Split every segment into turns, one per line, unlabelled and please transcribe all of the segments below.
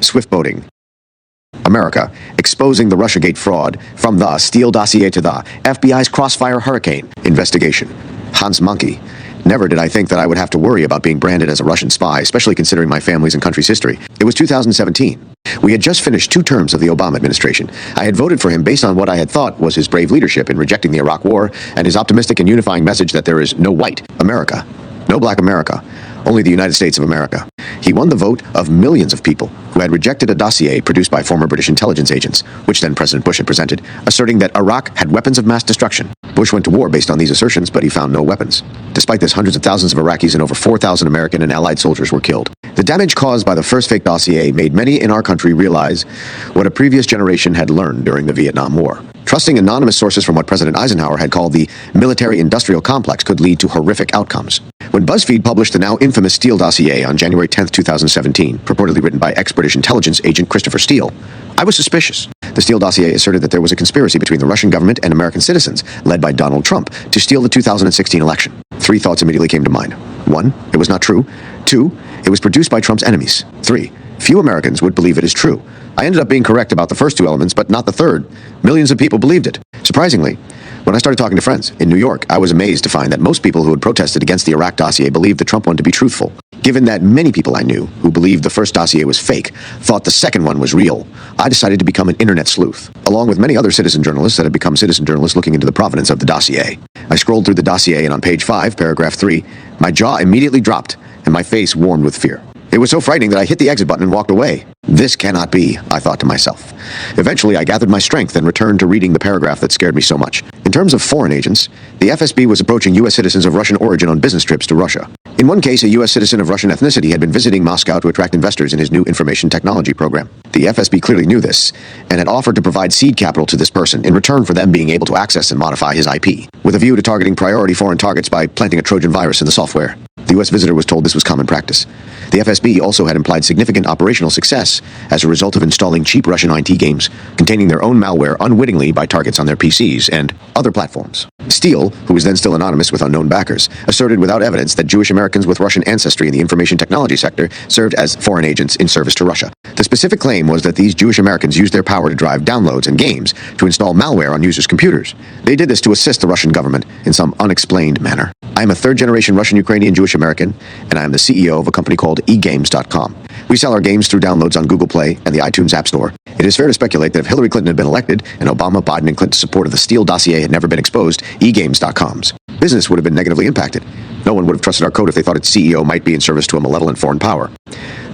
Swiftboating. America, exposing the Russiagate fraud from the Steele dossier to the FBI's Crossfire Hurricane investigation. Hans Monkey. Never did I think that I would have to worry about being branded as a Russian spy, especially considering my family's and country's history. It was 2017. We had just finished 2 terms of the Obama administration. I had voted for him based on what I had thought was his brave leadership in rejecting the Iraq War and his optimistic and unifying message that there is no white America, no black America, only the United States of America. He won the vote of millions of people who had rejected a dossier produced by former British intelligence agents, which then President Bush had presented, asserting that Iraq had weapons of mass destruction. Bush went to war based on these assertions, but he found no weapons. Despite this, hundreds of thousands of Iraqis and over 4,000 American and Allied soldiers were killed. The damage caused by the first fake dossier made many in our country realize what a previous generation had learned during the Vietnam War. Trusting anonymous sources from what President Eisenhower had called the military-industrial complex could lead to horrific outcomes. When BuzzFeed published the now infamous Steele dossier on January 10, 2017, purportedly written by ex-British intelligence agent Christopher Steele, I was suspicious. The Steele dossier asserted that there was a conspiracy between the Russian government and American citizens, led by Donald Trump, to steal the 2016 election. 3 thoughts immediately came to mind. 1, it was not true. 2, it was produced by Trump's enemies. 3, few Americans would believe it is true. I ended up being correct about the first 2 elements, but not the third. Millions of people believed it. Surprisingly, when I started talking to friends in New York, I was amazed to find that most people who had protested against the Iraq dossier believed the Trump one to be truthful. Given that many people I knew who believed the first dossier was fake thought the second one was real, I decided to become an internet sleuth, along with many other citizen journalists that had become citizen journalists looking into the provenance of the dossier. I scrolled through the dossier, and on page 5, paragraph 3, my jaw immediately dropped and my face warmed with fear. It was so frightening that I hit the exit button and walked away. This cannot be, I thought to myself. Eventually, I gathered my strength and returned to reading the paragraph that scared me so much. In terms of foreign agents, the FSB was approaching U.S. citizens of Russian origin on business trips to Russia. In one case, a U.S. citizen of Russian ethnicity had been visiting Moscow to attract investors in his new information technology program. The FSB clearly knew this, and had offered to provide seed capital to this person in return for them being able to access and modify his IP, with a view to targeting priority foreign targets by planting a Trojan virus in the software. The U.S. visitor was told this was common practice. The FSB also had implied significant operational success as a result of installing cheap Russian IT games containing their own malware unwittingly by targets on their PCs and other platforms. Steele, who was then still anonymous with unknown backers, asserted without evidence that Jewish Americans with Russian ancestry in the information technology sector served as foreign agents in service to Russia. The specific claim was that these Jewish Americans used their power to drive downloads and games to install malware on users' computers. They did this to assist the Russian government in some unexplained manner. I am a third-generation Russian-Ukrainian Jewish American, and I am the CEO of a company called eGames.com. We sell our games through downloads on Google Play and the iTunes App Store. It is fair to speculate that if Hillary Clinton had been elected and Obama, Biden, and Clinton's support of the Steele dossier had never been exposed, eGames.com's business would have been negatively impacted. No one would have trusted our code if they thought its CEO might be in service to a malevolent foreign power.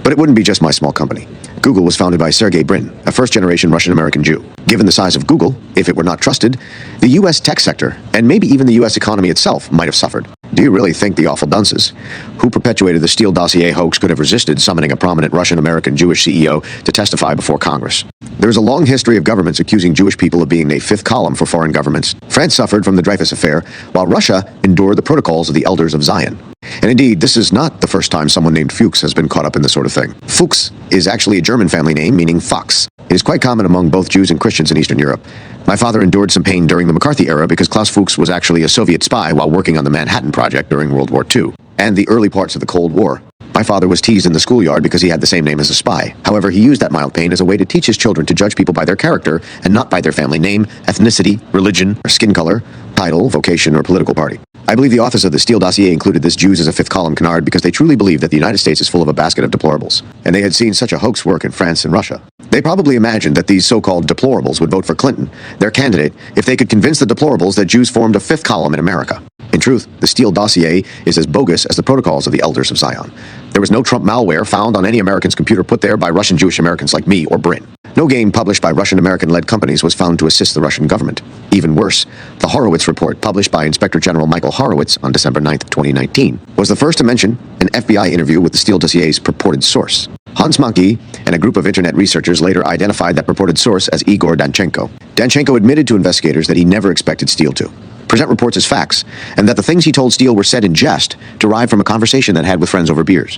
But it wouldn't be just my small company. Google was founded by Sergey Brin, a first-generation Russian-American Jew. Given the size of Google, if it were not trusted, the U.S. tech sector, and maybe even the U.S. economy itself, might have suffered. Do you really think the awful dunces who perpetuated the Steele dossier hoax could have resisted summoning a prominent Russian-American Jewish CEO to testify before Congress? There is a long history of governments accusing Jewish people of being a fifth column for foreign governments. France suffered from the Dreyfus Affair, while Russia endured the protocols of the Elders of Zion. And indeed, this is not the first time someone named Fuchs has been caught up in this sort of thing. Fuchs is actually a German family name meaning fox. It is quite common among both Jews and Christians in Eastern Europe. My father endured some pain during the McCarthy era because Klaus Fuchs was actually a Soviet spy while working on the Manhattan Project during World War II and the early parts of the Cold War. My father was teased in the schoolyard because he had the same name as a spy. However, he used that mild pain as a way to teach his children to judge people by their character and not by their family name, ethnicity, religion, or skin color, title, vocation, or political party. I believe the authors of the Steele dossier included this Jews as a fifth-column canard because they truly believed that the United States is full of a basket of deplorables, and they had seen such a hoax work in France and Russia. They probably imagined that these so-called deplorables would vote for Clinton, their candidate, if they could convince the deplorables that Jews formed a fifth column in America. In truth, the Steele dossier is as bogus as the protocols of the Elders of Zion. There was no Trump malware found on any American's computer put there by Russian Jewish Americans like me or Brin. No game published by Russian-American-led companies was found to assist the Russian government. Even worse, the Horowitz report published by Inspector General Michael Horowitz on December 9, 2019, was the first to mention an FBI interview with the Steele dossier's purported source. Hans Monkey and a group of internet researchers later identified that purported source as Igor Danchenko. Danchenko admitted to investigators that he never expected Steele to present reports as facts, and that the things he told Steele were said in jest derived from a conversation that had with friends over beers.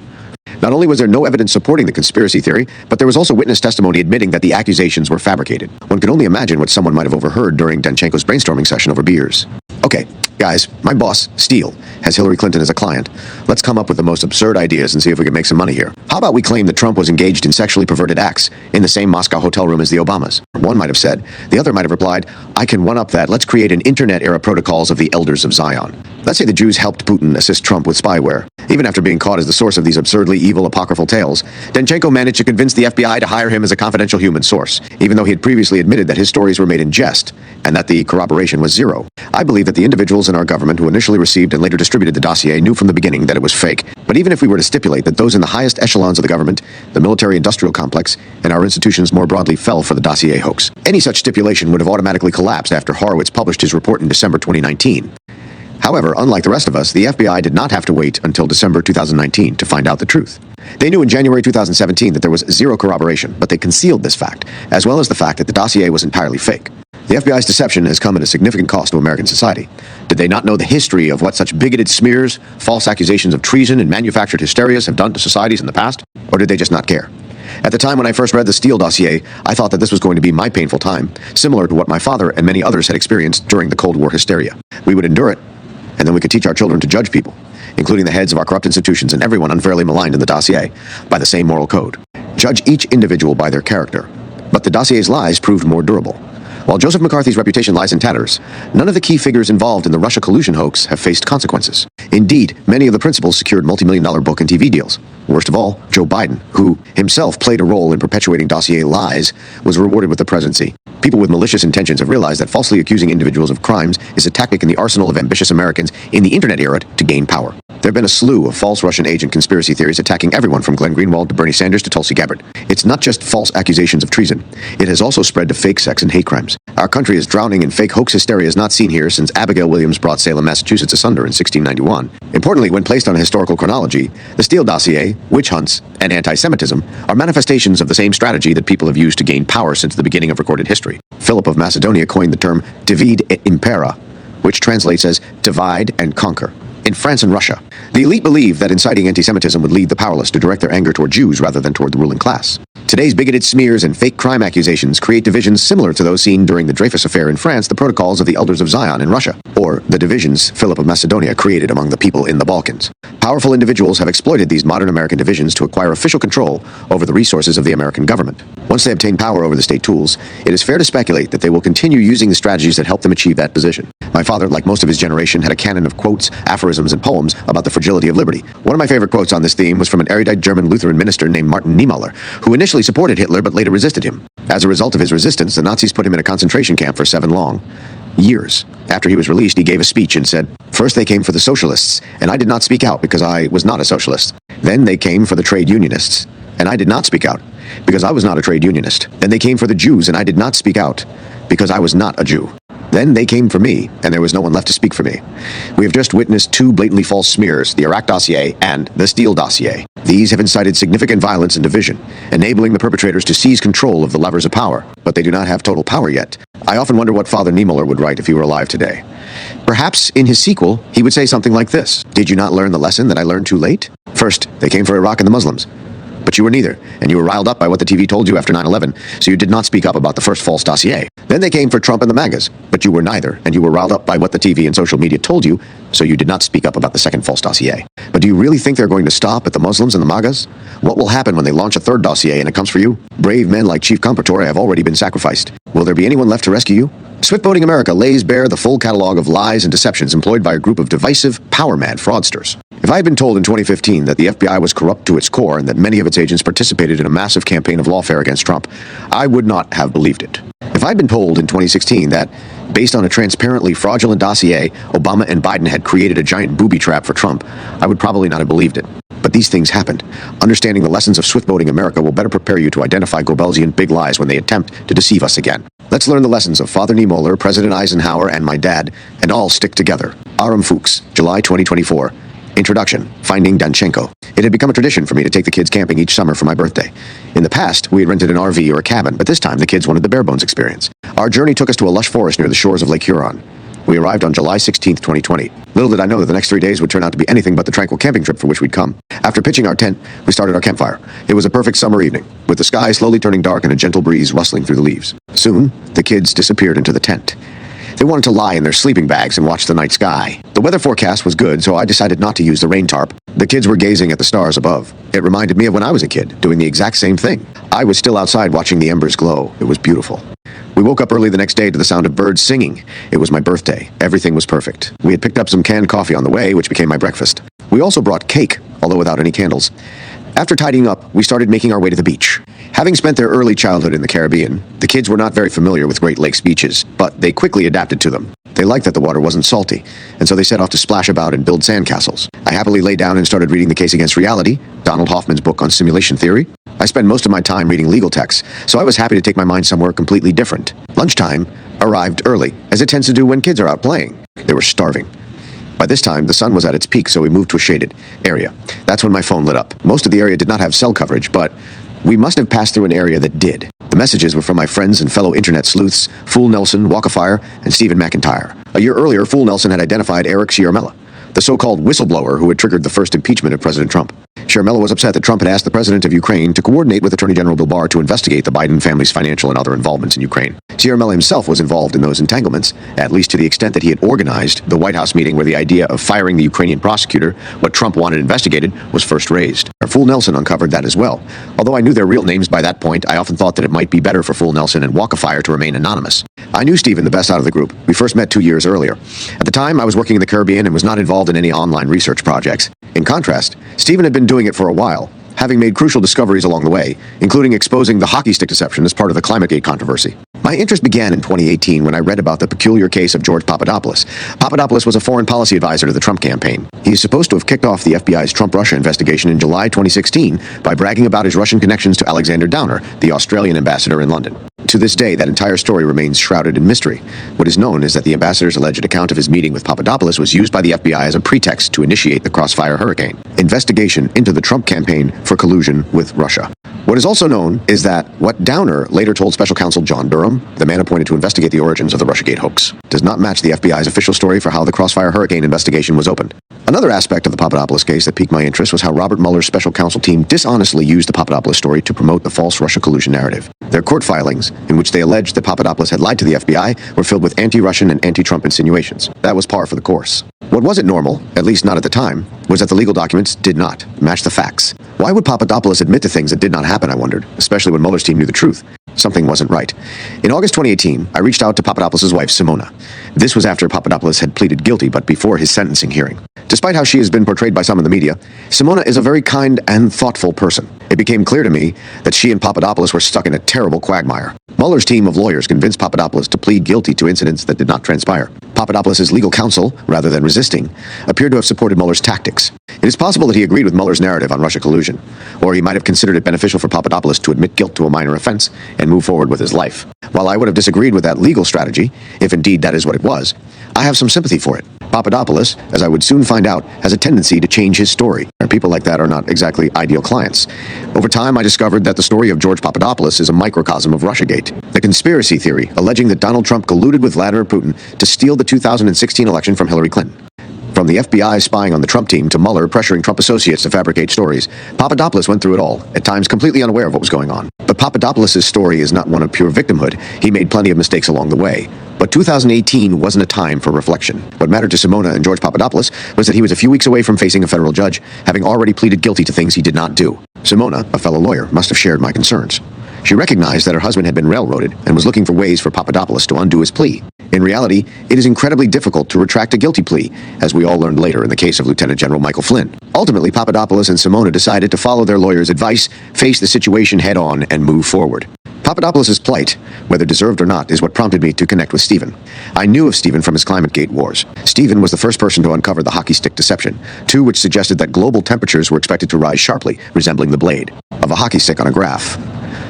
Not only was there no evidence supporting the conspiracy theory, but there was also witness testimony admitting that the accusations were fabricated. One could only imagine what someone might have overheard during Danchenko's brainstorming session over beers. Okay, Guys, my boss, Steele, has Hillary Clinton as a client. Let's come up with the most absurd ideas and see if we can make some money here. How about we claim that Trump was engaged in sexually perverted acts in the same Moscow hotel room as the Obamas? One might have said. The other might have replied, I can one-up that. Let's create an internet-era protocols of the Elders of Zion. Let's say the Jews helped Putin assist Trump with spyware. Even after being caught as the source of these absurdly evil apocryphal tales, Danchenko managed to convince the FBI to hire him as a confidential human source, even though he had previously admitted that his stories were made in jest and that the corroboration was zero. I believe that the individuals in our government who initially received and later distributed the dossier knew from the beginning that it was fake. But even if we were to stipulate that those in the highest echelons of the government, the military-industrial complex, and our institutions more broadly fell for the dossier hoax, any such stipulation would have automatically collapsed after Horowitz published his report in December 2019. However, unlike the rest of us, the FBI did not have to wait until December 2019 to find out the truth. They knew in January 2017 that there was zero corroboration, but they concealed this fact, as well as the fact that the dossier was entirely fake. The FBI's deception has come at a significant cost to American society. Did they not know the history of what such bigoted smears, false accusations of treason, and manufactured hysterias have done to societies in the past? Or did they just not care? At the time when I first read the Steele dossier, I thought that this was going to be my painful time, similar to what my father and many others had experienced during the Cold War hysteria. We would endure it, and then we could teach our children to judge people, including the heads of our corrupt institutions and everyone unfairly maligned in the dossier, by the same moral code. Judge each individual by their character. But the dossier's lies proved more durable. While Joseph McCarthy's reputation lies in tatters, none of the key figures involved in the Russia collusion hoax have faced consequences. Indeed, many of the principals secured multi-million-dollar book and TV deals. Worst of all, Joe Biden, who himself played a role in perpetuating dossier lies, was rewarded with the presidency. People with malicious intentions have realized that falsely accusing individuals of crimes is a tactic in the arsenal of ambitious Americans in the internet era to gain power. There have been a slew of false Russian agent conspiracy theories attacking everyone from Glenn Greenwald to Bernie Sanders to Tulsi Gabbard. It's not just false accusations of treason. It has also spread to fake sex and hate crimes. Our country is drowning in fake hoax hysteria not seen here since Abigail Williams brought Salem, Massachusetts asunder in 1691. Importantly, when placed on a historical chronology, the Steele dossier, witch hunts, and anti-Semitism are manifestations of the same strategy that people have used to gain power since the beginning of recorded history. Philip of Macedonia coined the term divide et impera, which translates as divide and conquer, in France and Russia. The elite believed that inciting anti-Semitism would lead the powerless to direct their anger toward Jews rather than toward the ruling class. Today's bigoted smears and fake crime accusations create divisions similar to those seen during the Dreyfus Affair in France, the protocols of the Elders of Zion in Russia, or the divisions Philip of Macedonia created among the people in the Balkans. Powerful individuals have exploited these modern American divisions to acquire official control over the resources of the American government. Once they obtain power over the state tools, it is fair to speculate that they will continue using the strategies that help them achieve that position. My father, like most of his generation, had a canon of quotes, aphorisms, and poems about the fragility of liberty. One of my favorite quotes on this theme was from an erudite German Lutheran minister named Martin Niemöller, who initially supported Hitler but later resisted him. As a result of his resistance, the Nazis put him in a concentration camp for 7 long years. After he was released, he gave a speech and said, "First they came for the socialists, and I did not speak out because I was not a socialist. Then they came for the trade unionists, and I did not speak out because I was not a trade unionist. Then they came for the Jews, and I did not speak out because I was not a Jew. Then they came for me, and there was no one left to speak for me." We have just witnessed 2 blatantly false smears, the Iraq dossier and the Steele dossier. These have incited significant violence and division, enabling the perpetrators to seize control of the levers of power. But they do not have total power yet. I often wonder what Father Niemöller would write if he were alive today. Perhaps in his sequel, he would say something like this: "Did you not learn the lesson that I learned too late? First, they came for Iraq and the Muslims. But you were neither, and you were riled up by what the TV told you after 9/11, so you did not speak up about the first false dossier. Then they came for Trump and the MAGAs, but you were neither, and you were riled up by what the TV and social media told you, so you did not speak up about the second false dossier. But do you really think they're going to stop at the Muslims and the MAGAs? What will happen when they launch a third dossier and it comes for you? Brave men like Chief Compratore have already been sacrificed. Will there be anyone left to rescue you?" Swiftboating America lays bare the full catalog of lies and deceptions employed by a group of divisive, power-mad fraudsters. If I had been told in 2015 that the FBI was corrupt to its core and that many of its agents participated in a massive campaign of lawfare against Trump, I would not have believed it. If I had been told in 2016 that, based on a transparently fraudulent dossier, Obama and Biden had created a giant booby trap for Trump, I would probably not have believed it. But these things happened. Understanding the lessons of Swiftboating America will better prepare you to identify Goebbelsian big lies when they attempt to deceive us again. Let's learn the lessons of Father Niemöller, President Eisenhower, and my dad, and all stick together. Aram Fuchs, July 2024. Introduction, Finding Danchenko. It had become a tradition for me to take the kids camping each summer for my birthday. In the past, we had rented an RV or a cabin, but this time the kids wanted the bare-bones experience. Our journey took us to a lush forest near the shores of Lake Huron. We arrived on July 16th, 2020. Little did I know that the next 3 days would turn out to be anything but the tranquil camping trip for which we'd come. After pitching our tent, we started our campfire. It was a perfect summer evening, with the sky slowly turning dark and a gentle breeze rustling through the leaves. Soon, the kids disappeared into the tent. They wanted to lie in their sleeping bags and watch the night sky. The weather forecast was good, so I decided not to use the rain tarp. The kids were gazing at the stars above. It reminded me of when I was a kid, doing the exact same thing. I was still outside watching the embers glow. It was beautiful. We woke up early the next day to the sound of birds singing. It was my birthday. Everything was perfect. We had picked up some canned coffee on the way, which became my breakfast. We also brought cake, although without any candles. After tidying up, we started making our way to the beach. Having spent their early childhood in the Caribbean, the kids were not very familiar with Great Lakes beaches, but they quickly adapted to them. They liked that the water wasn't salty, and so they set off to splash about and build sandcastles. I happily lay down and started reading The Case Against Reality, Donald Hoffman's book on simulation theory. I spend most of my time reading legal texts, so I was happy to take my mind somewhere completely different. Lunchtime arrived early, as it tends to do when kids are out playing. They were starving. By this time, the sun was at its peak, so we moved to a shaded area. That's when my phone lit up. Most of the area did not have cell coverage, but we must have passed through an area that did. The messages were from my friends and fellow internet sleuths, Fool Nelson, Walkafire, and Stephen McIntyre. A year earlier, Fool Nelson had identified Eric Ciaramella, the so-called whistleblower who had triggered the first impeachment of President Trump. Ciaramella was upset that Trump had asked the president of Ukraine to coordinate with Attorney General Bill Barr to investigate the Biden family's financial and other involvements in Ukraine. Ciaramella himself was involved in those entanglements, at least to the extent that he had organized the White House meeting where the idea of firing the Ukrainian prosecutor, what Trump wanted investigated, was first raised. Fool Nelson uncovered that as well. Although I knew their real names by that point, I often thought that it might be better for Fool Nelson and Walkafire to remain anonymous. I knew Stephen the best out of the group. We first met 2 years earlier. At the time, I was working in the Caribbean and was not involved in any online research projects. In contrast, Stephen had been doing it for a while, having made crucial discoveries along the way, including exposing the hockey stick deception as part of the Climategate controversy. My interest began in 2018 when I read about the peculiar case of George Papadopoulos. Papadopoulos was a foreign policy advisor to the Trump campaign. He is supposed to have kicked off the FBI's Trump-Russia investigation in July 2016 by bragging about his Russian connections to Alexander Downer, the Australian ambassador in London. To this day, that entire story remains shrouded in mystery. What is known is that the ambassador's alleged account of his meeting with Papadopoulos was used by the FBI as a pretext to initiate the Crossfire Hurricane investigation into the Trump campaign for collusion with Russia. What is also known is that what Downer later told Special Counsel John Durham, the man appointed to investigate the origins of the Russiagate hoax, does not match the FBI's official story for how the Crossfire Hurricane investigation was opened. Another aspect of the Papadopoulos case that piqued my interest was how Robert Mueller's special counsel team dishonestly used the Papadopoulos story to promote the false Russia collusion narrative. Their court filings, in which they alleged that Papadopoulos had lied to the FBI, were filled with anti-Russian and anti-Trump insinuations. That was par for the course. What wasn't normal, at least not at the time, was that the legal documents did not match the facts. Why would Papadopoulos admit to things that did not happen, I wondered, especially when Mueller's team knew the truth? Something wasn't right. In August 2018, I reached out to Papadopoulos' wife, Simona. This was after Papadopoulos had pleaded guilty, but before his sentencing hearing. Despite how she has been portrayed by some in the media, Simona is a very kind and thoughtful person. It became clear to me that she and Papadopoulos were stuck in a terrible quagmire. Mueller's team of lawyers convinced Papadopoulos to plead guilty to incidents that did not transpire. Papadopoulos' legal counsel, rather than resisting, appeared to have supported Mueller's tactics. It is possible that he agreed with Mueller's narrative on Russia collusion, or he might have considered it beneficial for Papadopoulos to admit guilt to a minor offense and move forward with his life. While I would have disagreed with that legal strategy, if indeed that is what it was, I have some sympathy for it. Papadopoulos, as I would soon find out, has a tendency to change his story. People like that are not exactly ideal clients. Over time, I discovered that the story of George Papadopoulos is a microcosm of Russiagate. The conspiracy theory alleging that Donald Trump colluded with Vladimir Putin to steal the 2016 election from Hillary Clinton. From the FBI spying on the Trump team to Mueller pressuring Trump associates to fabricate stories, Papadopoulos went through it all, at times completely unaware of what was going on. But Papadopoulos' story is not one of pure victimhood. He made plenty of mistakes along the way. But 2018 wasn't a time for reflection. What mattered to Simona and George Papadopoulos was that he was a few weeks away from facing a federal judge, having already pleaded guilty to things he did not do. Simona, a fellow lawyer, must have shared my concerns. She recognized that her husband had been railroaded and was looking for ways for Papadopoulos to undo his plea. In reality, it is incredibly difficult to retract a guilty plea, as we all learned later in the case of Lieutenant General Michael Flynn. Ultimately, Papadopoulos and Simona decided to follow their lawyer's advice, face the situation head-on, and move forward. Papadopoulos' plight, whether deserved or not, is what prompted me to connect with Stephen. I knew of Stephen from his Climategate wars. Stephen was the first person to uncover the hockey stick deception, two which suggested that global temperatures were expected to rise sharply, resembling the blade of a hockey stick on a graph.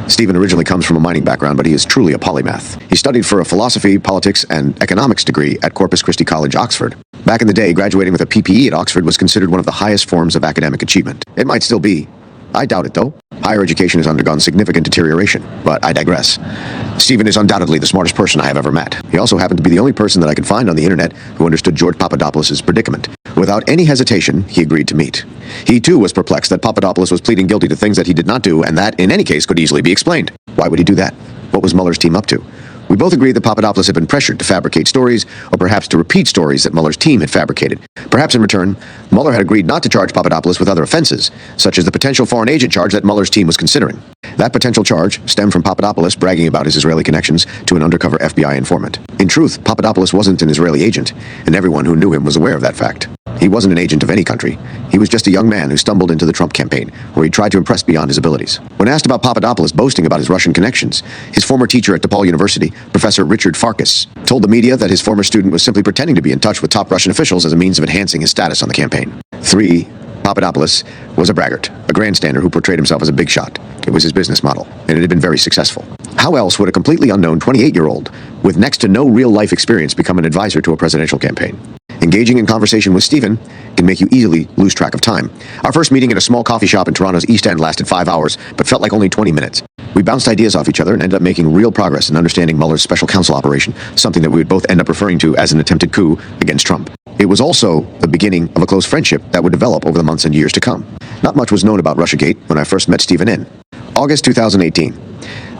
Stephen originally comes from a mining background, but he is truly a polymath. He studied for a philosophy, politics, and economics degree at Corpus Christi College, Oxford. Back in the day, graduating with a PPE at Oxford was considered one of the highest forms of academic achievement. It might still be. I doubt it, though. Higher education has undergone significant deterioration, but I digress. Stephen is undoubtedly the smartest person I have ever met. He also happened to be the only person that I could find on the internet who understood George Papadopoulos' predicament. Without any hesitation, he agreed to meet. He too was perplexed that Papadopoulos was pleading guilty to things that he did not do, and that, in any case, could easily be explained. Why would he do that? What was Mueller's team up to? We both agreed that Papadopoulos had been pressured to fabricate stories, or perhaps to repeat stories that Mueller's team had fabricated. Perhaps in return, Mueller had agreed not to charge Papadopoulos with other offenses, such as the potential foreign agent charge that Mueller's team was considering. That potential charge stemmed from Papadopoulos bragging about his Israeli connections to an undercover FBI informant. In truth, Papadopoulos wasn't an Israeli agent, and everyone who knew him was aware of that fact. He wasn't an agent of any country. He was just a young man who stumbled into the Trump campaign, where he tried to impress beyond his abilities. When asked about Papadopoulos boasting about his Russian connections, his former teacher at DePaul University, Professor Richard Farkas, told the media that his former student was simply pretending to be in touch with top Russian officials as a means of enhancing his status on the campaign. 3. Papadopoulos was a braggart, a grandstander who portrayed himself as a big shot. It was his business model, and it had been very successful. How else would a completely unknown 28-year-old with next to no real-life experience become an advisor to a presidential campaign? Engaging in conversation with Stephen can make you easily lose track of time. Our first meeting at a small coffee shop in Toronto's East End lasted 5 hours, but felt like only 20 minutes. We bounced ideas off each other and ended up making real progress in understanding Mueller's special counsel operation, something that we would both end up referring to as an attempted coup against Trump. It was also the beginning of a close friendship that would develop over the months and years to come. Not much was known about Russiagate when I first met Stephen in August 2018.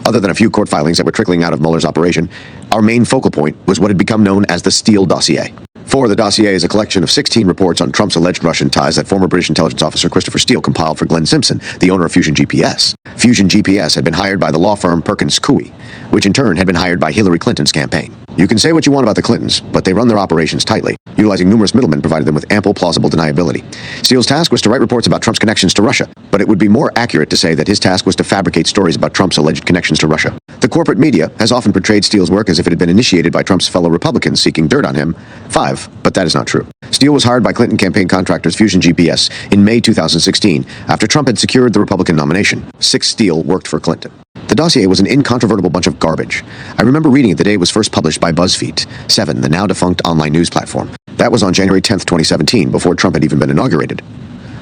Other than a few court filings that were trickling out of Mueller's operation, our main focal point was what had become known as the Steele dossier. The dossier is a collection of 16 reports on Trump's alleged Russian ties that former British intelligence officer Christopher Steele compiled for Glenn Simpson, the owner of Fusion GPS. Fusion GPS had been hired by the law firm Perkins Coie, which in turn had been hired by Hillary Clinton's campaign. You can say what you want about the Clintons, but they run their operations tightly, utilizing numerous middlemen provided them with ample plausible deniability. Steele's task was to write reports about Trump's connections to Russia, but it would be more accurate to say that his task was to fabricate stories about Trump's alleged connections to Russia. The corporate media has often portrayed Steele's work as if it had been initiated by Trump's fellow Republicans seeking dirt on him. 5, but that is not true. Steele was hired by Clinton campaign contractors Fusion GPS in May 2016, after Trump had secured the Republican nomination. 6, Steele worked for Clinton. The dossier was an incontrovertible bunch of garbage. I remember reading it the day it was first published by BuzzFeed. 7, the now defunct online news platform. That was on January 10th, 2017, before Trump had even been inaugurated.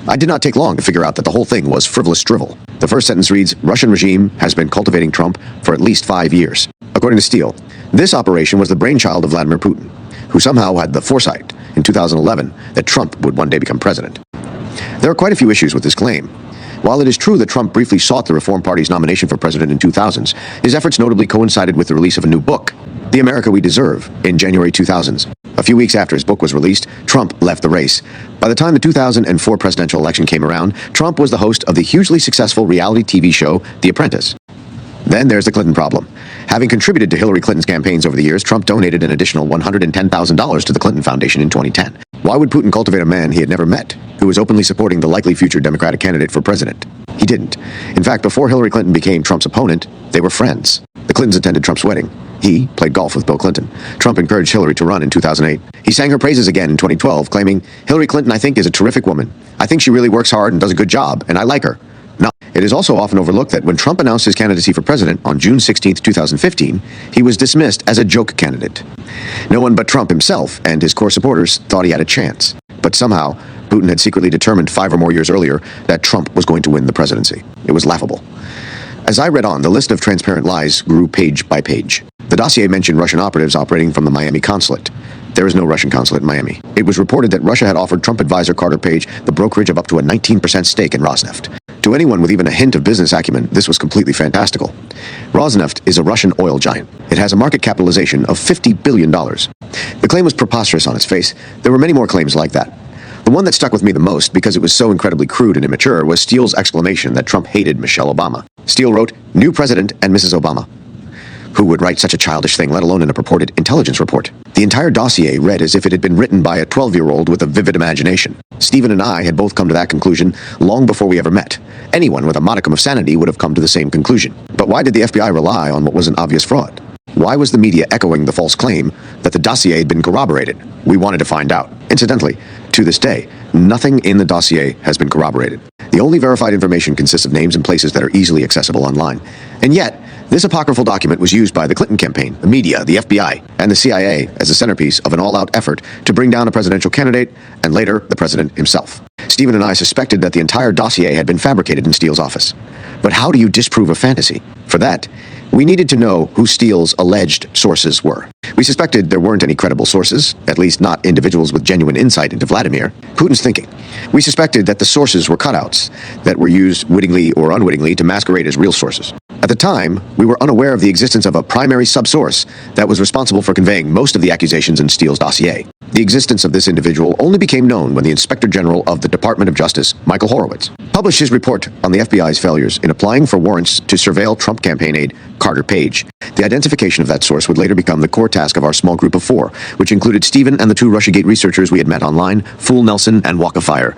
I did not take long to figure out that the whole thing was frivolous drivel. The first sentence reads, Russian regime has been cultivating Trump for at least 5 years. According to Steele, this operation was the brainchild of Vladimir Putin, who somehow had the foresight in 2011 that Trump would one day become president. There are quite a few issues with this claim. While it is true that Trump briefly sought the Reform Party's nomination for president in 2000s, his efforts notably coincided with the release of a new book, The America We Deserve, in January 2000s. A few weeks after his book was released, Trump left the race. By the time the 2004 presidential election came around, Trump was the host of the hugely successful reality TV show, The Apprentice. Then there's the Clinton problem. Having contributed to Hillary Clinton's campaigns over the years, Trump donated an additional $110,000 to the Clinton Foundation in 2010. Why would Putin cultivate a man he had never met, who was openly supporting the likely future Democratic candidate for president? He didn't. In fact, before Hillary Clinton became Trump's opponent, they were friends. The Clintons attended Trump's wedding. He played golf with Bill Clinton. Trump encouraged Hillary to run in 2008. He sang her praises again in 2012, claiming, Hillary Clinton, I think, is a terrific woman. I think she really works hard and does a good job, and I like her. Now, it is also often overlooked that when Trump announced his candidacy for president on June 16, 2015, he was dismissed as a joke candidate. No one but Trump himself and his core supporters thought he had a chance. But somehow, Putin had secretly determined 5 or more years earlier that Trump was going to win the presidency. It was laughable. As I read on, the list of transparent lies grew page by page. The dossier mentioned Russian operatives operating from the Miami consulate. There is no Russian consulate in Miami. It was reported that Russia had offered Trump advisor Carter Page the brokerage of up to a 19% stake in Rosneft. To anyone with even a hint of business acumen, this was completely fantastical. Rosneft is a Russian oil giant. It has a market capitalization of $50 billion. The claim was preposterous on its face. There were many more claims like that. The one that stuck with me the most, because it was so incredibly crude and immature, was Steele's exclamation that Trump hated Michelle Obama. Steele wrote, "New President and Mrs. Obama." Who would write such a childish thing, let alone in a purported intelligence report? The entire dossier read as if it had been written by a 12-year-old with a vivid imagination. Stephen and I had both come to that conclusion long before we ever met. Anyone with a modicum of sanity would have come to the same conclusion. But why did the FBI rely on what was an obvious fraud? Why was the media echoing the false claim that the dossier had been corroborated? We wanted to find out. Incidentally, to this day, nothing in the dossier has been corroborated. The only verified information consists of names and places that are easily accessible online. And yet, this apocryphal document was used by the Clinton campaign, the media, the FBI, and the CIA as a centerpiece of an all-out effort to bring down a presidential candidate, and later, the president himself. Stephen and I suspected that the entire dossier had been fabricated in Steele's office. But how do you disprove a fantasy? For that, We needed to know who Steele's alleged sources were. We suspected there weren't any credible sources, at least not individuals with genuine insight into Vladimir, Putin's thinking. We suspected that the sources were cutouts that were used wittingly or unwittingly to masquerade as real sources. At the time, we were unaware of the existence of a primary subsource that was responsible for conveying most of the accusations in Steele's dossier. The existence of this individual only became known when the Inspector General of the Department of Justice, Michael Horowitz, published his report on the FBI's failures in applying for warrants to surveil Trump campaign aide Carter Page. The identification of that source would later become the core task of our small group of 4, which included Stephen and the 2 Russiagate researchers we had met online, Fool Nelson and Walk of Fire.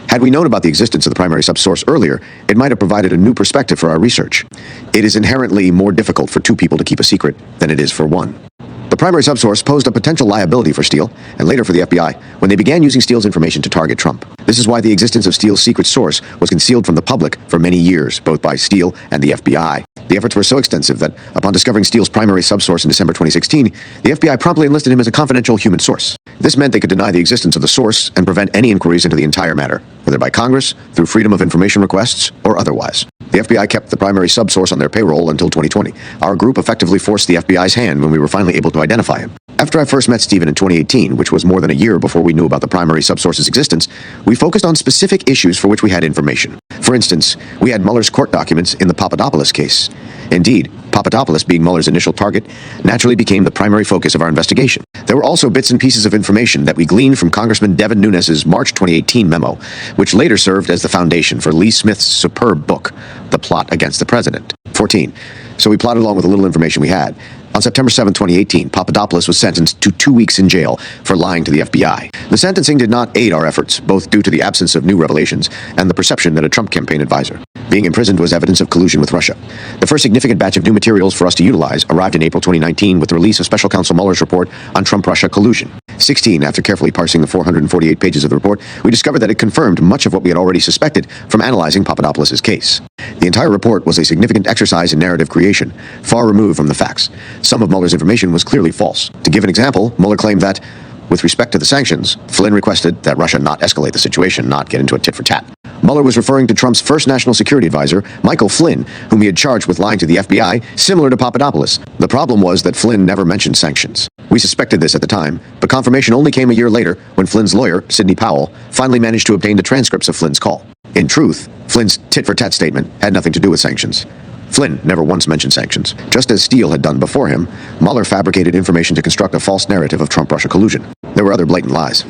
Had we known about the existence of the primary subsource earlier, it might have provided a new perspective for our research. It is inherently more difficult for 2 people to keep a secret than it is for 1. The primary subsource posed a potential liability for Steele, and later for the FBI, when they began using Steele's information to target Trump. This is why the existence of Steele's secret source was concealed from the public for many years, both by Steele and the FBI. The efforts were so extensive that, upon discovering Steele's primary subsource in December 2016, the FBI promptly enlisted him as a confidential human source. This meant they could deny the existence of the source and prevent any inquiries into the entire matter, whether by Congress, through Freedom of Information requests, or otherwise. The FBI kept the primary subsource on their payroll until 2020. Our group effectively forced the FBI's hand when we were finally able to identify him. After I first met Stephen in 2018, which was more than a year before we knew about the primary subsource's existence, we focused on specific issues for which we had information. For instance, we had Mueller's court documents in the Papadopoulos case. Indeed, Papadopoulos, being Mueller's initial target, naturally became the primary focus of our investigation. There were also bits and pieces of information that we gleaned from Congressman Devin Nunes's March 2018 memo, which later served as the foundation for Lee Smith's superb book, The Plot Against the President. 14. So we plotted along with the little information we had. On September 7, 2018, Papadopoulos was sentenced to 2 weeks in jail for lying to the FBI. The sentencing did not aid our efforts, both due to the absence of new revelations and the perception that a Trump campaign advisor being imprisoned was evidence of collusion with Russia. The first significant batch of new materials for us to utilize arrived in April 2019 with the release of Special Counsel Mueller's report on Trump-Russia collusion. 16. After carefully parsing the 448 pages of the report, we discovered that it confirmed much of what we had already suspected from analyzing Papadopoulos' case. The entire report was a significant exercise in narrative creation, far removed from the facts. Some of Mueller's information was clearly false. To give an example, Mueller claimed that, with respect to the sanctions, Flynn requested that Russia not escalate the situation, not get into a tit-for-tat. Mueller was referring to Trump's first national security advisor, Michael Flynn, whom he had charged with lying to the FBI, similar to Papadopoulos. The problem was that Flynn never mentioned sanctions. We suspected this at the time, but confirmation only came a year later when Flynn's lawyer, Sidney Powell, finally managed to obtain the transcripts of Flynn's call. In truth, Flynn's tit-for-tat statement had nothing to do with sanctions. Flynn never once mentioned sanctions. Just as Steele had done before him, Mueller fabricated information to construct a false narrative of Trump-Russia collusion. There were other blatant lies.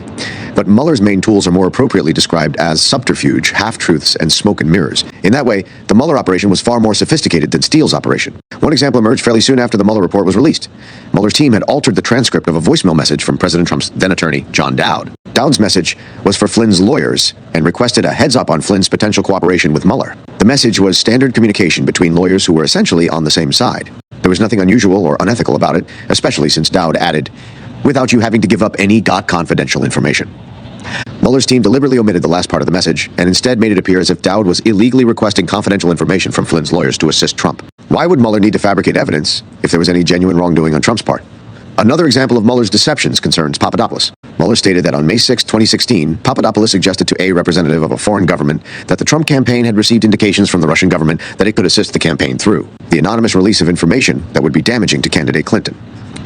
But Mueller's main tools are more appropriately described as subterfuge, half-truths, and smoke and mirrors. In that way, the Mueller operation was far more sophisticated than Steele's operation. One example emerged fairly soon after the Mueller report was released. Mueller's team had altered the transcript of a voicemail message from President Trump's then-attorney, John Dowd. Dowd's message was for Flynn's lawyers and requested a heads-up on Flynn's potential cooperation with Mueller. The message was standard communication between lawyers who were essentially on the same side. There was nothing unusual or unethical about it, especially since Dowd added, "without you having to give up any confidential information." Mueller's team deliberately omitted the last part of the message and instead made it appear as if Dowd was illegally requesting confidential information from Flynn's lawyers to assist Trump. Why would Mueller need to fabricate evidence if there was any genuine wrongdoing on Trump's part? Another example of Mueller's deceptions concerns Papadopoulos. Mueller stated that on May 6, 2016, Papadopoulos suggested to a representative of a foreign government that the Trump campaign had received indications from the Russian government that it could assist the campaign through the anonymous release of information that would be damaging to candidate Clinton.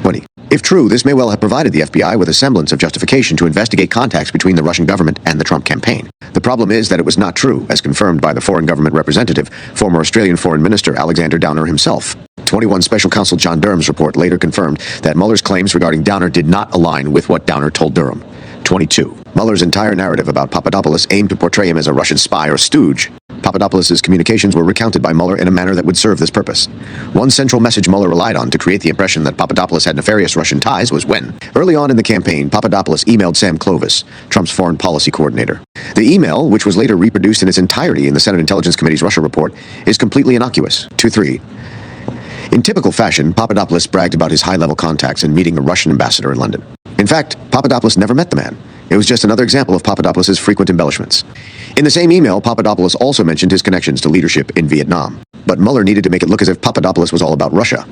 20. If true, this may well have provided the FBI with a semblance of justification to investigate contacts between the Russian government and the Trump campaign. The problem is that it was not true, as confirmed by the foreign government representative, former Australian Foreign Minister Alexander Downer himself. 21 Special Counsel John Durham's report later confirmed that Mueller's claims regarding Downer did not align with what Downer told Durham. 22. Mueller's entire narrative about Papadopoulos aimed to portray him as a Russian spy or stooge. Papadopoulos' communications were recounted by Mueller in a manner that would serve this purpose. One central message Mueller relied on to create the impression that Papadopoulos had nefarious Russian ties was when, early on in the campaign, Papadopoulos emailed Sam Clovis, Trump's foreign policy coordinator. The email, which was later reproduced in its entirety in the Senate Intelligence Committee's Russia report, is completely innocuous. 2-3. In typical fashion, Papadopoulos bragged about his high-level contacts in meeting the Russian ambassador in London. In fact, Papadopoulos never met the man. It was just another example of Papadopoulos' frequent embellishments. In the same email, Papadopoulos also mentioned his connections to leadership in Vietnam. But Mueller needed to make it look as if Papadopoulos was all about Russia.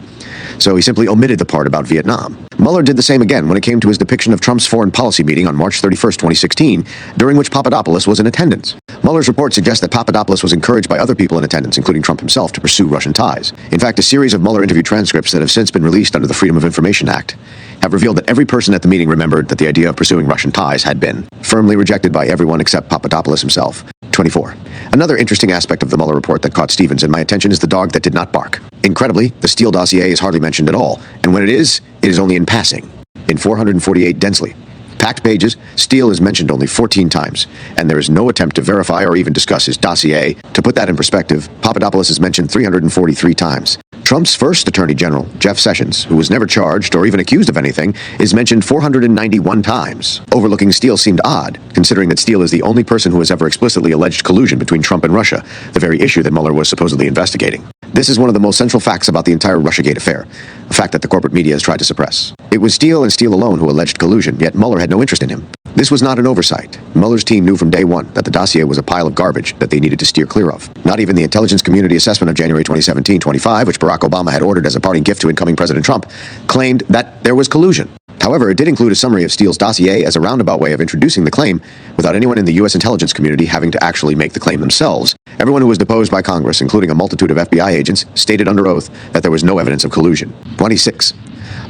So he simply omitted the part about Vietnam. Mueller did the same again when it came to his depiction of Trump's foreign policy meeting on March 31, 2016, during which Papadopoulos was in attendance. Mueller's report suggests that Papadopoulos was encouraged by other people in attendance, including Trump himself, to pursue Russian ties. In fact, a series of Mueller interview transcripts that have since been released under the Freedom of Information Act have revealed that every person at the meeting remembered that the idea of pursuing Russian ties had been firmly rejected by everyone except Papadopoulos himself. 24. Another interesting aspect of the Mueller report that caught Stevens and my attention is the dog that did not bark. Incredibly, the Steele dossier is hardly mentioned at all, and when it is only in passing, in 448 densely packed pages. Steele is mentioned only 14 times, and there is no attempt to verify or even discuss his dossier. To put that in perspective, Papadopoulos is mentioned 343 times. Trump's first Attorney General, Jeff Sessions, who was never charged or even accused of anything, is mentioned 491 times. Overlooking Steele seemed odd, considering that Steele is the only person who has ever explicitly alleged collusion between Trump and Russia, the very issue that Mueller was supposedly investigating. This is one of the most central facts about the entire Russiagate affair, a fact that the corporate media has tried to suppress. It was Steele and Steele alone who alleged collusion, yet Mueller had no interest in him. This was not an oversight. Mueller's team knew from day one that the dossier was a pile of garbage that they needed to steer clear of. Not even the intelligence community assessment of January 2017-25, which Barack Obama had ordered as a parting gift to incoming President Trump, claimed that there was collusion. However, it did include a summary of Steele's dossier as a roundabout way of introducing the claim without anyone in the U.S. intelligence community having to actually make the claim themselves. Everyone who was deposed by Congress, including a multitude of FBI agents, stated under oath that there was no evidence of collusion. 26.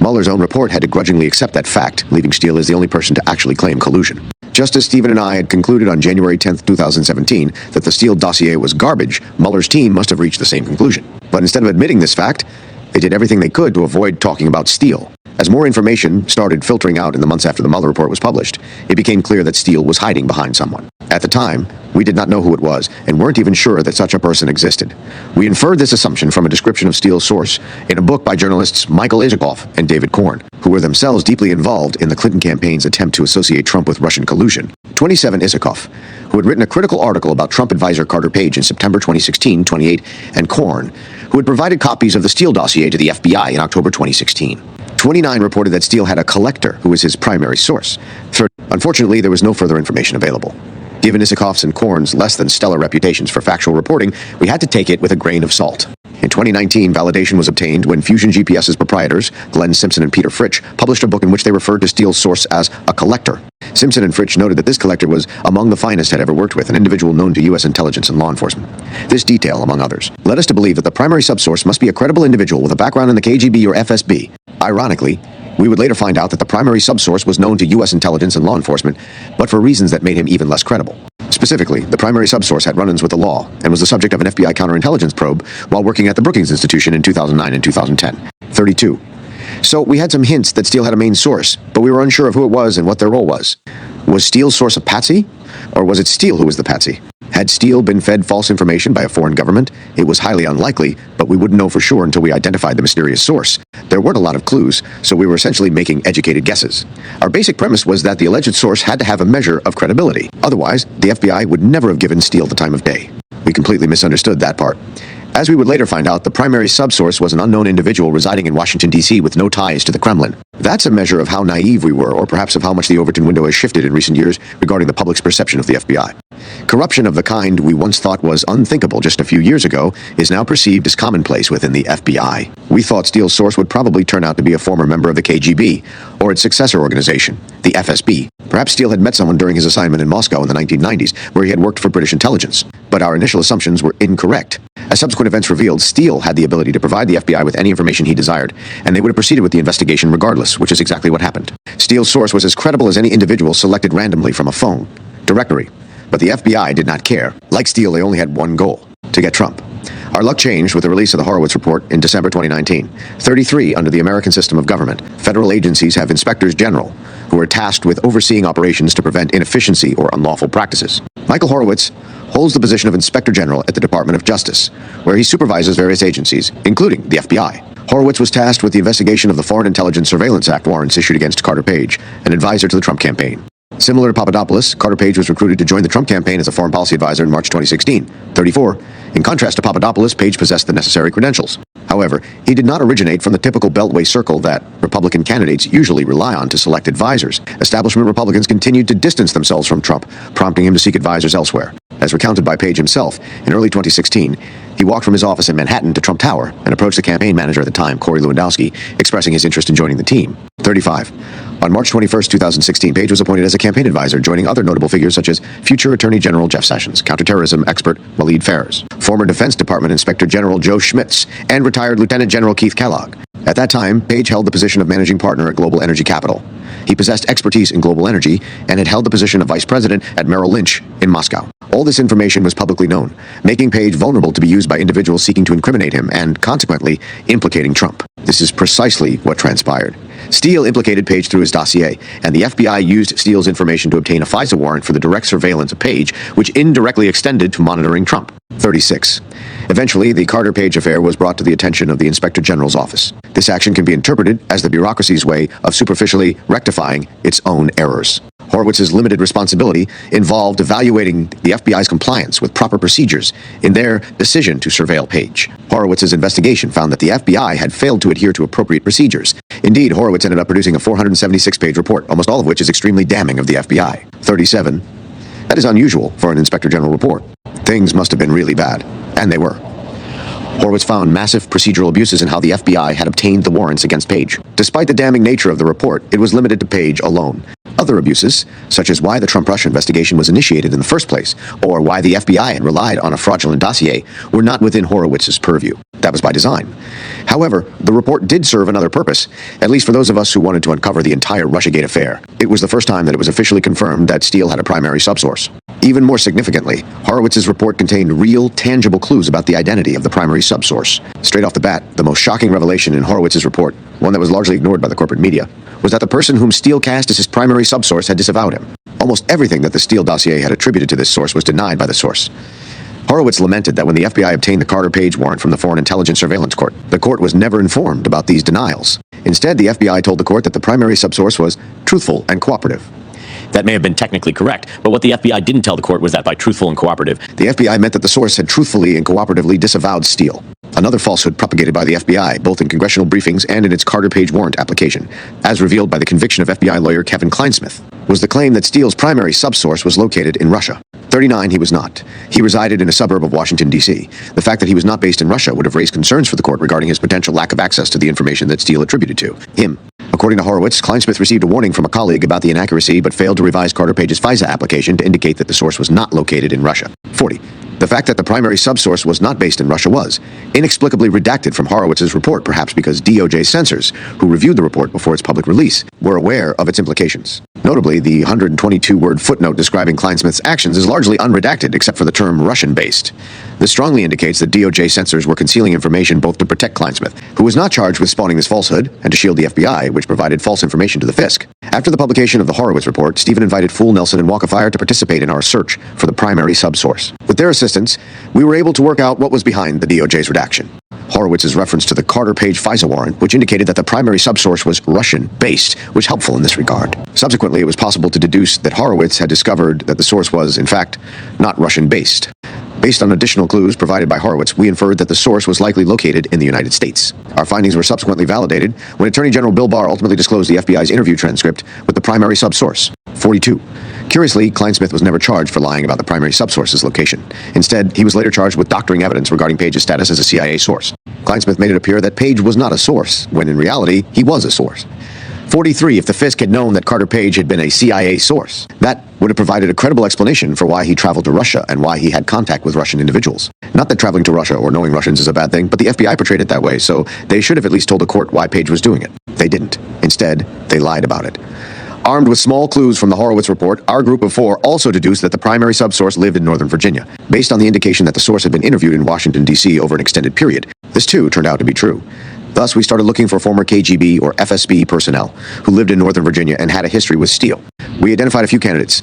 Mueller's own report had to grudgingly accept that fact, leaving Steele as the only person to actually claim collusion. Just as Stephen and I had concluded on January 10, 2017, that the Steele dossier was garbage, Mueller's team must have reached the same conclusion. But instead of admitting this fact, they did everything they could to avoid talking about Steele. As more information started filtering out in the months after the Mueller report was published, it became clear that Steele was hiding behind someone. At the time, we did not know who it was and weren't even sure that such a person existed. We inferred this assumption from a description of Steele's source in a book by journalists Michael Isikoff and David Korn, who were themselves deeply involved in the Clinton campaign's attempt to associate Trump with Russian collusion. 27. Isikoff, who had written a critical article about Trump advisor Carter Page in September 2016, 28, and Korn, who had provided copies of the Steele dossier to the FBI in October 2016. 29 reported that Steele had a collector who was his primary source. 30. Unfortunately, there was no further information available. Given Isikoff's and Korn's less than stellar reputations for factual reporting, we had to take it with a grain of salt. In 2019, validation was obtained when Fusion GPS's proprietors, Glenn Simpson and Peter Fritsch, published a book in which they referred to Steele's source as a collector. Simpson and Fritsch noted that this collector was among the finest had ever worked with, an individual known to U.S. intelligence and law enforcement. This detail, among others, led us to believe that the primary subsource must be a credible individual with a background in the KGB or FSB. Ironically, we would later find out that the primary subsource was known to U.S. intelligence and law enforcement, but for reasons that made him even less credible. Specifically, the primary subsource had run-ins with the law and was the subject of an FBI counterintelligence probe while working at the Brookings Institution in 2009 and 2010. 32. So we had some hints that Steele had a main source, but we were unsure of who it was and what their role was. Was Steele's source a patsy? Or was it Steele who was the patsy? Had Steele been fed false information by a foreign government? It was highly unlikely, but we wouldn't know for sure until we identified the mysterious source. There weren't a lot of clues, so we were essentially making educated guesses. Our basic premise was that the alleged source had to have a measure of credibility. Otherwise, the FBI would never have given Steele the time of day. We completely misunderstood that part. As we would later find out, the primary subsource was an unknown individual residing in Washington, D.C. with no ties to the Kremlin. That's a measure of how naive we were, or perhaps of how much the Overton window has shifted in recent years regarding the public's perception of the FBI. Corruption of the kind we once thought was unthinkable just a few years ago is now perceived as commonplace within the FBI. We thought Steele's source would probably turn out to be a former member of the KGB, or its successor organization, the FSB. Perhaps Steele had met someone during his assignment in Moscow in the 1990s, where he had worked for British intelligence. But our initial assumptions were incorrect. As subsequent events revealed, Steele had the ability to provide the FBI with any information he desired, and they would have proceeded with the investigation regardless, which is exactly what happened. Steele's source was as credible as any individual selected randomly from a phone directory. But the FBI did not care. Like Steele, they only had one goal: to get Trump. Our luck changed with the release of the Horowitz report in December 2019. 33 under the American system of government. Federal agencies have inspectors general, who are tasked with overseeing operations to prevent inefficiency or unlawful practices. Michael Horowitz holds the position of Inspector General at the Department of Justice, where he supervises various agencies, including the FBI. Horowitz was tasked with the investigation of the Foreign Intelligence Surveillance Act warrants issued against Carter Page, an advisor to the Trump campaign. Similar to Papadopoulos, Carter Page was recruited to join the Trump campaign as a foreign policy advisor in March 2016. 34. In contrast to Papadopoulos, Page possessed the necessary credentials. However, he did not originate from the typical Beltway circle that Republican candidates usually rely on to select advisors. Establishment Republicans continued to distance themselves from Trump, prompting him to seek advisors elsewhere. As recounted by Page himself, in early 2016, he walked from his office in Manhattan to Trump Tower and approached the campaign manager at the time, Corey Lewandowski, expressing his interest in joining the team. 35. On March 21, 2016, Page was appointed as a campaign advisor, joining other notable figures such as future Attorney General Jeff Sessions, counterterrorism expert Waleed Phares, former Defense Department Inspector General Joe Schmitz, and retired Lieutenant General Keith Kellogg. At that time, Page held the position of managing partner at Global Energy Capital. He possessed expertise in global energy and had held the position of vice president at Merrill Lynch in Moscow. All this information was publicly known, making Page vulnerable to be used by individuals seeking to incriminate him and, consequently, implicating Trump. This is precisely what transpired. Steele implicated Page through his dossier, and the FBI used Steele's information to obtain a FISA warrant for the direct surveillance of Page, which indirectly extended to monitoring Trump. 36. Eventually, the Carter-Page affair was brought to the attention of the Inspector General's office. This action can be interpreted as the bureaucracy's way of superficially rectifying its own errors. Horowitz's limited responsibility involved evaluating the FBI's compliance with proper procedures in their decision to surveil Page. Horowitz's investigation found that the FBI had failed to adhere to appropriate procedures. Indeed, Horowitz ended up producing a 476-page report, almost all of which is extremely damning of the FBI. 37. That is unusual for an Inspector General report. Things must have been really bad, and they were. Horowitz found massive procedural abuses in how the FBI had obtained the warrants against Page. Despite the damning nature of the report, it was limited to Page alone. Other abuses, such as why the Trump-Russia investigation was initiated in the first place, or why the FBI had relied on a fraudulent dossier, were not within Horowitz's purview. That was by design. However, the report did serve another purpose, at least for those of us who wanted to uncover the entire Russiagate affair. It was the first time that it was officially confirmed that Steele had a primary subsource. Even more significantly, Horowitz's report contained real, tangible clues about the identity of the primary subsource. Straight off the bat, the most shocking revelation in Horowitz's report, one that was largely ignored by the corporate media, was that the person whom Steele cast as his primary subsource had disavowed him. Almost everything that the Steele dossier had attributed to this source was denied by the source. Horowitz lamented that when the FBI obtained the Carter-Page warrant from the Foreign Intelligence Surveillance Court, the court was never informed about these denials. Instead, the FBI told the court that the primary subsource was truthful and cooperative.
That may have been technically correct, but what the FBI didn't tell the court was that by truthful and cooperative,
the FBI meant that the source had truthfully and cooperatively disavowed Steele. Another falsehood propagated by the FBI, both in congressional briefings and in its Carter-Page warrant application, as revealed by the conviction of FBI lawyer Kevin Kleinsmith, was the claim that Steele's primary subsource was located in Russia. 39, he was not. He resided in a suburb of Washington, D.C. The fact that he was not based in Russia would have raised concerns for the court regarding his potential lack of access to the information that Steele attributed to him. According to Horowitz, Kleinsmith received a warning from a colleague about the inaccuracy but failed to revise Carter-Page's FISA application to indicate that the source was not located in Russia. 40. The fact that the primary subsource was not based in Russia was inexplicably redacted from Horowitz's report, perhaps because DOJ censors, who reviewed the report before its public release, were aware of its implications. Notably, the 122-word footnote describing Kleinsmith's actions is largely unredacted except for the term Russian-based. This strongly indicates that DOJ censors were concealing information both to protect Kleinsmith, who was not charged with spawning this falsehood, and to shield the FBI, which provided false information to the FISC. After the publication of the Horowitz report, Stephen invited Fool, Nelson, and Walker-Fire to participate in our search for the primary subsource. With their assistance, we were able to work out what was behind the DOJ's redaction. Horowitz's reference to the Carter-Page FISA warrant, which indicated that the primary subsource was Russian-based, was helpful in this regard. Subsequently, it was possible to deduce that Horowitz had discovered that the source was, in fact, not Russian-based. Based on additional clues provided by Horowitz, we inferred that the source was likely located in the United States. Our findings were subsequently validated when Attorney General Bill Barr ultimately disclosed the FBI's interview transcript with the primary subsource. 42. Curiously, Kleinsmith was never charged for lying about the primary subsource's location. Instead, he was later charged with doctoring evidence regarding Page's status as a CIA source. Kleinsmith made it appear that Page was not a source, when in reality, he was a source. 43. If the FISC had known that Carter Page had been a CIA source, that would have provided a credible explanation for why he traveled to Russia and why he had contact with Russian individuals. Not that traveling to Russia or knowing Russians is a bad thing, but the FBI portrayed it that way, so they should have at least told the court why Page was doing it. They didn't. Instead, they lied about it. Armed with small clues from the Horowitz report, our group of four also deduced that the primary subsource lived in Northern Virginia, based on the indication that the source had been interviewed in Washington, D.C. over an extended period. This, too, turned out to be true. Thus, we started looking for former KGB or FSB personnel who lived in Northern Virginia and had a history with Steele. We identified a few candidates.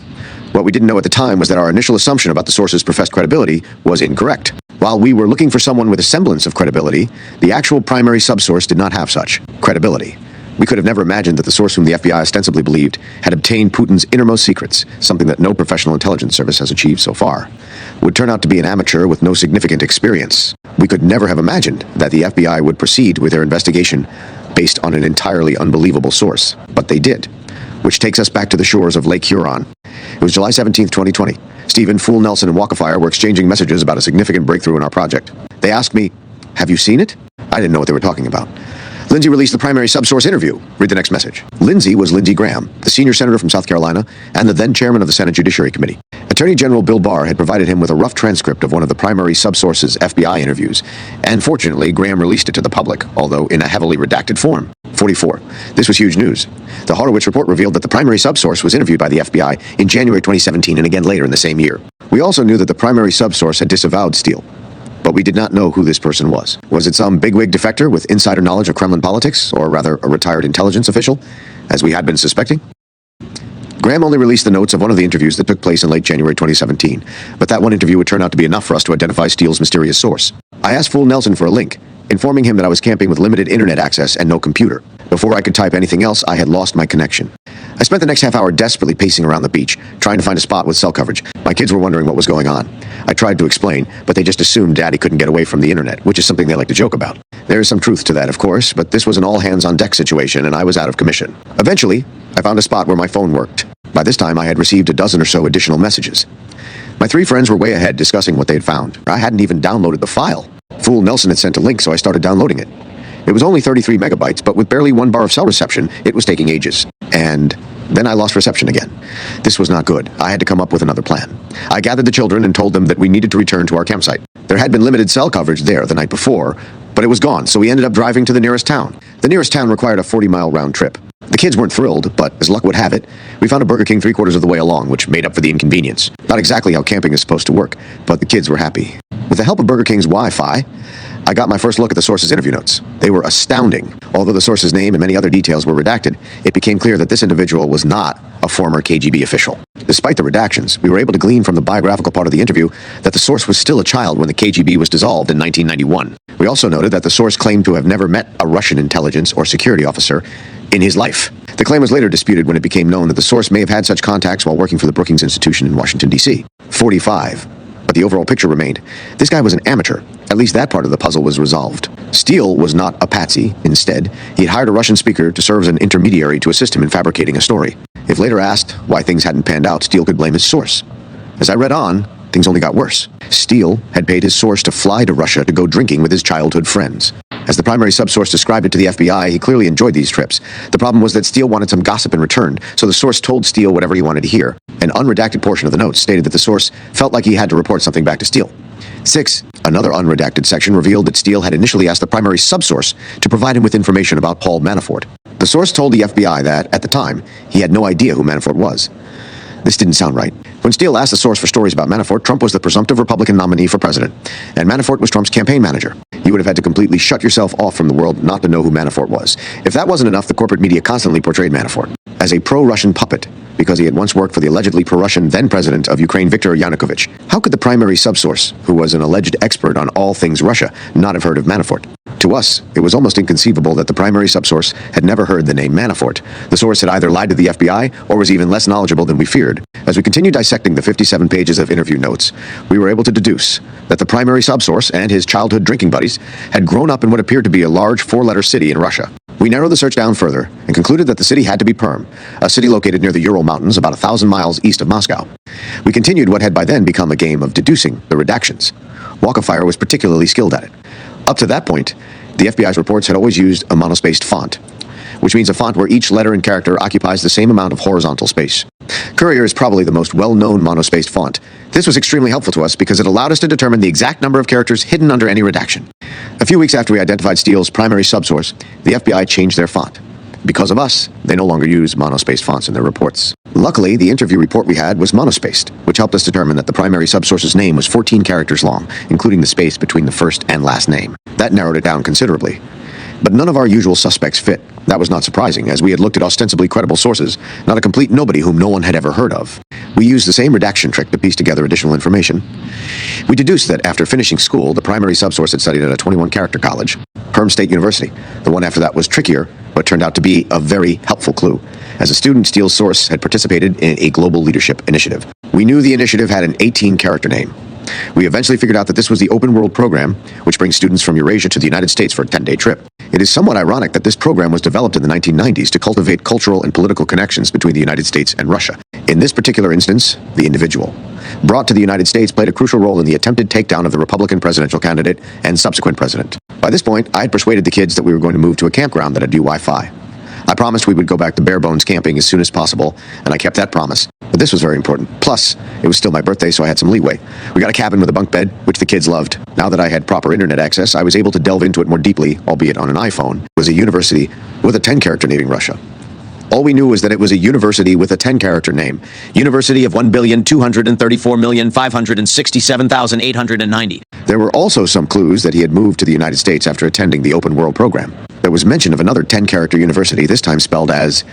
What we didn't know at the time was that our initial assumption about the source's professed credibility was incorrect. While we were looking for someone with a semblance of credibility, the actual primary subsource did not have such credibility. We could have never imagined that the source whom the FBI ostensibly believed had obtained Putin's innermost secrets, something that no professional intelligence service has achieved so far, would turn out to be an amateur with no significant experience. We could never have imagined that the FBI would proceed with their investigation based on an entirely unbelievable source, but they did. Which takes us back to the shores of Lake Huron. It was July 17, 2020. Stephen, Fool Nelson, and Walkerfire were exchanging messages about a significant breakthrough in our project. They asked me, "Have you seen it?" I didn't know what they were talking about. Lindsay released the primary subsource interview. Read the next message. Lindsay was Lindsey Graham, the senior senator from South Carolina and the then chairman of the Senate Judiciary Committee. Attorney General Bill Barr had provided him with a rough transcript of one of the primary subsource's FBI interviews, and fortunately, Graham released it to the public, although in a heavily redacted form. 44. This was huge news. The Horowitz report revealed that the primary subsource was interviewed by the FBI in January 2017 and again later in the same year. We also knew that the primary subsource had disavowed Steele, but we did not know who this person was. Was it some bigwig defector with insider knowledge of Kremlin politics, or rather a retired intelligence official, as we had been suspecting? Graham only released the notes of one of the interviews that took place in late January 2017, but that one interview would turn out to be enough for us to identify Steele's mysterious source. I asked Fool Nelson for a link, informing him that I was camping with limited internet access and no computer. Before I could type anything else, I had lost my connection. I spent the next half hour desperately pacing around the beach, trying to find a spot with cell coverage. My kids were wondering what was going on. I tried to explain, but they just assumed Daddy couldn't get away from the internet, which is something they like to joke about. There is some truth to that, of course, but this was an all-hands-on-deck situation, and I was out of commission. Eventually, I found a spot where my phone worked. By this time, I had received a dozen or so additional messages. My three friends were way ahead discussing what they had found. I hadn't even downloaded the file. Fool Nelson had sent a link, so I started downloading it. It was only 33 megabytes, but with barely 1 bar of cell reception, it was taking ages. And then I lost reception again. This was not good. I had to come up with another plan. I gathered the children and told them that we needed to return to our campsite. There had been limited cell coverage there the night before, but it was gone, so we ended up driving to the nearest town. The nearest town required a 40-mile round trip. The kids weren't thrilled, but as luck would have it, we found a Burger King 3/4 of the way along, which made up for the inconvenience. Not exactly how camping is supposed to work, but the kids were happy. With the help of Burger King's Wi-Fi, I got my first look at the source's interview notes. They were astounding. Although the source's name and many other details were redacted, it became clear that this individual was not a former KGB official. Despite the redactions, we were able to glean from the biographical part of the interview that the source was still a child when the KGB was dissolved in 1991. We also noted that the source claimed to have never met a Russian intelligence or security officer in his life. The claim was later disputed when it became known that the source may have had such contacts while working for the Brookings Institution in Washington, D.C. 45. But the overall picture remained. This guy was an amateur. At least that part of the puzzle was resolved. Steele was not a patsy. Instead, he had hired a Russian speaker to serve as an intermediary to assist him in fabricating a story. If later asked why things hadn't panned out, Steele could blame his source. As I read on, things only got worse. Steele had paid his source to fly to Russia to go drinking with his childhood friends. As the primary subsource described it to the FBI, he clearly enjoyed these trips. The problem was that Steele wanted some gossip in return, so the source told Steele whatever he wanted to hear. An unredacted portion of the notes stated that the source felt like he had to report something back to Steele. 6. Another unredacted section revealed that Steele had initially asked the primary subsource to provide him with information about Paul Manafort. The source told the FBI that, at the time, he had no idea who Manafort was. This didn't sound right. When Steele asked the source for stories about Manafort, Trump was the presumptive Republican nominee for president, and Manafort was Trump's campaign manager. You would have had to completely shut yourself off from the world not to know who Manafort was. If that wasn't enough, the corporate media constantly portrayed Manafort as a pro-Russian puppet because he had once worked for the allegedly pro-Russian then-president of Ukraine, Viktor Yanukovych. How could the primary subsource, who was an alleged expert on all things Russia, not have heard of Manafort? To us, it was almost inconceivable that the primary subsource had never heard the name Manafort. The source had either lied to the FBI or was even less knowledgeable than we feared. As we continued dissecting the 57 pages of interview notes, we were able to deduce that the primary subsource and his childhood drinking buddies had grown up in what appeared to be a large 4-letter city in Russia. We narrowed the search down further and concluded that the city had to be Perm, a city located near the Ural Mountains about 1,000 miles east of Moscow. We continued what had by then become a game of deducing the redactions. Walkerfire was particularly skilled at it. Up to that point, the FBI's reports had always used a monospaced font, which means a font where each letter and character occupies the same amount of horizontal space. Courier is probably the most well-known monospaced font. This was extremely helpful to us because it allowed us to determine the exact number of characters hidden under any redaction. A few weeks after we identified Steele's primary subsource, the FBI changed their font. Because of us, they no longer use monospaced fonts in their reports. Luckily, the interview report we had was monospaced, which helped us determine that the primary subsource's name was 14 characters long, including the space between the first and last name. That narrowed it down considerably. But none of our usual suspects fit. That was not surprising, as we had looked at ostensibly credible sources, not a complete nobody whom no one had ever heard of. We used the same redaction trick to piece together additional information. We deduced that after finishing school, the primary subsource had studied at a 21-character college, Perm State University. The one after that was trickier, but turned out to be a very helpful clue. As a student, Steele's source had participated in a global leadership initiative. We knew the initiative had an 18-character name. We eventually figured out that this was the Open World Program, which brings students from Eurasia to the United States for a 10-day trip. It is somewhat ironic that this program was developed in the 1990s to cultivate cultural and political connections between the United States and Russia. In this particular instance, the individual brought to the United States played a crucial role in the attempted takedown of the Republican presidential candidate and subsequent president. By this point, I had persuaded the kids that we were going to move to a campground that had Wi-Fi. I promised we would go back to bare bones camping as soon as possible, and I kept that promise. But this was very important. Plus, it was still my birthday, so I had some leeway. We got a cabin with a bunk bed, which the kids loved. Now that I had proper internet access, I was able to delve into it more deeply, albeit on an iPhone. It was a university with a 10-character naming Russia. All we knew was that it was a university with a 10-character name. University of 1,234,567,890. There were also some clues that he had moved to the United States after attending the Open World Program. There was mention of another 10-character university, this time spelled as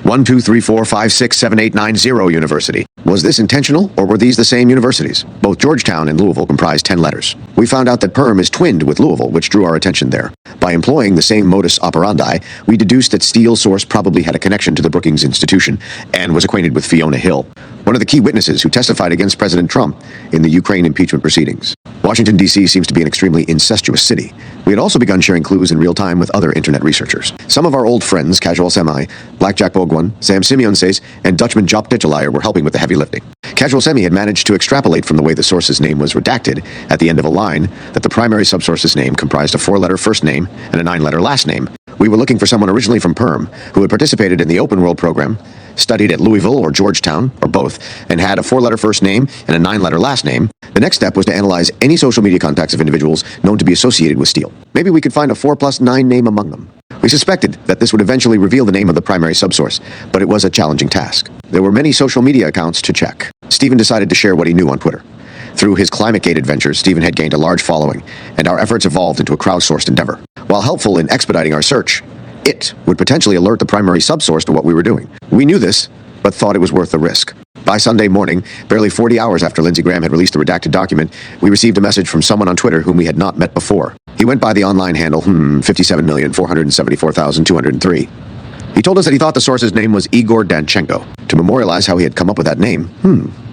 123456789 University. Was this intentional, or were these the same universities? Both Georgetown and Louisville comprised 10 letters. We found out that Perm is twinned with Louisville, which drew our attention there. By employing the same modus operandi, we deduced that Steele's source probably had a connection to the Brookings Institution and was acquainted with Fiona Hill, one of the key witnesses who testified against President Trump in the Ukraine impeachment proceedings. Washington, D.C. seems to be an extremely incestuous city. We had also begun sharing clues in real time with other internet researchers. Some of our old friends, Casual Semi, Blackjack Bogwan, Sam Simeonses, and Dutchman Jop Ditchelier were helping with the heavy lifting. Casual Semi had managed to extrapolate from the way the source's name was redacted at the end of a line that the primary subsource's name comprised a 4-letter first name and a 9-letter last name. We were looking for someone originally from Perm who had participated in the Open World Program, studied at Louisville or Georgetown, or both, and had a 4-letter first name and a 9-letter last name. The next step was to analyze any social media contacts of individuals known to be associated with Steele. Maybe we could find a 4+9 name among them. We suspected that this would eventually reveal the name of the primary subsource, but it was a challenging task. There were many social media accounts to check. Stephen decided to share what he knew on Twitter. Through his ClimateGate adventures, Stephen had gained a large following, and our efforts evolved into a crowdsourced endeavor. While helpful in expediting our search, it would potentially alert the primary subsource to what we were doing. We knew this, but thought it was worth the risk. By Sunday morning, barely 40 hours after Lindsey Graham had released the redacted document, we received a message from someone on Twitter whom we had not met before. He went by the online handle, 57,474,203. He told us that he thought the source's name was Igor Danchenko. To memorialize how he had come up with that name,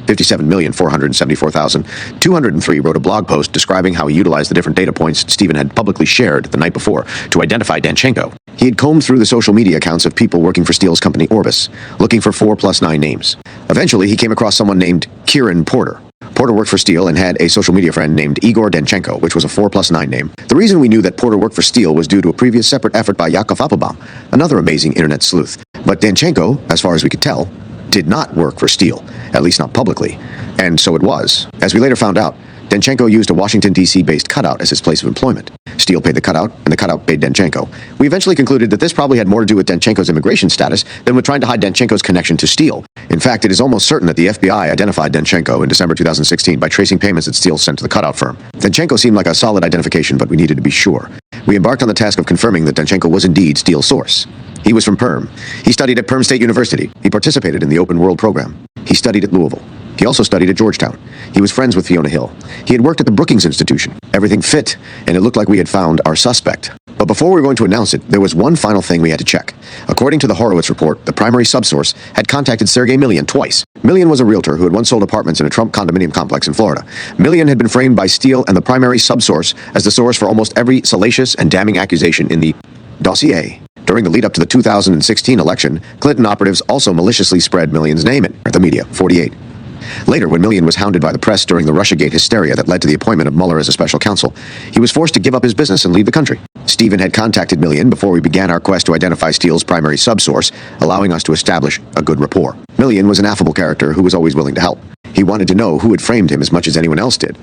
57,474,203 wrote a blog post describing how he utilized the different data points Stephen had publicly shared the night before to identify Danchenko. He had combed through the social media accounts of people working for Steele's company Orbis, looking for 4+9 names. Eventually, he came across someone named Kieran Porter. Porter worked for Steele and had a social media friend named Igor Danchenko, which was a 4+9 name. The reason we knew that Porter worked for Steele was due to a previous separate effort by Yakov Appelbaum, another amazing internet sleuth. But Danchenko, as far as we could tell, did not work for Steele, at least not publicly. And so it was. As we later found out, Danchenko used a Washington, D.C.-based cutout as his place of employment. Steele paid the cutout, and the cutout paid Danchenko. We eventually concluded that this probably had more to do with Danchenko's immigration status than with trying to hide Danchenko's connection to Steele. In fact, it is almost certain that the FBI identified Danchenko in December 2016 by tracing payments that Steele sent to the cutout firm. Danchenko seemed like a solid identification, but we needed to be sure. We embarked on the task of confirming that Danchenko was indeed Steele's source. He was from Perm. He studied at Perm State University. He participated in the Open World Program. He studied at Louisville. He also studied at Georgetown. He was friends with Fiona Hill. He had worked at the Brookings Institution. Everything fit, and it looked like we had found our suspect. But before we were going to announce it, there was one final thing we had to check. According to the Horowitz report, the primary subsource had contacted Sergei Millian twice. Millian was a realtor who had once sold apartments in a Trump condominium complex in Florida. Millian had been framed by Steele and the primary subsource as the source for almost every salacious and damning accusation in the dossier. During the lead-up to the 2016 election, Clinton operatives also maliciously spread Millian's name in the media, 48. Later, when Millian was hounded by the press during the Russiagate hysteria that led to the appointment of Mueller as a special counsel, he was forced to give up his business and leave the country. Stephen had contacted Millian before we began our quest to identify Steele's primary subsource, allowing us to establish a good rapport. Millian was an affable character who was always willing to help. He wanted to know who had framed him as much as anyone else did.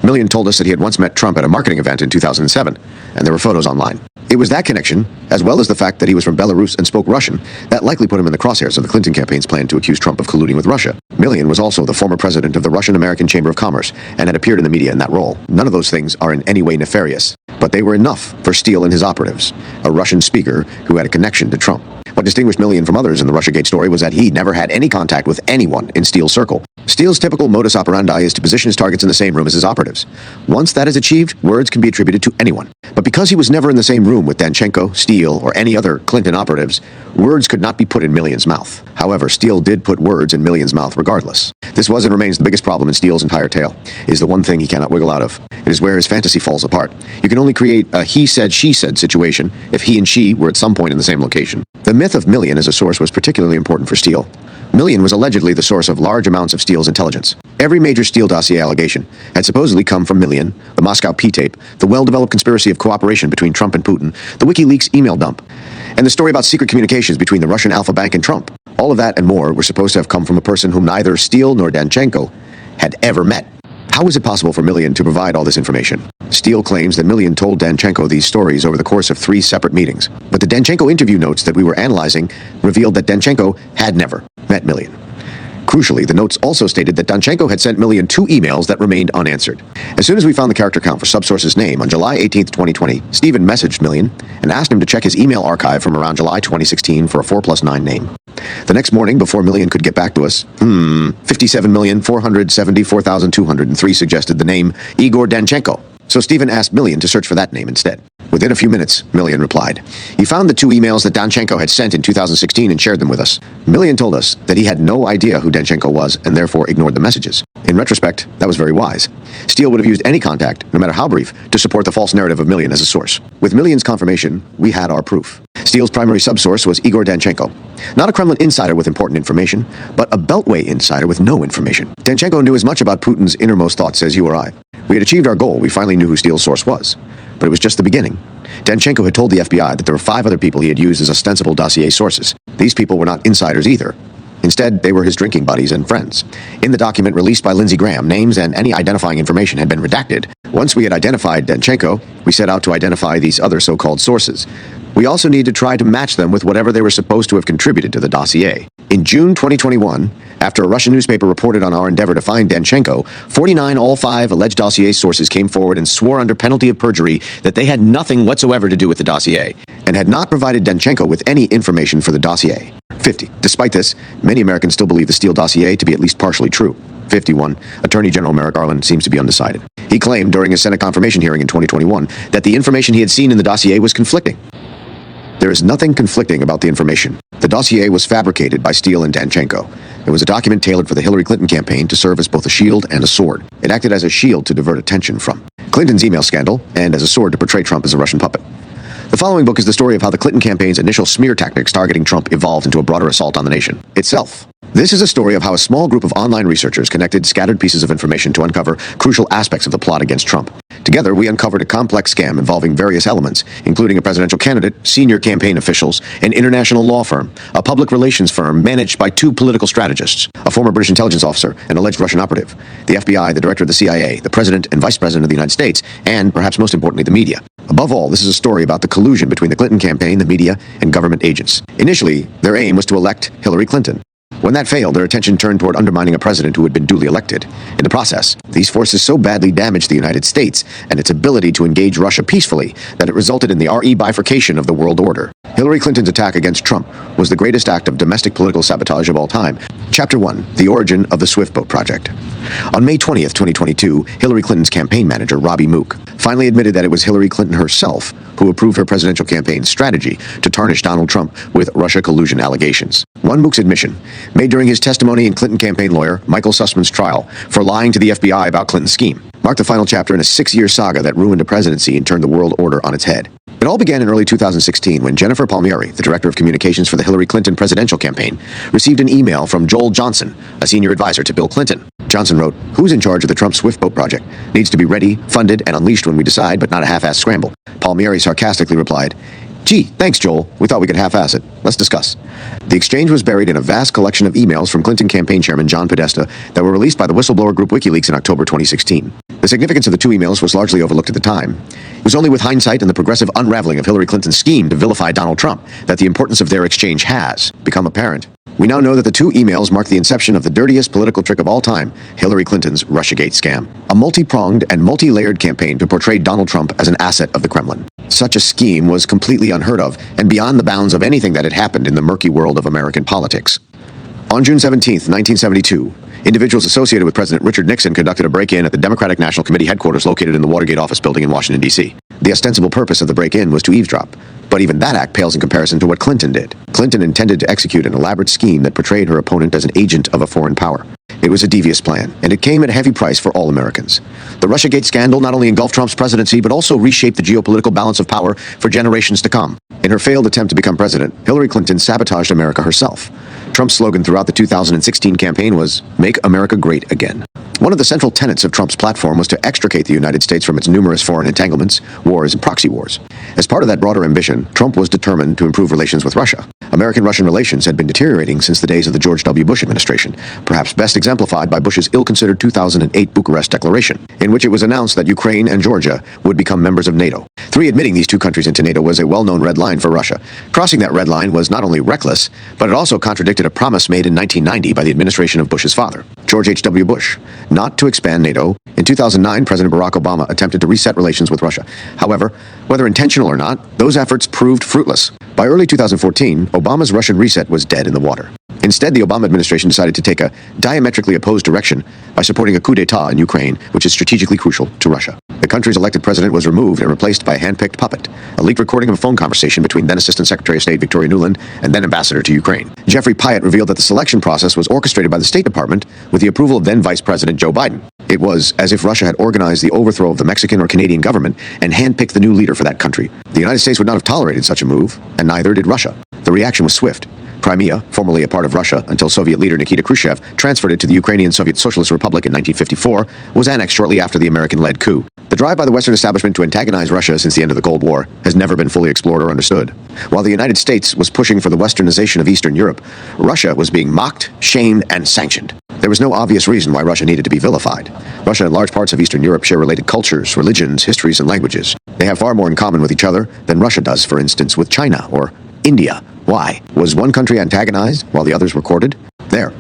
Millian told us that he had once met Trump at a marketing event in 2007, and there were photos online. It was that connection, as well as the fact that he was from Belarus and spoke Russian, that likely put him in the crosshairs of the Clinton campaign's plan to accuse Trump of colluding with Russia. Millian was also the former president of the Russian-American Chamber of Commerce, and had appeared in the media in that role. None of those things are in any way nefarious. but they were enough for Steele and his operatives, a Russian speaker who had a connection to Trump. What distinguished Millian from others in the Russiagate story was that he never had any contact with anyone in Steele's circle. Steele's typical modus operandi is to position his targets in the same room as his operatives. Once that is achieved, words can be attributed to anyone. But because he was never in the same room with Danchenko, Steele, or any other Clinton operatives, words could not be put in Millian's mouth. However, Steele did put words in Millian's mouth regardless. This was and remains the biggest problem in Steele's entire tale. It is the one thing he cannot wiggle out of. It is where his fantasy falls apart. You can only create a he said, she said situation if he and she were at some point in the same location. The myth of Millian as a source was particularly important for Steele. Millian was allegedly the source of large amounts of Steele's intelligence. Every major Steele dossier allegation had supposedly come from Millian, the Moscow P-tape, the well-developed conspiracy of cooperation between Trump and Putin, the WikiLeaks email dump, and the story about secret communications between the Russian Alpha Bank and Trump. All of that and more were supposed to have come from a person whom neither Steele nor Danchenko had ever met. How was it possible for Millian to provide all this information? Steele claims that Millian told Danchenko these stories over the course of 3 separate meetings. But the Danchenko interview notes that we were analyzing revealed that Danchenko had never met Millian. Crucially, the notes also stated that Danchenko had sent Millian 2 emails that remained unanswered. As soon as we found the character count for Subsource's name on July 18, 2020, Stephen messaged Millian and asked him to check his email archive from around July 2016 for a 4+9 name. The next morning, before Millian could get back to us, 57,474,203 suggested the name Igor Danchenko. So Stephen asked Millian to search for that name instead. Within a few minutes, Millian replied. He found the 2 emails that Danchenko had sent in 2016 and shared them with us. Millian told us that he had no idea who Danchenko was and therefore ignored the messages. In retrospect, that was very wise. Steele would have used any contact, no matter how brief, to support the false narrative of Millian as a source. With Millian's confirmation, we had our proof. Steele's primary subsource was Igor Danchenko. Not a Kremlin insider with important information, but a Beltway insider with no information. Danchenko knew as much about Putin's innermost thoughts as you or I. We had achieved our goal. We finally knew who Steele's source was. But it was just the beginning. Danchenko had told the FBI that there were 5 other people he had used as ostensible dossier sources. These people were not insiders either. Instead, they were his drinking buddies and friends. In the document released by Lindsey Graham, names and any identifying information had been redacted. Once we had identified Danchenko, we set out to identify these other so-called sources. We also need to try to match them with whatever they were supposed to have contributed to the dossier. In June 2021, after a Russian newspaper reported on our endeavor to find Danchenko, 49 all 5 alleged dossier sources came forward and swore under penalty of perjury that they had nothing whatsoever to do with the dossier and had not provided Danchenko with any information for the dossier. 50. Despite this, many Americans still believe the Steele dossier to be at least partially true. 51. Attorney General Merrick Garland seems to be undecided. He claimed during his Senate confirmation hearing in 2021 that the information he had seen in the dossier was conflicting. There is nothing conflicting about the information. The dossier was fabricated by Steele and Danchenko. It was a document tailored for the Hillary Clinton campaign to serve as both a shield and a sword. It acted as a shield to divert attention from Clinton's email scandal and as a sword to portray Trump as a Russian puppet. The following book is the story of how the Clinton campaign's initial smear tactics targeting Trump evolved into a broader assault on the nation itself. This is a story of how a small group of online researchers connected scattered pieces of information to uncover crucial aspects of the plot against Trump. Together, we uncovered a complex scam involving various elements, including a presidential candidate, senior campaign officials, an international law firm, a public relations firm managed by 2 political strategists, a former British intelligence officer, an alleged Russian operative, the FBI, the director of the CIA, the president and vice president of the United States, and, perhaps most importantly, the media. Above all, this is a story about the collusion between the Clinton campaign, the media, and government agents. Initially, their aim was to elect Hillary Clinton. When that failed, their attention turned toward undermining a president who had been duly elected. In the process, these forces so badly damaged the United States and its ability to engage Russia peacefully that it resulted in the bifurcation of the world order. Hillary Clinton's attack against Trump was the greatest act of domestic political sabotage of all time. Chapter 1. The Origin of the Swiftboat Project. On May 20th, 2022, Hillary Clinton's campaign manager, Robbie Mook, finally admitted that it was Hillary Clinton herself who approved her presidential campaign's strategy to tarnish Donald Trump with Russia collusion allegations. One Mook's admission, made during his testimony in Clinton campaign lawyer Michael Sussman's trial for lying to the FBI about Clinton's scheme, marked the final chapter in a 6-year saga that ruined a presidency and turned the world order on its head. It all began in early 2016 when Jennifer Palmieri, the director of communications for the Hillary Clinton presidential campaign, received an email from Joel Johnson, a senior advisor to Bill Clinton. Johnson wrote, "Who's in charge of the Trump Swiftboat project? Needs to be ready, funded, and unleashed when we decide, but not a half-assed scramble." Palmieri sarcastically replied, "Gee, thanks, Joel. We thought we could half-ass it. Let's discuss." The exchange was buried in a vast collection of emails from Clinton campaign chairman John Podesta that were released by the whistleblower group WikiLeaks in October 2016. The significance of the 2 emails was largely overlooked at the time. It was only with hindsight and the progressive unraveling of Hillary Clinton's scheme to vilify Donald Trump that the importance of their exchange has become apparent. We now know that the two emails marked the inception of the dirtiest political trick of all time, Hillary Clinton's Russiagate scam. A multi-pronged and multi-layered campaign to portray Donald Trump as an asset of the Kremlin. Such a scheme was completely unheard of and beyond the bounds of anything that had happened in the murky world of American politics. On June 17, 1972, individuals associated with President Richard Nixon conducted a break-in at the Democratic National Committee headquarters located in the Watergate office building in Washington, D.C. The ostensible purpose of the break-in was to eavesdrop, but even that act pales in comparison to what Clinton did. Clinton intended to execute an elaborate scheme that portrayed her opponent as an agent of a foreign power. It was a devious plan, and it came at a heavy price for all Americans. The Russiagate scandal not only engulfed Trump's presidency, but also reshaped the geopolitical balance of power for generations to come. In her failed attempt to become president, Hillary Clinton sabotaged America herself. Trump's slogan throughout the 2016 campaign was, "Make America Great Again." One of the central tenets of Trump's platform was to extricate the United States from its numerous foreign entanglements, wars, and proxy wars. As part of that broader ambition, Trump was determined to improve relations with Russia. American-Russian relations had been deteriorating since the days of the George W. Bush administration, perhaps best exemplified by Bush's ill-considered 2008 Bucharest Declaration, in which it was announced that Ukraine and Georgia would become members of NATO. Admitting these two countries into NATO was a well-known red line for Russia. Crossing that red line was not only reckless, but it also contradicted a promise made in 1990 by the administration of Bush's father, George H.W. Bush, not to expand NATO. In 2009, President Barack Obama attempted to reset relations with Russia. However, whether intentional or not, those efforts proved fruitless. By early 2014, Obama's Russian reset was dead in the water. Instead, the Obama administration decided to take a diametrically opposed direction by supporting a coup d'etat in Ukraine, which is strategically crucial to Russia. The country's elected president was removed and replaced by a hand-picked puppet, a leaked recording of a phone conversation between then Assistant Secretary of State Victoria Nuland and then Ambassador to Ukraine. Jeffrey Pyatt revealed that the selection process was orchestrated by the State Department with the approval of then Vice President Joe Biden. It was as if Russia had organized the overthrow of the Mexican or Canadian government and handpicked the new leader for that country. The United States would not have tolerated such a move, and neither did Russia. The reaction was swift. Crimea, formerly a part of Russia until Soviet leader Nikita Khrushchev transferred it to the Ukrainian Soviet Socialist Republic in 1954, was annexed shortly after the American-led coup. The drive by the Western establishment to antagonize Russia since the end of the Cold War has never been fully explored or understood. While the United States was pushing for the westernization of Eastern Europe, Russia was being mocked, shamed, and sanctioned. There was no obvious reason why Russia needed to be vilified. Russia and large parts of Eastern Europe share related cultures, religions, histories, and languages. They have far more in common with each other than Russia does, for instance, with China or India. Why? Was one country antagonized while the others were courted? There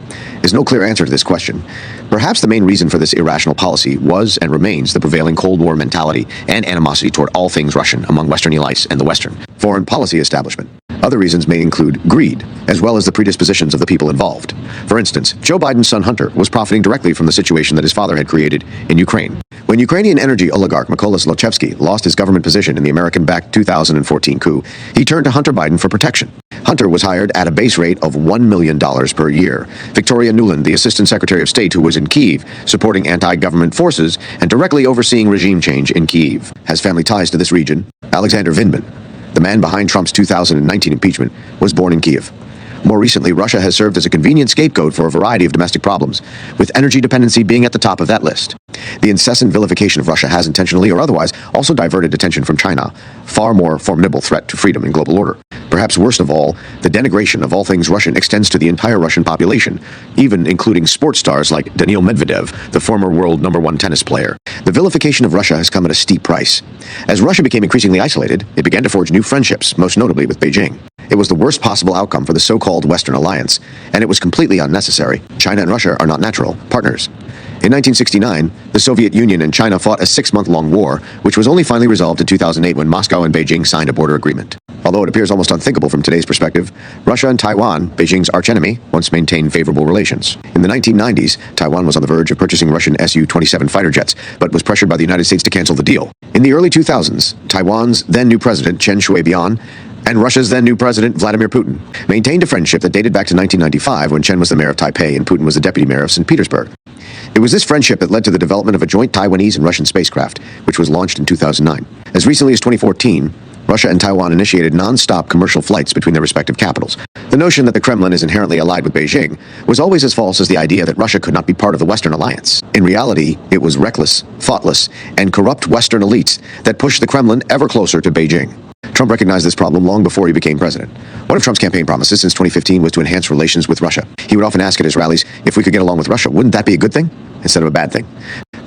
is no clear answer to this question. Perhaps the main reason for this irrational policy was and remains the prevailing Cold War mentality and animosity toward all things Russian among Western elites and the Western foreign policy establishment. Other reasons may include greed, as well as the predispositions of the people involved. For instance, Joe Biden's son Hunter was profiting directly from the situation that his father had created in Ukraine. When Ukrainian energy oligarch Mykola Zlochevsky lost his government position in the American-backed 2014 coup, he turned to Hunter Biden for protection. Hunter was hired at a base rate of $1 million per year. Victoria Nuland, the Assistant Secretary of State who was in Kyiv, supporting anti-government forces and directly overseeing regime change in Kyiv, has family ties to this region. Alexander Vindman, the man behind Trump's 2019 impeachment, was born in Kyiv. More recently, Russia has served as a convenient scapegoat for a variety of domestic problems, with energy dependency being at the top of that list. The incessant vilification of Russia has intentionally or otherwise also diverted attention from China, far more formidable threat to freedom and global order. Perhaps worst of all, the denigration of all things Russian extends to the entire Russian population, even including sports stars like Daniil Medvedev, the former world #1 tennis player. The vilification of Russia has come at a steep price. As Russia became increasingly isolated, it began to forge new friendships, most notably with Beijing. It was the worst possible outcome for the so-called Western alliance, and it was completely unnecessary. China and Russia are not natural partners. In 1969, the Soviet Union and China fought a 6-month-long war, which was only finally resolved in 2008 when Moscow and Beijing signed a border agreement. Although it appears almost unthinkable from today's perspective, Russia and Taiwan, Beijing's archenemy, once maintained favorable relations. In the 1990s, Taiwan was on the verge of purchasing Russian Su-27 fighter jets, but was pressured by the United States to cancel the deal. In the early 2000s, Taiwan's then new president, Chen Shui-bian, and Russia's then new president, Vladimir Putin, maintained a friendship that dated back to 1995 when Chen was the mayor of Taipei and Putin was the deputy mayor of St. Petersburg. It was this friendship that led to the development of a joint Taiwanese and Russian spacecraft, which was launched in 2009. As recently as 2014, Russia and Taiwan initiated non-stop commercial flights between their respective capitals. The notion that the Kremlin is inherently allied with Beijing was always as false as the idea that Russia could not be part of the Western alliance. In reality, it was reckless, thoughtless, and corrupt Western elites that pushed the Kremlin ever closer to Beijing. Trump recognized this problem long before he became president. One of Trump's campaign promises since 2015 was to enhance relations with Russia. He would often ask at his rallies, if we could get along with Russia, wouldn't that be a good thing instead of a bad thing?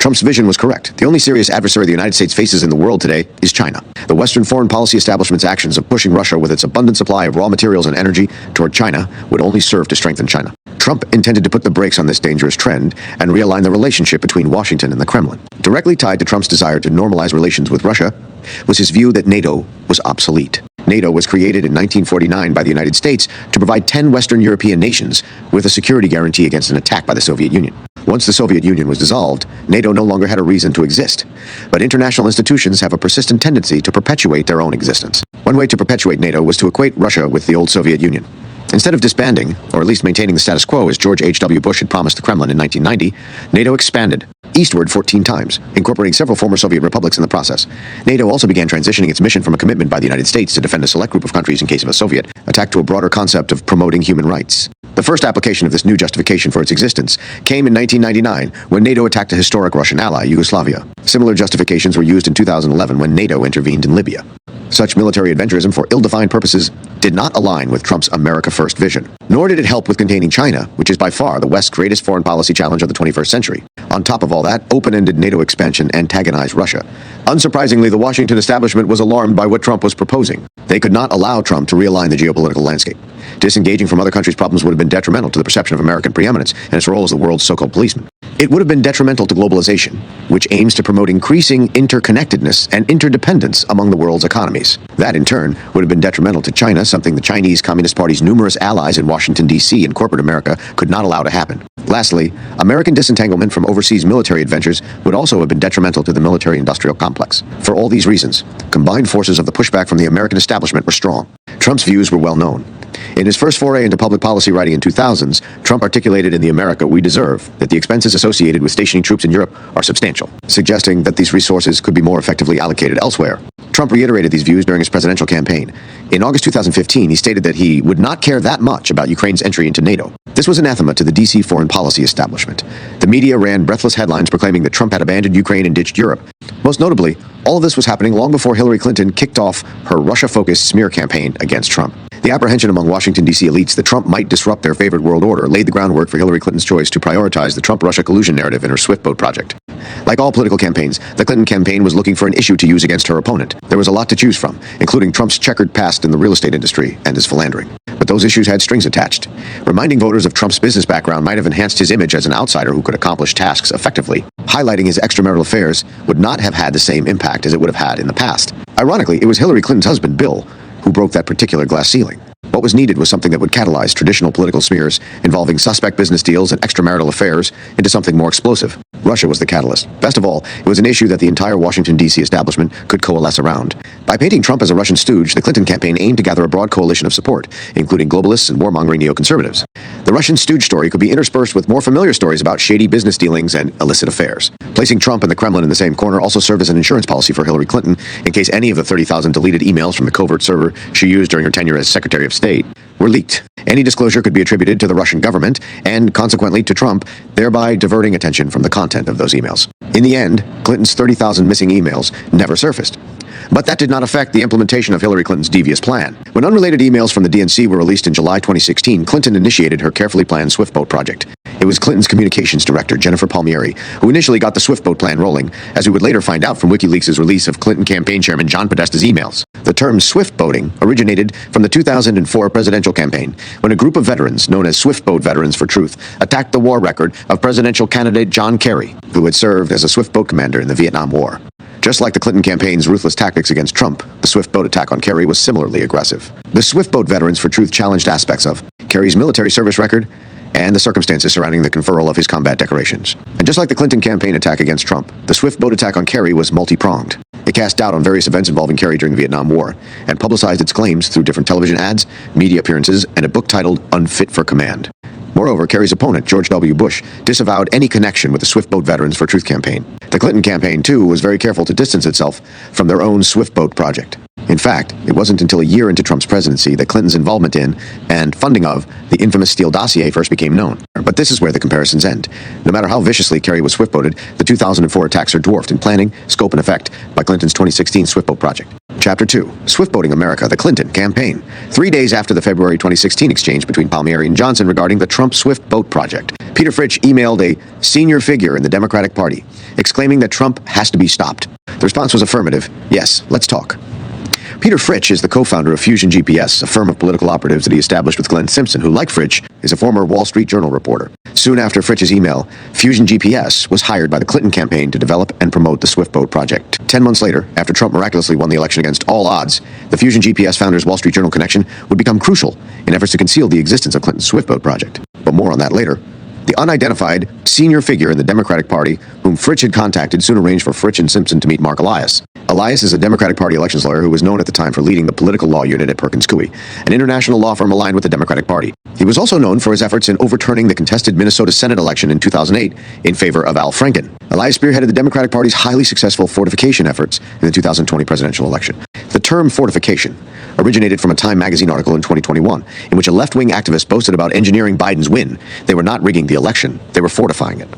Trump's vision was correct. The only serious adversary the United States faces in the world today is China. The Western foreign policy establishment's actions of pushing Russia with its abundant supply of raw materials and energy toward China would only serve to strengthen China. Trump intended to put the brakes on this dangerous trend and realign the relationship between Washington and the Kremlin. Directly tied to Trump's desire to normalize relations with Russia was his view that NATO was obsolete. NATO was created in 1949 by the United States to provide 10 Western European nations with a security guarantee against an attack by the Soviet Union. Once the Soviet Union was dissolved, NATO no longer had a reason to exist. But international institutions have a persistent tendency to perpetuate their own existence. One way to perpetuate NATO was to equate Russia with the old Soviet Union. Instead of disbanding, or at least maintaining the status quo as George H.W. Bush had promised the Kremlin in 1990, NATO expanded eastward 14 times, incorporating several former Soviet republics in the process. NATO also began transitioning its mission from a commitment by the United States to defend a select group of countries in case of a Soviet attack to a broader concept of promoting human rights. The first application of this new justification for its existence came in 1999 when NATO attacked a historic Russian ally, Yugoslavia. Similar justifications were used in 2011 when NATO intervened in Libya. Such military adventurism for ill-defined purposes did not align with Trump's America First vision, nor did it help with containing China, which is by far the West's greatest foreign policy challenge of the 21st century. On top of all that, open-ended NATO expansion antagonized Russia. Unsurprisingly, the Washington establishment was alarmed by what Trump was proposing. They could not allow Trump to realign the geopolitical landscape. Disengaging from other countries' problems would have been detrimental to the perception of American preeminence and its role as the world's so-called policeman. It would have been detrimental to globalization, which aims to promote increasing interconnectedness and interdependence among the world's economies. That, in turn, would have been detrimental to China, something the Chinese Communist Party's numerous allies in Washington, D.C. and corporate America could not allow to happen. Lastly, American disentanglement from overseas military adventures would also have been detrimental to the military-industrial complex. For all these reasons, combined forces of the pushback from the American establishment were strong. Trump's views were well known. In his first foray into public policy writing in 2000s, Trump articulated in The America We Deserve that the expenses associated with stationing troops in Europe are substantial, suggesting that these resources could be more effectively allocated elsewhere. Trump reiterated these views during his presidential campaign. In August 2015, he stated that he would not care that much about Ukraine's entry into NATO. This was anathema to the D.C. foreign policy establishment. The media ran breathless headlines proclaiming that Trump had abandoned Ukraine and ditched Europe. Most notably, all of this was happening long before Hillary Clinton kicked off her Russia-focused smear campaign against Trump. The apprehension among Washington, D.C. elites that Trump might disrupt their favored world order laid the groundwork for Hillary Clinton's choice to prioritize the Trump-Russia collusion narrative in her Swiftboat project. Like all political campaigns, the Clinton campaign was looking for an issue to use against her opponent. There was a lot to choose from, including Trump's checkered past in the real estate industry and his philandering. But those issues had strings attached. Reminding voters of Trump's business background might have enhanced his image as an outsider who could accomplish tasks effectively. Highlighting his extramarital affairs would not have had the same impact as it would have had in the past. Ironically, it was Hillary Clinton's husband, Bill, who broke that particular glass ceiling. What was needed was something that would catalyze traditional political smears involving suspect business deals and extramarital affairs into something more explosive. Russia was the catalyst. Best of all, it was an issue that the entire Washington, D.C. establishment could coalesce around. By painting Trump as a Russian stooge, the Clinton campaign aimed to gather a broad coalition of support, including globalists and warmongering neoconservatives. The Russian stooge story could be interspersed with more familiar stories about shady business dealings and illicit affairs. Placing Trump and the Kremlin in the same corner also served as an insurance policy for Hillary Clinton in case any of the 30,000 deleted emails from the covert server she used during her tenure as Secretary of State were leaked. Any disclosure could be attributed to the Russian government and, consequently, to Trump, thereby diverting attention from the content of those emails. In the end, Clinton's 30,000 missing emails never surfaced. But that did not affect the implementation of Hillary Clinton's devious plan. When unrelated emails from the DNC were released in July 2016, Clinton initiated her carefully planned Swiftboat project. It was Clinton's communications director, Jennifer Palmieri, who initially got the Swiftboat plan rolling, as we would later find out from WikiLeaks' release of Clinton campaign chairman John Podesta's emails. The term Swiftboating originated from the 2004 presidential campaign, when a group of veterans, known as Swiftboat Veterans for Truth, attacked the war record of presidential candidate John Kerry, who had served as a Swiftboat commander in the Vietnam War. Just like the Clinton campaign's ruthless tactics against Trump, the Swiftboat attack on Kerry was similarly aggressive. The Swiftboat Veterans for Truth challenged aspects of Kerry's military service record and the circumstances surrounding the conferral of his combat decorations. And just like the Clinton campaign attack against Trump, the Swiftboat attack on Kerry was multi-pronged. It cast doubt on various events involving Kerry during the Vietnam War and publicized its claims through different television ads, media appearances, and a book titled Unfit for Command. Moreover, Kerry's opponent, George W. Bush, disavowed any connection with the Swiftboat Veterans for Truth campaign. The Clinton campaign, too, was very careful to distance itself from their own Swiftboat project. In fact, it wasn't until a year into Trump's presidency that Clinton's involvement in and funding of the infamous Steele dossier first became known. But this is where the comparisons end. No matter how viciously Kerry was swiftboated, the 2004 attacks are dwarfed in planning, scope, and effect by Clinton's 2016 Swiftboat project. Chapter 2. Swiftboating America, the Clinton Campaign. 3 days after the February 2016 exchange between Palmieri and Johnson regarding the Trump Swiftboat project, Peter Fritsch emailed a senior figure in the Democratic Party, exclaiming that Trump has to be stopped. The response was affirmative. Yes, let's talk. Peter Fritsch is the co-founder of Fusion GPS, a firm of political operatives that he established with Glenn Simpson, who, like Fritsch, is a former Wall Street Journal reporter. Soon after Fritsch's email, Fusion GPS was hired by the Clinton campaign to develop and promote the Swiftboat project. 10 months later, after Trump miraculously won the election against all odds, the Fusion GPS founder's Wall Street Journal connection would become crucial in efforts to conceal the existence of Clinton's Swiftboat project. But more on that later. The unidentified senior figure in the Democratic Party, whom Fritsch had contacted, soon arranged for Fritsch and Simpson to meet Mark Elias. Elias is a Democratic Party elections lawyer who was known at the time for leading the political law unit at Perkins Coie, an international law firm aligned with the Democratic Party. He was also known for his efforts in overturning the contested Minnesota Senate election in 2008 in favor of Al Franken. Elias spearheaded the Democratic Party's highly successful fortification efforts in the 2020 presidential election. The term fortification originated from a Time magazine article in 2021, in which a left-wing activist boasted about engineering Biden's win. They were not rigging the election, they were fortifying it.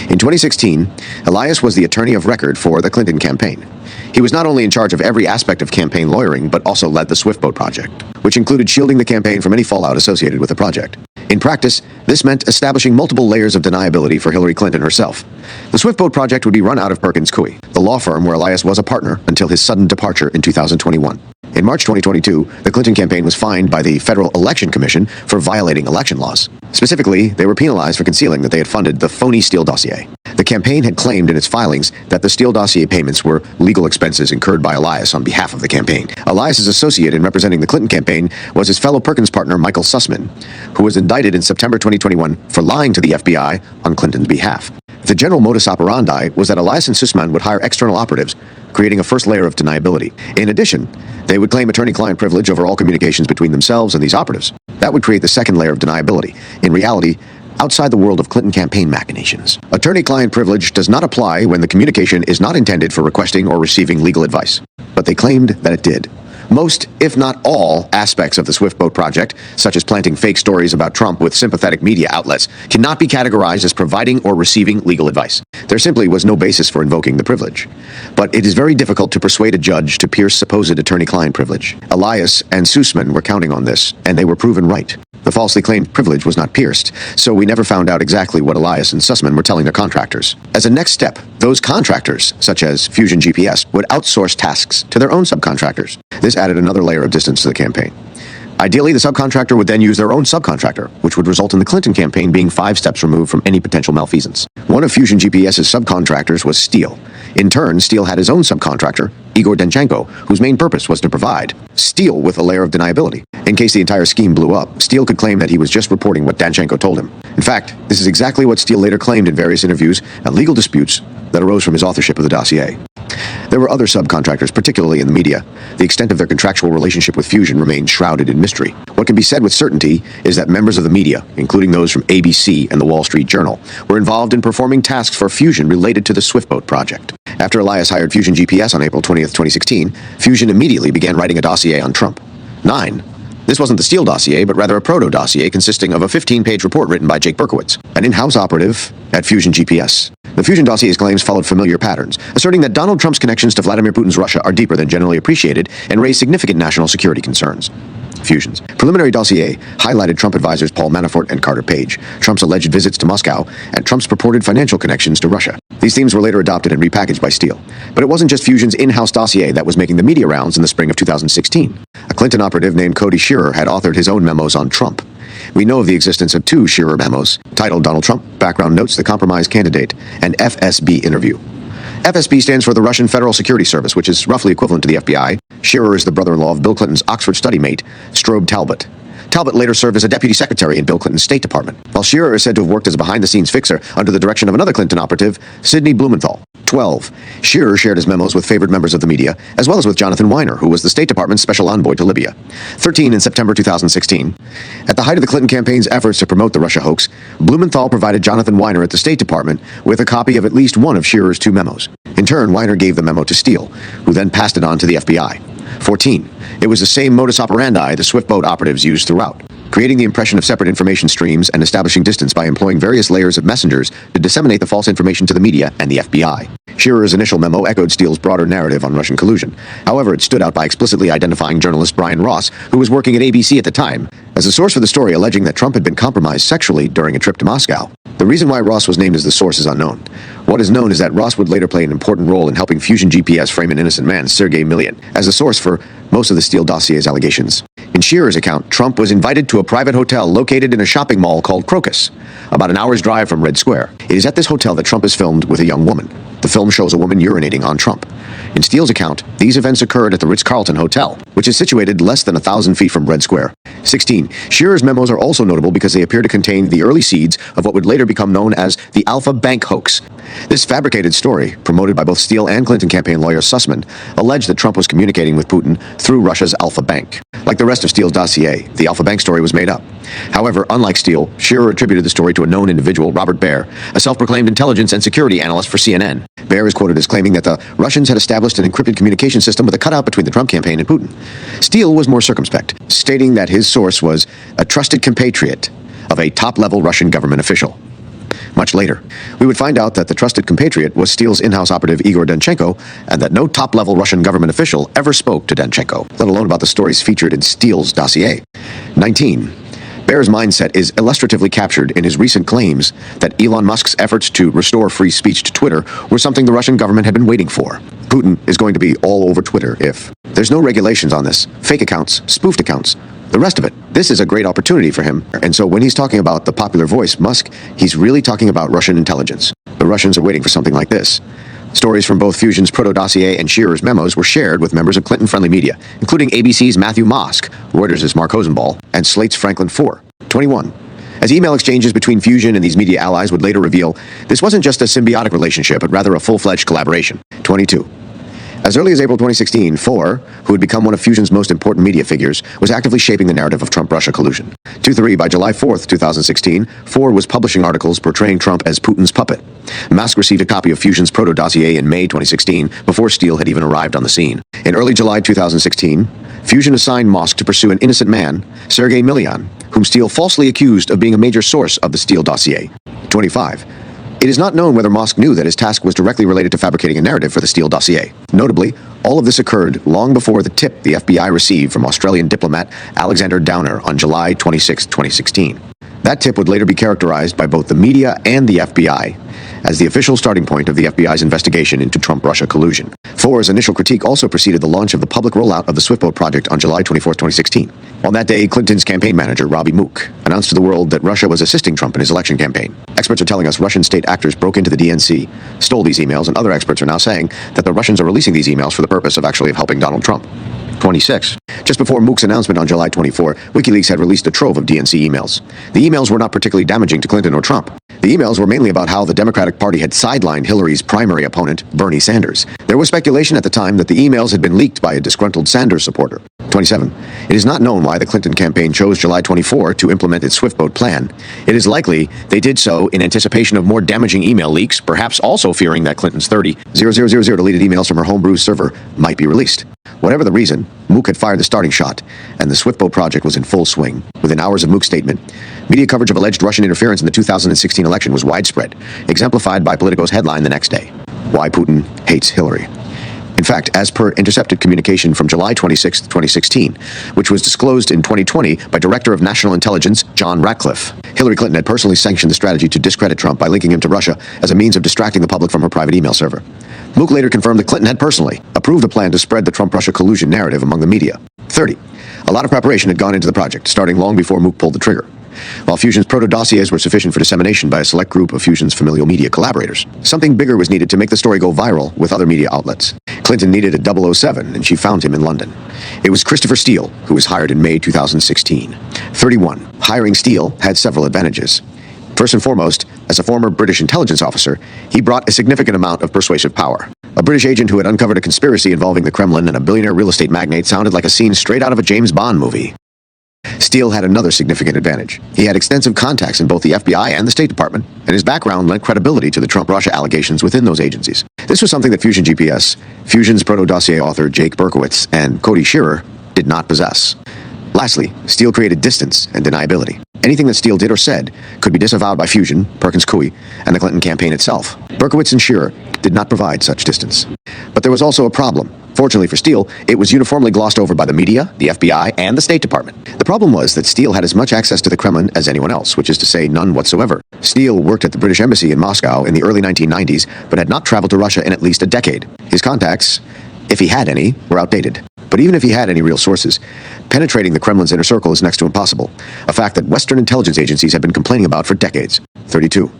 In 2016, Elias was the attorney of record for the Clinton campaign. He was not only in charge of every aspect of campaign lawyering, but also led the Swiftboat project, which included shielding the campaign from any fallout associated with the project. In practice, this meant establishing multiple layers of deniability for Hillary Clinton herself. The Swiftboat project would be run out of Perkins Coie, the law firm where Elias was a partner until his sudden departure in 2021. In March 2022, the Clinton campaign was fined by the Federal Election Commission for violating election laws. Specifically, they were penalized for concealing that they had funded the phony Steele dossier. The campaign had claimed in its filings that the Steele dossier payments were legal expenses incurred by Elias on behalf of the campaign. Elias's associate in representing the Clinton campaign was his fellow Perkins partner, Michael Sussman, who was indicted in September 2021 for lying to the FBI on Clinton's behalf. The general modus operandi was that Elias and Sussman would hire external operatives, creating a first layer of deniability. In addition, they would claim attorney-client privilege over all communications between themselves and these operatives. That would create the second layer of deniability. In reality, outside the world of Clinton campaign machinations. Attorney-client privilege does not apply when the communication is not intended for requesting or receiving legal advice. But they claimed that it did. Most, if not all, aspects of the Swiftboat project, such as planting fake stories about Trump with sympathetic media outlets, cannot be categorized as providing or receiving legal advice. There simply was no basis for invoking the privilege. But it is very difficult to persuade a judge to pierce supposed attorney-client privilege. Elias and Sussman were counting on this, and they were proven right. The falsely claimed privilege was not pierced, so we never found out exactly what Elias and Sussman were telling their contractors. As a next step, those contractors, such as Fusion GPS, would outsource tasks to their own subcontractors. This added another layer of distance to the campaign. Ideally, the subcontractor would then use their own subcontractor, which would result in the Clinton campaign being 5 steps removed from any potential malfeasance. One of Fusion GPS's subcontractors was Steele. In turn, Steele had his own subcontractor, Igor Danchenko, whose main purpose was to provide Steele with a layer of deniability. In case the entire scheme blew up, Steele could claim that he was just reporting what Danchenko told him. In fact, this is exactly what Steele later claimed in various interviews and legal disputes that arose from his authorship of the dossier. There were other subcontractors, particularly in the media. The extent of their contractual relationship with Fusion remained shrouded in mystery. What can be said with certainty is that members of the media, including those from ABC and the Wall Street Journal, were involved in performing tasks for Fusion related to the Swiftboat project. After Elias hired Fusion GPS on April 20th, 2016, Fusion immediately began writing a dossier on Trump. 9. This wasn't the Steele dossier, but rather a proto-dossier consisting of a 15-page report written by Jake Berkowitz, an in-house operative at Fusion GPS. The Fusion dossier's claims followed familiar patterns, asserting that Donald Trump's connections to Vladimir Putin's Russia are deeper than generally appreciated and raise significant national security concerns. Fusion's preliminary dossier highlighted Trump advisors Paul Manafort and Carter Page, Trump's alleged visits to Moscow, and Trump's purported financial connections to Russia. These themes were later adopted and repackaged by Steele. But it wasn't just Fusion's in-house dossier that was making the media rounds in the spring of 2016. A Clinton operative named Cody Shearer had authored his own memos on Trump. We know of the existence of 2 Shearer memos, titled Donald Trump, Background Notes, The Compromise Candidate, and FSB Interview. FSB stands for the Russian Federal Security Service, which is roughly equivalent to the FBI. Shearer is the brother-in-law of Bill Clinton's Oxford study mate, Strobe Talbot. Talbot later served as a deputy secretary in Bill Clinton's State Department, while Shearer is said to have worked as a behind-the-scenes fixer under the direction of another Clinton operative, Sidney Blumenthal. 12. Shearer shared his memos with favored members of the media, as well as with Jonathan Weiner, who was the State Department's special envoy to Libya. 13. In September 2016. At the height of the Clinton campaign's efforts to promote the Russia hoax, Blumenthal provided Jonathan Weiner at the State Department with a copy of at least one of Shearer's 2 memos. In turn, Weiner gave the memo to Steele, who then passed it on to the FBI. 14. It was the same modus operandi the Swiftboat operatives used throughout, creating the impression of separate information streams and establishing distance by employing various layers of messengers to disseminate the false information to the media and the FBI. Shearer's initial memo echoed Steele's broader narrative on Russian collusion. However, it stood out by explicitly identifying journalist Brian Ross, who was working at ABC at the time, as the source for the story, alleging that Trump had been compromised sexually during a trip to Moscow. The reason why Ross was named as the source is unknown. What is known is that Ross would later play an important role in helping Fusion GPS frame an innocent man, Sergei Millian, as the source for most of the Steele dossier's allegations. In Shearer's account, Trump was invited to a private hotel located in a shopping mall called Crocus, about an hour's drive from Red Square. It is at this hotel that Trump is filmed with a young woman. The film shows a woman urinating on Trump. In Steele's account, these events occurred at the Ritz-Carlton Hotel, which is situated less than 1,000 feet from Red Square. 16. Shearer's memos are also notable because they appear to contain the early seeds of what would later become known as the Alpha Bank hoax. This fabricated story, promoted by both Steele and Clinton campaign lawyer Sussman, alleged that Trump was communicating with Putin through Russia's Alpha Bank. Like the rest of Steele's dossier, the Alpha Bank story was made up. However, unlike Steele, Shearer attributed the story to a known individual, Robert Baer, a self-proclaimed intelligence and security analyst for CNN. Baer is quoted as claiming that the Russians had established an encrypted communication system with a cutout between the Trump campaign and Putin. Steele was more circumspect, stating that his source was a trusted compatriot of a top-level Russian government official. Much later, we would find out that the trusted compatriot was Steele's in-house operative Igor Danchenko, and that no top-level Russian government official ever spoke to Danchenko, let alone about the stories featured in Steele's dossier. 19. Baer's mindset is illustratively captured in his recent claims that Elon Musk's efforts to restore free speech to Twitter were something the Russian government had been waiting for. Putin is going to be all over Twitter if there's no regulations on this. Fake accounts, spoofed accounts, the rest of it. This is a great opportunity for him. And so when he's talking about the popular voice, Musk, he's really talking about Russian intelligence. The Russians are waiting for something like this. Stories from both Fusion's proto-dossier and Shearer's memos were shared with members of Clinton-friendly media, including ABC's Matthew Mosk, Reuters' Mark Rosenball, and Slate's Franklin Foer. 21. As email exchanges between Fusion and these media allies would later reveal, this wasn't just a symbiotic relationship, but rather a full-fledged collaboration. 22. As early as April 2016, Foer, who had become one of Fusion's most important media figures, was actively shaping the narrative of Trump-Russia collusion. 2-3, by July 4th, 2016, Foer was publishing articles portraying Trump as Putin's puppet. Musk received a copy of Fusion's proto-dossier in May 2016, before Steele had even arrived on the scene. In early July 2016, Fusion assigned Musk to pursue an innocent man, Sergei Millian, whom Steele falsely accused of being a major source of the Steele dossier. 25. It is not known whether Musk knew that his task was directly related to fabricating a narrative for the Steele dossier. Notably, all of this occurred long before the tip the FBI received from Australian diplomat Alexander Downer on July 26, 2016. That tip would later be characterized by both the media and the FBI as the official starting point of the FBI's investigation into Trump-Russia collusion. Foer's initial critique also preceded the launch of the public rollout of the Swiftboat project on July 24, 2016. On that day, Clinton's campaign manager, Robbie Mook, announced to the world that Russia was assisting Trump in his election campaign. Experts are telling us Russian state actors broke into the DNC, stole these emails, and other experts are now saying that the Russians are releasing these emails for the purpose of actually helping Donald Trump. 26. Just before Mook's announcement on July 24, WikiLeaks had released a trove of DNC emails. The emails were not particularly damaging to Clinton or Trump. The emails were mainly about how the Democratic Party had sidelined Hillary's primary opponent, Bernie Sanders. There was speculation at the time that the emails had been leaked by a disgruntled Sanders supporter. 27. It is not known why the Clinton campaign chose July 24 to implement its Swiftboat plan. It is likely they did so in anticipation of more damaging email leaks, perhaps also fearing that Clinton's 30,000 deleted emails from her homebrew server might be released. Whatever the reason, Mook had fired the starting shot, and the Swiftboat project was in full swing. Within hours of Mook's statement, media coverage of alleged Russian interference in the 2016 election was widespread, exemplified by Politico's headline the next day, "Why Putin Hates Hillary." In fact, as per intercepted communication from July 26, 2016, which was disclosed in 2020 by Director of National Intelligence John Ratcliffe, Hillary Clinton had personally sanctioned the strategy to discredit Trump by linking him to Russia as a means of distracting the public from her private email server. Mook later confirmed that Clinton had personally approved a plan to spread the Trump-Russia collusion narrative among the media. 30. A lot of preparation had gone into the project, starting long before Mook pulled the trigger. While Fusion's proto-dossiers were sufficient for dissemination by a select group of Fusion's familial media collaborators, something bigger was needed to make the story go viral with other media outlets. Clinton needed a 007, and she found him in London. It was Christopher Steele, who was hired in May 2016. 31. Hiring Steele had several advantages. First and foremost, as a former British intelligence officer, he brought a significant amount of persuasive power. A British agent who had uncovered a conspiracy involving the Kremlin and a billionaire real estate magnate sounded like a scene straight out of a James Bond movie. Steele had another significant advantage. He had extensive contacts in both the FBI and the State Department, and his background lent credibility to the Trump-Russia allegations within those agencies. This was something that Fusion GPS, Fusion's proto-dossier author Jake Berkowitz, and Cody Shearer did not possess. Lastly, Steele created distance and deniability. Anything that Steele did or said could be disavowed by Fusion, Perkins Coie, and the Clinton campaign itself. Berkowitz and Shearer did not provide such distance. But there was also a problem. Fortunately for Steele, it was uniformly glossed over by the media, the FBI, and the State Department. The problem was that Steele had as much access to the Kremlin as anyone else, which is to say none whatsoever. Steele worked at the British Embassy in Moscow in the early 1990s, but had not traveled to Russia in at least a decade. His contacts, if he had any, were outdated. But even if he had any real sources, penetrating the Kremlin's inner circle is next to impossible, a fact that Western intelligence agencies have been complaining about for decades. 32.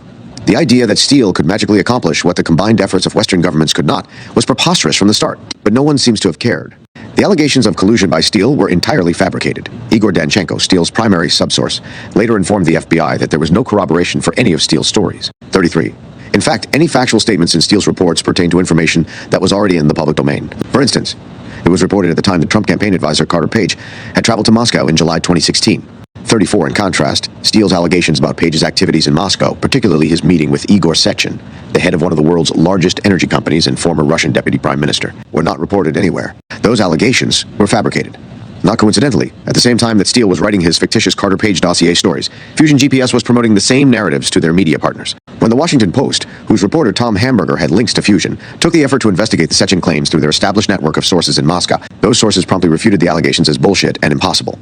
The idea that Steele could magically accomplish what the combined efforts of Western governments could not was preposterous from the start, but no one seems to have cared. The allegations of collusion by Steele were entirely fabricated. Igor Danchenko, Steele's primary subsource, later informed the FBI that there was no corroboration for any of Steele's stories. 33. In fact, any factual statements in Steele's reports pertain to information that was already in the public domain. For instance, it was reported at the time that Trump campaign advisor Carter Page had traveled to Moscow in July 2016. 34. In contrast, Steele's allegations about Page's activities in Moscow, particularly his meeting with Igor Sechin, the head of one of the world's largest energy companies and former Russian deputy prime minister, were not reported anywhere. Those allegations were fabricated. Not coincidentally, at the same time that Steele was writing his fictitious Carter Page dossier stories, Fusion GPS was promoting the same narratives to their media partners. When the Washington Post, whose reporter Tom Hamburger had links to Fusion, took the effort to investigate the Sechin claims through their established network of sources in Moscow, those sources promptly refuted the allegations as bullshit and impossible.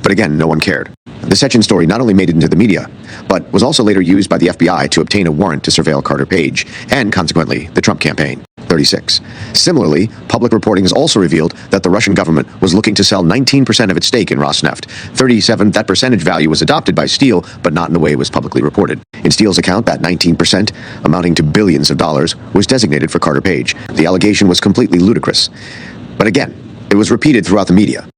But again, no one cared. The Sechin story not only made it into the media, but was also later used by the FBI to obtain a warrant to surveil Carter Page, and consequently, the Trump campaign. 36. Similarly, public reporting has also revealed that the Russian government was looking to sell 19% of its stake in Rosneft. 37. That percentage value was adopted by Steele, but not in the way it was publicly reported. In Steele's account, that 19%, amounting to billions of dollars, was designated for Carter Page. The allegation was completely ludicrous. But again, it was repeated throughout the media.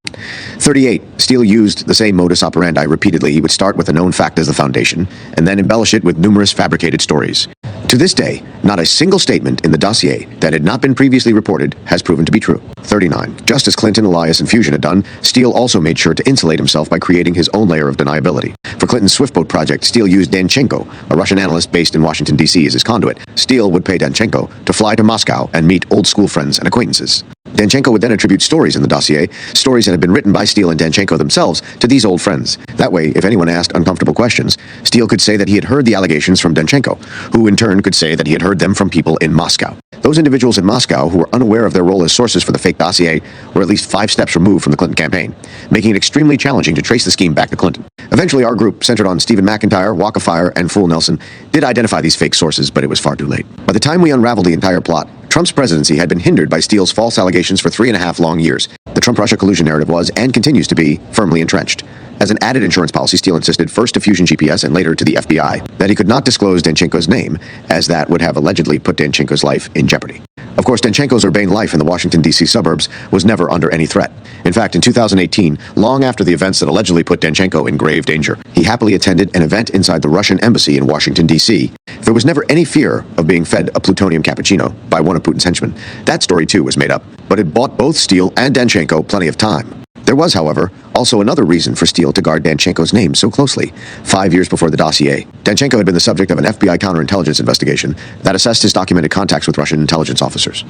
38. Steele used the same modus operandi repeatedly. He would start with a known fact as the foundation, and then embellish it with numerous fabricated stories. To this day, not a single statement in the dossier that had not been previously reported has proven to be true. 39. Just as Clinton, Elias, and Fusion had done, Steele also made sure to insulate himself by creating his own layer of deniability. For Clinton's Swiftboat project, Steele used Danchenko, a Russian analyst based in Washington, D.C., as his conduit. Steele would pay Danchenko to fly to Moscow and meet old school friends and acquaintances. Danchenko would then attribute stories in the dossier, stories that had been written by Steele and Danchenko themselves, to these old friends. That way, if anyone asked uncomfortable questions, Steele could say that he had heard the allegations from Danchenko, who in turn could say that he had heard them from people in Moscow. Those individuals in Moscow who were unaware of their role as sources for the fake dossier were at least 5 steps removed from the Clinton campaign, making it extremely challenging to trace the scheme back to Clinton. Eventually, our group, centered on Stephen McIntyre, Walk of Fire, and Fool Nelson, did identify these fake sources, but it was far too late. By the time we unraveled the entire plot, Trump's presidency had been hindered by Steele's false allegations for 3.5 long years. The Trump-Russia collusion narrative was, and continues to be, firmly entrenched. As an added insurance policy, Steele insisted first to Fusion GPS and later to the FBI that he could not disclose Danchenko's name, as that would have allegedly put Danchenko's life in jeopardy. Of course, Danchenko's urbane life in the Washington, D.C. suburbs was never under any threat. In fact, in 2018, long after the events that allegedly put Danchenko in grave danger, he happily attended an event inside the Russian embassy in Washington, D.C. There was never any fear of being fed a plutonium cappuccino by one of Putin's henchmen. That story, too, was made up, but it bought both Steele and Danchenko plenty of time. There was, however, also another reason for Steele to guard Danchenko's name so closely. 5 years before the dossier, Danchenko had been the subject of an FBI counterintelligence investigation that assessed his documented contacts with Russian intelligence officers.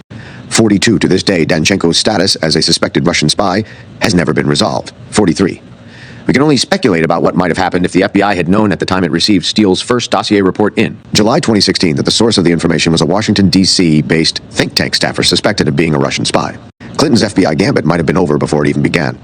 42. To this day, Danchenko's status as a suspected Russian spy has never been resolved. 43. We can only speculate about what might have happened if the FBI had known at the time it received Steele's first dossier report in July 2016 that the source of the information was a Washington, D.C.-based think tank staffer suspected of being a Russian spy. Clinton's FBI gambit might have been over before it even began.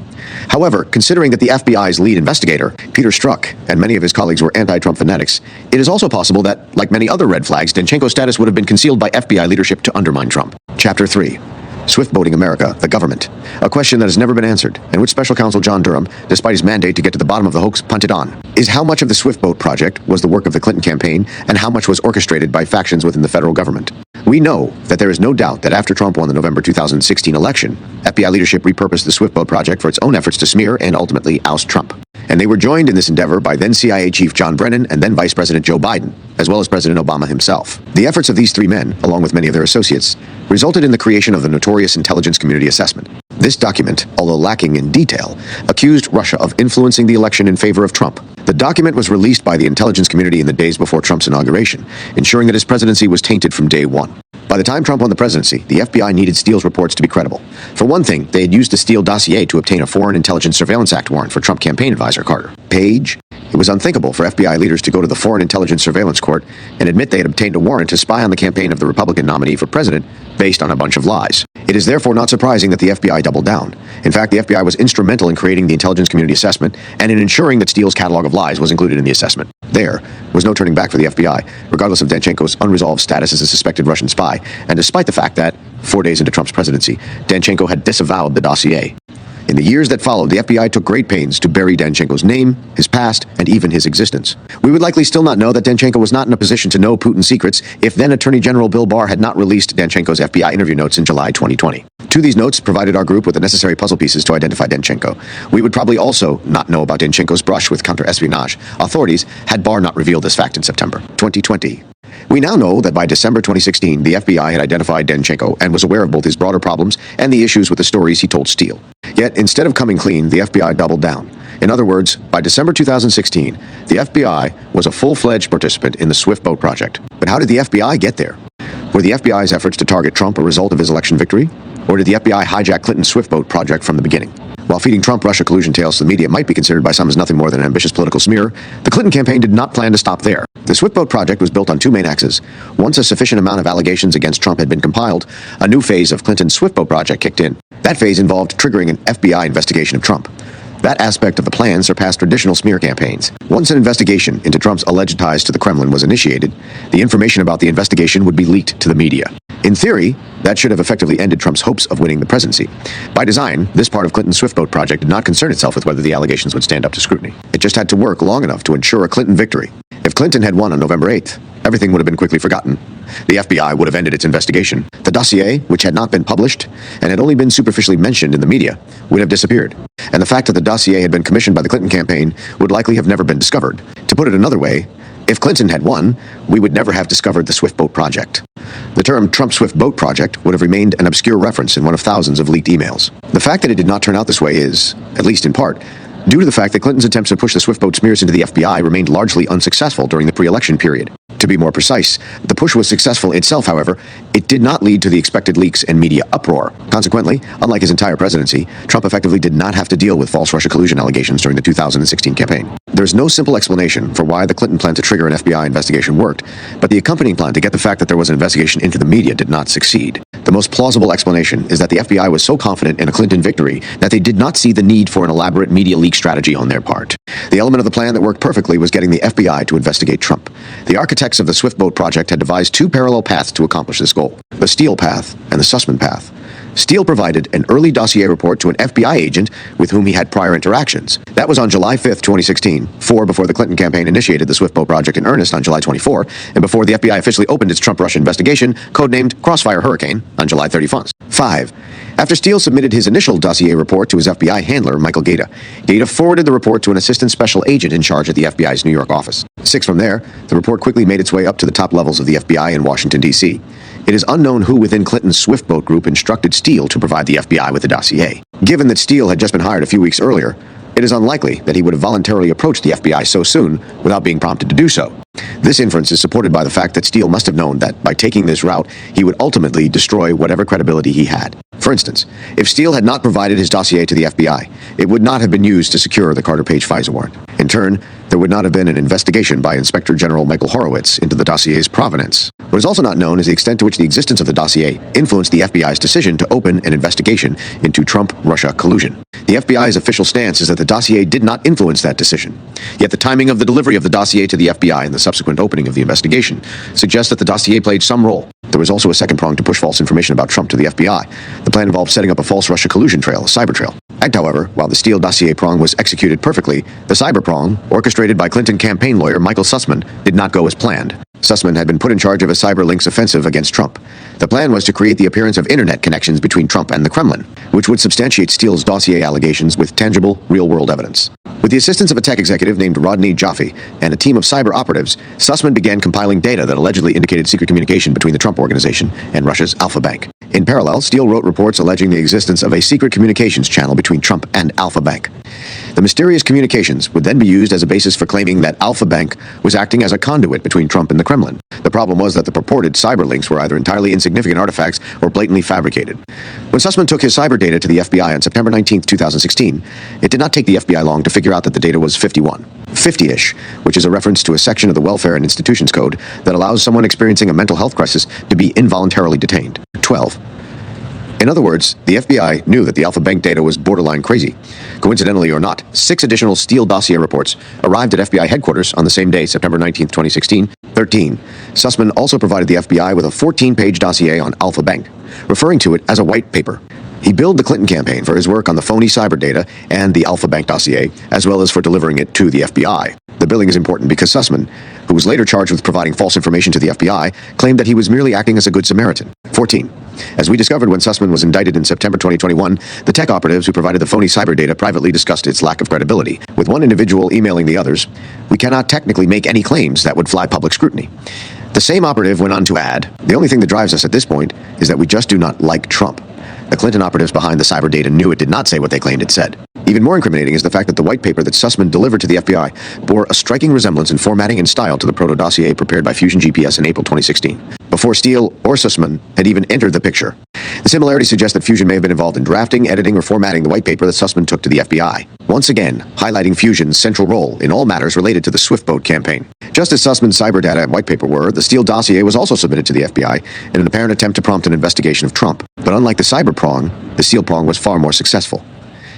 However, considering that the FBI's lead investigator, Peter Strzok, and many of his colleagues were anti-Trump fanatics, it is also possible that, like many other red flags, Danchenko's status would have been concealed by FBI leadership to undermine Trump. Chapter 3. Swiftboating America, the government. A question that has never been answered, and which Special Counsel John Durham, despite his mandate to get to the bottom of the hoax, punted on, is how much of the Swiftboat project was the work of the Clinton campaign, and how much was orchestrated by factions within the federal government. We know that there is no doubt that after Trump won the November 2016 election, FBI leadership repurposed the Swiftboat project for its own efforts to smear and ultimately oust Trump. And they were joined in this endeavor by then CIA Chief John Brennan and then Vice President Joe Biden, as well as President Obama himself. The efforts of these three men, along with many of their associates, resulted in the creation of the notorious Intelligence Community Assessment. This document, although lacking in detail, accused Russia of influencing the election in favor of Trump. The document was released by the intelligence community in the days before Trump's inauguration, ensuring that his presidency was tainted from day one. By the time Trump won the presidency, the FBI needed Steele's reports to be credible. For one thing, they had used the Steele dossier to obtain a Foreign Intelligence Surveillance Act warrant for Trump campaign advisor Carter Page. It was unthinkable for FBI leaders to go to the Foreign Intelligence Surveillance Court and admit they had obtained a warrant to spy on the campaign of the Republican nominee for president based on a bunch of lies. It is therefore not surprising that the FBI doubled down. In fact, the FBI was instrumental in creating the Intelligence Community Assessment and in ensuring that Steele's catalog of lies was included in the assessment. There was no turning back for the FBI, regardless of Danchenko's unresolved status as a suspected Russian spy, and despite the fact that, 4 days into Trump's presidency, Danchenko had disavowed the dossier. In the years that followed, the FBI took great pains to bury Danchenko's name, his past, and even his existence. We would likely still not know that Danchenko was not in a position to know Putin's secrets if then Attorney General Bill Barr had not released Danchenko's FBI interview notes in July 2020. Two of these notes provided our group with the necessary puzzle pieces to identify Danchenko. We would probably also not know about Danchenko's brush with counter-espionage authorities had Barr not revealed this fact in September 2020. We now know that by December 2016, the FBI had identified Danchenko and was aware of both his broader problems and the issues with the stories he told Steele. Yet, instead of coming clean, the FBI doubled down. In other words, by December 2016, the FBI was a full-fledged participant in the Swiftboat project. But how did the FBI get there? Were the FBI's efforts to target Trump a result of his election victory? Or did the FBI hijack Clinton's Swiftboat project from the beginning? While feeding Trump-Russia collusion tales to the media might be considered by some as nothing more than an ambitious political smear, the Clinton campaign did not plan to stop there. The Swiftboat project was built on two main axes. Once a sufficient amount of allegations against Trump had been compiled, a new phase of Clinton's Swiftboat project kicked in. That phase involved triggering an FBI investigation of Trump. That aspect of the plan surpassed traditional smear campaigns. Once an investigation into Trump's alleged ties to the Kremlin was initiated, the information about the investigation would be leaked to the media. In theory, that should have effectively ended Trump's hopes of winning the presidency. By design, this part of Clinton's Swiftboat project did not concern itself with whether the allegations would stand up to scrutiny. It just had to work long enough to ensure a Clinton victory. If Clinton had won on November 8th, everything would have been quickly forgotten. The FBI would have ended its investigation. The dossier, which had not been published and had only been superficially mentioned in the media, would have disappeared. And the fact that the dossier had been commissioned by the Clinton campaign would likely have never been discovered. To put it another way, if Clinton had won, we would never have discovered the Swiftboat project. The term Trump Swiftboat project would have remained an obscure reference in one of thousands of leaked emails. The fact that it did not turn out this way is, at least in part, due to the fact that Clinton's attempts to push the Swiftboat smears into the FBI remained largely unsuccessful during the pre-election period. To be more precise, the push was successful itself, however. It did not lead to the expected leaks and media uproar. Consequently, unlike his entire presidency, Trump effectively did not have to deal with false Russia collusion allegations during the 2016 campaign. There's no simple explanation for why the Clinton plan to trigger an FBI investigation worked, but the accompanying plan to get the fact that there was an investigation into the media did not succeed. The most plausible explanation is that the FBI was so confident in a Clinton victory that they did not see the need for an elaborate media leak strategy on their part. The element of the plan that worked perfectly was getting the FBI to investigate Trump. The architects of the Swiftboat project had devised two parallel paths to accomplish this goal: the Steele path and the Sussman path. Steele provided an early dossier report to an FBI agent with whom he had prior interactions. That was on July 5th, 2016, 4 before the Clinton campaign initiated the Swiftboat project in earnest on July 24, and before the FBI officially opened its Trump-Russia investigation, codenamed Crossfire Hurricane, on July 31st. 5. After Steele submitted his initial dossier report to his FBI handler, Michael Gaeta, Gaeta forwarded the report to an assistant special agent in charge at the FBI's New York office. 6. From there, the report quickly made its way up to the top levels of the FBI in Washington, D.C. It is unknown who within Clinton's Swiftboat group instructed Steele to provide the FBI with the dossier. Given that Steele had just been hired a few weeks earlier, it is unlikely that he would have voluntarily approached the FBI so soon without being prompted to do so. This inference is supported by the fact that Steele must have known that by taking this route, he would ultimately destroy whatever credibility he had. For instance, if Steele had not provided his dossier to the FBI, it would not have been used to secure the Carter Page FISA warrant. In turn, there would not have been an investigation by Inspector General Michael Horowitz into the dossier's provenance. What is also not known is the extent to which the existence of the dossier influenced the FBI's decision to open an investigation into Trump-Russia collusion. The FBI's official stance is that the dossier did not influence that decision. Yet the timing of the delivery of the dossier to the FBI and the subsequent opening of the investigation suggests that the dossier played some role. There was also a second prong to push false information about Trump to the FBI. The plan involved setting up a false Russia collusion trail, a cyber trail. And however, while the Steele dossier prong was executed perfectly, the cyber prong, orchestrated by Clinton campaign lawyer Michael Sussman, did not go as planned. Sussman had been put in charge of a cyberlinks offensive against Trump. The plan was to create the appearance of internet connections between Trump and the Kremlin, which would substantiate Steele's dossier allegations with tangible, real-world evidence. With the assistance of a tech executive named Rodney Jaffe and a team of cyber operatives, Sussman began compiling data that allegedly indicated secret communication between the Trump Organization and Russia's Alfa Bank. In parallel, Steele wrote reports alleging the existence of a secret communications channel between Trump and Alfa Bank. The mysterious communications would then be used as a basis for claiming that Alfa Bank was acting as a conduit between Trump and the Kremlin. The problem was that the purported cyber links were either entirely insignificant artifacts or blatantly fabricated. When Sussman took his cyber data to the FBI on September 19, 2016, it did not take the FBI long to figure out that the data was 51. 50-ish, which is a reference to a section of the Welfare and Institutions Code that allows someone experiencing a mental health crisis to be involuntarily detained. 12. In other words, the FBI knew that the Alfa Bank data was borderline crazy. Coincidentally or not, 6 additional Steele dossier reports arrived at FBI headquarters on the same day, September 19, 2016. 13. Sussman also provided the FBI with a 14-page dossier on Alfa Bank, referring to it as a white paper. He billed the Clinton campaign for his work on the phony cyber data and the Alfa Bank dossier, as well as for delivering it to the FBI. The billing is important because Sussman, who was later charged with providing false information to the FBI, claimed that he was merely acting as a good Samaritan. 14. As we discovered when Sussman was indicted in September 2021, the tech operatives who provided the phony cyber data privately discussed its lack of credibility. With one individual emailing the others, we cannot technically make any claims that would fly public scrutiny. The same operative went on to add, the only thing that drives us at this point is that we just do not like Trump. The Clinton operatives behind the cyber data knew it did not say what they claimed it said. Even more incriminating is the fact that the white paper that Sussman delivered to the FBI bore a striking resemblance in formatting and style to the proto-dossier prepared by Fusion GPS in April 2016, before Steele or Sussman had even entered the picture. The similarity suggests that Fusion may have been involved in drafting, editing, or formatting the white paper that Sussman took to the FBI, once again highlighting Fusion's central role in all matters related to the Swiftboat campaign. Just as Sussman's cyber data and white paper were, the Steele dossier was also submitted to the FBI in an apparent attempt to prompt an investigation of Trump. But unlike the cyber prong, the Steele prong was far more successful.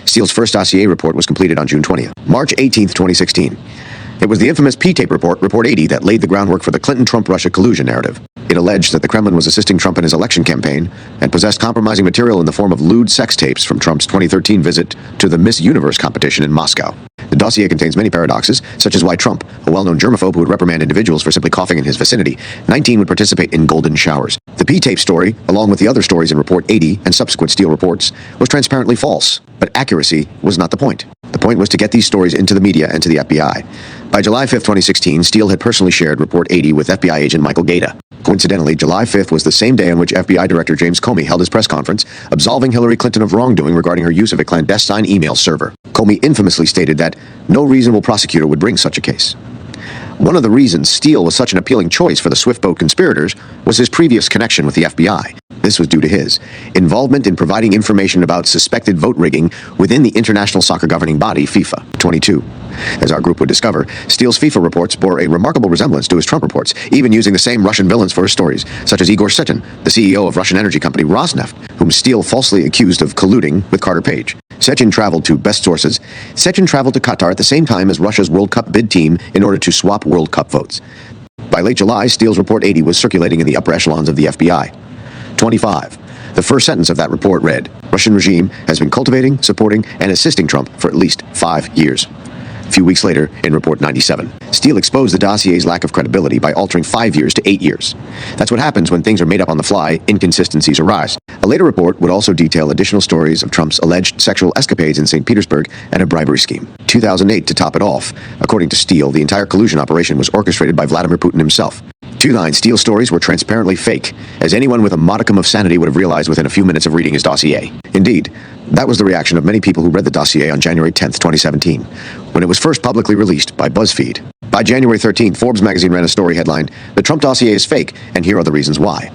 Steele's first dossier report was completed on June 20th. March 18th, 2016. It was the infamous P-tape report, Report 80, that laid the groundwork for the Clinton-Trump-Russia collusion narrative. It alleged that the Kremlin was assisting Trump in his election campaign and possessed compromising material in the form of lewd sex tapes from Trump's 2013 visit to the Miss Universe competition in Moscow. The dossier contains many paradoxes, such as why Trump, a well-known germaphobe who would reprimand individuals for simply coughing in his vicinity, 19 would participate in golden showers. The P-tape story, along with the other stories in Report 80 and subsequent Steele reports, was transparently false, but accuracy was not the point. The point was to get these stories into the media and to the FBI. By July 5, 2016, Steele had personally shared Report 80 with FBI agent Michael Gaeta. Coincidentally, July 5th was the same day on which FBI Director James Comey held his press conference, absolving Hillary Clinton of wrongdoing regarding her use of a clandestine email server. Comey infamously stated that no reasonable prosecutor would bring such a case. One of the reasons Steele was such an appealing choice for the Swiftboat conspirators was his previous connection with the FBI. This was due to his involvement in providing information about suspected vote rigging within the international soccer governing body, FIFA. 22. As our group would discover, Steele's FIFA reports bore a remarkable resemblance to his Trump reports, even using the same Russian villains for his stories, such as Igor Setin, the CEO of Russian energy company Rosneft, whom Steele falsely accused of colluding with Carter Page. Sechin traveled to best sources. Sechin traveled to Qatar at the same time as Russia's World Cup bid team in order to swap World Cup votes. By late July, Steele's Report 80 was circulating in the upper echelons of the FBI. 25. The first sentence of that report read, Russian regime has been cultivating, supporting, and assisting Trump for at least 5 years. A few weeks later, in Report 97, Steele exposed the dossier's lack of credibility by altering 5 years to 8 years. That's what happens when things are made up on the fly, inconsistencies arise. A later report would also detail additional stories of Trump's alleged sexual escapades in St. Petersburg and a bribery scheme. 2008 to top it off. According to Steele, the entire collusion operation was orchestrated by Vladimir Putin himself. 29 Steele stories were transparently fake, as anyone with a modicum of sanity would have realized within a few minutes of reading his dossier. Indeed, that was the reaction of many people who read the dossier on January 10, 2017, when it was first publicly released by BuzzFeed. By January 13, Forbes magazine ran a story headlined, "The Trump dossier is fake, and here are the reasons why."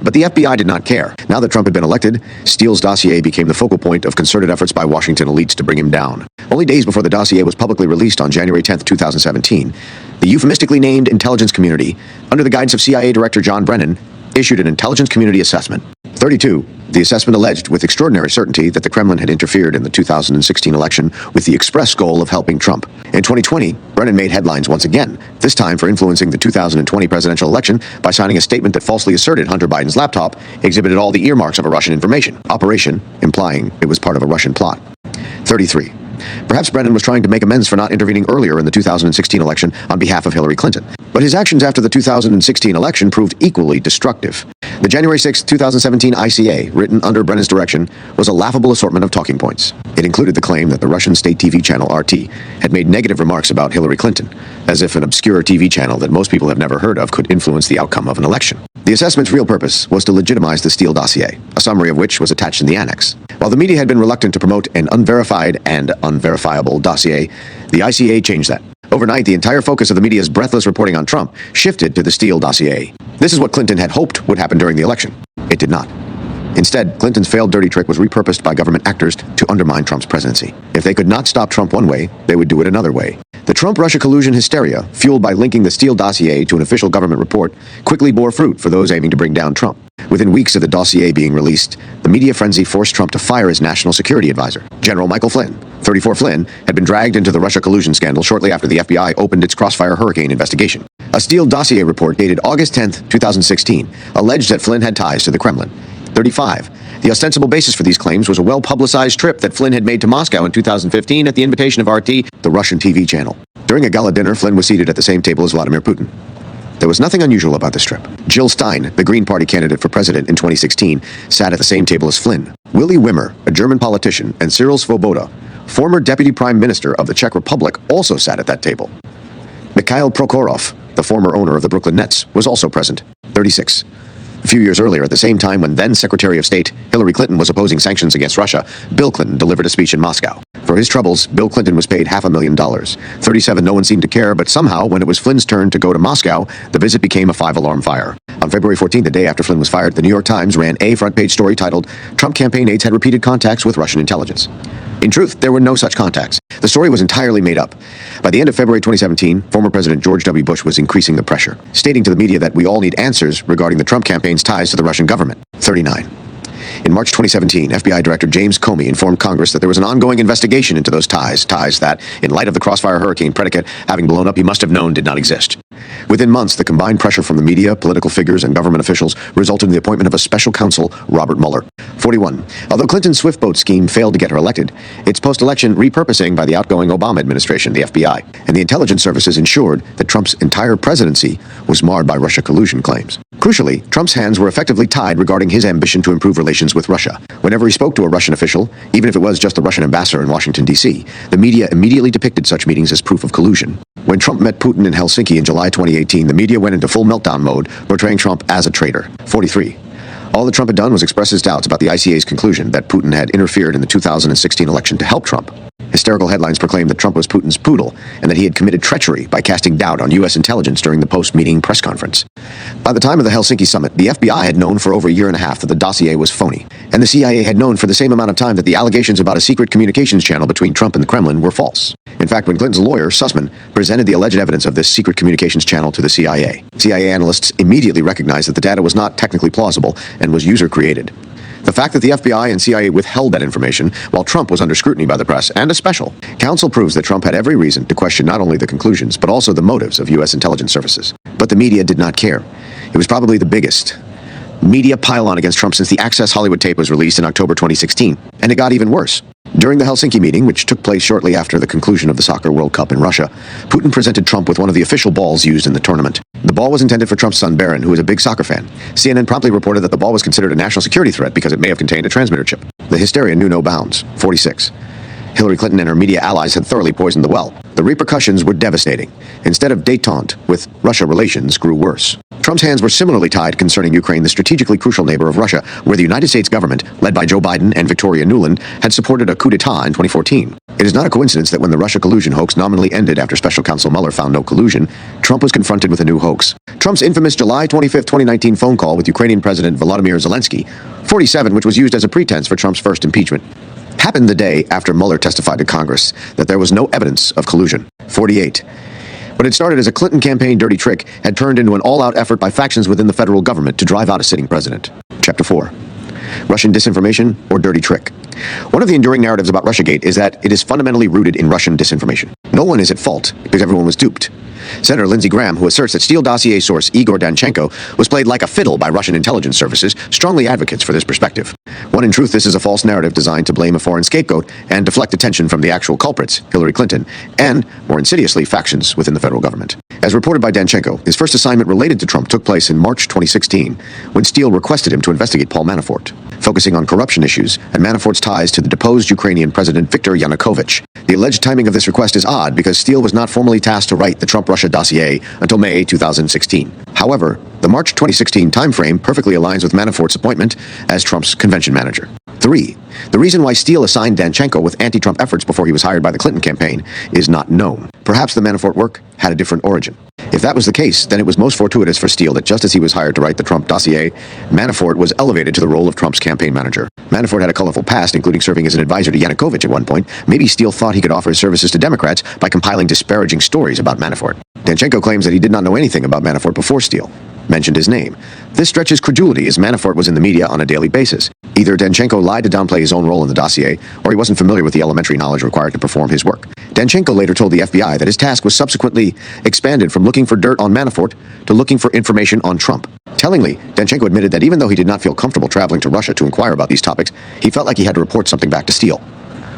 But the FBI did not care. Now that Trump had been elected, Steele's dossier became the focal point of concerted efforts by Washington elites to bring him down. Only days before the dossier was publicly released on January 10, 2017, the euphemistically named intelligence community, under the guidance of CIA Director John Brennan, issued an intelligence community assessment. 32. The assessment alleged with extraordinary certainty that the Kremlin had interfered in the 2016 election with the express goal of helping Trump. In 2020, Brennan made headlines once again, this time for influencing the 2020 presidential election by signing a statement that falsely asserted Hunter Biden's laptop exhibited all the earmarks of a Russian information operation, implying it was part of a Russian plot. 33. Perhaps Brennan was trying to make amends for not intervening earlier in the 2016 election on behalf of Hillary Clinton. But his actions after the 2016 election proved equally destructive. The January 6, 2017 ICA, written under Brennan's direction, was a laughable assortment of talking points. It included the claim that the Russian state TV channel RT had made negative remarks about Hillary Clinton, as if an obscure TV channel that most people have never heard of could influence the outcome of an election. The assessment's real purpose was to legitimize the Steele dossier, a summary of which was attached in the annex. While the media had been reluctant to promote an unverified and unverifiable dossier, the ICA changed that. Overnight, the entire focus of the media's breathless reporting on Trump shifted to the Steele dossier. This is what Clinton had hoped would happen during the election. It did not. Instead, Clinton's failed dirty trick was repurposed by government actors to undermine Trump's presidency. If they could not stop Trump one way, they would do it another way. The Trump-Russia collusion hysteria, fueled by linking the Steele dossier to an official government report, quickly bore fruit for those aiming to bring down Trump. Within weeks of the dossier being released, the media frenzy forced Trump to fire his national security advisor, General Michael Flynn. 34 Flynn had been dragged into the Russia collusion scandal shortly after the FBI opened its Crossfire Hurricane investigation. A Steele dossier report dated August 10, 2016, alleged that Flynn had ties to the Kremlin. 35. The ostensible basis for these claims was a well-publicized trip that Flynn had made to Moscow in 2015 at the invitation of RT, the Russian TV channel. During a gala dinner, Flynn was seated at the same table as Vladimir Putin. There was nothing unusual about this trip. Jill Stein, the Green Party candidate for president in 2016, sat at the same table as Flynn. Willy Wimmer, a German politician, and Cyril Svoboda, former deputy prime minister of the Czech Republic, also sat at that table. Mikhail Prokhorov, the former owner of the Brooklyn Nets, was also present. 36. A few years earlier, at the same time when then Secretary of State Hillary Clinton was opposing sanctions against Russia, Bill Clinton delivered a speech in Moscow. For his troubles, Bill Clinton was paid $500,000. 37, no one seemed to care, but somehow, when it was Flynn's turn to go to Moscow, the visit became a five-alarm fire. On February 14th, the day after Flynn was fired, the New York Times ran a front-page story titled, "Trump campaign aides had repeated contacts with Russian intelligence." In truth, there were no such contacts. The story was entirely made up. By the end of February 2017, former President George W. Bush was increasing the pressure, stating to the media that we all need answers regarding the Trump campaign's ties to the Russian government. 39. In March 2017, FBI Director James Comey informed Congress that there was an ongoing investigation into those ties that, in light of the Crossfire Hurricane predicate having blown up, he must have known did not exist. Within months, the combined pressure from the media, political figures, and government officials resulted in the appointment of a special counsel, Robert Mueller. 41. Although Clinton's Swiftboat scheme failed to get her elected, its post-election repurposing by the outgoing Obama administration, the FBI, and the intelligence services ensured that Trump's entire presidency was marred by Russia collusion claims. Crucially, Trump's hands were effectively tied regarding his ambition to improve relations with Russia. Whenever he spoke to a Russian official, even if it was just the Russian ambassador in Washington, D.C., the media immediately depicted such meetings as proof of collusion. When Trump met Putin in Helsinki in July 2018, the media went into full meltdown mode, portraying Trump as a traitor. 43. All that Trump had done was express his doubts about the ICA's conclusion that Putin had interfered in the 2016 election to help Trump. Hysterical headlines proclaimed that Trump was Putin's poodle and that he had committed treachery by casting doubt on U.S. intelligence during the post-meeting press conference. By the time of the Helsinki summit, the FBI had known for over a year and a half that the dossier was phony, and the CIA had known for the same amount of time that the allegations about a secret communications channel between Trump and the Kremlin were false. In fact, when Clinton's lawyer, Sussman, presented the alleged evidence of this secret communications channel to the CIA analysts immediately recognized that the data was not technically plausible and was user-created. The fact that the FBI and CIA withheld that information while Trump was under scrutiny by the press and a special counsel proves that Trump had every reason to question not only the conclusions but also the motives of U.S. intelligence services. But the media did not care. It was probably the biggest media pile-on against Trump since the Access Hollywood tape was released in October 2016. And it got even worse. During the Helsinki meeting, which took place shortly after the conclusion of the Soccer World Cup in Russia, Putin presented Trump with one of the official balls used in the tournament. The ball was intended for Trump's son Barron, who is a big soccer fan. CNN promptly reported that the ball was considered a national security threat because it may have contained a transmitter chip. The hysteria knew no bounds. 46. Hillary Clinton and her media allies had thoroughly poisoned the well. The repercussions were devastating. Instead of détente with Russia, relations grew worse. Trump's hands were similarly tied concerning Ukraine, the strategically crucial neighbor of Russia, where the United States government, led by Joe Biden and Victoria Nuland, had supported a coup d'etat in 2014. It is not a coincidence that when the Russia collusion hoax nominally ended after Special Counsel Mueller found no collusion, Trump was confronted with a new hoax. Trump's infamous July 25, 2019 phone call with Ukrainian President Volodymyr Zelensky, 47, which was used as a pretense for Trump's first impeachment, happened the day after Mueller testified to Congress that there was no evidence of collusion. 48. What had started as a Clinton campaign dirty trick had turned into an all-out effort by factions within the federal government to drive out a sitting president. Chapter 4. Russian disinformation or dirty trick. One of the enduring narratives about Russiagate is that it is fundamentally rooted in Russian disinformation. No one is at fault because everyone was duped. Senator Lindsey Graham, who asserts that Steele dossier source Igor Danchenko was played like a fiddle by Russian intelligence services, strongly advocates for this perspective. When in truth, this is a false narrative designed to blame a foreign scapegoat and deflect attention from the actual culprits, Hillary Clinton, and, more insidiously, factions within the federal government. As reported by Danchenko, his first assignment related to Trump took place in March 2016, when Steele requested him to investigate Paul Manafort, focusing on corruption issues and Manafort's ties to the deposed Ukrainian President Viktor Yanukovych. The alleged timing of this request is odd because Steele was not formally tasked to write the Trump-Russia dossier until May 2016. However, the March 2016 timeframe perfectly aligns with Manafort's appointment as Trump's convention manager. 3. The reason why Steele assigned Danchenko with anti-Trump efforts before he was hired by the Clinton campaign is not known. Perhaps the Manafort work had a different origin. If that was the case, then it was most fortuitous for Steele that just as he was hired to write the Trump dossier, Manafort was elevated to the role of Trump's campaign manager. Manafort had a colorful past, including serving as an advisor to Yanukovych at one point. Maybe Steele thought he could offer his services to Democrats by compiling disparaging stories about Manafort. Danchenko claims that he did not know anything about Manafort before Steele mentioned his name. This stretches credulity as Manafort was in the media on a daily basis. Either Danchenko lied to downplay his own role in the dossier, or he wasn't familiar with the elementary knowledge required to perform his work. Danchenko later told the FBI that his task was subsequently expanded from looking for dirt on Manafort to looking for information on Trump. Tellingly, Danchenko admitted that even though he did not feel comfortable traveling to Russia to inquire about these topics, he felt like he had to report something back to Steele.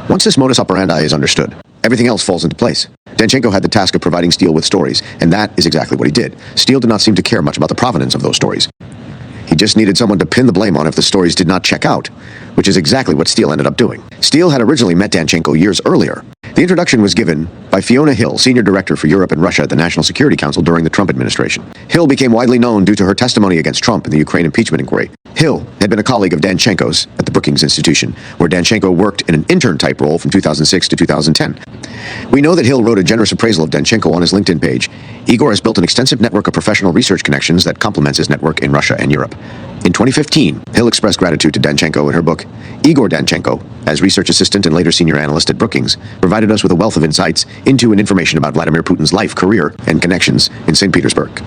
Once this modus operandi is understood, everything else falls into place. Danchenko had the task of providing Steele with stories, and that is exactly what he did. Steele did not seem to care much about the provenance of those stories. He just needed someone to pin the blame on if the stories did not check out, which is exactly what Steele ended up doing. Steele had originally met Danchenko years earlier. The introduction was given by Fiona Hill, Senior Director for Europe and Russia at the National Security Council during the Trump administration. Hill became widely known due to her testimony against Trump in the Ukraine impeachment inquiry. Hill had been a colleague of Danchenko's at the Brookings Institution, where Danchenko worked in an intern-type role from 2006 to 2010. We know that Hill wrote a generous appraisal of Danchenko on his LinkedIn page. Igor has built an extensive network of professional research connections that complements his network in Russia and Europe. In 2015, Hill expressed gratitude to Danchenko in her book. Igor Danchenko, as research assistant and later senior analyst at Brookings, provided us with a wealth of insights into and information about Vladimir Putin's life, career, and connections in St. Petersburg.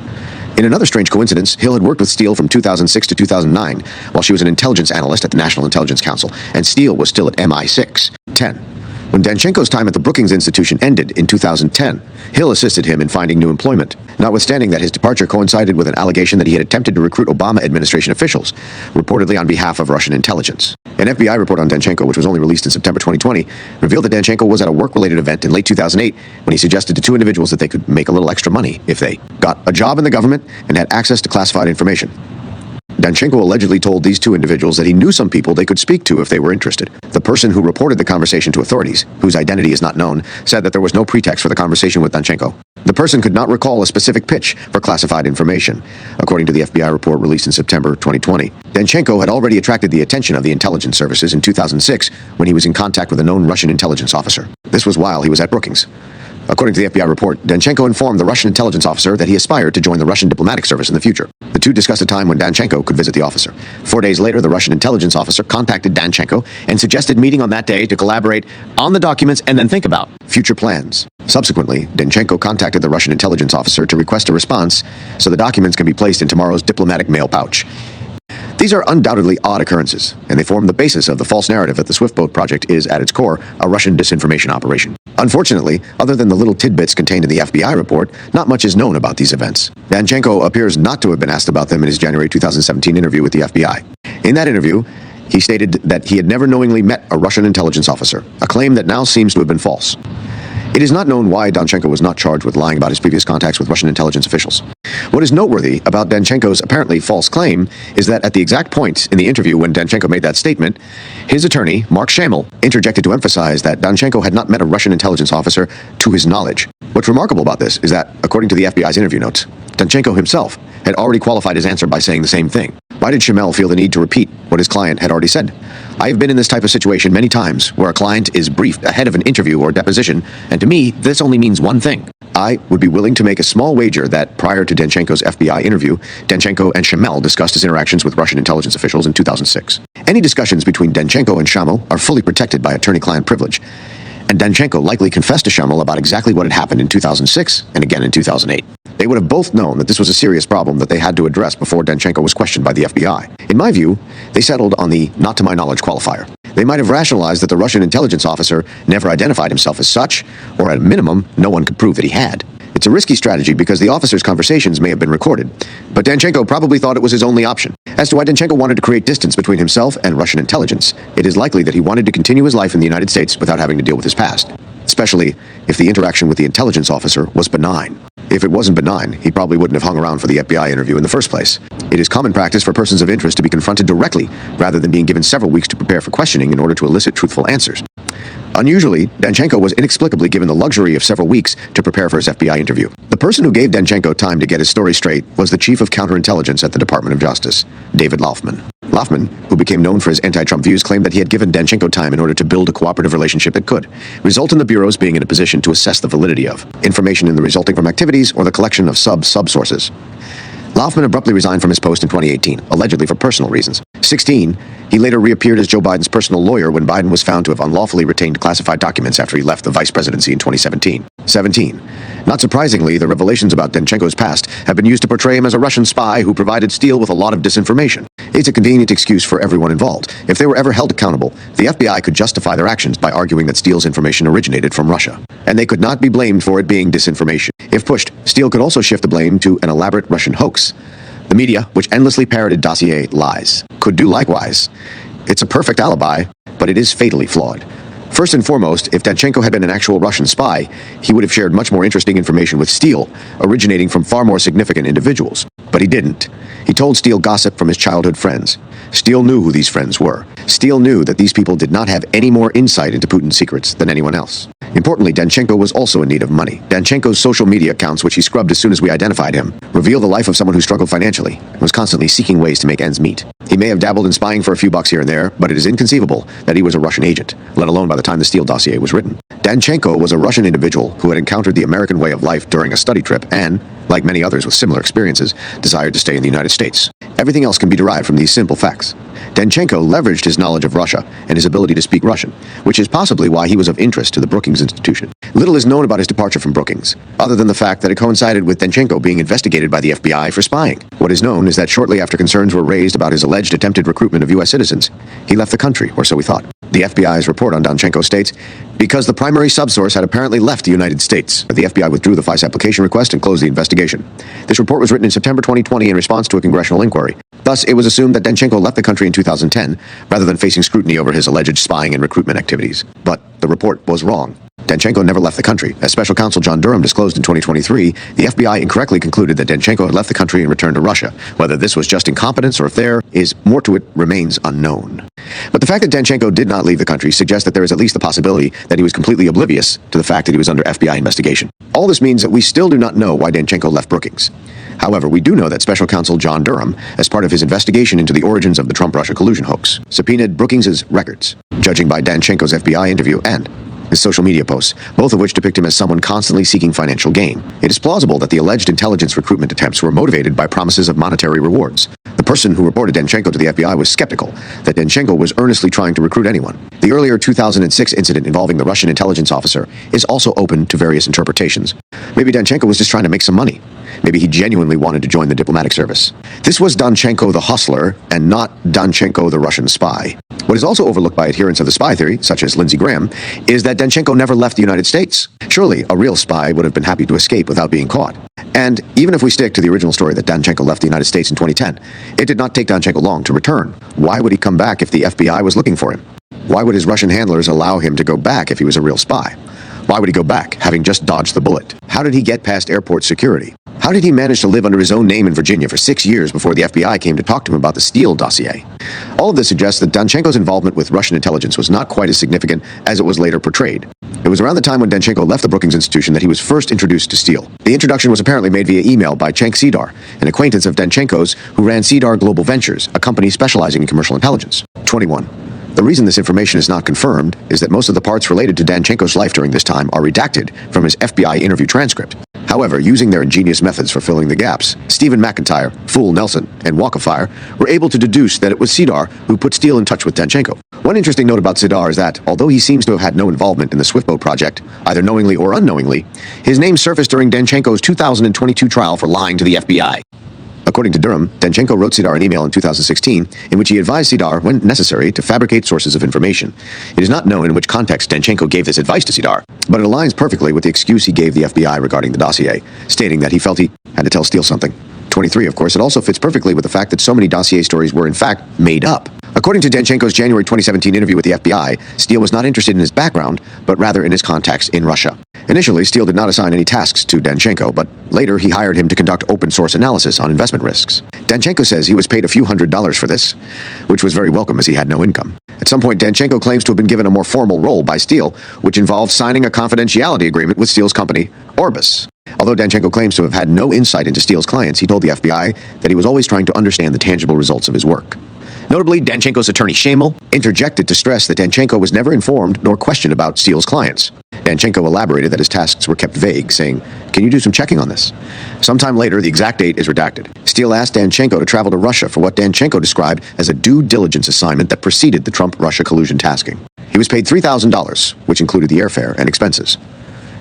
In another strange coincidence, Hill had worked with Steele from 2006 to 2009, while she was an intelligence analyst at the National Intelligence Council, and Steele was still at MI6. 10. When Danchenko's time at the Brookings Institution ended in 2010, Hill assisted him in finding new employment, notwithstanding that his departure coincided with an allegation that he had attempted to recruit Obama administration officials, reportedly on behalf of Russian intelligence. An FBI report on Danchenko, which was only released in September 2020, revealed that Danchenko was at a work-related event in late 2008 when he suggested to two individuals that they could make a little extra money if they got a job in the government and had access to classified information. Danchenko allegedly told these two individuals that he knew some people they could speak to if they were interested. The person who reported the conversation to authorities, whose identity is not known, said that there was no pretext for the conversation with Danchenko. The person could not recall a specific pitch for classified information, according to the FBI report released in September 2020. Danchenko had already attracted the attention of the intelligence services in 2006 when he was in contact with a known Russian intelligence officer. This was while he was at Brookings. According to the FBI report, Danchenko informed the Russian intelligence officer that he aspired to join the Russian diplomatic service in the future. The two discussed a time when Danchenko could visit the officer. 4 days later, the Russian intelligence officer contacted Danchenko and suggested meeting on that day to collaborate on the documents and then think about future plans. Subsequently, Danchenko contacted the Russian intelligence officer to request a response so the documents can be placed in tomorrow's diplomatic mail pouch. These are undoubtedly odd occurrences, and they form the basis of the false narrative that the Swiftboat project is, at its core, a Russian disinformation operation. Unfortunately, other than the little tidbits contained in the FBI report, not much is known about these events. Danchenko appears not to have been asked about them in his January 2017 interview with the FBI. In that interview, he stated that he had never knowingly met a Russian intelligence officer, a claim that now seems to have been false. It is not known why Danchenko was not charged with lying about his previous contacts with Russian intelligence officials. What is noteworthy about Danchenko's apparently false claim is that at the exact point in the interview when Danchenko made that statement, his attorney, Mark Shamel, interjected to emphasize that Danchenko had not met a Russian intelligence officer to his knowledge. What's remarkable about this is that, according to the FBI's interview notes, Danchenko himself had already qualified his answer by saying the same thing. Why did Shamel feel the need to repeat what his client had already said? I have been in this type of situation many times where a client is briefed ahead of an interview or deposition, and to me, this only means one thing. I would be willing to make a small wager that prior to Danchenko's FBI interview, Danchenko and Shamel discussed his interactions with Russian intelligence officials in 2006. Any discussions between Danchenko and Shamel are fully protected by attorney-client privilege, and Danchenko likely confessed to Shamel about exactly what had happened in 2006 and again in 2008. They would have both known that this was a serious problem that they had to address before Danchenko was questioned by the FBI. In my view, they settled on the not to my knowledge qualifier. They might have rationalized that the Russian intelligence officer never identified himself as such, or at a minimum, no one could prove that he had. It's a risky strategy because the officer's conversations may have been recorded, but Danchenko probably thought it was his only option. As to why Danchenko wanted to create distance between himself and Russian intelligence, it is likely that he wanted to continue his life in the United States without having to deal with his past, especially if the interaction with the intelligence officer was benign. If it wasn't benign, he probably wouldn't have hung around for the FBI interview in the first place. It is common practice for persons of interest to be confronted directly, rather than being given several weeks to prepare for questioning in order to elicit truthful answers. Unusually, Danchenko was inexplicably given the luxury of several weeks to prepare for his FBI interview. The person who gave Danchenko time to get his story straight was the chief of counterintelligence at the Department of Justice, David Laufman. Laufman, who became known for his anti-Trump views, claimed that he had given Danchenko time in order to build a cooperative relationship that could result in the bureaus being in a position to assess the validity of information in the resulting from activities or the collection of sub-sources. Laufman abruptly resigned from his post in 2018, allegedly for personal reasons. 16, he later reappeared as Joe Biden's personal lawyer when Biden was found to have unlawfully retained classified documents after he left the vice presidency in 2017. 17, not surprisingly, the revelations about Danchenko's past have been used to portray him as a Russian spy who provided Steele with a lot of disinformation. It's a convenient excuse for everyone involved. If they were ever held accountable, the FBI could justify their actions by arguing that Steele's information originated from Russia, and they could not be blamed for it being disinformation. If pushed, Steele could also shift the blame to an elaborate Russian hoax. The media, which endlessly parroted dossier lies, could do likewise. It's a perfect alibi, but it is fatally flawed. First and foremost, if Danchenko had been an actual Russian spy, he would have shared much more interesting information with Steele, originating from far more significant individuals. But he didn't. He told Steele gossip from his childhood friends. Steele knew who these friends were. Steele knew that these people did not have any more insight into Putin's secrets than anyone else. Importantly, Danchenko was also in need of money. Danchenko's social media accounts, which he scrubbed as soon as we identified him, reveal the life of someone who struggled financially and was constantly seeking ways to make ends meet. He may have dabbled in spying for a few bucks here and there, but it is inconceivable that he was a Russian agent, let alone by the time the Steele dossier was written. Danchenko was a Russian individual who had encountered the American way of life during a study trip and, like many others with similar experiences, desired to stay in the United States. Everything else can be derived from these simple facts. Danchenko leveraged his knowledge of Russia and his ability to speak Russian, which is possibly why he was of interest to the Brookings Institution. Little is known about his departure from Brookings, other than the fact that it coincided with Danchenko being investigated by the FBI for spying. What is known is that shortly after concerns were raised about his alleged attempted recruitment of U.S. citizens, he left the country, or so we thought. The FBI's report on Danchenko states, because the primary subsource had apparently left the United States, the FBI withdrew the FICE application request and closed the investigation. This report was written in September 2020 in response to a congressional inquiry. Thus, it was assumed that Danchenko left the country in 2010, rather than facing scrutiny over his alleged spying and recruitment activities. But the report was wrong. Danchenko never left the country. As Special Counsel John Durham disclosed in 2023, the FBI incorrectly concluded that Danchenko had left the country and returned to Russia. Whether this was just incompetence or if there is more to it remains unknown. But the fact that Danchenko did not leave the country suggests that there is at least the possibility that he was completely oblivious to the fact that he was under FBI investigation. All this means that we still do not know why Danchenko left Brookings. However, we do know that Special Counsel John Durham, as part of his investigation into the origins of the Trump-Russia collusion hoax, subpoenaed Brookings' records, judging by Danchenko's FBI interview and his social media posts, both of which depict him as someone constantly seeking financial gain. It is plausible that the alleged intelligence recruitment attempts were motivated by promises of monetary rewards. The person who reported Danchenko to the FBI was skeptical that Danchenko was earnestly trying to recruit anyone. The earlier 2006 incident involving the Russian intelligence officer is also open to various interpretations. Maybe Danchenko was just trying to make some money. Maybe he genuinely wanted to join the diplomatic service. This was Danchenko the hustler and not Danchenko the Russian spy. What is also overlooked by adherents of the spy theory, such as Lindsey Graham, is that Danchenko never left the United States. Surely, a real spy would have been happy to escape without being caught. And even if we stick to the original story that Danchenko left the United States in 2010, it did not take Danchenko long to return. Why would he come back if the FBI was looking for him? Why would his Russian handlers allow him to go back if he was a real spy? Why would he go back, having just dodged the bullet? How did he get past airport security? How did he manage to live under his own name in Virginia for 6 years before the FBI came to talk to him about the Steele dossier? All of this suggests that Danchenko's involvement with Russian intelligence was not quite as significant as it was later portrayed. It was around the time when Danchenko left the Brookings Institution that he was first introduced to Steele. The introduction was apparently made via email by Cenk Sidar, an acquaintance of Danchenko's who ran Sidar Global Ventures, a company specializing in commercial intelligence. 21. The reason this information is not confirmed is that most of the parts related to Danchenko's life during this time are redacted from his FBI interview transcript. However, using their ingenious methods for filling the gaps, Stephen McIntyre, Fool Nelson, and Walk of Fire were able to deduce that it was Sidar who put Steele in touch with Danchenko. One interesting note about Sidar is that, although he seems to have had no involvement in the Swiftboat project, either knowingly or unknowingly, his name surfaced during Danchenko's 2022 trial for lying to the FBI. According to Durham, Danchenko wrote Sidar an email in 2016 in which he advised Sidar, when necessary, to fabricate sources of information. It is not known in which context Danchenko gave this advice to Sidar, but it aligns perfectly with the excuse he gave the FBI regarding the dossier, stating that he felt he had to tell Steele something. 23, of course, it also fits perfectly with the fact that so many dossier stories were in fact made up. According to Danchenko's January 2017 interview with the FBI, Steele was not interested in his background, but rather in his contacts in Russia. Initially, Steele did not assign any tasks to Danchenko, but later he hired him to conduct open-source analysis on investment risks. Danchenko says he was paid a few $100s for this, which was very welcome as he had no income. At some point, Danchenko claims to have been given a more formal role by Steele, which involved signing a confidentiality agreement with Steele's company, Orbis. Although Danchenko claims to have had no insight into Steele's clients, he told the FBI that he was always trying to understand the tangible results of his work. Notably, Danchenko's attorney Shamel interjected to stress that Danchenko was never informed nor questioned about Steele's clients. Danchenko elaborated that his tasks were kept vague, saying, "Can you do some checking on this?" Sometime later, the exact date is redacted. Steele asked Danchenko to travel to Russia for what Danchenko described as a due diligence assignment that preceded the Trump-Russia collusion tasking. He was paid $3,000, which included the airfare and expenses.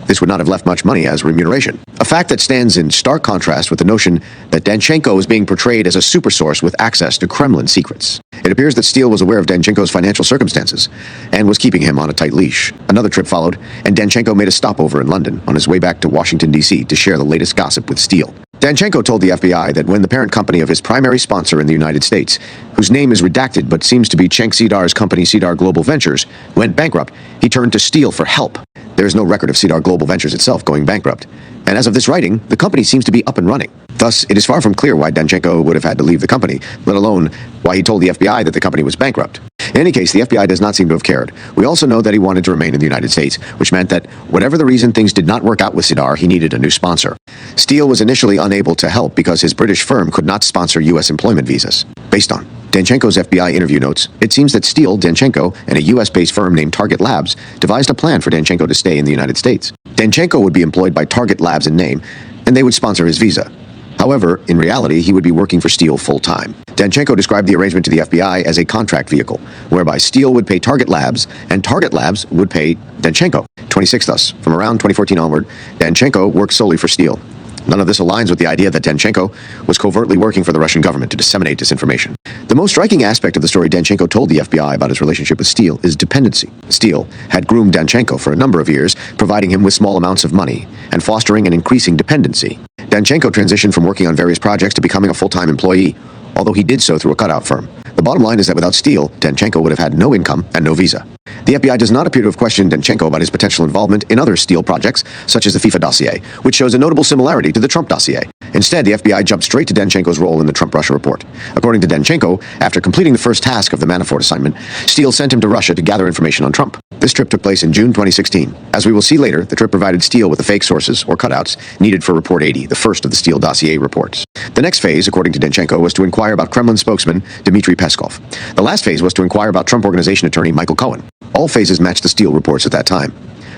This would not have left much money as remuneration, a fact that stands in stark contrast with the notion that Danchenko is being portrayed as a supersource with access to Kremlin secrets. It appears that Steele was aware of Danchenko's financial circumstances and was keeping him on a tight leash. Another trip followed, and Danchenko made a stopover in London on his way back to Washington, D.C. to share the latest gossip with Steele. Danchenko told the FBI that when the parent company of his primary sponsor in the United States, whose name is redacted but seems to be Cenk Sidar's company Sidar Global Ventures, went bankrupt, he turned to Steele for help. There is no record of Sidar Global Ventures itself going bankrupt, and as of this writing, the company seems to be up and running. Thus, it is far from clear why Danchenko would have had to leave the company, let alone why he told the FBI that the company was bankrupt. In any case, the FBI does not seem to have cared. We also know that he wanted to remain in the United States, which meant that whatever the reason things did not work out with Sidar, he needed a new sponsor. Steele was initially unable to help because his British firm could not sponsor U.S. employment visas. Based on Danchenko's FBI interview notes, it seems that Steele, Danchenko, and a U.S.-based firm named Target Labs devised a plan for Danchenko to stay in the United States. Danchenko would be employed by Target Labs in name, and they would sponsor his visa. However, in reality, he would be working for Steele full-time. Danchenko described the arrangement to the FBI as a contract vehicle, whereby Steele would pay Target Labs, and Target Labs would pay Danchenko. 26 thus, from around 2014 onward, Danchenko worked solely for Steele. None of this aligns with the idea that Danchenko was covertly working for the Russian government to disseminate disinformation. The most striking aspect of the story Danchenko told the FBI about his relationship with Steele is dependency. Steele had groomed Danchenko for a number of years, providing him with small amounts of money and fostering an increasing dependency. Danchenko transitioned from working on various projects to becoming a full-time employee, although he did so through a cutout firm. The bottom line is that without Steele, Danchenko would have had no income and no visa. The FBI does not appear to have questioned Danchenko about his potential involvement in other Steele projects, such as the FIFA dossier, which shows a notable similarity to the Trump dossier. Instead, the FBI jumped straight to Danchenko's role in the Trump-Russia report. According to Danchenko, after completing the first task of the Manafort assignment, Steele sent him to Russia to gather information on Trump. This trip took place in June 2016. As we will see later, the trip provided Steele with the fake sources, or cutouts, needed for Report 80, the first of the Steele dossier reports. The next phase, according to Danchenko, was to inquire about Kremlin spokesman Dmitry Peskov. The last phase was to inquire about Trump Organization attorney Michael Cohen. All phases matched the Steele reports at that time.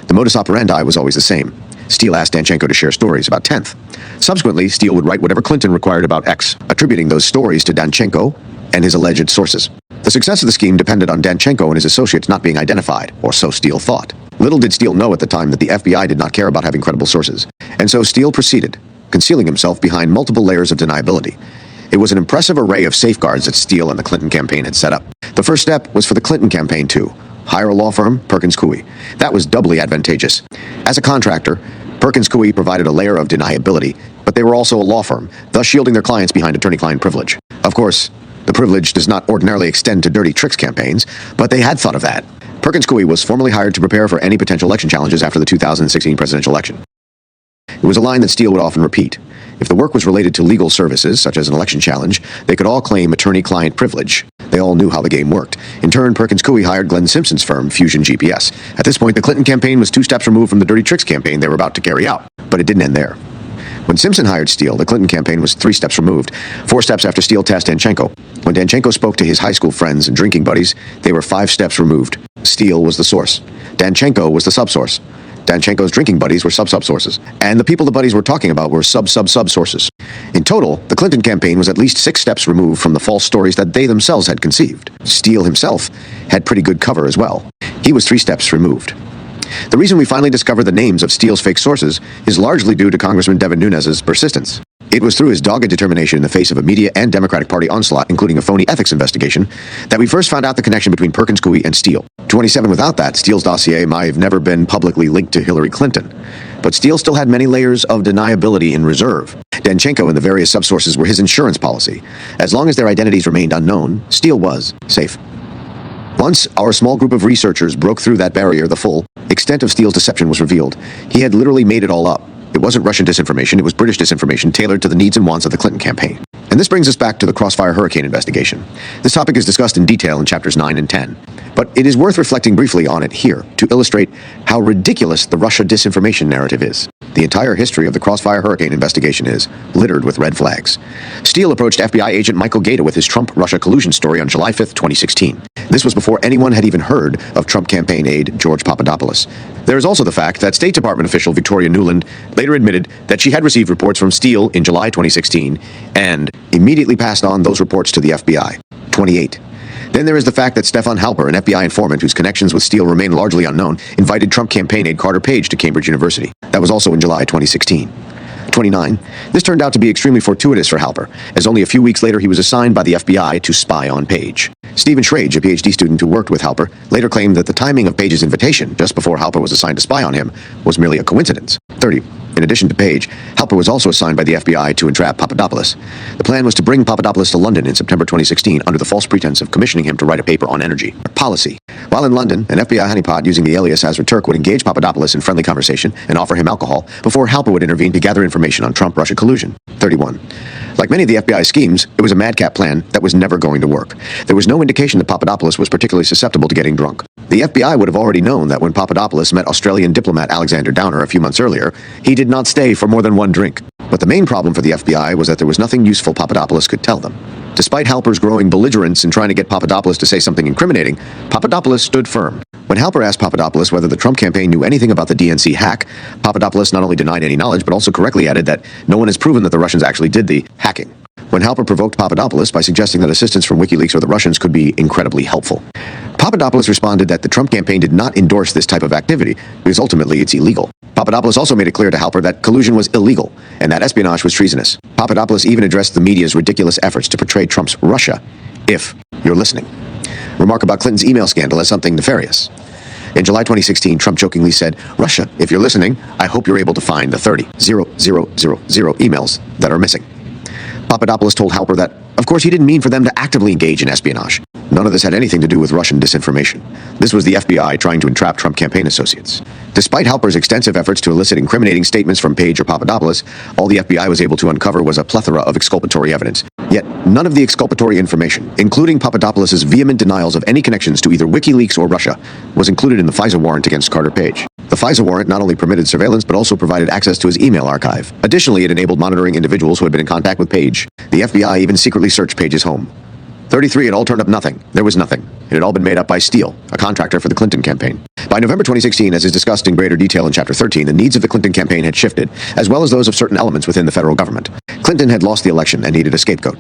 The modus operandi was always the same. Steele asked Danchenko to share stories about 10th. Subsequently, Steele would write whatever Clinton required about X, attributing those stories to Danchenko and his alleged sources. The success of the scheme depended on Danchenko and his associates not being identified, or so Steele thought. Little did Steele know at the time that the FBI did not care about having credible sources, and so Steele proceeded, concealing himself behind multiple layers of deniability. It was an impressive array of safeguards that Steele and the Clinton campaign had set up. The first step was for the Clinton campaign to hire a law firm, Perkins Coie. That was doubly advantageous. As a contractor, Perkins Coie provided a layer of deniability, but they were also a law firm, thus shielding their clients behind attorney-client privilege. Of course, the privilege does not ordinarily extend to dirty tricks campaigns, but they had thought of that. Perkins Coie was formally hired to prepare for any potential election challenges after the 2016 presidential election. It was a line that Steele would often repeat. If the work was related to legal services, such as an election challenge, they could all claim attorney-client privilege. They all knew how the game worked. In turn, Perkins Coie hired Glenn Simpson's firm, Fusion GPS. At this point, the Clinton campaign was 2 steps removed from the dirty tricks campaign they were about to carry out. But it didn't end there. When Simpson hired Steele, the Clinton campaign was 3 steps removed, 4 steps after Steele tasked Danchenko. When Danchenko spoke to his high school friends and drinking buddies, they were 5 steps removed. Steele was the source. Danchenko was the subsource. Danchenko's drinking buddies were sub-sources, and the people the buddies were talking about were sub-sub-sub-sources. In total, the Clinton campaign was at least 6 steps removed from the false stories that they themselves had conceived. Steele himself had pretty good cover as well. He was 3 steps removed. The reason we finally discovered the names of Steele's fake sources is largely due to Congressman Devin Nunes's persistence. It was through his dogged determination in the face of a media and Democratic Party onslaught, including a phony ethics investigation, that we first found out the connection between Perkins Coie and Steele. 27 without that, Steele's dossier might have never been publicly linked to Hillary Clinton. But Steele still had many layers of deniability in reserve. Danchenko and the various subsources were his insurance policy. As long as their identities remained unknown, Steele was safe. Once our small group of researchers broke through that barrier, the full extent of Steele's deception was revealed. He had literally made it all up. It wasn't Russian disinformation, it was British disinformation tailored to the needs and wants of the Clinton campaign. And this brings us back to the Crossfire Hurricane investigation. This topic is discussed in detail in chapters 9 and 10. But it is worth reflecting briefly on it here to illustrate how ridiculous the Russia disinformation narrative is. The entire history of the Crossfire Hurricane investigation is littered with red flags. Steele approached FBI agent Michael Gaeta with his Trump-Russia collusion story on July 5, 2016. This was before anyone had even heard of Trump campaign aide George Papadopoulos. There is also the fact that State Department official Victoria Nuland later admitted that she had received reports from Steele in July 2016 and immediately passed on those reports to the FBI. 28. Then there is the fact that Stefan Halper, an FBI informant whose connections with Steele remain largely unknown, invited Trump campaign aide Carter Page to Cambridge University. That was also in July 2016. 29. This turned out to be extremely fortuitous for Halper, as only a few weeks later he was assigned by the FBI to spy on Page. Stephen Schrage, a PhD student who worked with Halper, later claimed that the timing of Page's invitation, just before Halper was assigned to spy on him, was merely a coincidence. 30. In addition to Page, Halper was also assigned by the FBI to entrap Papadopoulos. The plan was to bring Papadopoulos to London in September 2016 under the false pretense of commissioning him to write a paper on energy policy. While in London, an FBI honeypot using the alias Azra Turk would engage Papadopoulos in friendly conversation and offer him alcohol before Halper would intervene to gather information on Trump-Russia collusion. 31. Like many of the FBI schemes, it was a madcap plan that was never going to work. There was no indication that Papadopoulos was particularly susceptible to getting drunk. The FBI would have already known that when Papadopoulos met Australian diplomat Alexander Downer a few months earlier, he did not stay for more than one drink. But the main problem for the FBI was that there was nothing useful Papadopoulos could tell them. Despite Halper's growing belligerence in trying to get Papadopoulos to say something incriminating, Papadopoulos stood firm. When Halper asked Papadopoulos whether the Trump campaign knew anything about the DNC hack, Papadopoulos not only denied any knowledge, but also correctly added that no one has proven that the Russians actually did the hacking. When Halper provoked Papadopoulos by suggesting that assistance from WikiLeaks or the Russians could be incredibly helpful, Papadopoulos responded that the Trump campaign did not endorse this type of activity, because ultimately it's illegal. Papadopoulos also made it clear to Halper that collusion was illegal, and that espionage was treasonous. Papadopoulos even addressed the media's ridiculous efforts to portray Trump's Russia, if you're listening. Remark about Clinton's email scandal as something nefarious. In July 2016, Trump jokingly said, "Russia, if you're listening, I hope you're able to find the 30,000 emails that are missing." Papadopoulos told Halper that, of course, he didn't mean for them to actively engage in espionage. None of this had anything to do with Russian disinformation. This was the FBI trying to entrap Trump campaign associates. Despite Halper's extensive efforts to elicit incriminating statements from Page or Papadopoulos, all the FBI was able to uncover was a plethora of exculpatory evidence. Yet, none of the exculpatory information, including Papadopoulos' vehement denials of any connections to either WikiLeaks or Russia, was included in the FISA warrant against Carter Page. The FISA warrant not only permitted surveillance, but also provided access to his email archive. Additionally, it enabled monitoring individuals who had been in contact with Page. The FBI even secretly searched Page's home. 33, it all turned up nothing. There was nothing. It had all been made up by Steele, a contractor for the Clinton campaign. By November 2016, as is discussed in greater detail in Chapter 13, the needs of the Clinton campaign had shifted, as well as those of certain elements within the federal government. Clinton had lost the election and needed a scapegoat.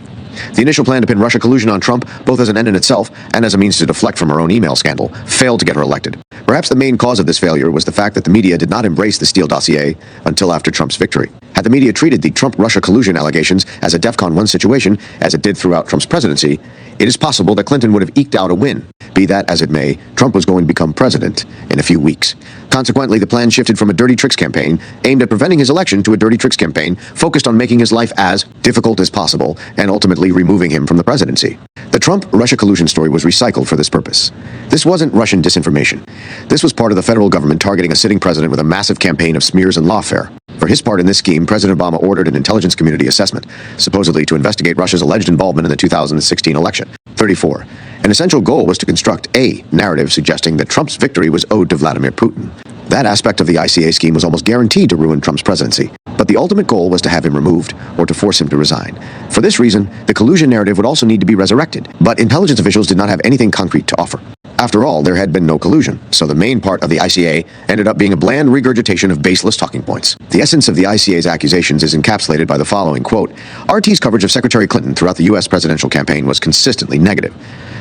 The initial plan to pin Russia collusion on Trump, both as an end in itself and as a means to deflect from her own email scandal, failed to get her elected. Perhaps the main cause of this failure was the fact that the media did not embrace the Steele dossier until after Trump's victory. Had the media treated the Trump-Russia collusion allegations as a DEFCON 1 situation, as it did throughout Trump's presidency, it is possible that Clinton would have eked out a win. Be that as it may, Trump was going to become president in a few weeks. Consequently, the plan shifted from a dirty tricks campaign aimed at preventing his election to a dirty tricks campaign focused on making his life as difficult as possible and ultimately removing him from the presidency. The Trump-Russia collusion story was recycled for this purpose. This wasn't Russian disinformation. This was part of the federal government targeting a sitting president with a massive campaign of smears and lawfare. For his part in this scheme, President Obama ordered an intelligence community assessment, supposedly to investigate Russia's alleged involvement in the 2016 election. 34. An essential goal was to construct a narrative suggesting that Trump's victory was owed to Vladimir Putin. That aspect of the ICA scheme was almost guaranteed to ruin Trump's presidency, but the ultimate goal was to have him removed or to force him to resign. For this reason, the collusion narrative would also need to be resurrected, but intelligence officials did not have anything concrete to offer. After all, there had been no collusion, so the main part of the ICA ended up being a bland regurgitation of baseless talking points. The essence of the ICA's accusations is encapsulated by the following, quote, "RT's coverage of Secretary Clinton throughout the U.S. presidential campaign was consistently negative.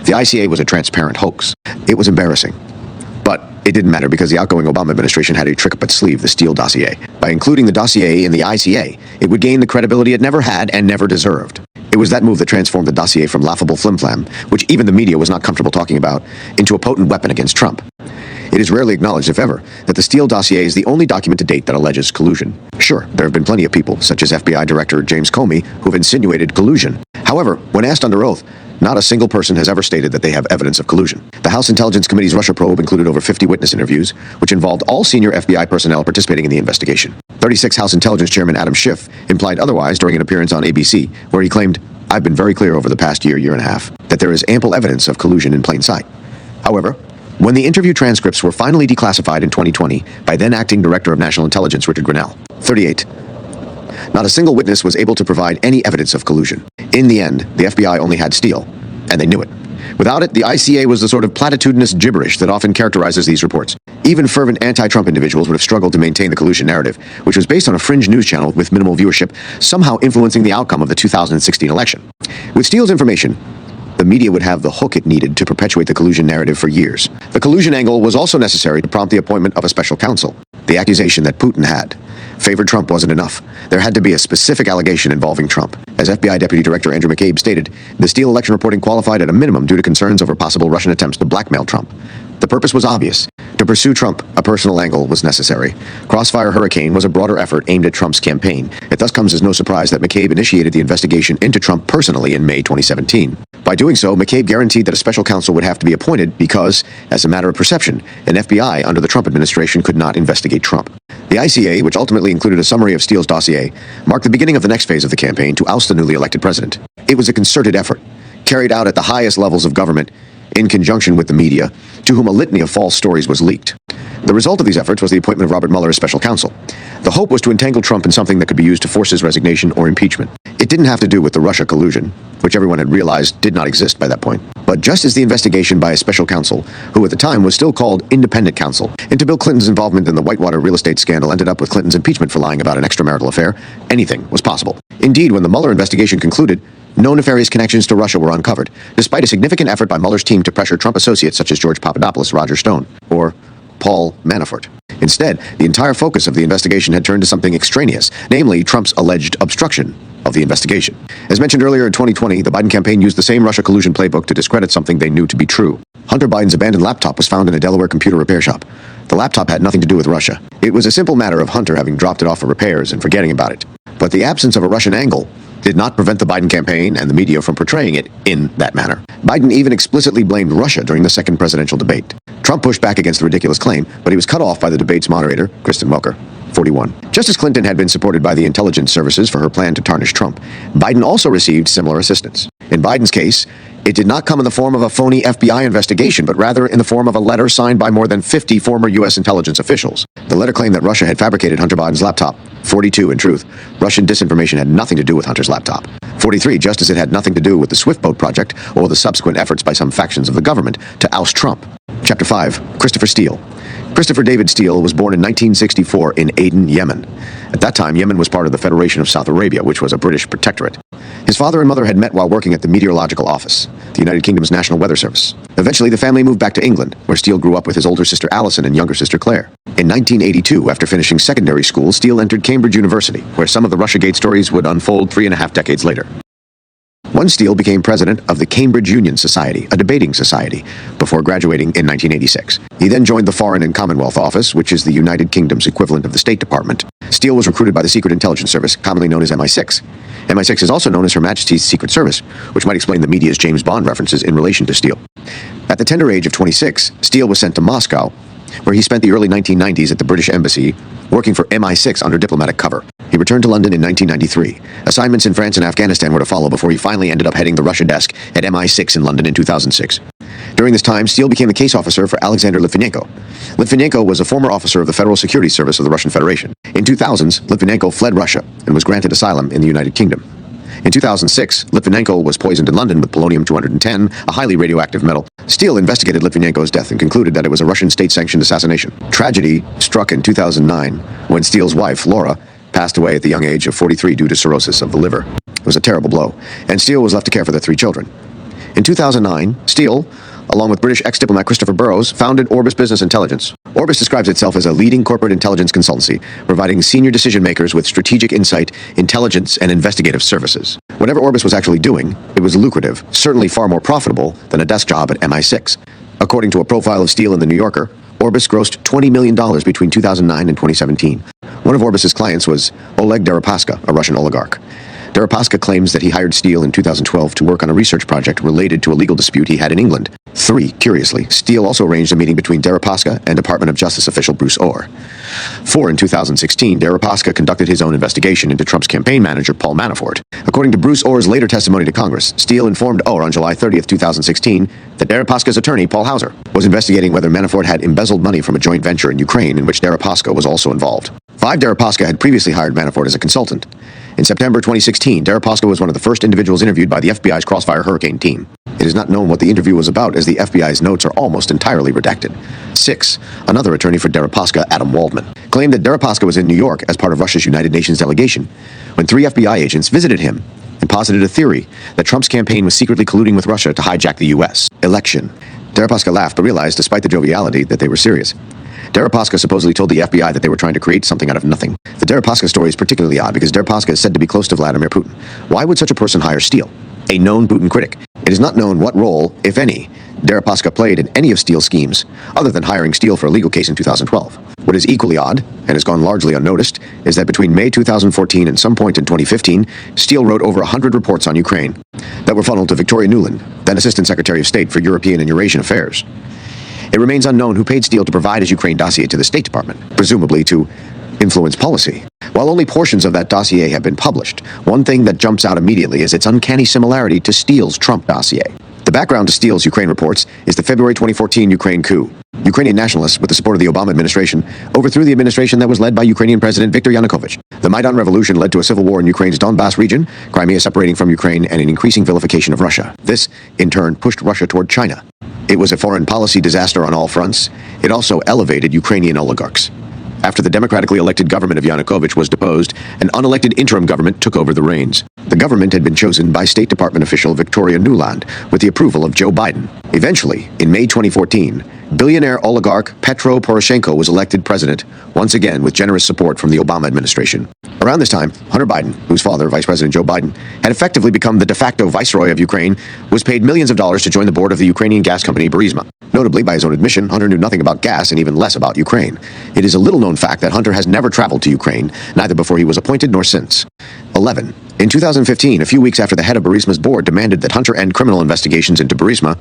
The ICA was a transparent hoax. It was embarrassing. But it didn't matter because the outgoing Obama administration had a trick up its sleeve, the Steele dossier. By including the dossier in the ICA, it would gain the credibility it never had and never deserved. It was that move that transformed the dossier from laughable flimflam, which even the media was not comfortable talking about, into a potent weapon against Trump. It is rarely acknowledged, if ever, that the Steele dossier is the only document to date that alleges collusion. Sure, there have been plenty of people, such as FBI Director James Comey, who have insinuated collusion. However, when asked under oath, Not a single person has ever stated that they have evidence of collusion. The House Intelligence Committee's Russia probe included over 50 witness interviews, which involved all senior FBI personnel participating in the investigation. 36 House Intelligence Chairman Adam Schiff implied otherwise during an appearance on ABC, where he claimed, "I've been very clear over the past year and a half, that there is ample evidence of collusion in plain sight." However, when the interview transcripts were finally declassified in 2020 by then Acting Director of National Intelligence Richard Grenell, 38, not a single witness was able to provide any evidence of collusion. In the end, the FBI only had Steele, and they knew it. Without it, the ICA was the sort of platitudinous gibberish that often characterizes these reports. Even fervent anti-Trump individuals would have struggled to maintain the collusion narrative, which was based on a fringe news channel with minimal viewership, somehow influencing the outcome of the 2016 election. With Steele's information, the media would have the hook it needed to perpetuate the collusion narrative for years. The collusion angle was also necessary to prompt the appointment of a special counsel. The accusation that Putin had favored Trump wasn't enough. There had to be a specific allegation involving Trump. As FBI Deputy Director Andrew McCabe stated, the Steele election reporting qualified at a minimum due to concerns over possible Russian attempts to blackmail Trump. The purpose was obvious. To pursue Trump, a personal angle was necessary. Crossfire Hurricane was a broader effort aimed at Trump's campaign. It thus comes as no surprise that McCabe initiated the investigation into Trump personally in May 2017. By doing so, McCabe guaranteed that a special counsel would have to be appointed because, as a matter of perception, an FBI under the Trump administration could not investigate Trump. The ICA, which ultimately included a summary of Steele's dossier, marked the beginning of the next phase of the campaign to oust the newly elected president. It was a concerted effort, carried out at the highest levels of government, in conjunction with the media, to whom a litany of false stories was leaked. The result of these efforts was the appointment of Robert Mueller as special counsel. The hope was to entangle Trump in something that could be used to force his resignation or impeachment. It didn't have to do with the Russia collusion, which everyone had realized did not exist by that point. But just as the investigation by a special counsel, who at the time was still called independent counsel, into Bill Clinton's involvement in the Whitewater real estate scandal ended up with Clinton's impeachment for lying about an extramarital affair, anything was possible. Indeed, when the Mueller investigation concluded, no nefarious connections to Russia were uncovered, despite a significant effort by Mueller's team to pressure Trump associates such as George Papadopoulos, Roger Stone, or Paul Manafort. Instead, the entire focus of the investigation had turned to something extraneous, namely Trump's alleged obstruction of the investigation. As mentioned earlier in 2020, the Biden campaign used the same Russia collusion playbook to discredit something they knew to be true. Hunter Biden's abandoned laptop was found in a Delaware computer repair shop. The laptop had nothing to do with Russia. It was a simple matter of Hunter having dropped it off for repairs and forgetting about it. But the absence of a Russian angle did not prevent the Biden campaign and the media from portraying it in that manner. Biden even explicitly blamed Russia during the second presidential debate. Trump pushed back against the ridiculous claim, but he was cut off by the debate's moderator, Kristen Welker, 41. Just as Clinton had been supported by the intelligence services for her plan to tarnish Trump, Biden also received similar assistance. In Biden's case, it did not come in the form of a phony FBI investigation, but rather in the form of a letter signed by more than 50 former U.S. intelligence officials. The letter claimed that Russia had fabricated Hunter Biden's laptop. 42, in truth, Russian disinformation had nothing to do with Hunter's laptop. 43, just as it had nothing to do with the Swiftboat project or the subsequent efforts by some factions of the government to oust Trump. Chapter 5, Christopher Steele. Christopher David Steele was born in 1964 in Aden, Yemen. At that time, Yemen was part of the Federation of South Arabia, which was a British protectorate. His father and mother had met while working at the Meteorological Office, the United Kingdom's National Weather Service. Eventually, the family moved back to England, where Steele grew up with his older sister Alison and younger sister Claire. In 1982, after finishing secondary school, Steele entered Cambridge University, where some of the Russiagate stories would unfold 3.5 decades later. One Steele became president of the Cambridge Union Society, a debating society, before graduating in 1986. He then joined the Foreign and Commonwealth Office, which is the United Kingdom's equivalent of the State Department. Steele was recruited by the Secret Intelligence Service, commonly known as MI6. MI6 is also known as Her Majesty's Secret Service, which might explain the media's James Bond references in relation to Steele. At the tender age of 26, Steele was sent to Moscow, where he spent the early 1990s at the British Embassy, working for MI6 under diplomatic cover. He returned to London in 1993. Assignments in France and Afghanistan were to follow before he finally ended up heading the Russia desk at MI6 in London in 2006. During this time, Steele became the case officer for Alexander Litvinenko. Litvinenko was a former officer of the Federal Security Service of the Russian Federation. In 2000s, Litvinenko fled Russia and was granted asylum in the United Kingdom. In 2006, Litvinenko was poisoned in London with polonium-210, a highly radioactive metal. Steele investigated Litvinenko's death and concluded that it was a Russian state-sanctioned assassination. Tragedy struck in 2009 when Steele's wife, Laura, passed away at the young age of 43 due to cirrhosis of the liver. It was a terrible blow, and Steele was left to care for their 3 children. In 2009, Steele, along with British ex-diplomat Christopher Burrows, founded Orbis Business Intelligence. Orbis describes itself as a leading corporate intelligence consultancy, providing senior decision-makers with strategic insight, intelligence, and investigative services. Whatever Orbis was actually doing, it was lucrative, certainly far more profitable than a desk job at MI6. According to a profile of Steele in The New Yorker, Orbis grossed $20 million between 2009 and 2017. One of Orbis's clients was Oleg Deripaska, a Russian oligarch. Deripaska claims that he hired Steele in 2012 to work on a research project related to a legal dispute he had in England. 3. Curiously, Steele also arranged a meeting between Deripaska and Department of Justice official Bruce Orr. 4. In 2016, Deripaska conducted his own investigation into Trump's campaign manager, Paul Manafort. According to Bruce Orr's later testimony to Congress, Steele informed Orr on July 30, 2016, that Deripaska's attorney, Paul Hauser, was investigating whether Manafort had embezzled money from a joint venture in Ukraine in which Deripaska was also involved. 5. Deripaska had previously hired Manafort as a consultant. In September 2016, Deripaska was one of the first individuals interviewed by the FBI's Crossfire Hurricane team. It is not known what the interview was about, as the FBI's notes are almost entirely redacted. 6. Another attorney for Deripaska, Adam Waldman, claimed that Deripaska was in New York as part of Russia's United Nations delegation when 3 FBI agents visited him and posited a theory that Trump's campaign was secretly colluding with Russia to hijack the U.S. election. Deripaska laughed but realized, despite the joviality, that they were serious. Deripaska supposedly told the FBI that they were trying to create something out of nothing. The Deripaska story is particularly odd because Deripaska is said to be close to Vladimir Putin. Why would such a person hire Steele, a known Putin critic? It is not known what role, if any, Deripaska played in any of Steele's schemes, other than hiring Steele for a legal case in 2012. What is equally odd, and has gone largely unnoticed, is that between May 2014 and some point in 2015, Steele wrote over 100 reports on Ukraine that were funneled to Victoria Nuland, then Assistant Secretary of State for European and Eurasian Affairs. It remains unknown who paid Steele to provide his Ukraine dossier to the State Department, presumably to influence policy. While only portions of that dossier have been published, one thing that jumps out immediately is its uncanny similarity to Steele's Trump dossier. The background to Steele's Ukraine reports is the February 2014 Ukraine coup. Ukrainian nationalists, with the support of the Obama administration, overthrew the administration that was led by Ukrainian President Viktor Yanukovych. The Maidan Revolution led to a civil war in Ukraine's Donbass region, Crimea separating from Ukraine, and an increasing vilification of Russia. This, in turn, pushed Russia toward China. It was a foreign policy disaster on all fronts. It also elevated Ukrainian oligarchs. After the democratically elected government of Yanukovych was deposed, an unelected interim government took over the reins. The government had been chosen by State Department official Victoria Nuland with the approval of Joe Biden. Eventually, in May 2014, billionaire oligarch Petro Poroshenko was elected president, once again with generous support from the Obama administration. Around this time, Hunter Biden, whose father, Vice President Joe Biden, had effectively become the de facto viceroy of Ukraine, was paid millions of dollars to join the board of the Ukrainian gas company Burisma. Notably, by his own admission, Hunter knew nothing about gas and even less about Ukraine. It is a little-known fact that Hunter has never traveled to Ukraine, neither before he was appointed nor since. 11. In 2015, a few weeks after the head of Burisma's board demanded that Hunter end criminal investigations into Burisma,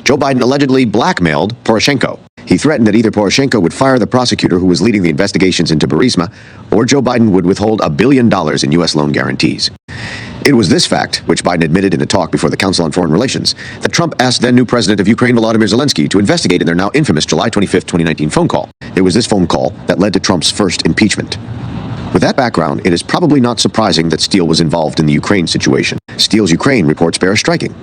Joe Biden allegedly blackmailed Poroshenko. He threatened that either Poroshenko would fire the prosecutor who was leading the investigations into Burisma, or Joe Biden would withhold $1 billion in U.S. loan guarantees. It was this fact, which Biden admitted in a talk before the Council on Foreign Relations, that Trump asked then-new President of Ukraine Volodymyr Zelensky to investigate in their now infamous July 25, 2019 phone call. It was this phone call that led to Trump's first impeachment. With that background, it is probably not surprising that Steele was involved in the Ukraine situation. Steele's Ukraine reports bear a striking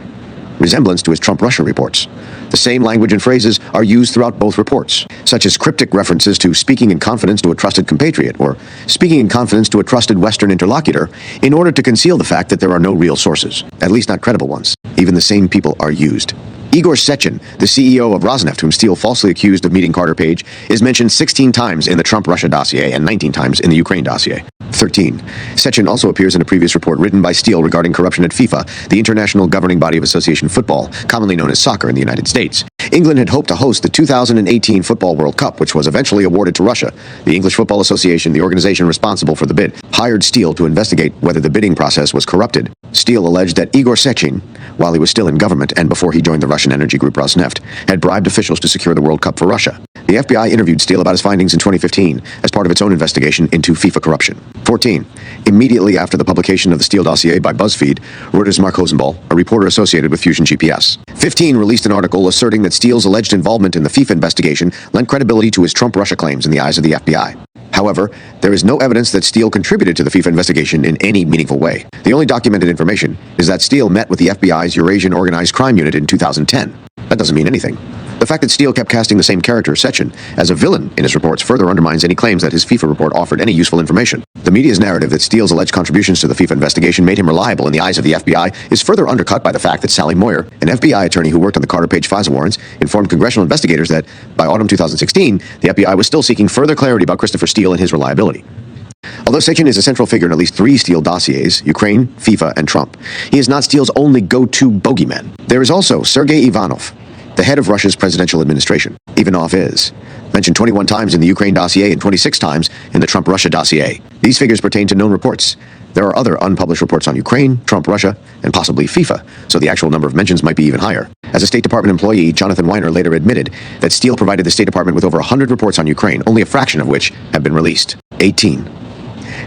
resemblance to his Trump-Russia reports. The same language and phrases are used throughout both reports, such as cryptic references to speaking in confidence to a trusted compatriot or speaking in confidence to a trusted Western interlocutor in order to conceal the fact that there are no real sources, at least not credible ones. Even the same people are used. Igor Sechin, the CEO of Rosneft, whom Steele falsely accused of meeting Carter Page, is mentioned 16 times in the Trump-Russia dossier and 19 times in the Ukraine dossier. 13. Sechin also appears in a previous report written by Steele regarding corruption at FIFA, the international governing body of association football, commonly known as soccer in the United States. England had hoped to host the 2018 Football World Cup, which was eventually awarded to Russia. The English Football Association, the organization responsible for the bid, hired Steele to investigate whether the bidding process was corrupted. Steele alleged that Igor Sechin, while he was still in government and before he joined the Russian energy group Rosneft, had bribed officials to secure the World Cup for Russia. The FBI interviewed Steele about his findings in 2015 as part of its own investigation into FIFA corruption. 14. Immediately after the publication of the Steele dossier by BuzzFeed, Reuters' Mark Hosenball, a reporter associated with Fusion GPS. 15 released an article asserting that Steele's alleged involvement in the FIFA investigation lent credibility to his Trump-Russia claims in the eyes of the FBI. However, there is no evidence that Steele contributed to the FIFA investigation in any meaningful way. The only documented information is that Steele met with the FBI's Eurasian Organized Crime Unit in 2010. That doesn't mean anything. The fact that Steele kept casting the same character, Sechin, as a villain in his reports further undermines any claims that his FIFA report offered any useful information. The media's narrative that Steele's alleged contributions to the FIFA investigation made him reliable in the eyes of the FBI is further undercut by the fact that Sally Moyer, an FBI attorney who worked on the Carter Page FISA warrants, informed congressional investigators that, by autumn 2016, the FBI was still seeking further clarity about Christopher Steele and his reliability. Although Sechin is a central figure in at least 3 Steele dossiers, Ukraine, FIFA, and Trump, he is not Steele's only go-to bogeyman. There is also Sergei Ivanov, the head of Russia's presidential administration. Ivanov is mentioned 21 times in the Ukraine dossier and 26 times in the Trump-Russia dossier. These figures pertain to known reports There are other unpublished reports on Ukraine, Trump, Russia, and possibly FIFA, so the actual number of mentions might be even higher. As a State Department employee, Jonathan Weiner later admitted that Steele provided the State Department with over 100 reports on Ukraine, only a fraction of which have been released. 18.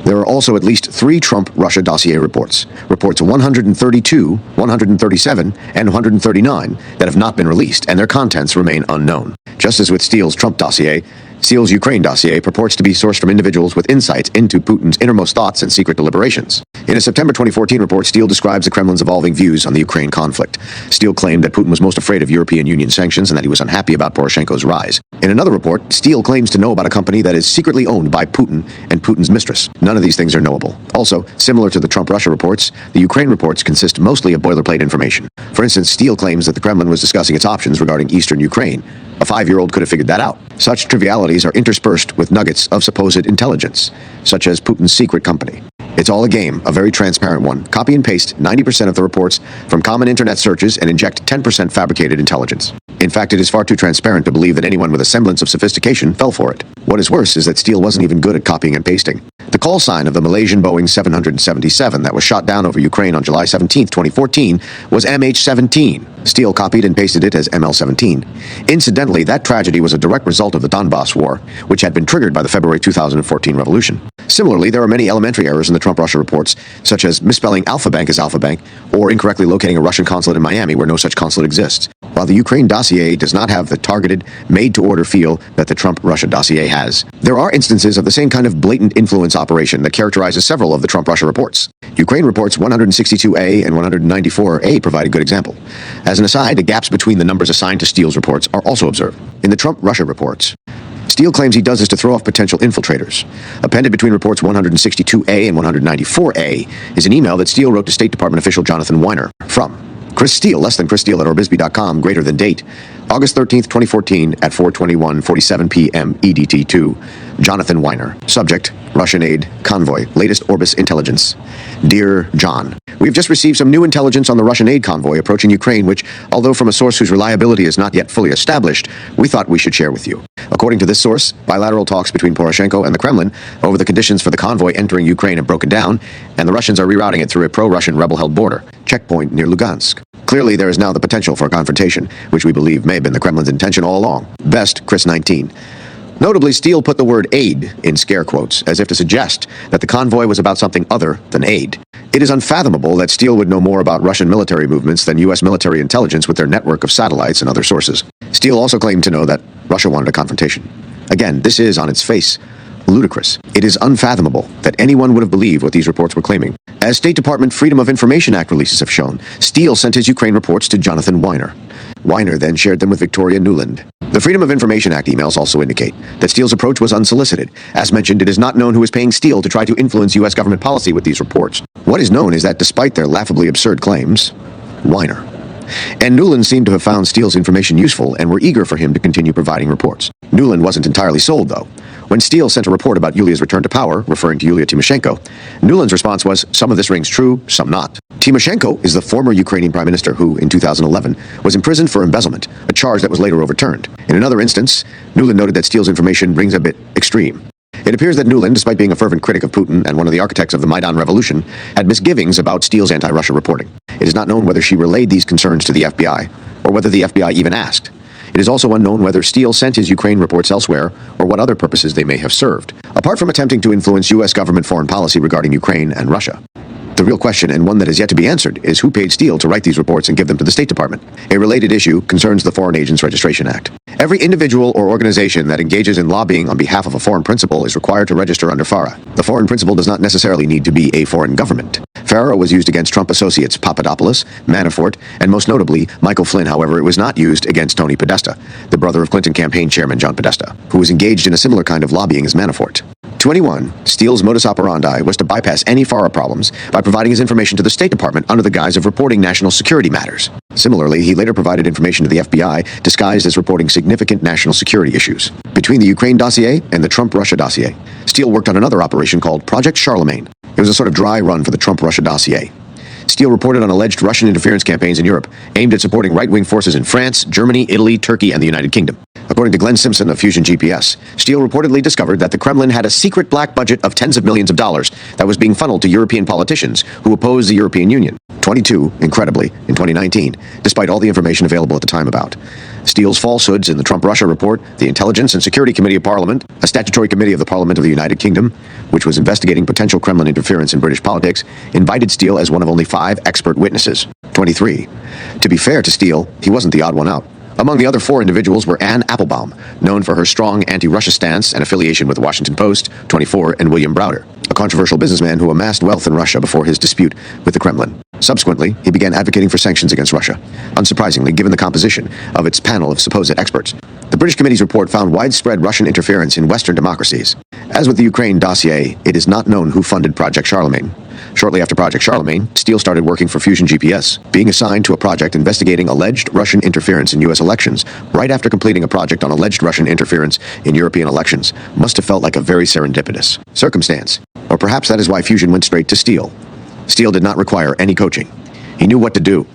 There are also at least 3 Trump-Russia dossier reports. Reports 132, 137, and 139 that have not been released, and their contents remain unknown. Just as with Steele's Trump dossier, Steele's Ukraine dossier purports to be sourced from individuals with insights into Putin's innermost thoughts and secret deliberations. In a September 2014 report, Steele describes the Kremlin's evolving views on the Ukraine conflict. Steele claimed that Putin was most afraid of European Union sanctions and that he was unhappy about Poroshenko's rise. In another report, Steele claims to know about a company that is secretly owned by Putin and Putin's mistress. None of these things are knowable. Also, similar to the Trump-Russia reports, the Ukraine reports consist mostly of boilerplate information. For instance, Steele claims that the Kremlin was discussing its options regarding eastern Ukraine. A 5-year-old could have figured that out. Such trivialities are interspersed with nuggets of supposed intelligence, such as Putin's secret company. It's all a game, a very transparent one. Copy and paste 90% of the reports from common internet searches and inject 10% fabricated intelligence. In fact, it is far too transparent to believe that anyone with a semblance of sophistication fell for it. What is worse is that Steele wasn't even good at copying and pasting. The call sign of the Malaysian Boeing 777 that was shot down over Ukraine on July 17, 2014, was MH17. Steele copied and pasted it as ML17. Incidentally, that tragedy was a direct result of the Donbass War, which had been triggered by the February 2014 revolution. Similarly, there are many elementary errors in the Trump-Russia reports, such as misspelling Alpha Bank as Alpha Bank, or incorrectly locating a Russian consulate in Miami where no such consulate exists. While the Ukraine dossier does not have the targeted, made-to-order feel that the Trump-Russia dossier has, there are instances of the same kind of blatant influence operation that characterizes several of the Trump-Russia reports. Ukraine reports 162A and 194A provide a good example. As an aside, the gaps between the numbers assigned to Steele's reports are also observed. In the Trump-Russia reports, Steele claims he does this to throw off potential infiltrators. Appended between reports 162A and 194A is an email that Steele wrote to State Department official Jonathan Weiner from Chris Steele, less than Chris Steele at orbisby.com, greater than date, August 13th, 2014 at 4:21:47 p.m. EDT2. Jonathan Weiner. Subject, Russian aid convoy. Latest Orbis intelligence. Dear John, we have just received some new intelligence on the Russian aid convoy approaching Ukraine, which, although from a source whose reliability is not yet fully established, we thought we should share with you. According to this source, bilateral talks between Poroshenko and the Kremlin over the conditions for the convoy entering Ukraine have broken down, and the Russians are rerouting it through a pro-Russian rebel-held border checkpoint near Lugansk. Clearly, there is now the potential for a confrontation, which we believe may have been the Kremlin's intention all along. Best, Chris 19. Notably, Steele put the word aid in scare quotes, as if to suggest that the convoy was about something other than aid. It is unfathomable that Steele would know more about Russian military movements than U.S. military intelligence with their network of satellites and other sources. Steele also claimed to know that Russia wanted a confrontation. Again, this is, on its face, ludicrous. It is unfathomable that anyone would have believed what these reports were claiming. As State Department Freedom of Information Act releases have shown, Steele sent his Ukraine reports to Jonathan Weiner. Weiner then shared them with Victoria Nuland. The Freedom of Information Act emails also indicate that Steele's approach was unsolicited. As mentioned, it is not known who is paying Steele to try to influence U.S. government policy with these reports. What is known is that despite their laughably absurd claims, Weiner and Nuland seemed to have found Steele's information useful and were eager for him to continue providing reports. Nuland wasn't entirely sold, though. When Steele sent a report about Yulia's return to power, referring to Yulia Tymoshenko, Nuland's response was, some of this rings true, some not. Tymoshenko is the former Ukrainian prime minister who, in 2011, was imprisoned for embezzlement, a charge that was later overturned. In another instance, Nuland noted that Steele's information rings a bit extreme. It appears that Nuland, despite being a fervent critic of Putin and one of the architects of the Maidan Revolution, had misgivings about Steele's anti-Russia reporting. It is not known whether she relayed these concerns to the FBI, or whether the FBI even asked. It is also unknown whether Steele sent his Ukraine reports elsewhere, or what other purposes they may have served. Apart from attempting to influence U.S. government foreign policy regarding Ukraine and Russia, the real question, and one that is yet to be answered, is who paid Steele to write these reports and give them to the State Department. A related issue concerns the Foreign Agents Registration Act. Every individual or organization that engages in lobbying on behalf of a foreign principal is required to register under FARA. The foreign principal does not necessarily need to be a foreign government. FARA was used against Trump associates Papadopoulos, Manafort, and most notably, Michael Flynn. However, it was not used against Tony Podesta, the brother of Clinton campaign chairman John Podesta, who was engaged in a similar kind of lobbying as Manafort. 21. Steele's modus operandi was to bypass any FARA problems by providing his information to the State Department under the guise of reporting national security matters. Similarly, he later provided information to the FBI disguised as reporting significant national security issues. Between the Ukraine dossier and the Trump-Russia dossier, Steele worked on another operation called Project Charlemagne. It was a sort of dry run for the Trump-Russia dossier. Steele reported on alleged Russian interference campaigns in Europe, aimed at supporting right-wing forces in France, Germany, Italy, Turkey, and the United Kingdom. According to Glenn Simpson of Fusion GPS, Steele reportedly discovered that the Kremlin had a secret black budget of tens of millions of dollars that was being funneled to European politicians who oppose the European Union. 22, incredibly, in 2019, despite all the information available at the time about Steele's falsehoods in the Trump-Russia report, the Intelligence and Security Committee of Parliament, a statutory committee of the Parliament of the United Kingdom, which was investigating potential Kremlin interference in British politics, invited Steele as one of only 5 expert witnesses. 23. To be fair to Steele, he wasn't the odd one out. Among the other 4 individuals were Anne Applebaum, known for her strong anti-Russia stance and affiliation with the Washington Post, 24, and William Browder, a controversial businessman who amassed wealth in Russia before his dispute with the Kremlin. Subsequently, he began advocating for sanctions against Russia, unsurprisingly given the composition of its panel of supposed experts. The British Committee's report found widespread Russian interference in Western democracies. As with the Ukraine dossier, it is not known who funded Project Charlemagne. Shortly after Project Charlemagne, Steele started working for Fusion GPS, being assigned to a project investigating alleged Russian interference in U.S. elections right after completing a project on alleged Russian interference in European elections. Must have felt like a very serendipitous circumstance. Or perhaps that is why Fusion went straight to Steele. Steele did not require any coaching. He knew what to do.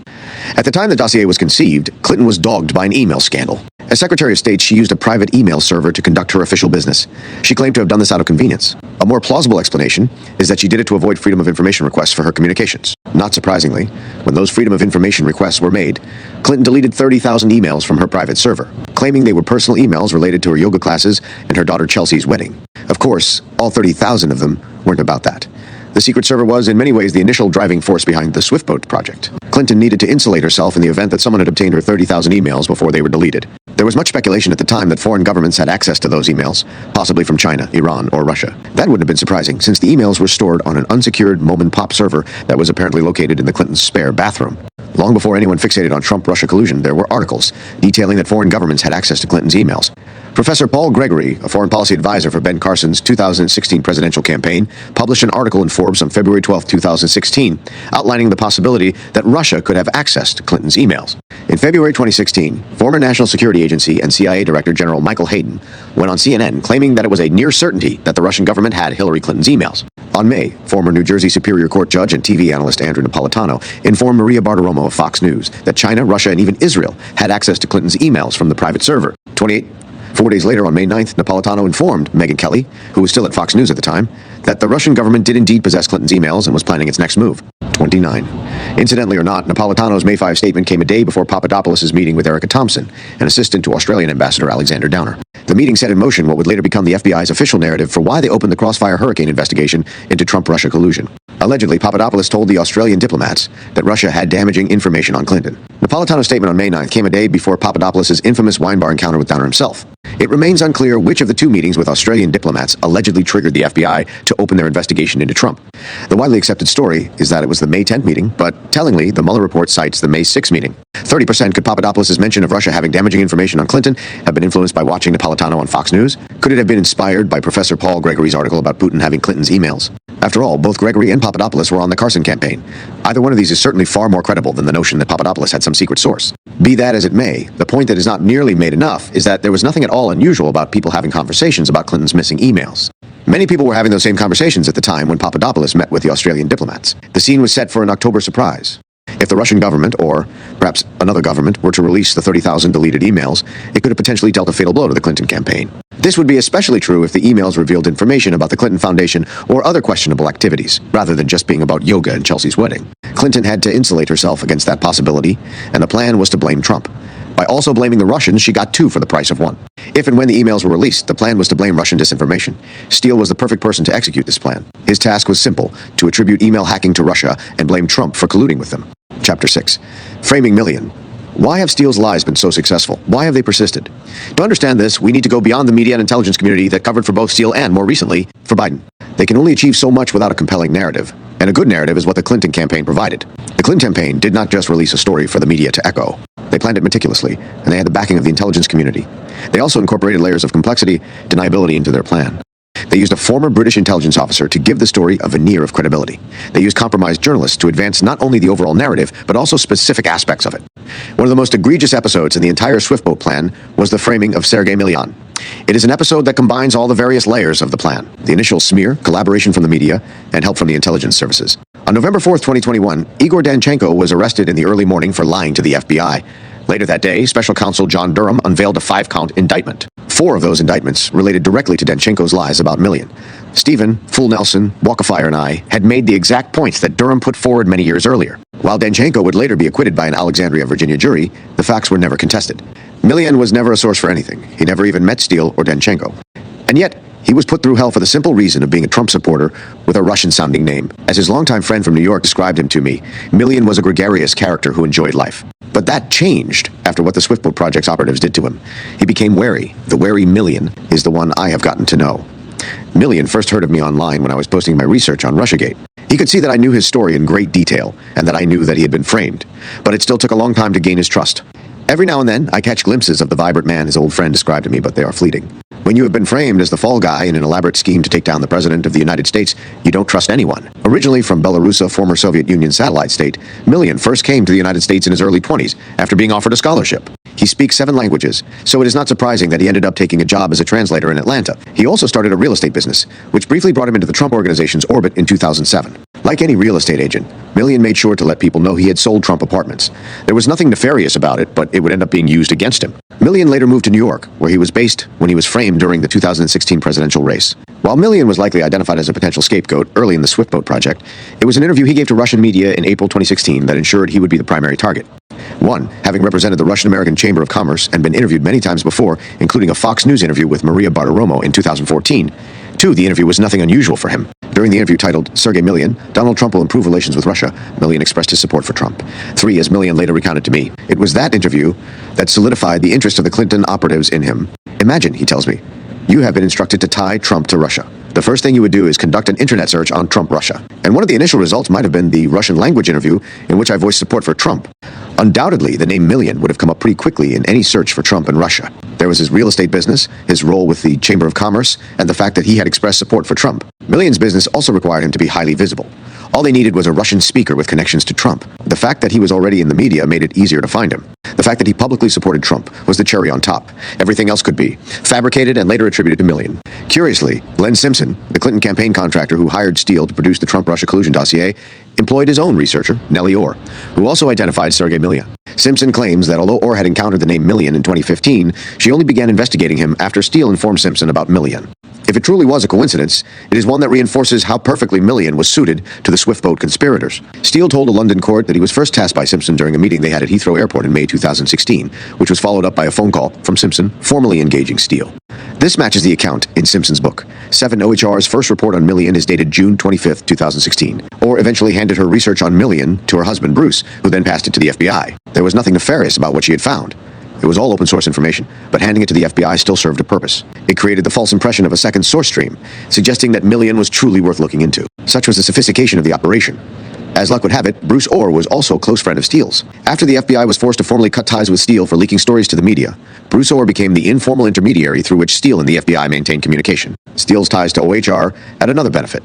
At the time the dossier was conceived, Clinton was dogged by an email scandal. As Secretary of State, she used a private email server to conduct her official business. She claimed to have done this out of convenience. A more plausible explanation is that she did it to avoid Freedom of Information requests for her communications. Not surprisingly, when those Freedom of Information requests were made, Clinton deleted 30,000 emails from her private server, claiming they were personal emails related to her yoga classes and her daughter Chelsea's wedding. Of course, all 30,000 of them weren't about that. The secret server was, in many ways, the initial driving force behind the Swiftboat project. Clinton needed to insulate herself in the event that someone had obtained her 30,000 emails before they were deleted. There was much speculation at the time that foreign governments had access to those emails, possibly from China, Iran, or Russia. That wouldn't have been surprising, since the emails were stored on an unsecured mom-and-pop server that was apparently located in the Clintons' spare bathroom. Long before anyone fixated on Trump-Russia collusion, there were articles detailing that foreign governments had access to Clinton's emails. Professor Paul Gregory, a foreign policy advisor for Ben Carson's 2016 presidential campaign, published an article in Forbes on February 12, 2016, outlining the possibility that Russia could have access to Clinton's emails. In February 2016, former National Security Agency and CIA Director General Michael Hayden went on CNN claiming that it was a near certainty that the Russian government had Hillary Clinton's emails. On May, former New Jersey Superior Court judge and TV analyst Andrew Napolitano informed Maria Bartiromo of Fox News that China, Russia, and even Israel had access to Clinton's emails from the private server. 28. 4 days later, on May 9th, Napolitano informed Megyn Kelly, who was still at Fox News at the time, that the Russian government did indeed possess Clinton's emails and was planning its next move. 29. Incidentally or not, Napolitano's May 5 statement came a day before Papadopoulos' meeting with Erica Thompson, an assistant to Australian Ambassador Alexander Downer. The meeting set in motion what would later become the FBI's official narrative for why they opened the Crossfire Hurricane investigation into Trump-Russia collusion. Allegedly, Papadopoulos told the Australian diplomats that Russia had damaging information on Clinton. Napolitano's statement on May 9th came a day before Papadopoulos' infamous wine bar encounter with Downer himself. It remains unclear which of the 2 meetings with Australian diplomats allegedly triggered the FBI to open their investigation into Trump. The widely accepted story is that it was the May 10th meeting, but tellingly, the Mueller report cites the May 6th meeting. 30%. Could Papadopoulos' mention of Russia having damaging information on Clinton have been influenced by watching Napolitano on Fox News? Could it have been inspired by Professor Paul Gregory's article about Putin having Clinton's emails? After all, both Gregory and Papadopoulos were on the Carson campaign. Either one of these is certainly far more credible than the notion that Papadopoulos had some secret source. Be that as it may, the point that is not nearly made enough is that there was nothing at all unusual about people having conversations about Clinton's missing emails. Many people were having those same conversations at the time when Papadopoulos met with the Australian diplomats. The scene was set for an October surprise. If the Russian government, or perhaps another government, were to release the 30,000 deleted emails, it could have potentially dealt a fatal blow to the Clinton campaign. This would be especially true if the emails revealed information about the Clinton Foundation or other questionable activities, rather than just being about yoga and Chelsea's wedding. Clinton had to insulate herself against that possibility, and the plan was to blame Trump. By also blaming the Russians, she got 2 for the price of 1. If and when the emails were released, the plan was to blame Russian disinformation. Steele was the perfect person to execute this plan. His task was simple: to attribute email hacking to Russia and blame Trump for colluding with them. Chapter 6. Framing Million. Why have Steele's lies been so successful? Why have they persisted? To understand this, we need to go beyond the media and intelligence community that covered for both Steele and, more recently, for Biden. They can only achieve so much without a compelling narrative. And a good narrative is what the Clinton campaign provided. The Clinton campaign did not just release a story for the media to echo. They planned it meticulously, and they had the backing of the intelligence community. They also incorporated layers of complexity, deniability into their plan. They used a former British intelligence officer to give the story a veneer of credibility. They used compromised journalists to advance not only the overall narrative, but also specific aspects of it. One of the most egregious episodes in the entire Swiftboat plan was the framing of Sergei Milyan. It is an episode that combines all the various layers of the plan: the initial smear, collaboration from the media, and help from the intelligence services, On November 4th, 2021, Igor Danchenko was arrested in the early morning for lying to the FBI. Later that day, Special Counsel John Durham unveiled a 5-count indictment. 4 of those indictments related directly to Danchenko's lies about Millian. Stephen, Fool Nelson, Walkafire, and I had made the exact points that Durham put forward many years earlier. While Danchenko would later be acquitted by an Alexandria, Virginia jury, the facts were never contested. Millian was never a source for anything. He never even met Steele or Danchenko. And yet, he was put through hell for the simple reason of being a Trump supporter with a Russian-sounding name. As his longtime friend from New York described him to me, Millian was a gregarious character who enjoyed life. But that changed after what the Swiftboat Project's operatives did to him. He became wary. The wary Millian is the one I have gotten to know. Millian first heard of me online when I was posting my research on Russiagate. He could see that I knew his story in great detail, and that I knew that he had been framed. But it still took a long time to gain his trust. Every now and then, I catch glimpses of the vibrant man his old friend described to me, but they are fleeting. When you have been framed as the fall guy in an elaborate scheme to take down the President of the United States, you don't trust anyone. Originally from Belarus, a former Soviet Union satellite state, Millian first came to the United States in his early 20s after being offered a scholarship. He speaks 7 languages, so it is not surprising that he ended up taking a job as a translator in Atlanta. He also started a real estate business, which briefly brought him into the Trump Organization's orbit in 2007. Like any real estate agent, Millian made sure to let people know he had sold Trump apartments. There was nothing nefarious about it, but it would end up being used against him. Millian later moved to New York, where he was based when he was framed during the 2016 presidential race. While Millian was likely identified as a potential scapegoat early in the Swiftboat project, it was an interview he gave to Russian media in April 2016 that ensured he would be the primary target. 1. Having represented the Russian-American Chamber of Commerce and been interviewed many times before, including a Fox News interview with Maria Bartiromo in 2014. 2. The interview was nothing unusual for him. During the interview titled, Sergey Millian, Donald Trump will improve relations with Russia, Millian expressed his support for Trump. 3. As Millian later recounted to me, it was that interview that solidified the interest of the Clinton operatives in him. Imagine, he tells me, you have been instructed to tie Trump to Russia. The first thing you would do is conduct an internet search on Trump Russia. And one of the initial results might have been the Russian language interview in which I voiced support for Trump. Undoubtedly, the name Millian would have come up pretty quickly in any search for Trump in Russia. There was his real estate business, his role with the Chamber of Commerce, and the fact that he had expressed support for Trump. Millian's business also required him to be highly visible. All they needed was a Russian speaker with connections to Trump. The fact that he was already in the media made it easier to find him. The fact that he publicly supported Trump was the cherry on top. Everything else could be fabricated and later attributed to Millian. Curiously, Glenn Simpson, the Clinton campaign contractor who hired Steele to produce the Trump-Russia collusion dossier, employed his own researcher, Nellie Orr, who also identified Sergey Millian. Simpson claims that although Orr had encountered the name Millian in 2015, she only began investigating him after Steele informed Simpson about Millian. If it truly was a coincidence, it is one that reinforces how perfectly Millian was suited to the Swiftboat conspirators. Steele told a London court that he was first tasked by Simpson during a meeting they had at Heathrow Airport in May 2016, which was followed up by a phone call from Simpson formally engaging Steele. This matches the account in Simpson's book. 7 OHR's first report on Millian is dated June 25, 2016. Orr eventually handed her research on Millian to her husband Bruce, who then passed it to the FBI. There was nothing nefarious about what she had found. It was all open source information, but handing it to the FBI still served a purpose. It created the false impression of a second source stream, suggesting that Millian was truly worth looking into. Such was the sophistication of the operation. As luck would have it, Bruce Orr was also a close friend of Steele's. After the FBI was forced to formally cut ties with Steele for leaking stories to the media, Bruce Orr became the informal intermediary through which Steele and the FBI maintained communication. Steele's ties to OHR had another benefit.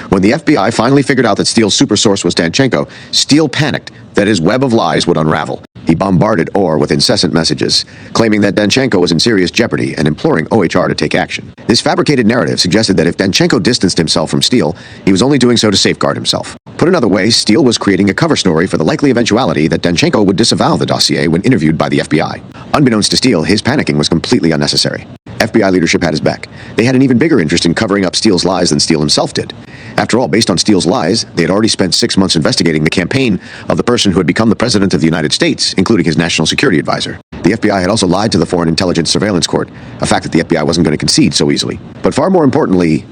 When the FBI finally figured out that Steele's super source was Danchenko, Steele panicked that his web of lies would unravel. He bombarded Orr with incessant messages, claiming that Danchenko was in serious jeopardy and imploring OHR to take action. This fabricated narrative suggested that if Danchenko distanced himself from Steele, he was only doing so to safeguard himself. Put another way, Steele was creating a cover story for the likely eventuality that Danchenko would disavow the dossier when interviewed by the FBI. Unbeknownst to Steele, his panicking was completely unnecessary. FBI leadership had his back. They had an even bigger interest in covering up Steele's lies than Steele himself did. After all, based on Steele's lies, they had already spent 6 months investigating the campaign of the person who had become the President of the United States, including his national security advisor. The FBI had also lied to the Foreign Intelligence Surveillance Court, a fact that the FBI wasn't going to concede so easily. But far more importantly,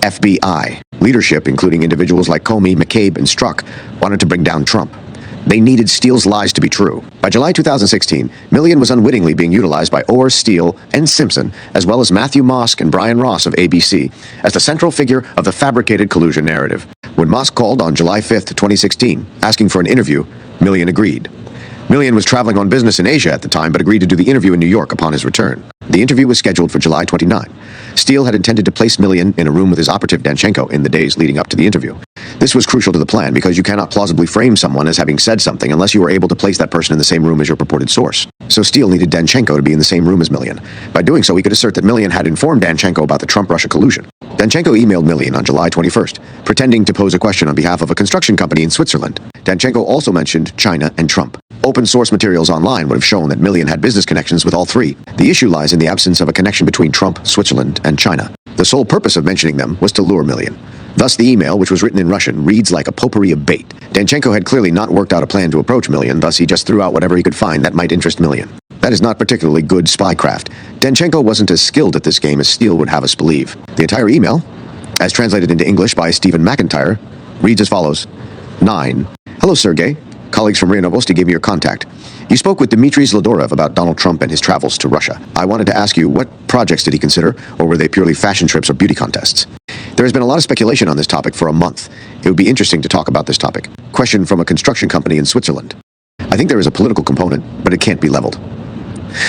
FBI leadership, including individuals like Comey, McCabe, and Strzok, wanted to bring down Trump. They needed Steele's lies to be true. By July 2016, Millian was unwittingly being utilized by Orr, Steele, and Simpson, as well as Matthew Mosk and Brian Ross of ABC, as the central figure of the fabricated collusion narrative. When Mosk called on July 5, 2016, asking for an interview, Millian agreed. Millian was traveling on business in Asia at the time, but agreed to do the interview in New York upon his return. The interview was scheduled for July 29. Steele had intended to place Millian in a room with his operative Danchenko in the days leading up to the interview. This was crucial to the plan because you cannot plausibly frame someone as having said something unless you are able to place that person in the same room as your purported source. So Steele needed Danchenko to be in the same room as Millian. By doing so, he could assert that Millian had informed Danchenko about the Trump-Russia collusion. Danchenko emailed Millian on July 21st, pretending to pose a question on behalf of a construction company in Switzerland. Danchenko also mentioned China and Trump. Open source materials online would have shown that Millian had business connections with all three. The issue lies in the absence of a connection between Trump, Switzerland, and China. The sole purpose of mentioning them was to lure Millian. Thus, the email, which was written in Russian, reads like a potpourri of bait. Danchenko had clearly not worked out a plan to approach Millian, thus he just threw out whatever he could find that might interest Millian. That is not particularly good spycraft. Danchenko wasn't as skilled at this game as Steele would have us believe. The entire email, as translated into English by Stephen McIntyre, reads as follows. 9. Hello, Sergey. Colleagues from RIA Novosti gave me your contact. You spoke with Dmitry Zlodorov about Donald Trump and his travels to Russia. I wanted to ask you, what projects did he consider, or were they purely fashion trips or beauty contests? There has been a lot of speculation on this topic for a month. It would be interesting to talk about this topic. Question from a construction company in Switzerland. I think there is a political component, but it can't be leveled.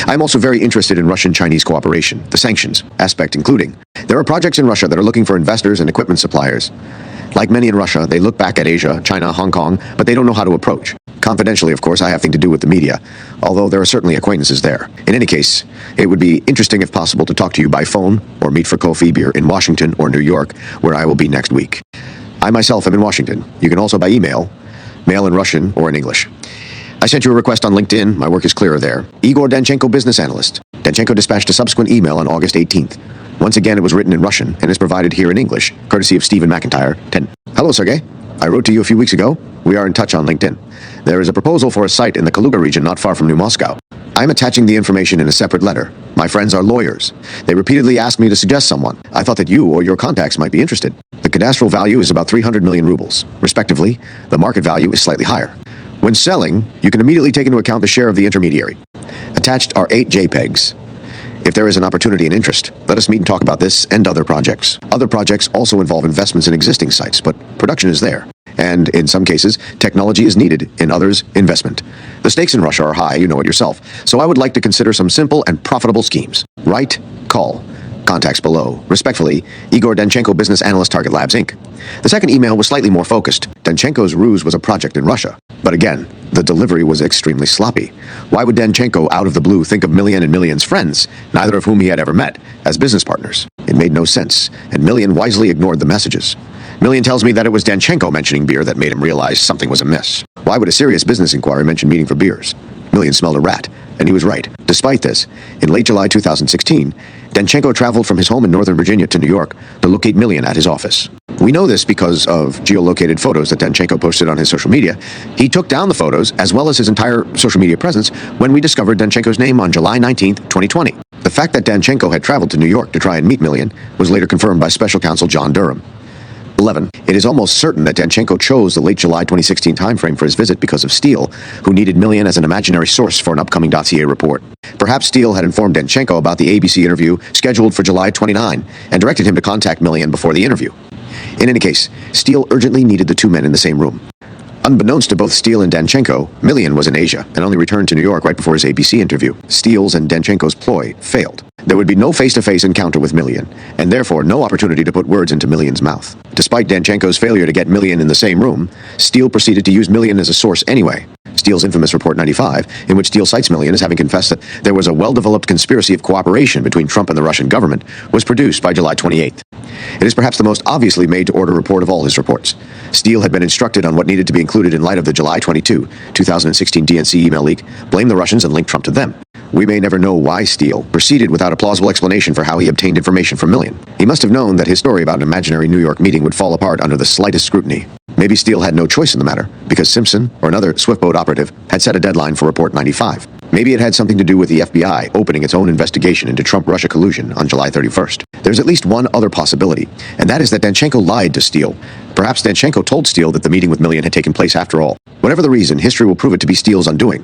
I'm also very interested in Russian-Chinese cooperation, the sanctions aspect including. There are projects in Russia that are looking for investors and equipment suppliers. Like many in Russia, they look back at Asia, China, Hong Kong, but they don't know how to approach. Confidentially, of course, I have things to do with the media, although there are certainly acquaintances there. In any case, it would be interesting if possible to talk to you by phone or meet for coffee beer in Washington or New York, where I will be next week. I myself am in Washington. You can also by email, mail in Russian or in English. I sent you a request on LinkedIn. My work is clearer there. Igor Danchenko, business analyst. Danchenko dispatched a subsequent email on August 18th. Once again, it was written in Russian and is provided here in English, courtesy of Stephen McIntyre, 10. Hello, Sergey. I wrote to you a few weeks ago. We are in touch on LinkedIn. There is a proposal for a site in the Kaluga region not far from New Moscow. I am attaching the information in a separate letter. My friends are lawyers. They repeatedly asked me to suggest someone. I thought that you or your contacts might be interested. The cadastral value is about 300 million rubles. Respectively, the market value is slightly higher. When selling, you can immediately take into account the share of the intermediary. Attached are 8 JPEGs. If there is an opportunity and interest, let us meet and talk about this and other projects. Other projects also involve investments in existing sites, but production is there. And in some cases, technology is needed, in others, investment. The stakes in Russia are high, you know it yourself, so I would like to consider some simple and profitable schemes. Write, call. Contacts below. Respectfully, Igor Danchenko, Business Analyst, Target Labs, Inc. The second email was slightly more focused. Danchenko's ruse was a project in Russia. But again, the delivery was extremely sloppy. Why would Danchenko, out of the blue, think of Millian and Millian's friends, neither of whom he had ever met, as business partners? It made no sense, and Millian wisely ignored the messages. Millian tells me that it was Danchenko mentioning beer that made him realize something was amiss. Why would a serious business inquiry mention meeting for beers? Millian smelled a rat, and he was right. Despite this, in late July 2016, Danchenko traveled from his home in Northern Virginia to New York to locate Millian at his office. We know this because of geolocated photos that Danchenko posted on his social media. He took down the photos, as well as his entire social media presence, when we discovered Danchenko's name on July 19, 2020. The fact that Danchenko had traveled to New York to try and meet Millian was later confirmed by special counsel John Durham. 11. It is almost certain that Danchenko chose the late July 2016 timeframe for his visit because of Steele, who needed Millian as an imaginary source for an upcoming dossier report. Perhaps Steele had informed Danchenko about the ABC interview scheduled for July 29 and directed him to contact Millian before the interview. In any case, Steele urgently needed the two men in the same room. Unbeknownst to both Steele and Danchenko, Millian was in Asia and only returned to New York right before his ABC interview. Steele's and Danchenko's ploy failed. There would be no face-to-face encounter with Millian, and therefore no opportunity to put words into Millian's mouth. Despite Danchenko's failure to get Millian in the same room, Steele proceeded to use Millian as a source anyway. Steele's infamous Report 95, in which Steele cites Millian as having confessed that there was a well-developed conspiracy of cooperation between Trump and the Russian government, was produced by July 28th. It is perhaps the most obviously made-to-order report of all his reports. Steele had been instructed on what needed to be included in light of the July 22, 2016 DNC email leak, blame the Russians and link Trump to them. We may never know why Steele proceeded without a plausible explanation for how he obtained information from Millian. He must have known that his story about an imaginary New York meeting would fall apart under the slightest scrutiny. Maybe Steele had no choice in the matter, because Simpson, or another Swiftboat operative, had set a deadline for Report 95. Maybe it had something to do with the FBI opening its own investigation into Trump-Russia collusion on July 31st. There's at least one other possibility, and that is that Danchenko lied to Steele. Perhaps Danchenko told Steele that the meeting with Millian had taken place after all. Whatever the reason, history will prove it to be Steele's undoing.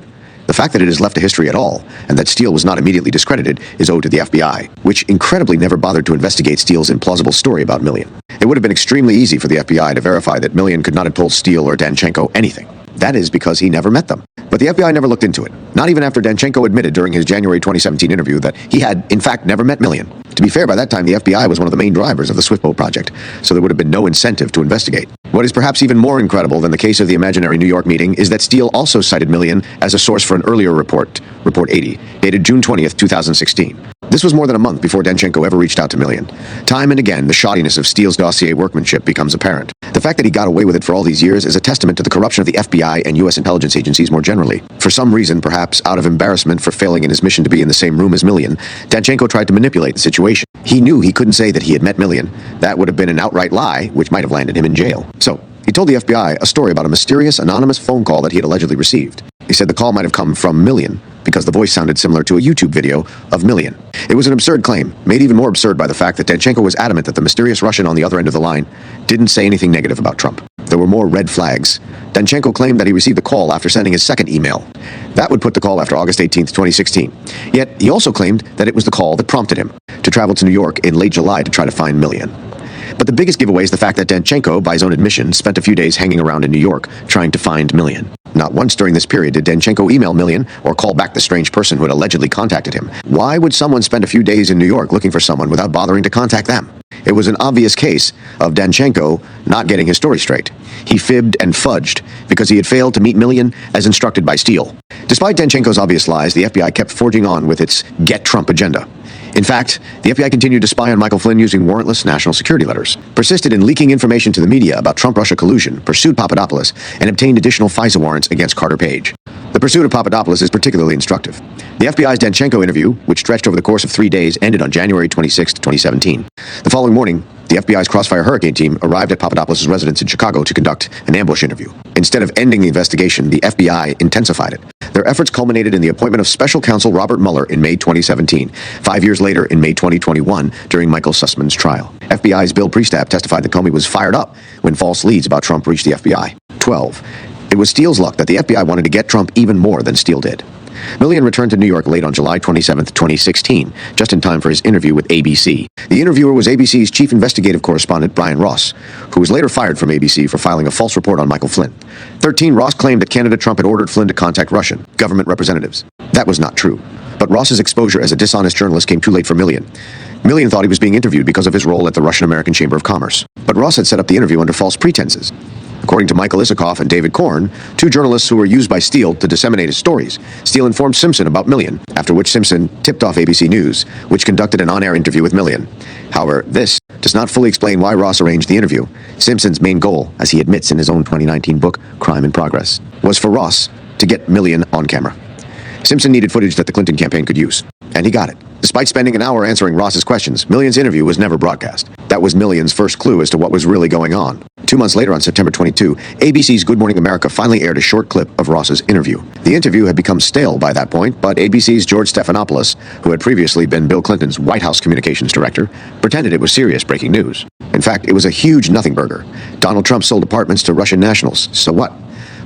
The fact that it is left to history at all, and that Steele was not immediately discredited, is owed to the FBI, which incredibly never bothered to investigate Steele's implausible story about Millian. It would have been extremely easy for the FBI to verify that Millian could not have told Steele or Danchenko anything. That is because he never met them. But the FBI never looked into it, not even after Danchenko admitted during his January 2017 interview that he had, in fact, never met Millian. To be fair, by that time, the FBI was one of the main drivers of the Swiftboat project, so there would have been no incentive to investigate. What is perhaps even more incredible than the case of the imaginary New York meeting is that Steele also cited Millian as a source for an earlier report, Report 80, dated June 20th, 2016. This was more than a month before Danchenko ever reached out to Millian. Time and again, the shoddiness of Steele's dossier workmanship becomes apparent. The fact that he got away with it for all these years is a testament to the corruption of the FBI and U.S. intelligence agencies more generally. For some reason, perhaps out of embarrassment for failing in his mission to be in the same room as Millian, Danchenko tried to manipulate the situation. He knew he couldn't say that he had met Millian. That would have been an outright lie, which might have landed him in jail. So, he told the FBI a story about a mysterious, anonymous phone call that he had allegedly received. He said the call might have come from Millian, because the voice sounded similar to a YouTube video of Millian. It was an absurd claim, made even more absurd by the fact that Danchenko was adamant that the mysterious Russian on the other end of the line didn't say anything negative about Trump. There were more red flags. Danchenko claimed that he received the call after sending his second email. That would put the call after August 18th, 2016. Yet, he also claimed that it was the call that prompted him to travel to New York in late July to try to find Millian. But the biggest giveaway is the fact that Danchenko, by his own admission, spent a few days hanging around in New York trying to find Millian. Not once during this period did Danchenko email Millian or call back the strange person who had allegedly contacted him. Why would someone spend a few days in New York looking for someone without bothering to contact them? It was an obvious case of Danchenko not getting his story straight. He fibbed and fudged because he had failed to meet Millian as instructed by Steele. Despite Danchenko's obvious lies, the FBI kept forging on with its Get Trump agenda. In fact, the FBI continued to spy on Michael Flynn using warrantless national security letters, persisted in leaking information to the media about Trump-Russia collusion, pursued Papadopoulos, and obtained additional FISA warrants against Carter Page. The pursuit of Papadopoulos is particularly instructive. The FBI's Danchenko interview, which stretched over the course of 3 days, ended on January 26, 2017. The following morning, the FBI's Crossfire Hurricane team arrived at Papadopoulos' residence in Chicago to conduct an ambush interview. Instead of ending the investigation, the FBI intensified it. Their efforts culminated in the appointment of Special Counsel Robert Mueller in May 2017, 5 years later in May 2021, during Michael Sussman's trial. FBI's Bill Priestap testified that Comey was fired up when false leads about Trump reached the FBI. 12. It was Steele's luck that the FBI wanted to get Trump even more than Steele did. Millian returned to New York late on July 27, 2016, just in time for his interview with ABC. The interviewer was ABC's chief investigative correspondent, Brian Ross, who was later fired from ABC for filing a false report on Michael Flynn. 13, Ross claimed that candidate Trump had ordered Flynn to contact Russian government representatives. That was not true. But Ross's exposure as a dishonest journalist came too late for Millian. Millian thought he was being interviewed because of his role at the Russian-American Chamber of Commerce. But Ross had set up the interview under false pretenses. According to Michael Isikoff and David Korn, two journalists who were used by Steele to disseminate his stories, Steele informed Simpson about Millian, after which Simpson tipped off ABC News, which conducted an on-air interview with Millian. However, this does not fully explain why Ross arranged the interview. Simpson's main goal, as he admits in his own 2019 book, Crime in Progress, was for Ross to get Millian on camera. Simpson needed footage that the Clinton campaign could use, and he got it. Despite spending an hour answering Ross's questions, Millian's interview was never broadcast. That was Millian's first clue as to what was really going on. 2 months later, on September 22, ABC's Good Morning America finally aired a short clip of Ross's interview. The interview had become stale by that point, but ABC's George Stephanopoulos, who had previously been Bill Clinton's White House communications director, pretended it was serious breaking news. In fact, it was a huge nothing burger. Donald Trump sold apartments to Russian nationals, so what?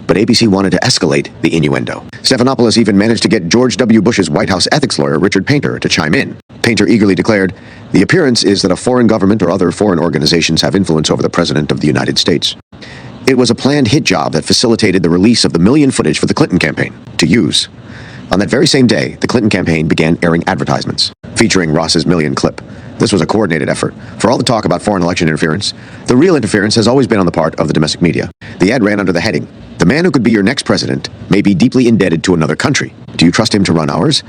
But ABC wanted to escalate the innuendo. Stephanopoulos even managed to get George W. Bush's White House ethics lawyer, Richard Painter, to chime in. Painter eagerly declared, "The appearance is that a foreign government or other foreign organizations have influence over the President of the United States." It was a planned hit job that facilitated the release of the Millian footage for the Clinton campaign to use. On that very same day, the Clinton campaign began airing advertisements featuring Ross's Millian clip. This was a coordinated effort. For all the talk about foreign election interference, the real interference has always been on the part of the domestic media. The ad ran under the heading, "The man who could be your next president may be deeply indebted to another country. Do you trust him to run ours?"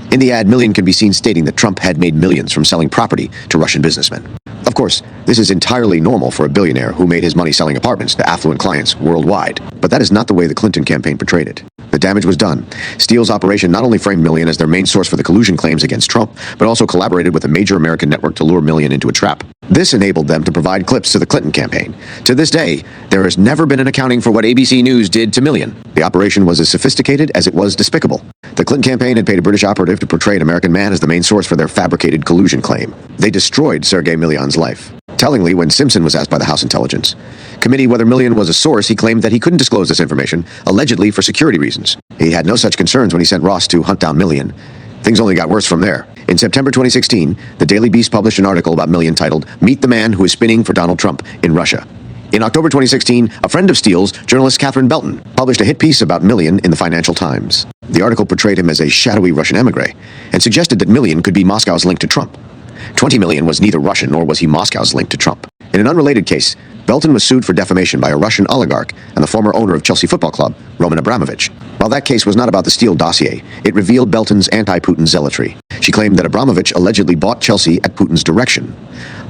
In the ad, Millian can be seen stating that Trump had made millions from selling property to Russian businessmen. Of course, this is entirely normal for a billionaire who made his money selling apartments to affluent clients worldwide. But that is not the way the Clinton campaign portrayed it. The damage was done. Steele's operation not only framed Millian as their main source for the collusion claims against Trump, but also collaborated with a major American network to lure Millian into a trap. This enabled them to provide clips to the Clinton campaign. To this day, there has never been an accounting for what ABC News did to Millian. The operation was as sophisticated as it was despicable. The Clinton campaign had paid a British operative to portray an American man as the main source for their fabricated collusion claim. They destroyed Sergei Millian's life. Tellingly, when Simpson was asked by the House Intelligence Committee whether Millian was a source, he claimed that he couldn't disclose this information, allegedly for security reasons. He had no such concerns when he sent Ross to hunt down Millian. Things only got worse from there. In September 2016, the Daily Beast published an article about Millian titled, "Meet the Man Who is Spinning for Donald Trump in Russia." In October 2016, a friend of Steele's, journalist Catherine Belton, published a hit piece about Millian in the Financial Times. The article portrayed him as a shadowy Russian emigre and suggested that Millian could be Moscow's link to Trump. 20 Millian was neither Russian nor was he Moscow's link to Trump. In an unrelated case, Belton was sued for defamation by a Russian oligarch and the former owner of Chelsea Football Club, Roman Abramovich. While that case was not about the Steele dossier, it revealed Belton's anti-Putin zealotry. She claimed that Abramovich allegedly bought Chelsea at Putin's direction.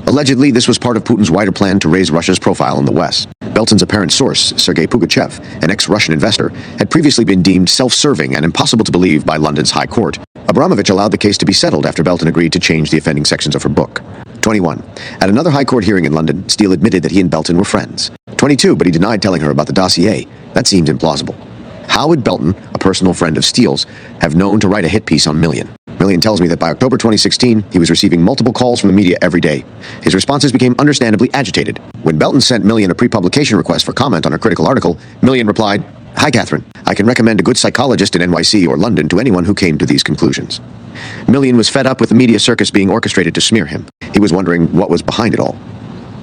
Allegedly, this was part of Putin's wider plan to raise Russia's profile in the West. Belton's apparent source, Sergei Pugachev, an ex-Russian investor, had previously been deemed self-serving and impossible to believe by London's High Court. Abramovich allowed the case to be settled after Belton agreed to change the offending sections of her book. 21. At another High Court hearing in London, Steele admitted that he and Belton were friends. 22, but he denied telling her about the dossier. That seemed implausible. How would Belton, a personal friend of Steele's, have known to write a hit piece on Millian? Millian tells me that by October 2016, he was receiving multiple calls from the media every day. His responses became understandably agitated. When Belton sent Millian a pre-publication request for comment on a critical article, Millian replied, "Hi, Catherine. I can recommend a good psychologist in NYC or London to anyone who came to these conclusions." Millian was fed up with the media circus being orchestrated to smear him. He was wondering what was behind it all.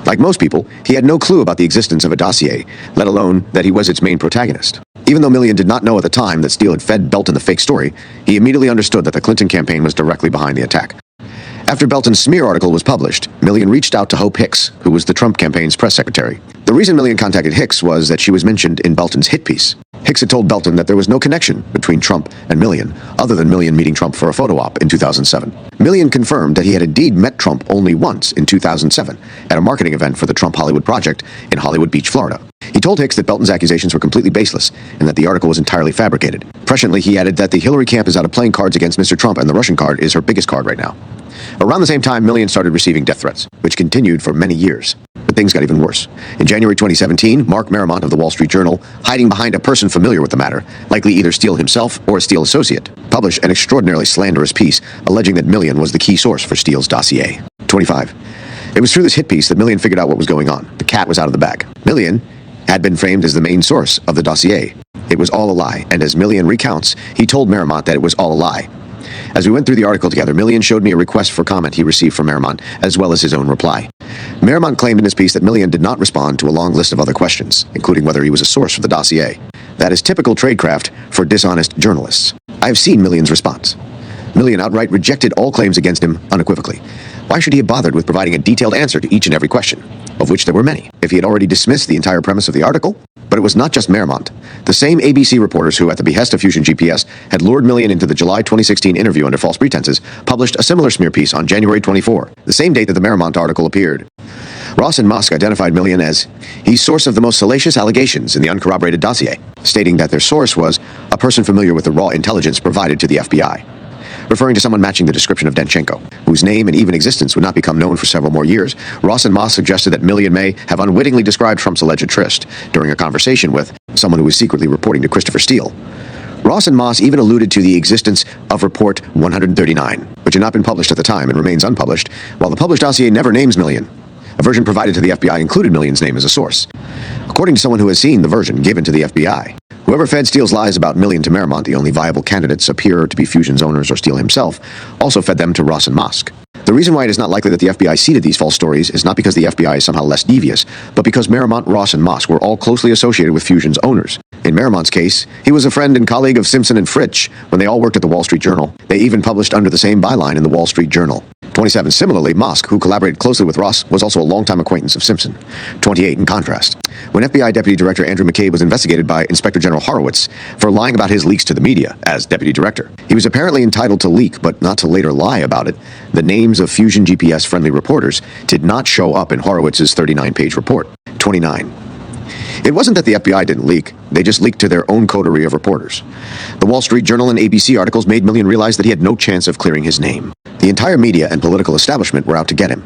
Like most people, he had no clue about the existence of a dossier, let alone that he was its main protagonist. Even though Millian did not know at the time that Steele had fed Belton the fake story, he immediately understood that the Clinton campaign was directly behind the attack. After Belton's smear article was published, Millian reached out to Hope Hicks, who was the Trump campaign's press secretary. The reason Millian contacted Hicks was that she was mentioned in Belton's hit piece. Hicks had told Belton that there was no connection between Trump and Millian, other than Millian meeting Trump for a photo op in 2007. Millian confirmed that he had indeed met Trump only once in 2007 at a marketing event for the Trump Hollywood Project in Hollywood Beach, Florida. He told Hicks that Belton's accusations were completely baseless and that the article was entirely fabricated. Presciently, he added that the Hillary camp is out of playing cards against Mr. Trump and the Russian card is her biggest card right now. Around the same time, Millian started receiving death threats, which continued for many years. But things got even worse. In January 2017, Mark Merrimont of the Wall Street Journal, hiding behind a person familiar with the matter, likely either Steele himself or a Steele associate, published an extraordinarily slanderous piece alleging that Millian was the key source for Steele's dossier. 25. It was through this hit piece that Millian figured out what was going on. The cat was out of the bag. Millian had been framed as the main source of the dossier. It was all a lie, and as Millian recounts, he told Merrimont that it was all a lie. As we went through the article together, Millian showed me a request for comment he received from Merrimont, as well as his own reply. Merrimont claimed in his piece that Millian did not respond to a long list of other questions, including whether he was a source for the dossier. That is typical tradecraft for dishonest journalists. I have seen Millian's response. Millian outright rejected all claims against him unequivocally. Why should he have bothered with providing a detailed answer to each and every question, of which there were many, if he had already dismissed the entire premise of the article? But it was not just Merrimont. The same ABC reporters who, at the behest of Fusion GPS, had lured Millian into the July 2016 interview under false pretenses, published a similar smear piece on January 24, the same date that the Merrimont article appeared. Ross and Musk identified Millian as he's source of the most salacious allegations in the uncorroborated dossier, stating that their source was a person familiar with the raw intelligence provided to the FBI. Referring to someone matching the description of Danchenko, whose name and even existence would not become known for several more years, Ross and Moss suggested that Millian may have unwittingly described Trump's alleged tryst during a conversation with someone who was secretly reporting to Christopher Steele. Ross and Moss even alluded to the existence of Report 139, which had not been published at the time and remains unpublished, while the published dossier never names Millian. A version provided to the FBI included Millian's name as a source. According to someone who has seen the version given to the FBI, whoever fed Steele's lies about Millian to Merrimont, the only viable candidates appear to be Fusion's owners or Steele himself, also fed them to Ross and Musk. The reason why it is not likely that the FBI seeded these false stories is not because the FBI is somehow less devious, but because Merrimont, Ross, and Musk were all closely associated with Fusion's owners. In Merrimont's case, he was a friend and colleague of Simpson and Fritsch when they all worked at the Wall Street Journal. They even published under the same byline in the Wall Street Journal. 27. Similarly, Musk, who collaborated closely with Ross, was also a longtime acquaintance of Simpson. 28. In contrast, when FBI Deputy Director Andrew McCabe was investigated by Inspector General Horowitz for lying about his leaks to the media as Deputy Director, he was apparently entitled to leak, but not to later lie about it. The names of Fusion GPS-friendly reporters did not show up in Horowitz's 39-page report. 29. It wasn't that the FBI didn't leak. They just leaked to their own coterie of reporters. The Wall Street Journal and ABC articles made Millian realize that he had no chance of clearing his name. The entire media and political establishment were out to get him.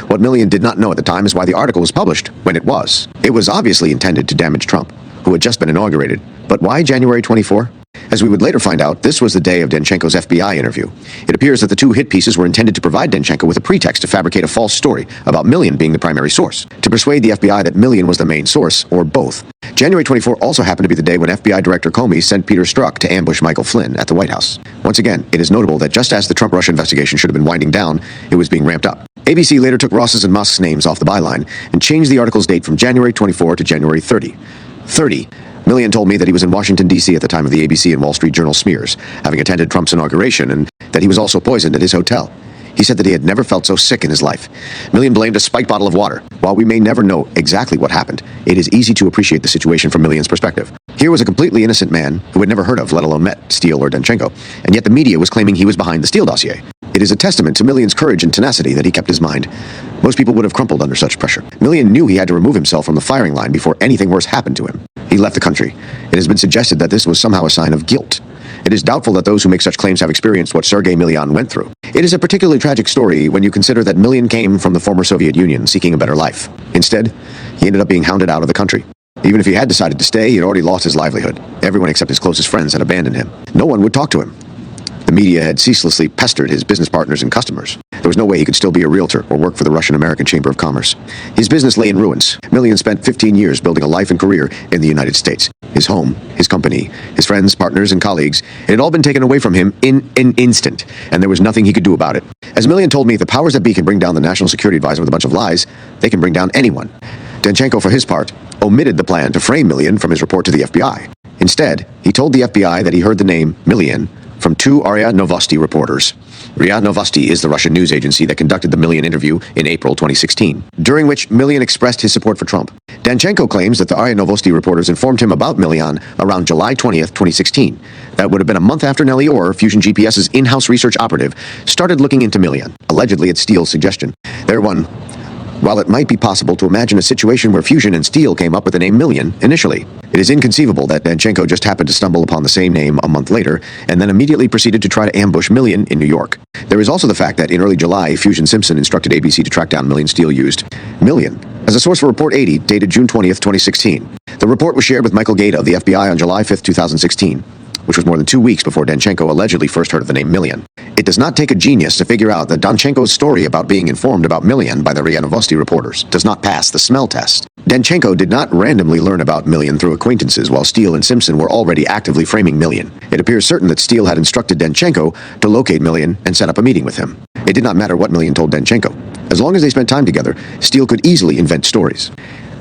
What Millian did not know at the time is why the article was published when it was. It was obviously intended to damage Trump, who had just been inaugurated. But why January 24? As we would later find out, this was the day of Danchenko's FBI interview. It appears that the two hit pieces were intended to provide Danchenko with a pretext to fabricate a false story about Millian being the primary source, to persuade the FBI that Millian was the main source, or both. January 24 also happened to be the day when FBI Director Comey sent Peter Strzok to ambush Michael Flynn at the White House. Once again, it is notable that just as the Trump-Russia investigation should have been winding down, it was being ramped up. ABC later took Ross's and Musk's names off the byline and changed the article's date from January 24 to January 30. 30. Millian told me that he was in Washington, D.C. at the time of the ABC and Wall Street Journal smears, having attended Trump's inauguration, and that he was also poisoned at his hotel. He said that he had never felt so sick in his life. Millian blamed a spiked bottle of water. While we may never know exactly what happened, it is easy to appreciate the situation from Millian's perspective. Here was a completely innocent man who had never heard of, let alone met, Steele or Danchenko, and yet the media was claiming he was behind the Steele dossier. It is a testament to Millian's courage and tenacity that he kept his mind. Most people would have crumpled under such pressure. Millian knew he had to remove himself from the firing line before anything worse happened to him. He left the country. It has been suggested that this was somehow a sign of guilt. It is doubtful that those who make such claims have experienced what Sergei Millian went through. It is a particularly tragic story when you consider that Millian came from the former Soviet Union seeking a better life. Instead, he ended up being hounded out of the country. Even if he had decided to stay, he had already lost his livelihood. Everyone except his closest friends had abandoned him. No one would talk to him. The media had ceaselessly pestered his business partners and customers. There was no way he could still be a realtor or work for the Russian-American Chamber of Commerce. His business lay in ruins. Millian spent 15 years building a life and career in the United States. His home, his company, his friends, partners, and colleagues, it had all been taken away from him in an instant, and there was nothing he could do about it. As Millian told me, the powers that be can bring down the National Security Advisor with a bunch of lies. They can bring down anyone. Danchenko, for his part, omitted the plan to frame Millian from his report to the FBI. Instead, he told the FBI that he heard the name Millian from two RIA Novosti reporters. RIA Novosti is the Russian news agency that conducted the Millian interview in April 2016, during which Millian expressed his support for Trump. Danchenko claims that the RIA Novosti reporters informed him about Millian around July 20th, 2016. That would have been a month after Nellie Orr, Fusion GPS's in-house research operative, started looking into Millian, allegedly at Steele's suggestion. While it might be possible to imagine a situation where Fusion and Steele came up with the name Millian initially, it is inconceivable that Danchenko just happened to stumble upon the same name a month later and then immediately proceeded to try to ambush Millian in New York. There is also the fact that in early July, Fusion Simpson instructed ABC to track down Millian. Steele used Millian as a source for Report 80, dated June 20th, 2016. The report was shared with Michael Gaeta of the FBI on July 5th, 2016. Which was more than 2 weeks before Danchenko allegedly first heard of the name Millian. It does not take a genius to figure out that Danchenko's story about being informed about Millian by the RIA Novosti reporters does not pass the smell test. Danchenko did not randomly learn about Millian through acquaintances while Steele and Simpson were already actively framing Millian. It appears certain that Steele had instructed Danchenko to locate Millian and set up a meeting with him. It did not matter what Millian told Danchenko. As long as they spent time together, Steele could easily invent stories.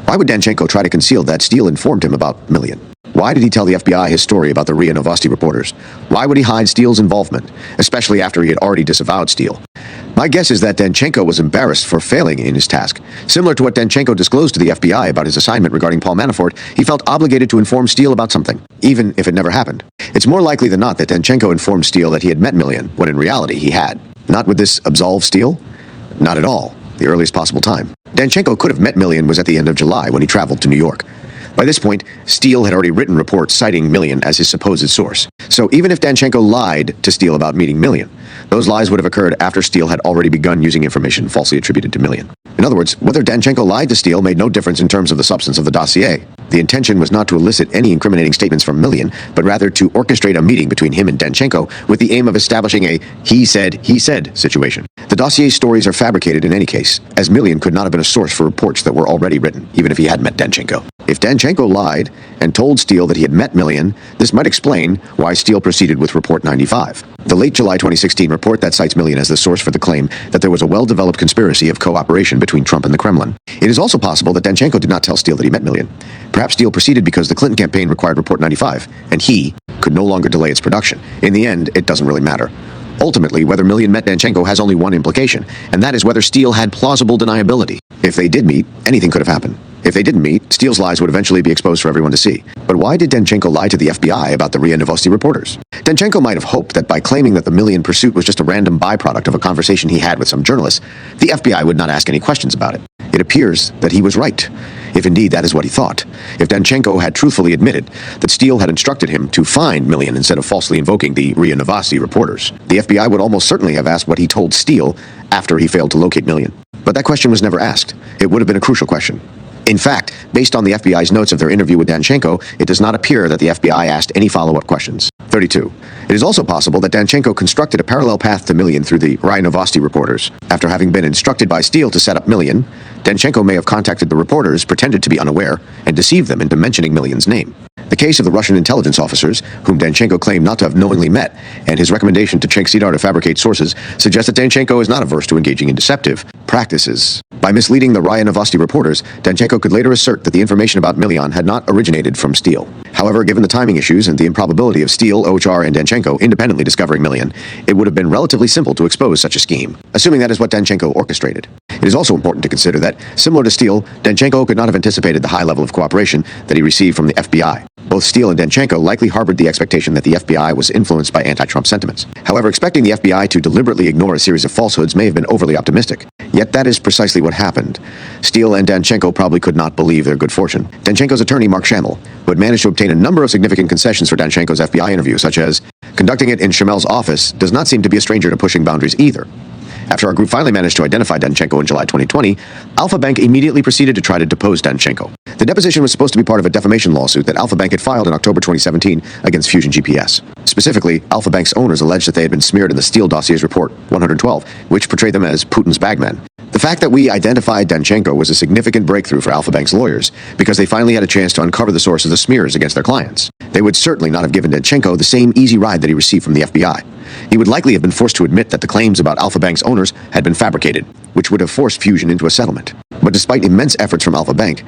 Why would Danchenko try to conceal that Steele informed him about Millian? Why did he tell the FBI his story about the RIA Novosti reporters? Why would he hide Steele's involvement, especially after he had already disavowed Steele? My guess is that Danchenko was embarrassed for failing in his task. Similar to what Danchenko disclosed to the FBI about his assignment regarding Paul Manafort, he felt obligated to inform Steele about something, even if it never happened. It's more likely than not that Danchenko informed Steele that he had met Millian, when in reality he had. Not would this absolve Steele? Not at all. The earliest possible time. Danchenko could have met Millian was at the end of July when he traveled to New York. By this point, Steele had already written reports citing Millian as his supposed source. So even if Danchenko lied to Steele about meeting Millian, those lies would have occurred after Steele had already begun using information falsely attributed to Millian. In other words, whether Danchenko lied to Steele made no difference in terms of the substance of the dossier. The intention was not to elicit any incriminating statements from Millian, but rather to orchestrate a meeting between him and Danchenko with the aim of establishing a he said situation. The dossier stories are fabricated in any case, as Millian could not have been a source for reports that were already written, even if he had met Danchenko. If Danchenko lied and told Steele that he had met Millian, this might explain why Steele proceeded with Report 95, the late July 2016 report that cites Millian as the source for the claim that there was a well-developed conspiracy of cooperation between Trump and the Kremlin. It is also possible that Danchenko did not tell Steele that he met Millian. Perhaps Steele proceeded because the Clinton campaign required Report 95, and he could no longer delay its production. In the end, it doesn't really matter. Ultimately, whether Millian met Danchenko has only one implication, and that is whether Steele had plausible deniability. If they did meet, anything could have happened. If they didn't meet, Steele's lies would eventually be exposed for everyone to see. But why did Danchenko lie to the FBI about the RIA Novosti reporters? Danchenko might have hoped that by claiming that the Millian pursuit was just a random byproduct of a conversation he had with some journalists, the FBI would not ask any questions about it. It appears that he was right, if indeed that is what he thought. If Danchenko had truthfully admitted that Steele had instructed him to find Millian instead of falsely invoking the RIA Novosti reporters, the FBI would almost certainly have asked what he told Steele after he failed to locate Millian. But that question was never asked. It would have been a crucial question. In fact, based on the FBI's notes of their interview with Danchenko, it does not appear that the FBI asked any follow-up questions. 32. It is also possible that Danchenko constructed a parallel path to Millian through the RIA Novosti reporters. After having been instructed by Steele to set up Millian, Danchenko may have contacted the reporters, pretended to be unaware, and deceived them into mentioning Millian's name. The case of the Russian intelligence officers, whom Danchenko claimed not to have knowingly met, and his recommendation to Cenk Sidar to fabricate sources suggests that Danchenko is not averse to engaging in deceptive practices. By misleading the Raya Novosti reporters, Danchenko could later assert that the information about Milian had not originated from Steele. However, given the timing issues and the improbability of Steele, OHR, and Danchenko independently discovering Milian, it would have been relatively simple to expose such a scheme, assuming that is what Danchenko orchestrated. It is also important to consider that, similar to Steele, Danchenko could not have anticipated the high level of cooperation that he received from the FBI. Both Steele and Danchenko likely harbored the expectation that the FBI was influenced by anti-Trump sentiments. However, expecting the FBI to deliberately ignore a series of falsehoods may have been overly optimistic. Yet that is precisely what happened. Steele and Danchenko probably could not believe their good fortune. Danchenko's attorney, Mark Shamel, who had managed to obtain a number of significant concessions for Danchenko's FBI interview, such as conducting it in Shamel's office, does not seem to be a stranger to pushing boundaries either. After our group finally managed to identify Danchenko in July 2020, Alpha Bank immediately proceeded to try to depose Danchenko. The deposition was supposed to be part of a defamation lawsuit that Alpha Bank had filed in October 2017 against Fusion GPS. Specifically, Alpha Bank's owners alleged that they had been smeared in the Steele dossier's report 112, which portrayed them as Putin's bagmen. The fact that we identified Danchenko was a significant breakthrough for Alpha Bank's lawyers, because they finally had a chance to uncover the source of the smears against their clients. They would certainly not have given Danchenko the same easy ride that he received from the FBI. He would likely have been forced to admit that the claims about Alpha Bank's owners had been fabricated, which would have forced Fusion into a settlement. But despite immense efforts from Alpha Bank,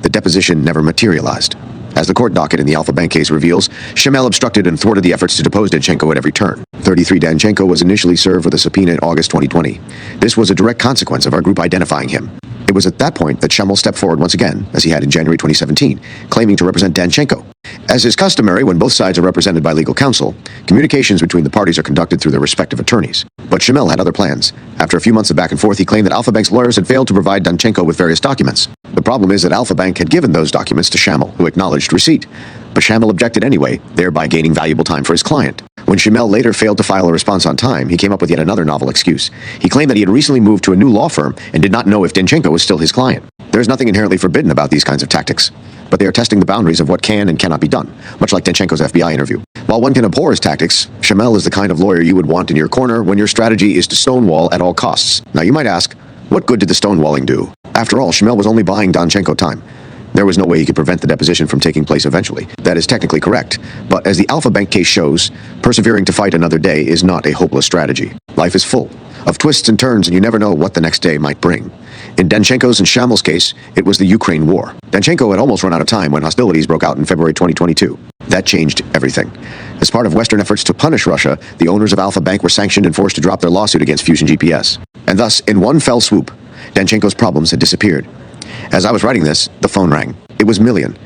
the deposition never materialized. As the court docket in the Alpha Bank case reveals, Shamel obstructed and thwarted the efforts to depose Danchenko at every turn. 33 Danchenko was initially served with a subpoena in August 2020. This was a direct consequence of our group identifying him. It was at that point that Shamel stepped forward once again, as he had in January 2017, claiming to represent Danchenko. As is customary when both sides are represented by legal counsel, communications between the parties are conducted through their respective attorneys. But Shamel had other plans. After a few months of back and forth, he claimed that Alpha Bank's lawyers had failed to provide Danchenko with various documents. The problem is that Alpha Bank had given those documents to Shamel, who acknowledged receipt. But Shamel objected anyway, thereby gaining valuable time for his client. When Shamel later failed to file a response on time, he came up with yet another novel excuse. He claimed that he had recently moved to a new law firm and did not know if Danchenko was still his client. There is nothing inherently forbidden about these kinds of tactics, but they are testing the boundaries of what can and cannot be done, much like Danchenko's FBI interview. While one can abhor his tactics, Shamel is the kind of lawyer you would want in your corner when your strategy is to stonewall at all costs. Now you might ask, what good did the stonewalling do? After all, Shamel was only buying Danchenko time. There was no way he could prevent the deposition from taking place eventually. That is technically correct. But as the Alpha Bank case shows, persevering to fight another day is not a hopeless strategy. Life is full of twists and turns, and you never know what the next day might bring. In Danchenko's and Shamel's case, it was the Ukraine war. Danchenko had almost run out of time when hostilities broke out in February 2022. That changed everything. As part of Western efforts to punish Russia, the owners of Alpha Bank were sanctioned and forced to drop their lawsuit against Fusion GPS. And thus, in one fell swoop, Danchenko's problems had disappeared. As I was writing this, the phone rang. It was Milian.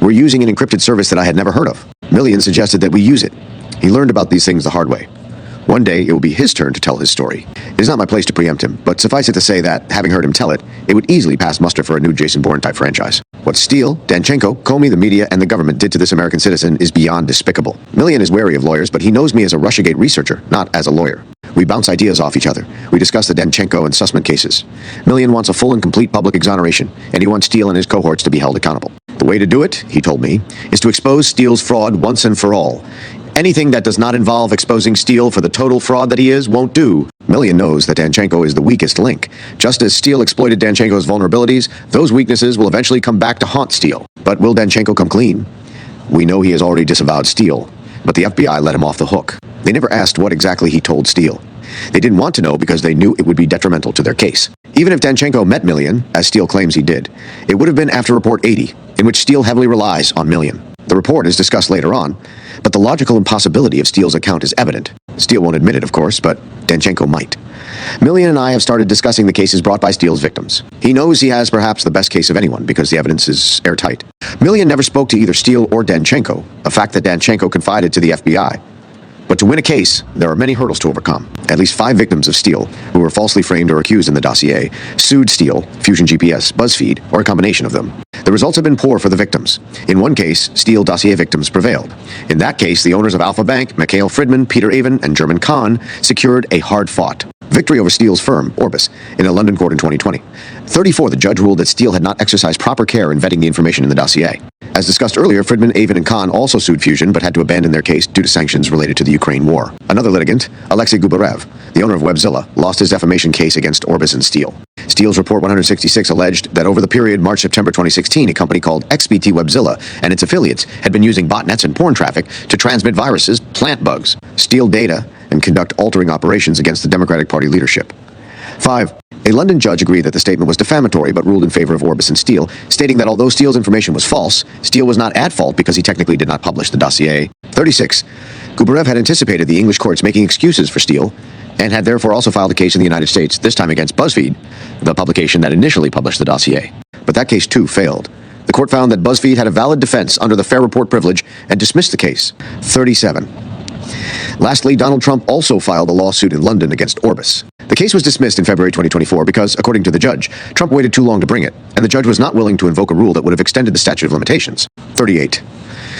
We're using an encrypted service that I had never heard of. Milian suggested that we use it. He learned about these things the hard way. One day, it will be his turn to tell his story. It is not my place to preempt him, but suffice it to say that, having heard him tell it, it would easily pass muster for a new Jason Bourne-type franchise. What Steele, Danchenko, Comey, the media, and the government did to this American citizen is beyond despicable. Milian is wary of lawyers, but he knows me as a Russiagate researcher, not as a lawyer. We bounce ideas off each other. We discuss the Danchenko and Sussman cases. Milian wants a full and complete public exoneration, and he wants Steele and his cohorts to be held accountable. The way to do it, he told me, is to expose Steele's fraud once and for all. Anything that does not involve exposing Steele for the total fraud that he is won't do. Milian knows that Danchenko is the weakest link. Just as Steele exploited Danchenko's vulnerabilities, those weaknesses will eventually come back to haunt Steele. But will Danchenko come clean? We know he has already disavowed Steele, but the FBI let him off the hook. They never asked what exactly he told Steele. They didn't want to know because they knew it would be detrimental to their case. Even if Danchenko met Milian, as Steele claims he did, it would have been after Report 80, in which Steele heavily relies on Milian. The report is discussed later on, but the logical impossibility of Steele's account is evident. Steele won't admit it, of course, but Danchenko might. Milian and I have started discussing the cases brought by Steele's victims. He knows he has perhaps the best case of anyone because the evidence is airtight. Milian never spoke to either Steele or Danchenko, a fact that Danchenko confided to the FBI. But to win a case, there are many hurdles to overcome. At least 5 victims of Steele, who were falsely framed or accused in the dossier, sued Steele, Fusion GPS, BuzzFeed, or a combination of them. The results have been poor for the victims. In one case, Steele dossier victims prevailed. In that case, the owners of Alpha Bank, Mikhail Friedman, Peter Avon, and German Kahn secured a hard-fought victory over Steele's firm, Orbis, in a London court in 2020. 34, the judge ruled that Steele had not exercised proper care in vetting the information in the dossier. As discussed earlier, Friedman, Avon, and Kahn also sued Fusion, but had to abandon their case due to sanctions related to the Ukraine war. Another litigant, Alexei Gubarev, the owner of Webzilla, lost his defamation case against Orbis and Steele. Steele's Report 166 alleged that over the period March-September 2016, a company called XBT Webzilla and its affiliates had been using botnets and porn traffic to transmit viruses, plant bugs, steal data, and conduct altering operations against the Democratic Party leadership. 5. A London judge agreed that the statement was defamatory but ruled in favor of Orbis and Steele, stating that although Steele's information was false, Steele was not at fault because he technically did not publish the dossier. 36. Gubarev had anticipated the English courts making excuses for Steele and had therefore also filed a case in the United States, this time against BuzzFeed, the publication that initially published the dossier. But that case too failed. The court found that BuzzFeed had a valid defense under the fair report privilege and dismissed the case. 37. Lastly, Donald Trump also filed a lawsuit in London against Orbis. The case was dismissed in February 2024 because, according to the judge, Trump waited too long to bring it, and the judge was not willing to invoke a rule that would have extended the statute of limitations. 38.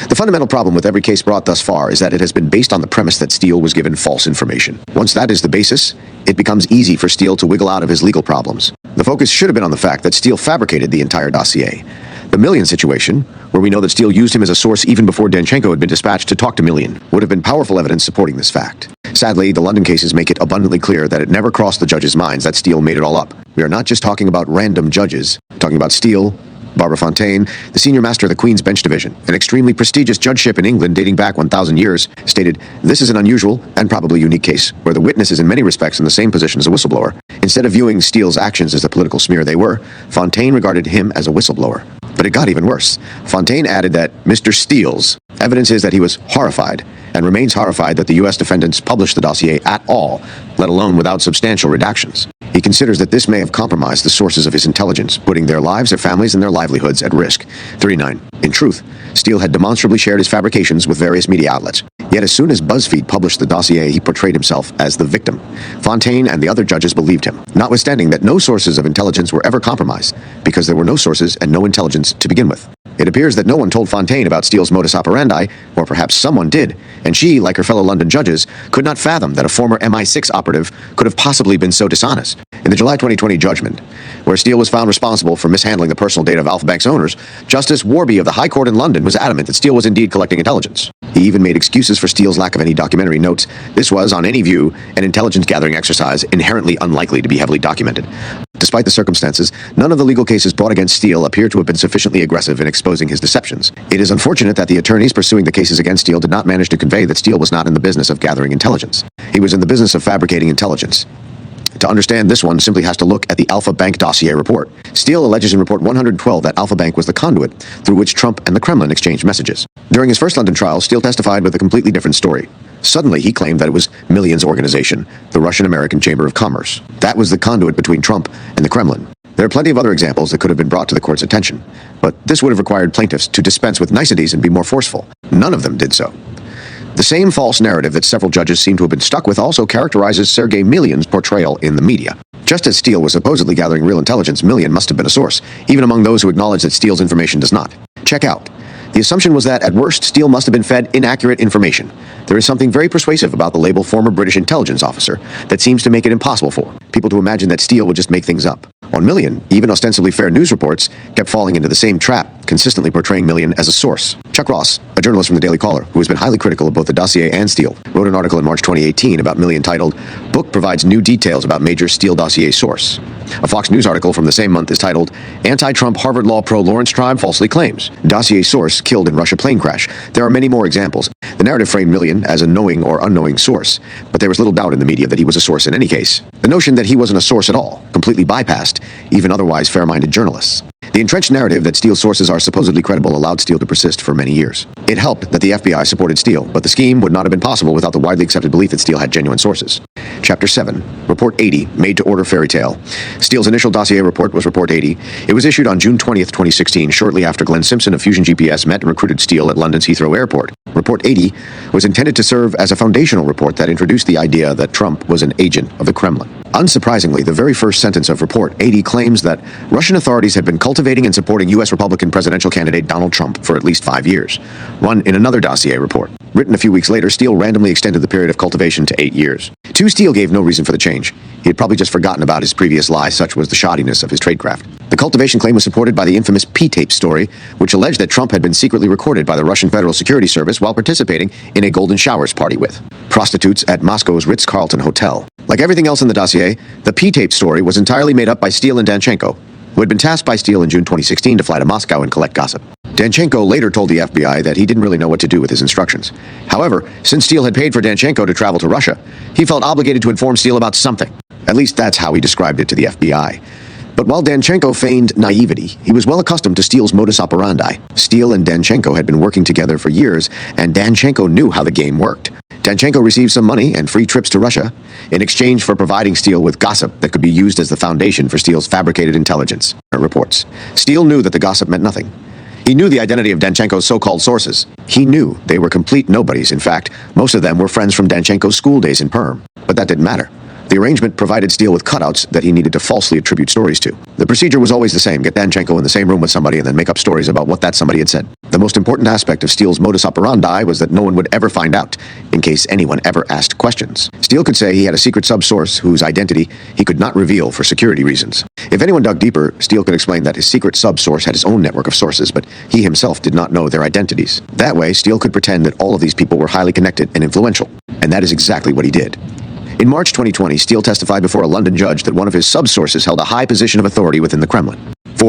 The fundamental problem with every case brought thus far is that it has been based on the premise that Steele was given false information. Once that is the basis, it becomes easy for Steele to wiggle out of his legal problems. The focus should have been on the fact that Steele fabricated the entire dossier. The Millian situation, where we know that Steele used him as a source even before Danchenko had been dispatched to talk to Millian, would have been powerful evidence supporting this fact. Sadly, the London cases make it abundantly clear that it never crossed the judges' minds that Steele made it all up. We are not just talking about random judges, we're talking about Steele, Barbara Fontaine, the senior master of the Queen's Bench Division, an extremely prestigious judgeship in England dating back 1,000 years, stated, "This is an unusual and probably unique case, where the witness is in many respects in the same position as a whistleblower. Instead of viewing Steele's actions as the political smear they were, Fontaine regarded him as a whistleblower." But it got even worse. Fontaine added that Mr. Steele's evidence is that he was horrified and remains horrified that the U.S. defendants published the dossier at all, let alone without substantial redactions. He considers that this may have compromised the sources of his intelligence, putting their lives, their families, and their livelihoods at risk. 39. In truth, Steele had demonstrably shared his fabrications with various media outlets. Yet as soon as BuzzFeed published the dossier, he portrayed himself as the victim. Fontaine and the other judges believed him, notwithstanding that no sources of intelligence were ever compromised, because there were no sources and no intelligence to begin with. It appears that no one told Fontaine about Steele's modus operandi, or perhaps someone did, and she, like her fellow London judges, could not fathom that a former MI6 operative could have possibly been so dishonest. In the July 2020 judgment, where Steele was found responsible for mishandling the personal data of Alpha Bank's owners, Justice Warby of the High Court in London was adamant that Steele was indeed collecting intelligence. He even made excuses for Steele's lack of any documentary notes. This was, on any view, an intelligence-gathering exercise inherently unlikely to be heavily documented. Despite the circumstances, none of the legal cases brought against Steele appear to have been sufficiently aggressive in exposing his deceptions. It is unfortunate that the attorneys pursuing the cases against Steele did not manage to convey that Steele was not in the business of gathering intelligence. He was in the business of fabricating intelligence. To understand this one simply has to look at the Alpha Bank dossier report. Steele alleges in Report 112 that Alpha Bank was the conduit through which Trump and the Kremlin exchanged messages. During his first London trial, Steele testified with a completely different story. Suddenly, he claimed that it was Millian's organization, the Russian-American Chamber of Commerce. That was the conduit between Trump and the Kremlin. There are plenty of other examples that could have been brought to the court's attention, but this would have required plaintiffs to dispense with niceties and be more forceful. None of them did so. The same false narrative that several judges seem to have been stuck with also characterizes Sergei Millian's portrayal in the media. Just as Steele was supposedly gathering real intelligence, Millian must have been a source, even among those who acknowledge that Steele's information does not. Check out. The assumption was that, at worst, Steele must have been fed inaccurate information. There is something very persuasive about the label former British intelligence officer that seems to make it impossible for people to imagine that Steele would just make things up. On Millian, even ostensibly fair news reports kept falling into the same trap, consistently portraying Millian as a source. Chuck Ross, a journalist from the Daily Caller, who has been highly critical of both the dossier and Steele, wrote an article in March 2018 about Millian titled, "Book Provides New Details About Major Steele Dossier Source." A Fox News article from the same month is titled, "Anti-Trump Harvard Law Pro Lawrence Tribe Falsely Claims. Dossier Source Killed in Russia Plane Crash." There are many more examples. The narrative framed Millian as a knowing or unknowing source, but there was little doubt in the media that he was a source in any case. The notion that he wasn't a source at all completely bypassed even otherwise fair-minded journalists. The entrenched narrative that Steele's sources are supposedly credible allowed Steele to persist for many years. It helped that the FBI supported Steele, but the scheme would not have been possible without the widely accepted belief that Steele had genuine sources. Chapter 7, Report 80, Made-to-Order Fairy Tale. Steele's initial dossier report was Report 80. It was issued on June 20th, 2016, shortly after Glenn Simpson of Fusion GPS met and recruited Steele at London's Heathrow Airport. Report 80 was intended to serve as a foundational report that introduced the idea that Trump was an agent of the Kremlin. Unsurprisingly, the very first sentence of Report 80 claims that Russian authorities had been cultivating and supporting U.S. Republican presidential candidate Donald Trump for at least 5 years, run in another dossier report. Written a few weeks later, Steele randomly extended the period of cultivation to 8 years. To Steele gave no reason for the change. He had probably just forgotten about his previous lie, such was the shoddiness of his tradecraft. The cultivation claim was supported by the infamous P-tape story, which alleged that Trump had been secretly recorded by the Russian Federal Security Service while participating in a golden showers party with prostitutes at Moscow's Ritz-Carlton Hotel. Like everything else in the dossier, the P-tape story was entirely made up by Steele and Danchenko, who had been tasked by Steele in June 2016 to fly to Moscow and collect gossip. Danchenko later told the FBI that he didn't really know what to do with his instructions. However, since Steele had paid for Danchenko to travel to Russia, he felt obligated to inform Steele about something. At least that's how he described it to the FBI. But while Danchenko feigned naivety, he was well accustomed to Steele's modus operandi. Steele and Danchenko had been working together for years, and Danchenko knew how the game worked. Danchenko received some money and free trips to Russia in exchange for providing Steele with gossip that could be used as the foundation for Steele's fabricated intelligence reports. Steele knew that the gossip meant nothing. He knew the identity of Danchenko's so-called sources. He knew they were complete nobodies. In fact, most of them were friends from Danchenko's school days in Perm. But that didn't matter. The arrangement provided Steele with cutouts that he needed to falsely attribute stories to. The procedure was always the same: get Danchenko in the same room with somebody and then make up stories about what that somebody had said. The most important aspect of Steele's modus operandi was that no one would ever find out, in case anyone ever asked questions. Steele could say he had a secret subsource whose identity he could not reveal for security reasons. If anyone dug deeper, Steele could explain that his secret subsource had his own network of sources, but he himself did not know their identities. That way, Steele could pretend that all of these people were highly connected and influential. And that is exactly what he did. In March 2020, Steele testified before a London judge that one of his subsources held a high position of authority within the Kremlin.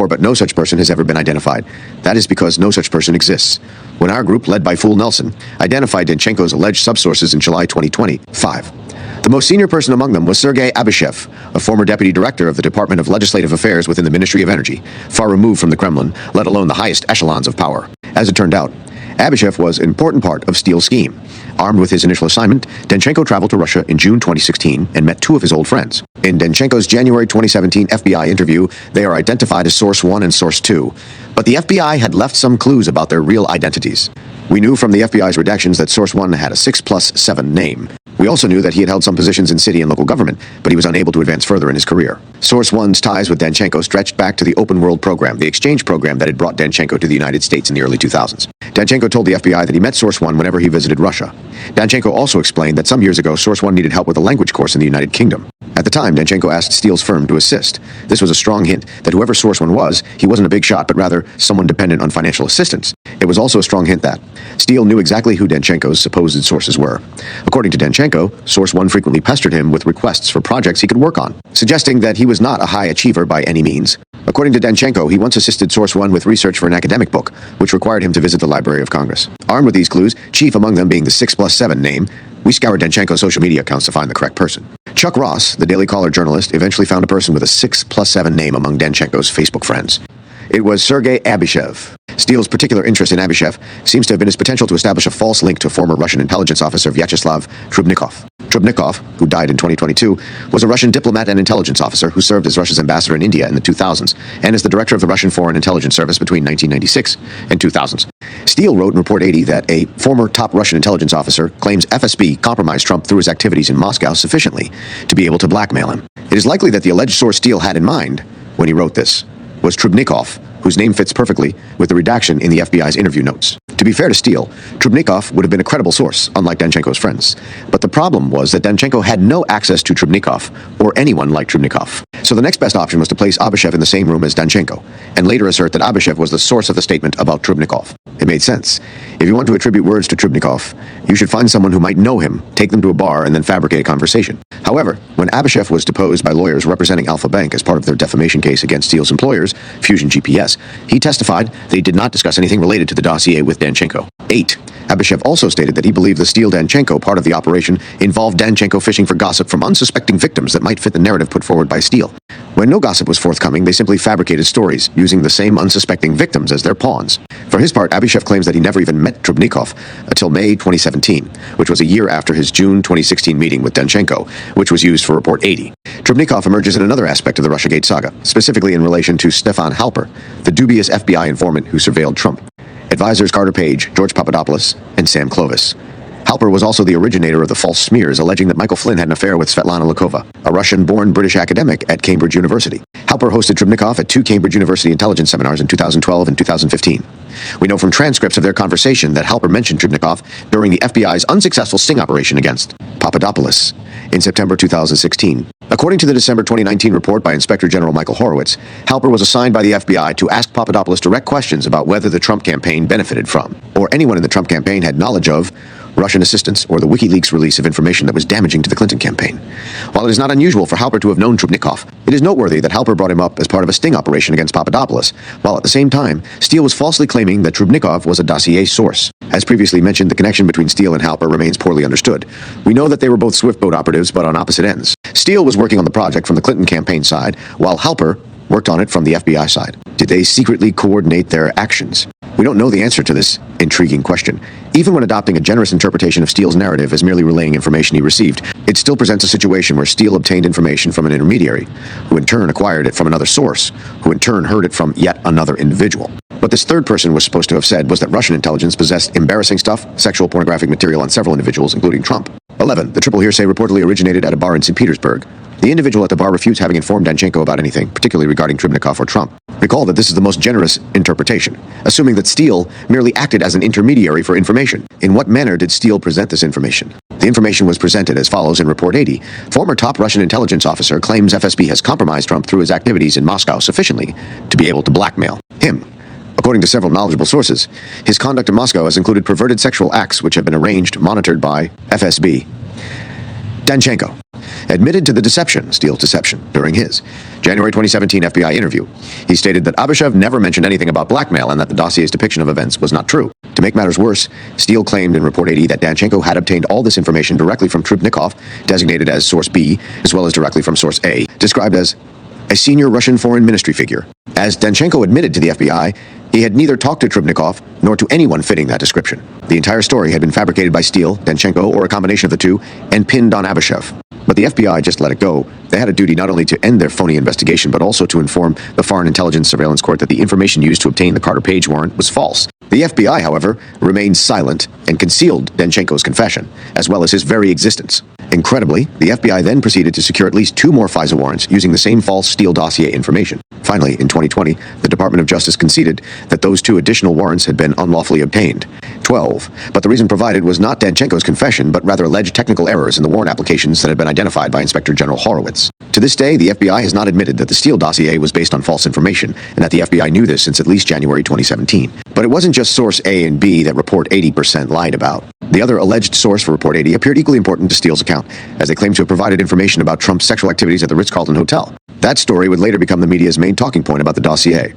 But no such person has ever been identified. That is because no such person exists. When our group, led by Fool Nelson, identified Danchenko's alleged subsources in July 2025, the most senior person among them was Sergei Abyshev, a former deputy director of the Department of Legislative Affairs within the Ministry of Energy, far removed from the Kremlin, let alone the highest echelons of power. As it turned out, Abyshev was an important part of Steele's scheme. Armed with his initial assignment, Danchenko traveled to Russia in June 2016 and met two of his old friends. In Danchenko's January 2017 FBI interview, they are identified as Source 1 and Source 2. But the FBI had left some clues about their real identities. We knew from the FBI's redactions that Source 1 had a 6+7 name. We also knew that he had held some positions in city and local government, but he was unable to advance further in his career. Source 1's ties with Danchenko stretched back to the Open World program, the exchange program that had brought Danchenko to the United States in the early 2000s. Danchenko told the FBI that he met Source 1 whenever he visited Russia. Danchenko also explained that some years ago, Source 1 needed help with a language course in the United Kingdom. At the time, Danchenko asked Steele's firm to assist. This was a strong hint that whoever Source 1 was, he wasn't a big shot, but rather someone dependent on financial assistance. It was also a strong hint that Steele knew exactly who Danchenko's supposed sources were. According to Danchenko, Source 1 frequently pestered him with requests for projects he could work on, suggesting that he was not a high achiever by any means. According to Danchenko, he once assisted Source 1 with research for an academic book, which required him to visit the Library of Congress. Armed with these clues, chief among them being the 6+7 name, we scoured Danchenko's social media accounts to find the correct person. Chuck Ross, the Daily Caller journalist, eventually found a person with a 6+7 name among Danchenko's Facebook friends. It was Sergei Abyshev. Steele's particular interest in Abyshev seems to have been his potential to establish a false link to former Russian intelligence officer Vyacheslav Trubnikov. Trubnikov, who died in 2022, was a Russian diplomat and intelligence officer who served as Russia's ambassador in India in the 2000s and as the director of the Russian Foreign Intelligence Service between 1996 and 2000s. Steele wrote in Report 80 that a former top Russian intelligence officer claims FSB compromised Trump through his activities in Moscow sufficiently to be able to blackmail him. It is likely that the alleged source Steele had in mind when he wrote this was Trubnikov, whose name fits perfectly with the redaction in the FBI's interview notes. To be fair to Steele, Trubnikov would have been a credible source, unlike Danchenko's friends. But the problem was that Danchenko had no access to Trubnikov, or anyone like Trubnikov. So the next best option was to place Abyshev in the same room as Danchenko, and later assert that Abyshev was the source of the statement about Trubnikov. It made sense. If you want to attribute words to Trubnikov, you should find someone who might know him, take them to a bar, and then fabricate a conversation. However, when Abyshev was deposed by lawyers representing Alpha Bank as part of their defamation case against Steele's employers, Fusion GPS, he testified that he did not discuss anything related to the dossier with Danchenko. 8. Abyshev also stated that he believed the Steele-Danchenko part of the operation involved Danchenko fishing for gossip from unsuspecting victims that might fit the narrative put forward by Steele. When no gossip was forthcoming, they simply fabricated stories, using the same unsuspecting victims as their pawns. For his part, Abyshev claims that he never even met Trubnikov until May 2017, which was a year after his June 2016 meeting with Danchenko, which was used for Report 80. Trubnikov emerges in another aspect of the Russiagate saga, specifically in relation to Stefan Halper, the dubious FBI informant who surveilled Trump. Advisors Carter Page, George Papadopoulos, and Sam Clovis. Halper was also the originator of the false smears alleging that Michael Flynn had an affair with Svetlana Lukova, a Russian-born British academic at Cambridge University. Halper hosted Trubnikov at 2 Cambridge University intelligence seminars in 2012 and 2015. We know from transcripts of their conversation that Halper mentioned Trubnikov during the FBI's unsuccessful sting operation against Papadopoulos in September 2016. According to the December 2019 report by Inspector General Michael Horowitz, Halper was assigned by the FBI to ask Papadopoulos direct questions about whether the Trump campaign benefited from, or anyone in the Trump campaign had knowledge of, Russian assistance or the WikiLeaks release of information that was damaging to the Clinton campaign. While it is not unusual for Halper to have known Trubnikov, it is noteworthy that Halper brought him up as part of a sting operation against Papadopoulos, while at the same time, Steele was falsely claiming that Trubnikov was a dossier source. As previously mentioned, the connection between Steele and Halper remains poorly understood. We know that they were both Swiftboat operatives, but on opposite ends. Steele was working on the project from the Clinton campaign side, while Halper worked on it from the FBI side. Did they secretly coordinate their actions? We don't know the answer to this intriguing question. Even when adopting a generous interpretation of Steele's narrative as merely relaying information he received, it still presents a situation where Steele obtained information from an intermediary, who in turn acquired it from another source, who in turn heard it from yet another individual. What this third person was supposed to have said was that Russian intelligence possessed embarrassing stuff, sexual pornographic material on several individuals, including Trump. 11. The triple hearsay reportedly originated at a bar in St. Petersburg. The individual at the bar refutes having informed Danchenko about anything, particularly regarding Trubnikov or Trump. Recall that this is the most generous interpretation, assuming that Steele merely acted as an intermediary for information. In what manner did Steele present this information? The information was presented as follows in Report 80. Former top Russian intelligence officer claims FSB has compromised Trump through his activities in Moscow sufficiently to be able to blackmail him. According to several knowledgeable sources, his conduct in Moscow has included perverted sexual acts which have been arranged, monitored by FSB. Danchenko admitted to the deception, Steele's deception, during his January 2017 FBI interview. He stated that Abashev never mentioned anything about blackmail and that the dossier's depiction of events was not true. To make matters worse, Steele claimed in Report 80 that Danchenko had obtained all this information directly from Trubnikov, designated as Source B, as well as directly from Source A, described as a senior Russian foreign ministry figure. As Danchenko admitted to the FBI, he had neither talked to Trubnikov nor to anyone fitting that description. The entire story had been fabricated by Steele, Danchenko, or a combination of the two, and pinned on Abashev. But the FBI just let it go. They had a duty not only to end their phony investigation, but also to inform the Foreign Intelligence Surveillance Court that the information used to obtain the Carter Page warrant was false. The FBI, however, remained silent and concealed Danchenko's confession, as well as his very existence. Incredibly, the FBI then proceeded to secure at least 2 more FISA warrants using the same false Steele dossier information. Finally, in 2020, the Department of Justice conceded that those 2 additional warrants had been unlawfully obtained. 12. But the reason provided was not Danchenko's confession, but rather alleged technical errors in the warrant applications that had been identified by Inspector General Horowitz. To this day, the FBI has not admitted that the Steele dossier was based on false information, and that the FBI knew this since at least January 2017. But it wasn't just Source A and B that Report 80% lied about. The other alleged source for Report 80 appeared equally important to Steele's account, as they claimed to have provided information about Trump's sexual activities at the Ritz-Carlton Hotel. That story would later become the media's main talking point about the dossier.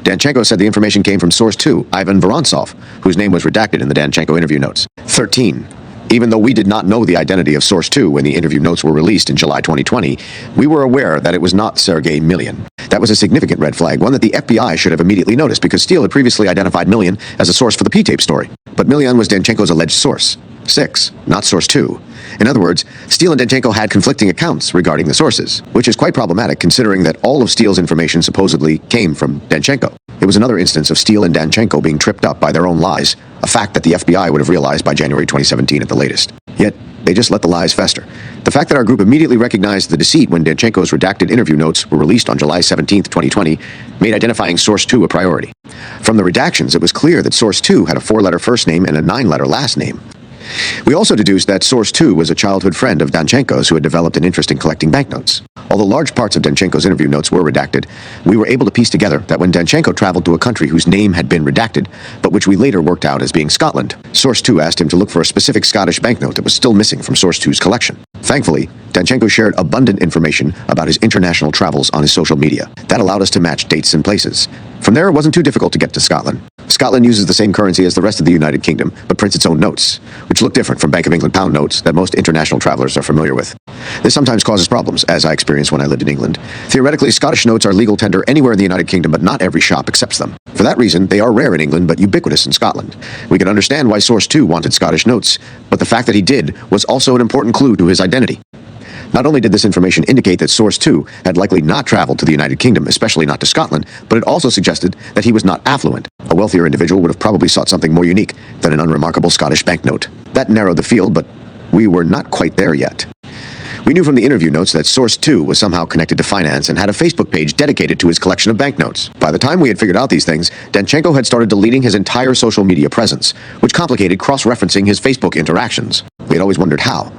Danchenko said the information came from Source 2, Ivan Vorontsov, whose name was redacted in the Danchenko interview notes. 13. Even though we did not know the identity of Source 2 when the interview notes were released in July 2020, we were aware that it was not Sergei Milyan. That was a significant red flag, one that the FBI should have immediately noticed, because Steele had previously identified Milyan as a source for the P-tape story. But Milyan was Danchenko's alleged source. 6. Not Source 2. In other words, Steele and Danchenko had conflicting accounts regarding the sources, which is quite problematic considering that all of Steele's information supposedly came from Danchenko. It was another instance of Steele and Danchenko being tripped up by their own lies, a fact that the FBI would have realized by January 2017 at the latest. Yet, they just let the lies fester. The fact that our group immediately recognized the deceit when Danchenko's redacted interview notes were released on July 17, 2020, made identifying Source 2 a priority. From the redactions, it was clear that Source 2 had a 4-letter first name and a 9-letter last name. We also deduced that Source 2 was a childhood friend of Danchenko's who had developed an interest in collecting banknotes. Although large parts of Danchenko's interview notes were redacted, we were able to piece together that when Danchenko traveled to a country whose name had been redacted, but which we later worked out as being Scotland, Source 2 asked him to look for a specific Scottish banknote that was still missing from Source 2's collection. Thankfully, Danchenko shared abundant information about his international travels on his social media. That allowed us to match dates and places. From there, it wasn't too difficult to get to Scotland. Scotland uses the same currency as the rest of the United Kingdom, but prints its own notes, which look different from Bank of England pound notes that most international travelers are familiar with. This sometimes causes problems, as I experienced when I lived in England. Theoretically, Scottish notes are legal tender anywhere in the United Kingdom, but not every shop accepts them. For that reason, they are rare in England, but ubiquitous in Scotland. We can understand why Source 2 wanted Scottish notes, but the fact that he did was also an important clue to his identity. Not only did this information indicate that Source 2 had likely not traveled to the United Kingdom, especially not to Scotland, but it also suggested that he was not affluent. A wealthier individual would have probably sought something more unique than an unremarkable Scottish banknote. That narrowed the field, but we were not quite there yet. We knew from the interview notes that Source 2 was somehow connected to finance and had a Facebook page dedicated to his collection of banknotes. By the time we had figured out these things, Danchenko had started deleting his entire social media presence, which complicated cross-referencing his Facebook interactions. We had always wondered how.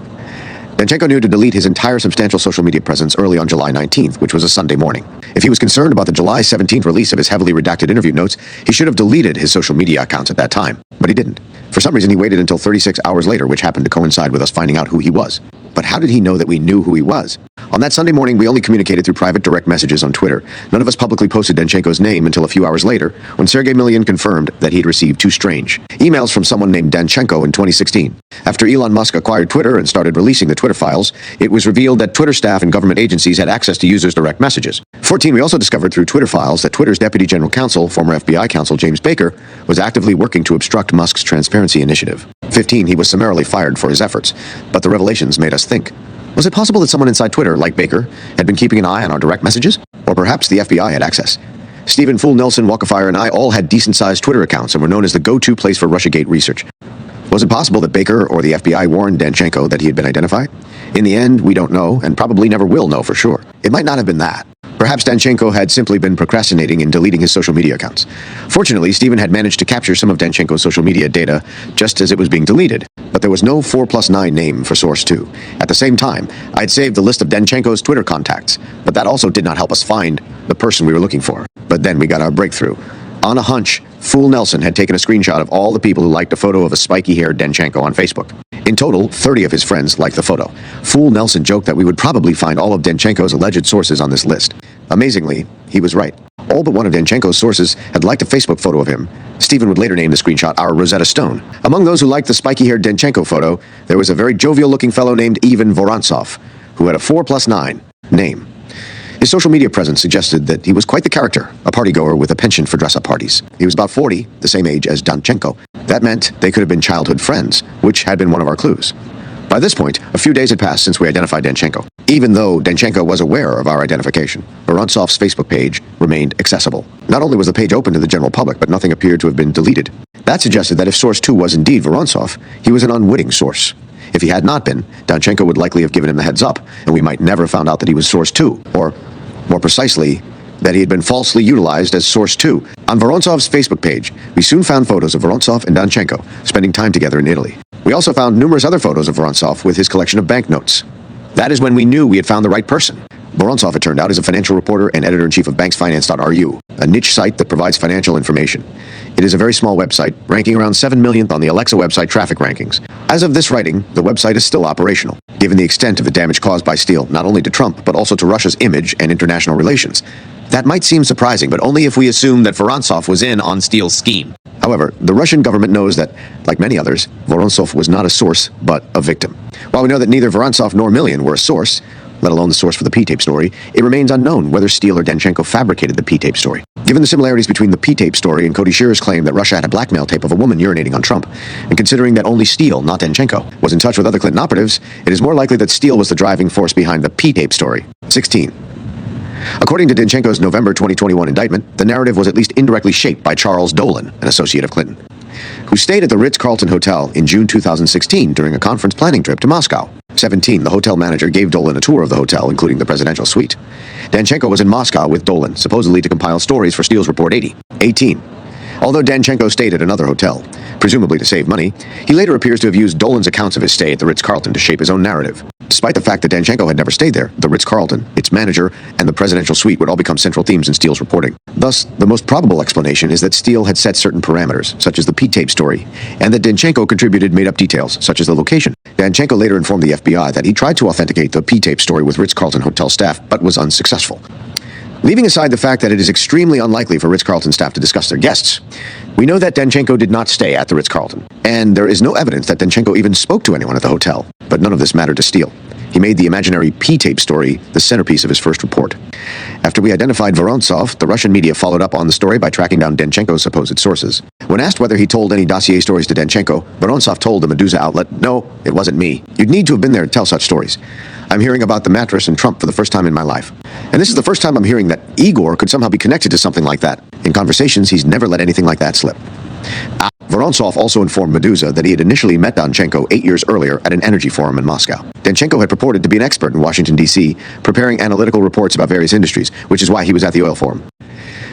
Danchenko knew to delete his entire substantial social media presence early on July 19th, which was a Sunday morning. If he was concerned about the July 17th release of his heavily redacted interview notes, he should have deleted his social media accounts at that time. But he didn't. For some reason, he waited until 36 hours later, which happened to coincide with us finding out who he was. But how did he know that we knew who he was? On that Sunday morning, we only communicated through private direct messages on Twitter. None of us publicly posted Danchenko's name until a few hours later, when Sergei Millian confirmed that he had received two strange emails from someone named Danchenko in 2016. After Elon Musk acquired Twitter and started releasing the Twitter files, it was revealed that Twitter staff and government agencies had access to users' direct messages. 14, we also discovered through Twitter files that Twitter's Deputy General Counsel, former FBI counsel James Baker, was actively working to obstruct Musk's transparency initiative. 15, he was summarily fired for his efforts, but the revelations made us think. Was it possible that someone inside Twitter, like Baker, had been keeping an eye on our direct messages? Or perhaps the FBI had access? Stephen Fool, Nelson, Walkerfire, and I all had decent-sized Twitter accounts and were known as the go-to place for Russiagate research. Was it possible that Baker or the FBI warned Danchenko that he had been identified? In the end, we don't know, and probably never will know for sure. It might not have been that. Perhaps Danchenko had simply been procrastinating in deleting his social media accounts. Fortunately, Stephen had managed to capture some of Danchenko's social media data just as it was being deleted, but there was no 4+9 name for Source 2. At the same time, I had saved the list of Danchenko's Twitter contacts, but that also did not help us find the person we were looking for. But then we got our breakthrough. On a hunch, Fool Nelson had taken a screenshot of all the people who liked a photo of a spiky-haired Danchenko on Facebook. In total, 30 of his friends liked the photo. Fool Nelson joked that we would probably find all of Danchenko's alleged sources on this list. Amazingly, he was right. All but one of Danchenko's sources had liked a Facebook photo of him. Stephen would later name the screenshot our Rosetta Stone. Among those who liked the spiky-haired Danchenko photo, there was a very jovial-looking fellow named Ivan Vorontsov, who had a 4+9 name. His social media presence suggested that he was quite the character, a partygoer with a penchant for dress-up parties. He was about 40, the same age as Danchenko. That meant they could have been childhood friends, which had been one of our clues. By this point, a few days had passed since we identified Danchenko. Even though Danchenko was aware of our identification, Vorontsov's Facebook page remained accessible. Not only was the page open to the general public, but nothing appeared to have been deleted. That suggested that if Source 2 was indeed Vorontsov, he was an unwitting source. If he had not been, Danchenko would likely have given him the heads up, and we might never have found out that he was Source 2, or, more precisely, that he had been falsely utilized as Source 2. On Vorontsov's Facebook page, we soon found photos of Vorontsov and Danchenko spending time together in Italy. We also found numerous other photos of Vorontsov with his collection of banknotes. That is when we knew we had found the right person. Vorontsov, it turned out, is a financial reporter and editor-in-chief of banksfinance.ru, a niche site that provides financial information. It is a very small website, ranking around 7 millionth on the Alexa website traffic rankings. As of this writing, the website is still operational, given the extent of the damage caused by Steele, not only to Trump, but also to Russia's image and international relations. That might seem surprising, but only if we assume that Vorontsov was in on Steele's scheme. However, the Russian government knows that, like many others, Vorontsov was not a source, but a victim. While we know that neither Vorontsov nor Millian were a source, let alone the source for the P-tape story, it remains unknown whether Steele or Danchenko fabricated the P-tape story. Given the similarities between the P-tape story and Cody Shearer's claim that Russia had a blackmail tape of a woman urinating on Trump, and considering that only Steele, not Danchenko, was in touch with other Clinton operatives, it is more likely that Steele was the driving force behind the P-tape story. 16. According to Danchenko's November 2021 indictment, the narrative was at least indirectly shaped by Charles Dolan, an associate of Clinton, who stayed at the Ritz-Carlton Hotel in June 2016 during a conference planning trip to Moscow. 17. The hotel manager gave Dolan a tour of the hotel, including the presidential suite. Danchenko was in Moscow with Dolan, supposedly to compile stories for Steele's Report 80. 18. Although Danchenko stayed at another hotel, presumably to save money, he later appears to have used Dolan's accounts of his stay at the Ritz-Carlton to shape his own narrative. Despite the fact that Danchenko had never stayed there, the Ritz-Carlton, its manager, and the presidential suite would all become central themes in Steele's reporting. Thus, the most probable explanation is that Steele had set certain parameters, such as the P-tape story, and that Danchenko contributed made-up details, such as the location. Danchenko later informed the FBI that he tried to authenticate the P-tape story with Ritz-Carlton hotel staff, but was unsuccessful. Leaving aside the fact that it is extremely unlikely for Ritz-Carlton staff to discuss their guests, we know that Danchenko did not stay at the Ritz-Carlton, and there is no evidence that Danchenko even spoke to anyone at the hotel, but none of this mattered to Steele. He made the imaginary P-tape story the centerpiece of his first report. After we identified Vorontsov, the Russian media followed up on the story by tracking down Danchenko's supposed sources. When asked whether he told any dossier stories to Danchenko, Vorontsov told the Medusa outlet, "No, it wasn't me. You'd need to have been there to tell such stories. I'm hearing about the mattress and Trump for the first time in my life. And this is the first time I'm hearing that Igor could somehow be connected to something like that. In conversations, he's never let anything like that slip." Vorontsov also informed Medusa that he had initially met Danchenko 8 years earlier at an energy forum in Moscow. Danchenko had purported to be an expert in Washington, D.C., preparing analytical reports about various industries, which is why he was at the oil forum.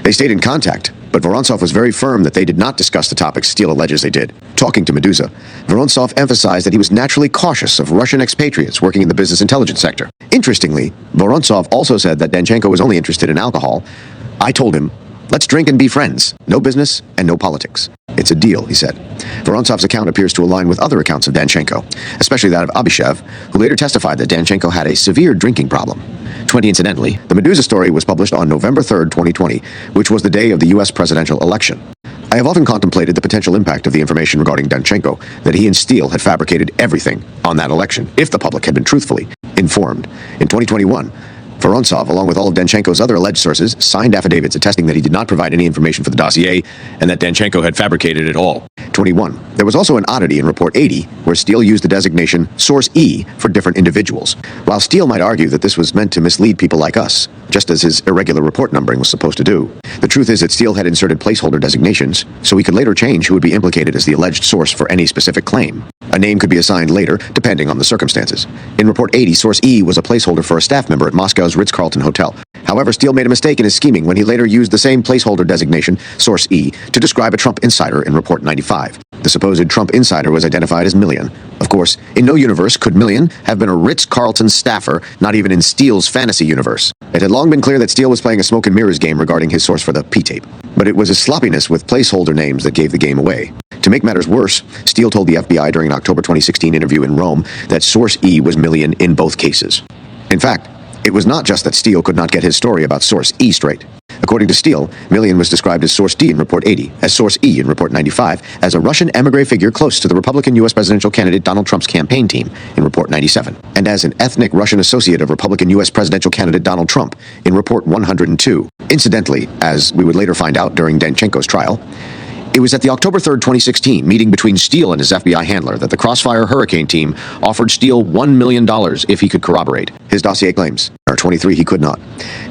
They stayed in contact, but Vorontsov was very firm that they did not discuss the topics Steele alleges they did. Talking to Medusa, Vorontsov emphasized that he was naturally cautious of Russian expatriates working in the business intelligence sector. Interestingly, Vorontsov also said that Danchenko was only interested in alcohol. "I told him, let's drink and be friends. No business and no politics. It's a deal," he said. Vorontsov's account appears to align with other accounts of Danchenko, especially that of Abishev, who later testified that Danchenko had a severe drinking problem. Incidentally, the Medusa story was published on November 3rd, 2020, which was the day of the U.S. presidential election. I have often contemplated the potential impact of the information regarding Danchenko, that he and Steele had fabricated everything on that election, if the public had been truthfully informed. In 2021, Vorontsov, along with all of Danchenko's other alleged sources, signed affidavits attesting that he did not provide any information for the dossier and that Danchenko had fabricated it all. 21. There was also an oddity in Report 80, where Steele used the designation Source E for different individuals. While Steele might argue that this was meant to mislead people like us, just as his irregular report numbering was supposed to do, the truth is that Steele had inserted placeholder designations, so he could later change who would be implicated as the alleged source for any specific claim. A name could be assigned later, depending on the circumstances. In Report 80, Source E was a placeholder for a staff member at Moscow's Ritz-Carlton Hotel. However, Steele made a mistake in his scheming when he later used the same placeholder designation, Source E, to describe a Trump insider in Report 95. The supposed Trump insider was identified as Millian. Of course, in no universe could Millian have been a Ritz-Carlton staffer, not even in Steele's fantasy universe. It had long been clear that Steele was playing a smoke and mirrors game regarding his source for the P-tape. But it was his sloppiness with placeholder names that gave the game away. To make matters worse, Steele told the FBI during an October 2016 interview in Rome that Source E was Millian in both cases. In fact, it was not just that Steele could not get his story about Source E straight. According to Steele, Millian was described as Source D in Report 80, as Source E in Report 95, as a Russian emigre figure close to the Republican U.S. presidential candidate Donald Trump's campaign team in Report 97, and as an ethnic Russian associate of Republican U.S. presidential candidate Donald Trump in Report 102. Incidentally, as we would later find out during Danchenko's trial, it was at the October 3rd, 2016 meeting between Steele and his FBI handler that the Crossfire Hurricane team offered Steele $1 million if he could corroborate. His dossier claims, or 23, he could not.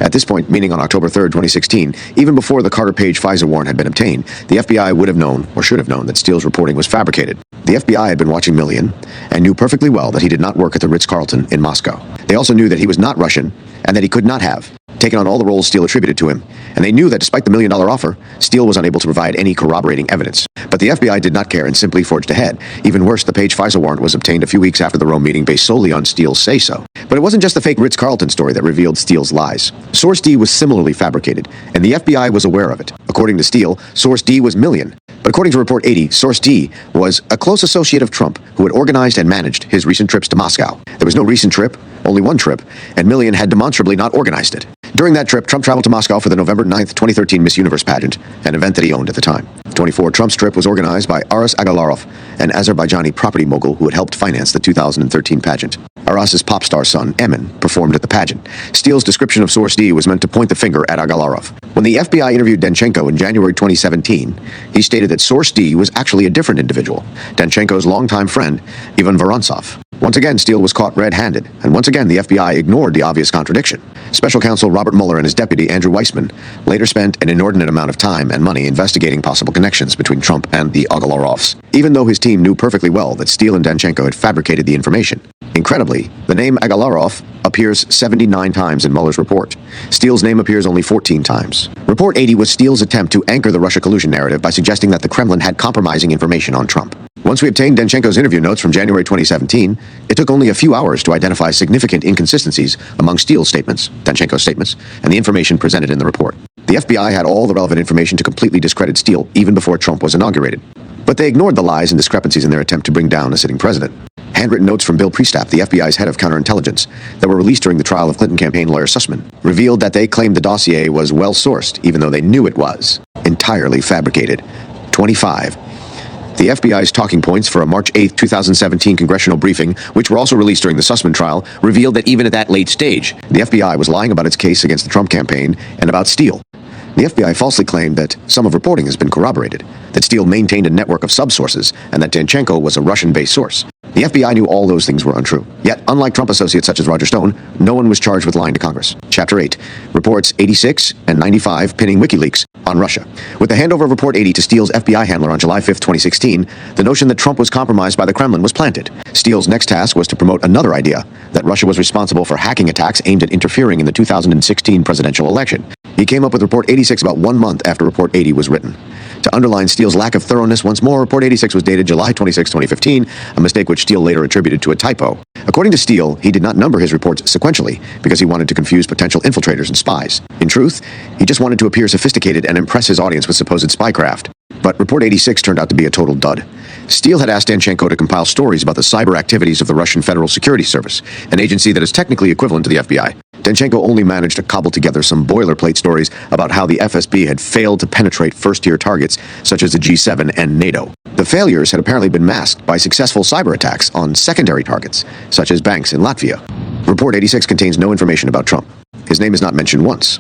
At this point, meaning on October 3rd, 2016, even before the Carter Page FISA warrant had been obtained, the FBI would have known, or should have known, that Steele's reporting was fabricated. The FBI had been watching Millian and knew perfectly well that he did not work at the Ritz-Carlton in Moscow. They also knew that he was not Russian and that he could not have taken on all the roles Steele attributed to him, and they knew that despite the $1 million offer, Steele was unable to provide any corroborating evidence. But the FBI did not care and simply forged ahead. Even worse, the Page FISA warrant was obtained a few weeks after the Rome meeting based solely on Steele's say-so. But it wasn't just the fake Ritz-Carlton story that revealed Steele's lies. Source D was similarly fabricated, and the FBI was aware of it. According to Steele, Source D was Millian. But according to Report 80, Source D was a close associate of Trump who had organized and managed his recent trips to Moscow. There was no recent trip, only one trip, and Millian had demonstrably not organized it. During that trip, Trump traveled to Moscow for the November 9th, 2013 Miss Universe pageant, an event that he owned at the time. 24, Trump's trip was organized by Aras Agalarov, an Azerbaijani property mogul who had helped finance the 2013 pageant. Aras's pop star son, Emin, performed at the pageant. Steele's description of Source D was meant to point the finger at Agalarov. When the FBI interviewed Danchenko in January 2017, he stated that Source D was actually a different individual, Danchenko's longtime friend, Ivan Vorontsov. Once again, Steele was caught red-handed, and once again the FBI ignored the obvious contradiction. Special counsel Robert Mueller and his deputy, Andrew Weissman, later spent an inordinate amount of time and money investigating possible connections between Trump and the Agalarovs, even though his team knew perfectly well that Steele and Danchenko had fabricated the information. Incredibly, the name Agalarov appears 79 times in Mueller's report. Steele's name appears only 14 times. Report 80 was Steele's attempt to anchor the Russia collusion narrative by suggesting that the Kremlin had compromising information on Trump. Once we obtained Danchenko's interview notes from January 2017, it took only a few hours to identify significant inconsistencies among Steele's statements, Danchenko's statements, and the information presented in the report. The FBI had all the relevant information to completely discredit Steele even before Trump was inaugurated. But they ignored the lies and discrepancies in their attempt to bring down a sitting president. Handwritten notes from Bill Priestap, the FBI's head of counterintelligence, that were released during the trial of Clinton campaign lawyer Sussman, revealed that they claimed the dossier was well-sourced, even though they knew it was entirely fabricated. 25. The FBI's talking points for a March 8, 2017 congressional briefing, which were also released during the Sussman trial, revealed that even at that late stage, the FBI was lying about its case against the Trump campaign and about Steele. The FBI falsely claimed that some of reporting has been corroborated, that Steele maintained a network of subsources, and that Danchenko was a Russian-based source. The FBI knew all those things were untrue. Yet, unlike Trump associates such as Roger Stone, no one was charged with lying to Congress. Chapter 8, Reports 86 and 95 pinning WikiLeaks on Russia. With the handover of Report 80 to Steele's FBI handler on July 5, 2016, the notion that Trump was compromised by the Kremlin was planted. Steele's next task was to promote another idea, that Russia was responsible for hacking attacks aimed at interfering in the 2016 presidential election. He came up with Report 86 about 1 month after Report 80 was written. To underline Steele's lack of thoroughness once more, Report 86 was dated July 26, 2015, a mistake which Steele later attributed to a typo. According to Steele, he did not number his reports sequentially because he wanted to confuse potential infiltrators and spies. In truth, he just wanted to appear sophisticated and impress his audience with supposed spycraft. But Report 86 turned out to be a total dud. Steele had asked Danchenko to compile stories about the cyber activities of the Russian Federal Security Service, an agency that is technically equivalent to the FBI. Danchenko only managed to cobble together some boilerplate stories about how the FSB had failed to penetrate first-tier targets such as the G7 and NATO. The failures had apparently been masked by successful cyber attacks on secondary targets, such as banks in Latvia. Report 86 contains no information about Trump. His name is not mentioned once.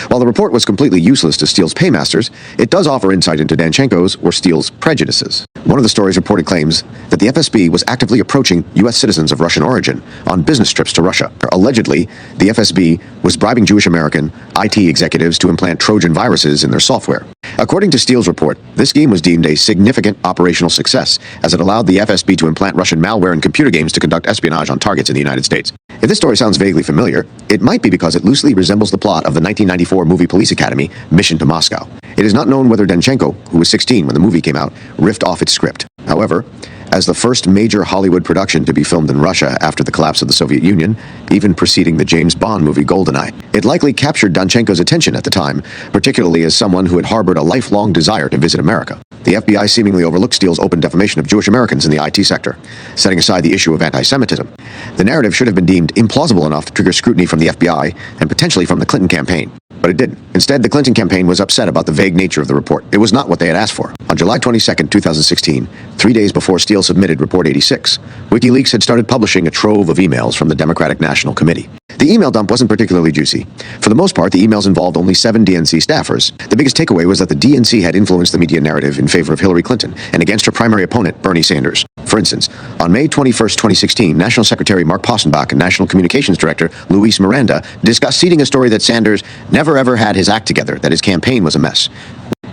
While the report was completely useless to Steele's paymasters, it does offer insight into Danchenko's or Steele's prejudices. One of the stories reported claims that the FSB was actively approaching U.S. citizens of Russian origin on business trips to Russia. Allegedly, the FSB was bribing Jewish American IT executives to implant Trojan viruses in their software. According to Steele's report, this scheme was deemed a significant operational success, as it allowed the FSB to implant Russian malware in computer games to conduct espionage on targets in the United States. If this story sounds vaguely familiar, it might be because it loosely resembles the plot of the 1994 movie Police Academy, Mission to Moscow. It is not known whether Danchenko, who was 16 when the movie came out, riffed off its script. However, as the first major Hollywood production to be filmed in Russia after the collapse of the Soviet Union, even preceding the James Bond movie GoldenEye, it likely captured Danchenko's attention at the time, particularly as someone who had harbored a lifelong desire to visit America. The FBI seemingly overlooked Steele's open defamation of Jewish Americans in the IT sector, setting aside the issue of anti-Semitism. The narrative should have been deemed implausible enough to trigger scrutiny from the FBI and potentially from the Clinton campaign. But it didn't. Instead, the Clinton campaign was upset about the vague nature of the report. It was not what they had asked for. On July 22, 2016, 3 days before Steele submitted Report 86, WikiLeaks had started publishing a trove of emails from the Democratic National Committee. The email dump wasn't particularly juicy. For the most part, the emails involved only 7 DNC staffers. The biggest takeaway was that the DNC had influenced the media narrative in favor of Hillary Clinton and against her primary opponent, Bernie Sanders. For instance, on May 21, 2016, National Secretary Mark Possenbach and National Communications Director Luis Miranda discussed seeding a story that Sanders never ever had his act together, that his campaign was a mess.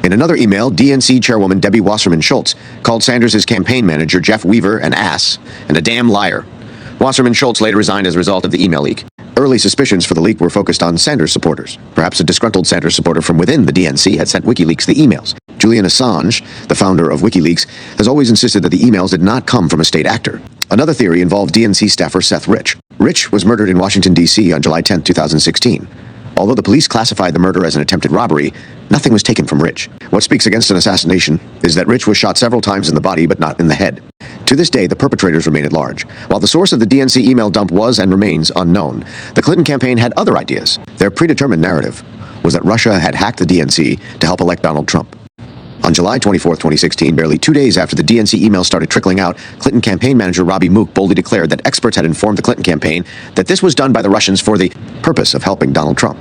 In another email, DNC Chairwoman Debbie Wasserman Schultz called Sanders' campaign manager Jeff Weaver an ass and a damn liar. Wasserman Schultz later resigned as a result of the email leak. Early suspicions for the leak were focused on Sanders supporters. Perhaps a disgruntled Sanders supporter from within the DNC had sent WikiLeaks the emails. Julian Assange, the founder of WikiLeaks, has always insisted that the emails did not come from a state actor. Another theory involved DNC staffer Seth Rich. Rich was murdered in Washington, D.C. on July 10, 2016. Although the police classified the murder as an attempted robbery, nothing was taken from Rich. What speaks against an assassination is that Rich was shot several times in the body but not in the head. To this day, the perpetrators remain at large. While the source of the DNC email dump was and remains unknown, the Clinton campaign had other ideas. Their predetermined narrative was that Russia had hacked the DNC to help elect Donald Trump. On July 24, 2016, barely 2 days after the DNC emails started trickling out, Clinton campaign manager Robbie Mook boldly declared that experts had informed the Clinton campaign that this was done by the Russians for the purpose of helping Donald Trump.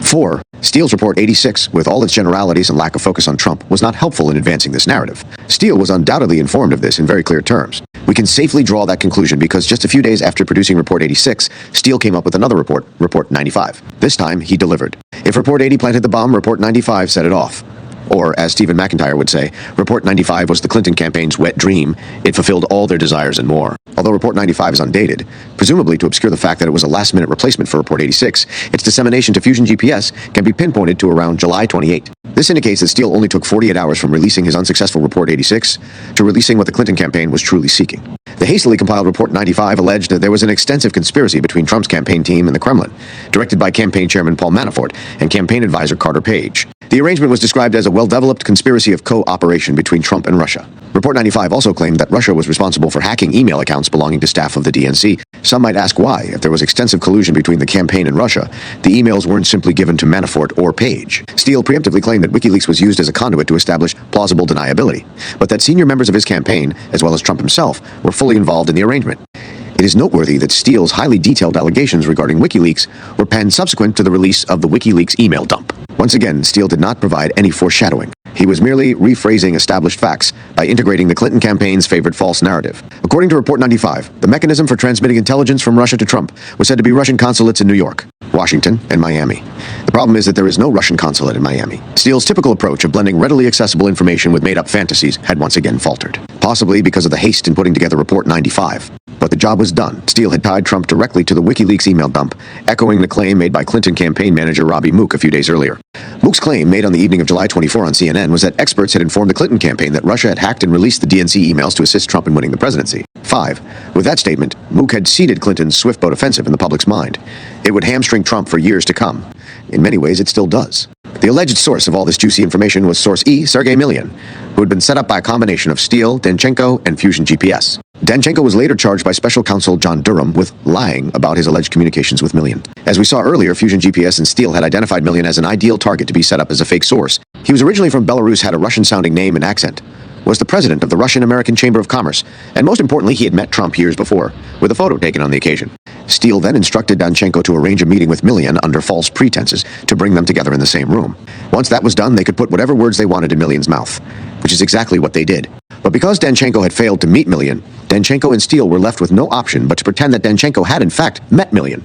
4. Steele's Report 86, with all its generalities and lack of focus on Trump, was not helpful in advancing this narrative. Steele was undoubtedly informed of this in very clear terms. We can safely draw that conclusion because just a few days after producing Report 86, Steele came up with another report, Report 95. This time, he delivered. If Report 80 planted the bomb, Report 95 set it off. Or, as Stephen McIntyre would say, Report 95 was the Clinton campaign's wet dream. It fulfilled all their desires and more. Although Report 95 is undated, presumably to obscure the fact that it was a last-minute replacement for Report 86, its dissemination to Fusion GPS can be pinpointed to around July 28. This indicates that Steele only took 48 hours from releasing his unsuccessful Report 86 to releasing what the Clinton campaign was truly seeking. The hastily compiled Report 95 alleged that there was an extensive conspiracy between Trump's campaign team and the Kremlin, directed by campaign chairman Paul Manafort and campaign advisor Carter Page. The arrangement was described as a well-developed conspiracy of cooperation between Trump and Russia. Report 95 also claimed that Russia was responsible for hacking email accounts belonging to staff of the DNC. Some might ask why, if there was extensive collusion between the campaign and Russia, the emails weren't simply given to Manafort or Page. Steele preemptively claimed that WikiLeaks was used as a conduit to establish plausible deniability, but that senior members of his campaign, as well as Trump himself, were fully involved in the arrangement. It is noteworthy that Steele's highly detailed allegations regarding WikiLeaks were penned subsequent to the release of the WikiLeaks email dump. Once again, Steele did not provide any foreshadowing. He was merely rephrasing established facts by integrating the Clinton campaign's favorite false narrative. According to Report 95, the mechanism for transmitting intelligence from Russia to Trump was said to be Russian consulates in New York, Washington, and Miami. The problem is that there is no Russian consulate in Miami. Steele's typical approach of blending readily accessible information with made-up fantasies had once again faltered, possibly because of the haste in putting together Report 95. But the job was done. Steele had tied Trump directly to the WikiLeaks email dump, echoing the claim made by Clinton campaign manager Robbie Mook a few days earlier. Mook's claim, made on the evening of July 24 on CNN, was that experts had informed the Clinton campaign that Russia had hacked and released the DNC emails to assist Trump in winning the presidency. 5. With that statement, Mook had seeded Clinton's Swiftboat offensive in the public's mind. It would hamstring Trump for years to come. In many ways, it still does. The alleged source of all this juicy information was Source E, Sergei Millian, who had been set up by a combination of Steele, Danchenko, and Fusion GPS. Danchenko was later charged by special counsel John Durham with lying about his alleged communications with Millian. As we saw earlier, Fusion GPS and Steele had identified Millian as an ideal target to be set up as a fake source. He was originally from Belarus, had a Russian-sounding name and accent, was the president of the Russian-American Chamber of Commerce, and most importantly, he had met Trump years before, with a photo taken on the occasion. Steele then instructed Danchenko to arrange a meeting with Millian under false pretenses to bring them together in the same room. Once that was done, they could put whatever words they wanted in Millian's mouth, which is exactly what they did. But because Danchenko had failed to meet Millian, Danchenko and Steele were left with no option but to pretend that Danchenko had in fact met Millian.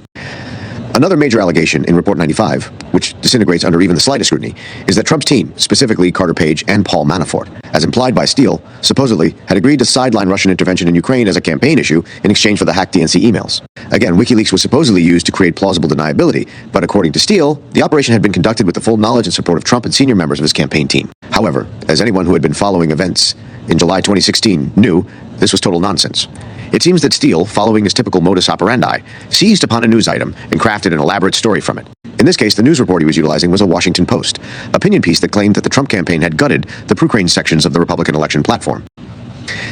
Another major allegation in Report 95, which disintegrates under even the slightest scrutiny, is that Trump's team, specifically Carter Page and Paul Manafort, as implied by Steele, supposedly had agreed to sideline Russian intervention in Ukraine as a campaign issue in exchange for the hacked DNC emails. Again, WikiLeaks was supposedly used to create plausible deniability, but according to Steele, the operation had been conducted with the full knowledge and support of Trump and senior members of his campaign team. However, as anyone who had been following events in July 2016 knew, this was total nonsense. It seems that Steele, following his typical modus operandi, seized upon a news item and crafted an elaborate story from it. In this case, the news report he was utilizing was a Washington Post opinion piece that claimed that the Trump campaign had gutted the pro-Ukraine sections of the Republican election platform.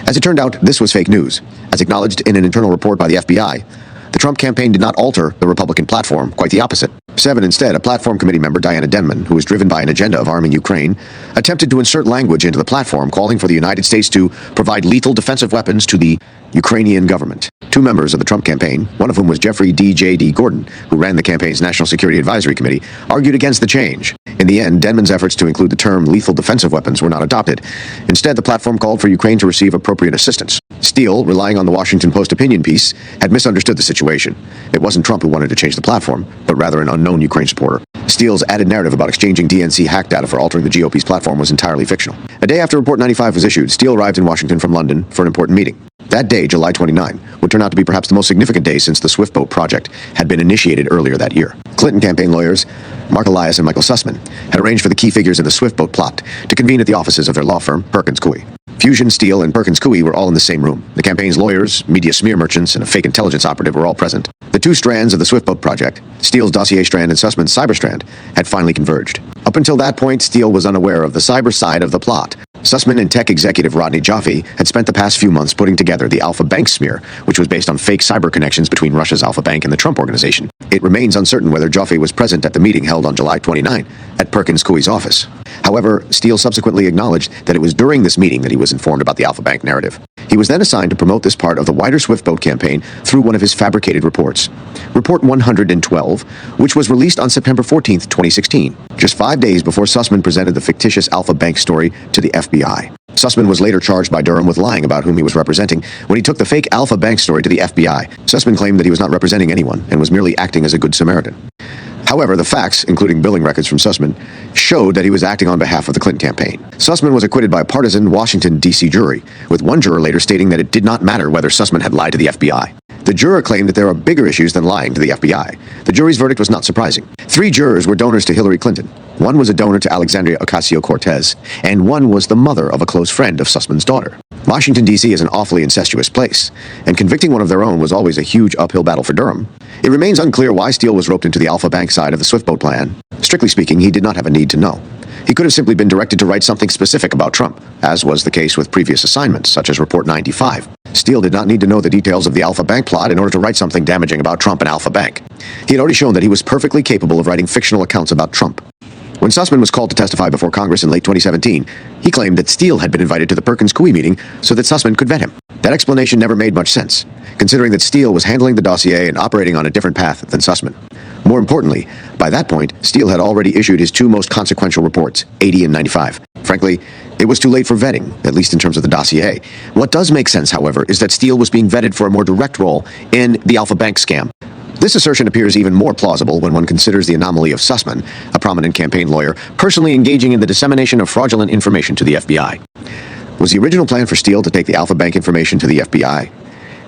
As it turned out, this was fake news. As acknowledged in an internal report by the FBI, the Trump campaign did not alter the Republican platform, quite the opposite. 7. Instead, a platform committee member, Diana Denman, who was driven by an agenda of arming Ukraine, attempted to insert language into the platform calling for the United States to provide lethal defensive weapons to the Ukrainian government. 2 members of the Trump campaign, one of whom was Jeffrey D.J.D. Gordon, who ran the campaign's National Security Advisory Committee, argued against the change. In the end, Denman's efforts to include the term lethal defensive weapons were not adopted. Instead, the platform called for Ukraine to receive appropriate assistance. Steele, relying on the Washington Post opinion piece, had misunderstood the situation. It wasn't Trump who wanted to change the platform, but rather an unknown Ukraine supporter. Steele's added narrative about exchanging DNC hack data for altering the GOP's platform was entirely fictional. A day after Report 95 was issued, Steele arrived in Washington from London for an important meeting. That day, July 29, would turn out to be perhaps the most significant day since the Swiftboat project had been initiated earlier that year. Clinton campaign lawyers Mark Elias and Michael Sussman had arranged for the key figures in the Swiftboat plot to convene at the offices of their law firm, Perkins Coie. Fusion, Steele, and Perkins Coie were all in the same room. The campaign's lawyers, media smear merchants, and a fake intelligence operative were all present. The 2 strands of the Swiftboat project, Steele's dossier strand and Sussman's cyber strand, had finally converged. Up until that point, Steele was unaware of the cyber side of the plot. Sussman and tech executive Rodney Joffe had spent the past few months putting together the Alpha Bank smear, which was based on fake cyber connections between Russia's Alpha Bank and the Trump Organization. It remains uncertain whether Joffe was present at the meeting held on July 29 at Perkins Coie's office. However, Steele subsequently acknowledged that it was during this meeting that he was informed about the Alpha Bank narrative. He was then assigned to promote this part of the wider Swiftboat campaign through one of his fabricated reports, Report 112, which was released on September 14, 2016, just 5 days before Sussman presented the fictitious Alpha Bank story to the FBI. Sussman was later charged by Durham with lying about whom he was representing when he took the fake Alpha Bank story to the FBI. Sussman claimed that he was not representing anyone and was merely acting as a good Samaritan. However, the facts, including billing records from Sussman, showed that he was acting on behalf of the Clinton campaign. Sussman was acquitted by a partisan Washington, D.C. jury, with one juror later stating that it did not matter whether Sussman had lied to the FBI. The juror claimed that there are bigger issues than lying to the FBI. The jury's verdict was not surprising. 3 jurors were donors to Hillary Clinton. One was a donor to Alexandria Ocasio-Cortez, and one was the mother of a close friend of Sussman's daughter. Washington, D.C. is an awfully incestuous place, and convicting one of their own was always a huge uphill battle for Durham. It remains unclear why Steele was roped into the Alpha Bank side of the Swiftboat plan. Strictly speaking, he did not have a need to know. He could have simply been directed to write something specific about Trump, as was the case with previous assignments, such as Report 95. Steele did not need to know the details of the Alpha Bank plot in order to write something damaging about Trump and Alpha Bank. He had already shown that he was perfectly capable of writing fictional accounts about Trump. When Sussman was called to testify before Congress in late 2017, he claimed that Steele had been invited to the Perkins-Coie meeting so that Sussman could vet him. That explanation never made much sense, considering that Steele was handling the dossier and operating on a different path than Sussman. More importantly, by that point, Steele had already issued his two most consequential reports, 80 and 95. Frankly, it was too late for vetting, at least in terms of the dossier. What does make sense, however, is that Steele was being vetted for a more direct role in the Alpha Bank scam. This assertion appears even more plausible when one considers the anomaly of Sussman, a prominent campaign lawyer, personally engaging in the dissemination of fraudulent information to the FBI. Was the original plan for Steele to take the Alpha Bank information to the FBI?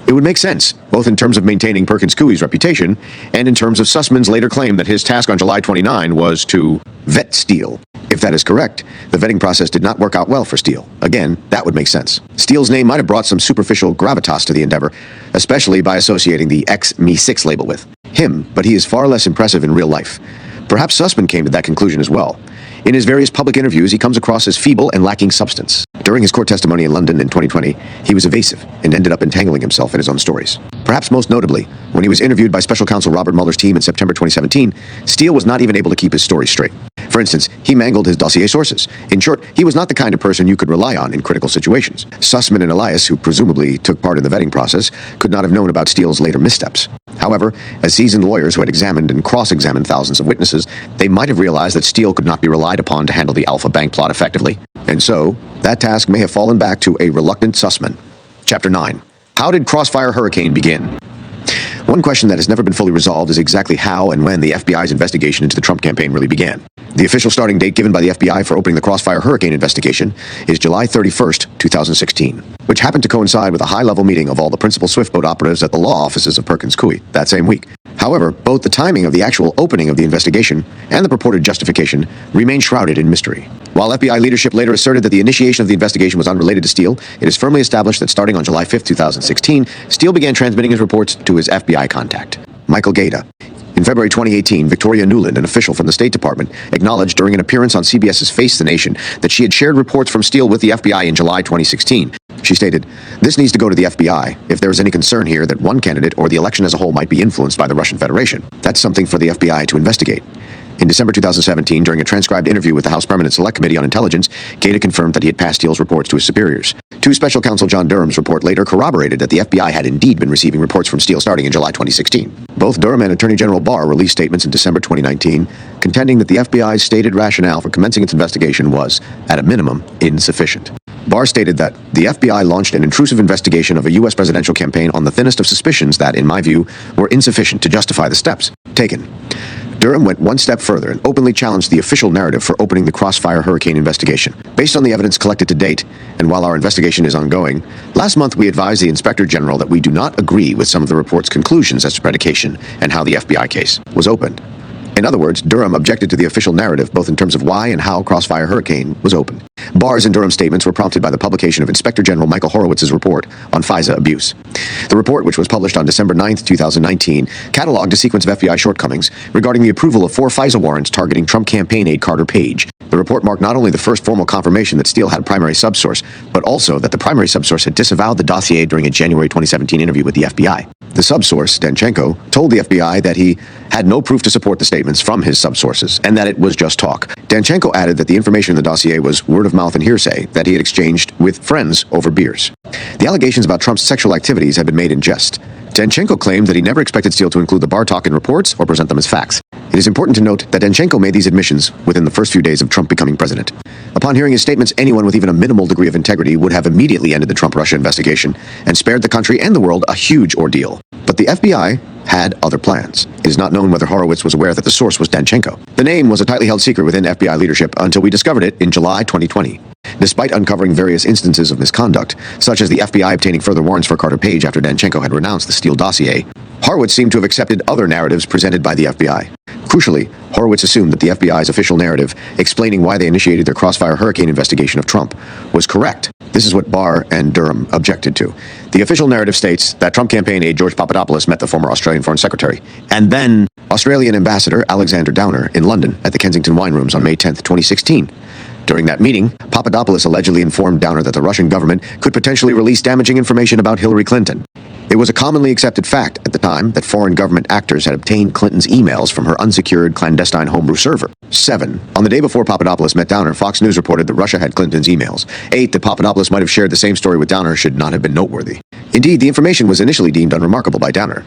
It would make sense, both in terms of maintaining Perkins-Coie's reputation and in terms of Sussman's later claim that his task on July 29 was to vet Steele. If that is correct, the vetting process did not work out well for Steele. Again, that would make sense. Steele's name might have brought some superficial gravitas to the endeavor, especially by associating the ex-Me6 label with him, but he is far less impressive in real life. Perhaps Sussman came to that conclusion as well. In his various public interviews, he comes across as feeble and lacking substance. During his court testimony in London in 2020, he was evasive and ended up entangling himself in his own stories. Perhaps most notably, when he was interviewed by special counsel Robert Mueller's team in September 2017, Steele was not even able to keep his story straight. For instance, he mangled his dossier sources. In short, he was not the kind of person you could rely on in critical situations. Sussman and Elias, who presumably took part in the vetting process, could not have known about Steele's later missteps. However, as seasoned lawyers who had examined and cross-examined thousands of witnesses, they might have realized that Steele could not be relied upon to handle the Alpha Bank plot effectively. And so, that task may have fallen back to a reluctant Sussman. Chapter 9. How did Crossfire Hurricane begin? One question that has never been fully resolved is exactly how and when the FBI's investigation into the Trump campaign really began. The official starting date given by the FBI for opening the Crossfire Hurricane investigation is July 31st, 2016, which happened to coincide with a high-level meeting of all the principal Swiftboat operatives at the law offices of Perkins-Coie that same week. However, both the timing of the actual opening of the investigation and the purported justification remain shrouded in mystery. While FBI leadership later asserted that the initiation of the investigation was unrelated to Steele, it is firmly established that starting on July 5th, 2016, Steele began transmitting his reports to his FBI contact, Michael Gaeta. In February 2018, Victoria Nuland, an official from the State Department, acknowledged during an appearance on CBS's Face the Nation that she had shared reports from Steele with the FBI in July 2016. She stated, "This needs to go to the FBI if there is any concern here that one candidate or the election as a whole might be influenced by the Russian Federation. That's something for the FBI to investigate." In December 2017, during a transcribed interview with the House Permanent Select Committee on Intelligence, Gaeta confirmed that he had passed Steele's reports to his superiors. To Special Counsel John Durham's report later corroborated that the FBI had indeed been receiving reports from Steele starting in July 2016. Both Durham and Attorney General Barr released statements in December 2019, contending that the FBI's stated rationale for commencing its investigation was, at a minimum, insufficient. Barr stated that the FBI launched an intrusive investigation of a U.S. presidential campaign on the thinnest of suspicions that, in my view, were insufficient to justify the steps taken. Durham went one step further and openly challenged the official narrative for opening the Crossfire Hurricane investigation. Based on the evidence collected to date, and while our investigation is ongoing, last month we advised the Inspector General that we do not agree with some of the report's conclusions as to predication and how the FBI case was opened. In other words, Durham objected to the official narrative both in terms of why and how Crossfire Hurricane was opened. Barr's and Durham's statements were prompted by the publication of Inspector General Michael Horowitz's report on FISA abuse. The report, which was published on December 9, 2019, cataloged a sequence of FBI shortcomings regarding the approval of 4 FISA warrants targeting Trump campaign aide Carter Page. The report marked not only the first formal confirmation that Steele had a primary subsource, but also that the primary subsource had disavowed the dossier during a January 2017 interview with the FBI. The subsource, Danchenko, told the FBI that he had no proof to support the statements from his subsources, and that it was just talk. Danchenko added that the information in the dossier was word of mouth and hearsay that he had exchanged with friends over beers. The allegations about Trump's sexual activities had been made in jest. Danchenko claimed that he never expected Steele to include the bar talk in reports or present them as facts. It is important to note that Danchenko made these admissions within the first few days of Trump becoming president. Upon hearing his statements, anyone with even a minimal degree of integrity would have immediately ended the Trump-Russia investigation and spared the country and the world a huge ordeal. But the FBI had other plans. It is not known whether Horowitz was aware that the source was Danchenko. The name was a tightly held secret within FBI leadership until we discovered it in July 2020. Despite uncovering various instances of misconduct, such as the FBI obtaining further warrants for Carter Page after Danchenko had renounced the Steele dossier, Horowitz seemed to have accepted other narratives presented by the FBI. Crucially, Horowitz assumed that the FBI's official narrative explaining why they initiated their Crossfire Hurricane investigation of Trump was correct. This is what Barr and Durham objected to. The official narrative states that Trump campaign aide George Papadopoulos met the former Australian Foreign Secretary and then Australian Ambassador Alexander Downer in London at the Kensington Wine Rooms on May 10, 2016. During that meeting, Papadopoulos allegedly informed Downer that the Russian government could potentially release damaging information about Hillary Clinton. It was a commonly accepted fact at the time that foreign government actors had obtained Clinton's emails from her unsecured clandestine homebrew server. 7. On the day before Papadopoulos met Downer, Fox News reported that Russia had Clinton's emails. 8. That Papadopoulos might have shared the same story with Downer should not have been noteworthy. Indeed, the information was initially deemed unremarkable by Downer.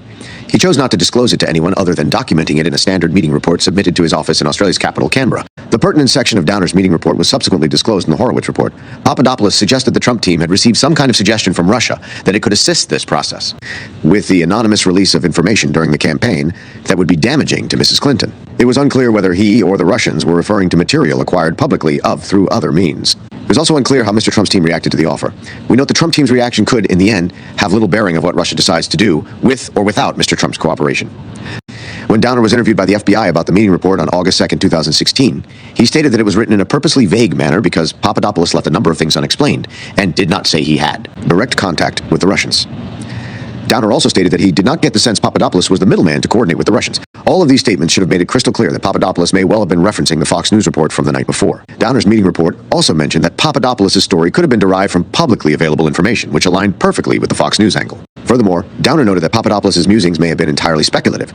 He chose not to disclose it to anyone other than documenting it in a standard meeting report submitted to his office in Australia's capital, Canberra. The pertinent section of Downer's meeting report was subsequently disclosed in the Horowitz report. Papadopoulos suggested the Trump team had received some kind of suggestion from Russia that it could assist this process with the anonymous release of information during the campaign that would be damaging to Mrs. Clinton. It was unclear whether he or the Russians were referring to material acquired publicly through other means. It was also unclear how Mr. Trump's team reacted to the offer. We note the Trump team's reaction could, in the end, have little bearing of what Russia decides to do with or without Mr. Trump's cooperation. When Downer was interviewed by the FBI about the meeting report on August 2, 2016, he stated that it was written in a purposely vague manner because Papadopoulos left a number of things unexplained and did not say he had direct contact with the Russians. Downer also stated that he did not get the sense Papadopoulos was the middleman to coordinate with the Russians. All of these statements should have made it crystal clear that Papadopoulos may well have been referencing the Fox News report from the night before. Downer's meeting report also mentioned that Papadopoulos' story could have been derived from publicly available information, which aligned perfectly with the Fox News angle. Furthermore, Downer noted that Papadopoulos' musings may have been entirely speculative,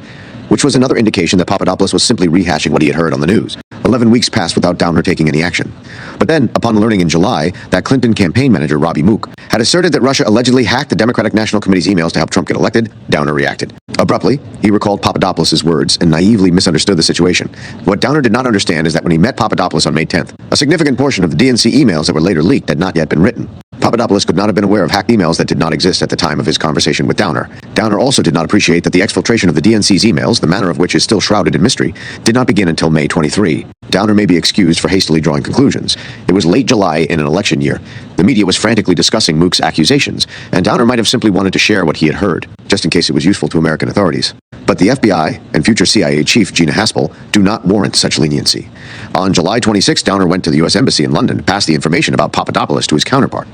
which was another indication that Papadopoulos was simply rehashing what he had heard on the news. 11 weeks passed without Downer taking any action. But then, upon learning in July that Clinton campaign manager Robbie Mook had asserted that Russia allegedly hacked the Democratic National Committee's emails to help Trump get elected, Downer reacted. Abruptly, he recalled Papadopoulos' words and naively misunderstood the situation. What Downer did not understand is that when he met Papadopoulos on May 10th, a significant portion of the DNC emails that were later leaked had not yet been written. Papadopoulos could not have been aware of hacked emails that did not exist at the time of his conversation with Downer. Downer also did not appreciate that the exfiltration of the DNC's emails, the manner of which is still shrouded in mystery, did not begin until May 23. Downer may be excused for hastily drawing conclusions. It was late July in an election year. The media was frantically discussing Mook's accusations, and Downer might have simply wanted to share what he had heard, just in case it was useful to American authorities. But the FBI and future CIA chief Gina Haspel do not warrant such leniency. On July 26, Downer went to the U.S. Embassy in London to pass the information about Papadopoulos to his counterpart.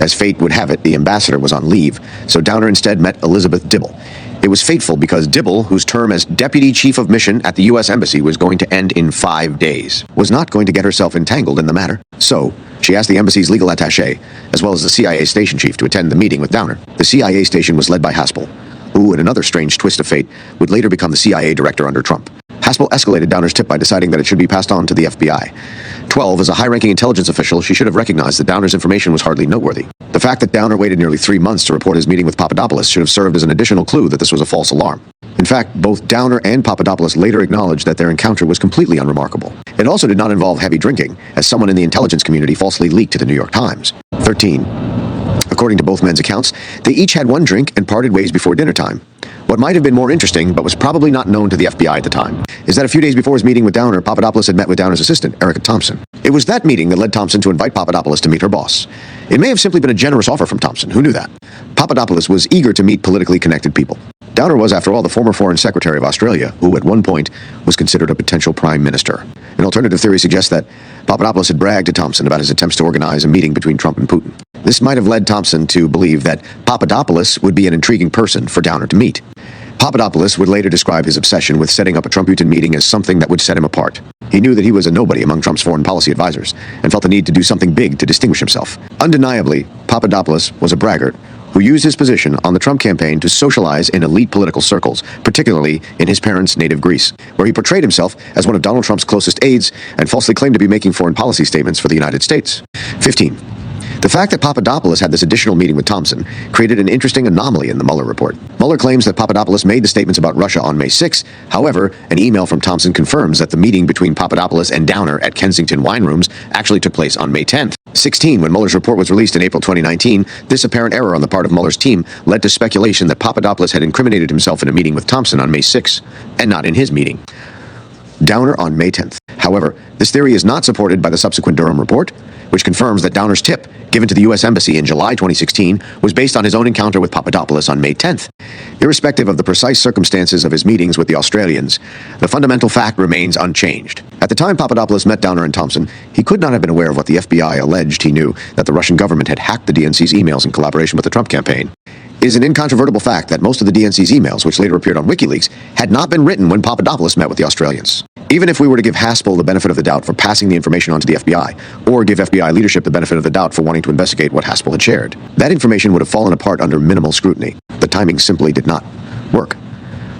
As fate would have it, the ambassador was on leave, so Downer instead met Elizabeth Dibble. It was fateful because Dibble, whose term as Deputy Chief of Mission at the U.S. Embassy was going to end in 5 days, was not going to get herself entangled in the matter. So, she asked the embassy's legal attaché, as well as the CIA station chief, to attend the meeting with Downer. The CIA station was led by Haspel, who, in another strange twist of fate, would later become the CIA director under Trump. Haspel escalated Downer's tip by deciding that it should be passed on to the FBI. 12, as a high-ranking intelligence official, she should have recognized that Downer's information was hardly noteworthy. The fact that Downer waited nearly 3 months to report his meeting with Papadopoulos should have served as an additional clue that this was a false alarm. In fact, both Downer and Papadopoulos later acknowledged that their encounter was completely unremarkable. It also did not involve heavy drinking, as someone in the intelligence community falsely leaked to the New York Times. 13. According to both men's accounts, they each had one drink and parted ways before dinner time. What might have been more interesting, but was probably not known to the FBI at the time, is that a few days before his meeting with Downer, Papadopoulos had met with Downer's assistant, Erica Thompson. It was that meeting that led Thompson to invite Papadopoulos to meet her boss. It may have simply been a generous offer from Thompson. Who knew that? Papadopoulos was eager to meet politically connected people. Downer was, after all, the former Foreign Secretary of Australia, who at one point was considered a potential prime minister. An alternative theory suggests that Papadopoulos had bragged to Thompson about his attempts to organize a meeting between Trump and Putin. This might have led Thompson to believe that Papadopoulos would be an intriguing person for Downer to meet. Papadopoulos would later describe his obsession with setting up a Trump-Putin meeting as something that would set him apart. He knew that he was a nobody among Trump's foreign policy advisors and felt the need to do something big to distinguish himself. Undeniably, Papadopoulos was a braggart who used his position on the Trump campaign to socialize in elite political circles, particularly in his parents' native Greece, where he portrayed himself as one of Donald Trump's closest aides and falsely claimed to be making foreign policy statements for the United States. 15. The fact that Papadopoulos had this additional meeting with Thompson created an interesting anomaly in the Mueller report. Mueller claims that Papadopoulos made the statements about Russia on May 6. However, an email from Thompson confirms that the meeting between Papadopoulos and Downer at Kensington wine rooms actually took place on May 10th. 16. When Mueller's report was released in April 2019, this apparent error on the part of Mueller's team led to speculation that Papadopoulos had incriminated himself in a meeting with Thompson on May 6, and not in his meeting. Downer on May 10th. However, this theory is not supported by the subsequent Durham report, which confirms that Downer's tip, given to the U.S. Embassy in July 2016, was based on his own encounter with Papadopoulos on May 10th. Irrespective of the precise circumstances of his meetings with the Australians, the fundamental fact remains unchanged. At the time Papadopoulos met Downer and Thompson, he could not have been aware of what the FBI alleged he knew, that the Russian government had hacked the DNC's emails in collaboration with the Trump campaign. It is an incontrovertible fact that most of the DNC's emails, which later appeared on WikiLeaks, had not been written when Papadopoulos met with the Australians. Even if we were to give Haspel the benefit of the doubt for passing the information on to the FBI, or give FBI leadership the benefit of the doubt for wanting to investigate what Haspel had shared, that information would have fallen apart under minimal scrutiny. The timing simply did not work.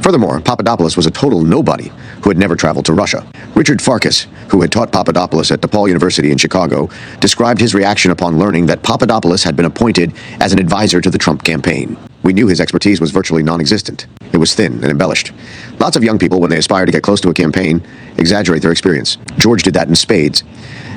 Furthermore, Papadopoulos was a total nobody who had never traveled to Russia. Richard Farkas, who had taught Papadopoulos at DePaul University in Chicago, described his reaction upon learning that Papadopoulos had been appointed as an advisor to the Trump campaign. We knew his expertise was virtually non-existent. It was thin and embellished. Lots of young people, when they aspire to get close to a campaign, exaggerate their experience. George did that in spades,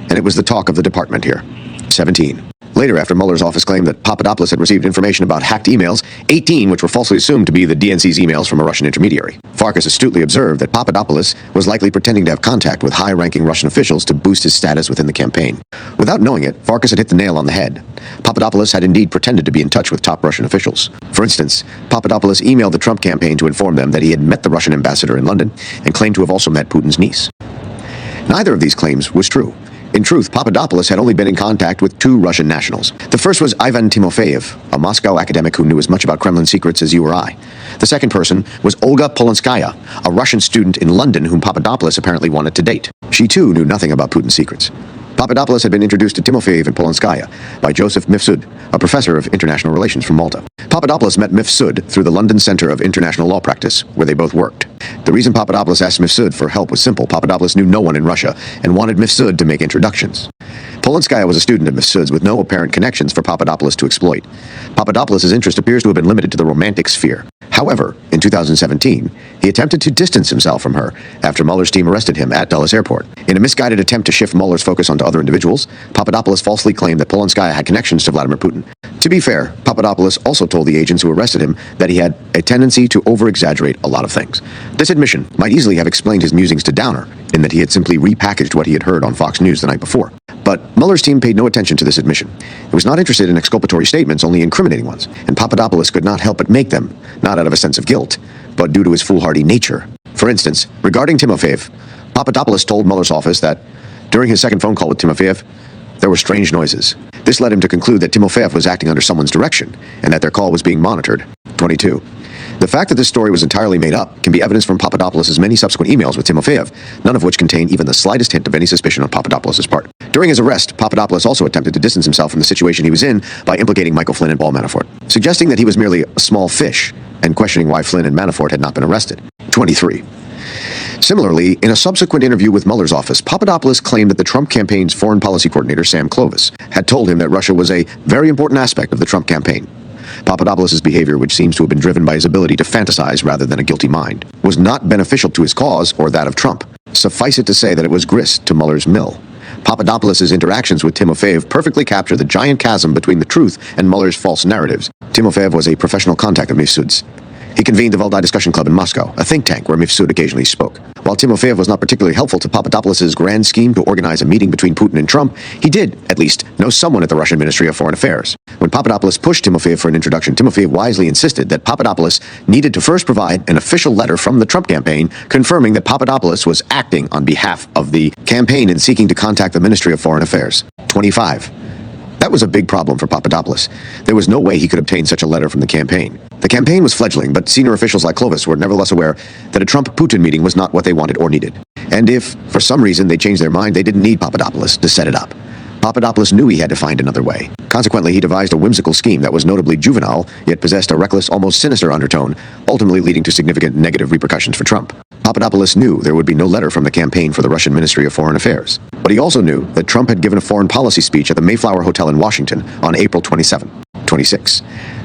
and it was the talk of the department here. 17. Later, after Mueller's office claimed that Papadopoulos had received information about hacked emails, 18 which were falsely assumed to be the DNC's emails from a Russian intermediary. Farkas astutely observed that Papadopoulos was likely pretending to have contact with high-ranking Russian officials to boost his status within the campaign. Without knowing it, Farkas had hit the nail on the head. Papadopoulos had indeed pretended to be in touch with top Russian officials. For instance, Papadopoulos emailed the Trump campaign to inform them that he had met the Russian ambassador in London and claimed to have also met Putin's niece. Neither of these claims was true. In truth, Papadopoulos had only been in contact with 2 Russian nationals. The first was Ivan Timofeyev, a Moscow academic who knew as much about Kremlin secrets as you or I. The second person was Olga Polanskaya, a Russian student in London whom Papadopoulos apparently wanted to date. She too knew nothing about Putin's secrets. Papadopoulos had been introduced to Timofeyev and Polanskaya by Joseph Mifsud, a professor of international relations from Malta. Papadopoulos met Mifsud through the London Center of International Law Practice, where they both worked. The reason Papadopoulos asked Mifsud for help was simple. Papadopoulos knew no one in Russia and wanted Mifsud to make introductions. Polanskaya was a student of Mifsud's with no apparent connections for Papadopoulos to exploit. Papadopoulos' interest appears to have been limited to the romantic sphere. However, in 2017, he attempted to distance himself from her after Mueller's team arrested him at Dulles Airport. In a misguided attempt to shift Mueller's focus onto other individuals, Papadopoulos falsely claimed that Polanskaya had connections to Vladimir Putin. To be fair, Papadopoulos also told the agents who arrested him that he had a tendency to over-exaggerate a lot of things. This admission might easily have explained his musings to Downer, in that he had simply repackaged what he had heard on Fox News the night before. But Mueller's team paid no attention to this admission. It was not interested in exculpatory statements, only incriminating ones, and Papadopoulos could not help but make them, not out of a sense of guilt, but due to his foolhardy nature. For instance, regarding Timofeyev, Papadopoulos told Mueller's office that during his second phone call with Timofeyev, there were strange noises. This led him to conclude that Timofeyev was acting under someone's direction, and that their call was being monitored. 22. The fact that this story was entirely made up can be evidenced from Papadopoulos' many subsequent emails with Timofeyev, none of which contain even the slightest hint of any suspicion on Papadopoulos' part. During his arrest, Papadopoulos also attempted to distance himself from the situation he was in by implicating Michael Flynn and Paul Manafort, suggesting that he was merely a small fish, and questioning why Flynn and Manafort had not been arrested. 23. Similarly, in a subsequent interview with Mueller's office, Papadopoulos claimed that the Trump campaign's foreign policy coordinator, Sam Clovis, had told him that Russia was a very important aspect of the Trump campaign. Papadopoulos' behavior, which seems to have been driven by his ability to fantasize rather than a guilty mind, was not beneficial to his cause or that of Trump. Suffice it to say that it was grist to Mueller's mill. Papadopoulos' interactions with Timofeyev perfectly capture the giant chasm between the truth and Mueller's false narratives. Timofeyev was a professional contact of Mifsud's. He convened the Valdai Discussion Club in Moscow, a think tank where Mifsud occasionally spoke. While Timofeyev was not particularly helpful to Papadopoulos' grand scheme to organize a meeting between Putin and Trump, he did, at least, know someone at the Russian Ministry of Foreign Affairs. When Papadopoulos pushed Timofeyev for an introduction, Timofeyev wisely insisted that Papadopoulos needed to first provide an official letter from the Trump campaign confirming that Papadopoulos was acting on behalf of the campaign and seeking to contact the Ministry of Foreign Affairs. 25. That was a big problem for Papadopoulos. There was no way he could obtain such a letter from the campaign. The campaign was fledgling, but senior officials like Clovis were nevertheless aware that a Trump-Putin meeting was not what they wanted or needed. And if, for some reason, they changed their mind, they didn't need Papadopoulos to set it up. Papadopoulos knew he had to find another way. Consequently, he devised a whimsical scheme that was notably juvenile, yet possessed a reckless, almost sinister undertone, ultimately leading to significant negative repercussions for Trump. Papadopoulos knew there would be no letter from the campaign for the Russian Ministry of Foreign Affairs. But he also knew that Trump had given a foreign policy speech at the Mayflower Hotel in Washington on April 26.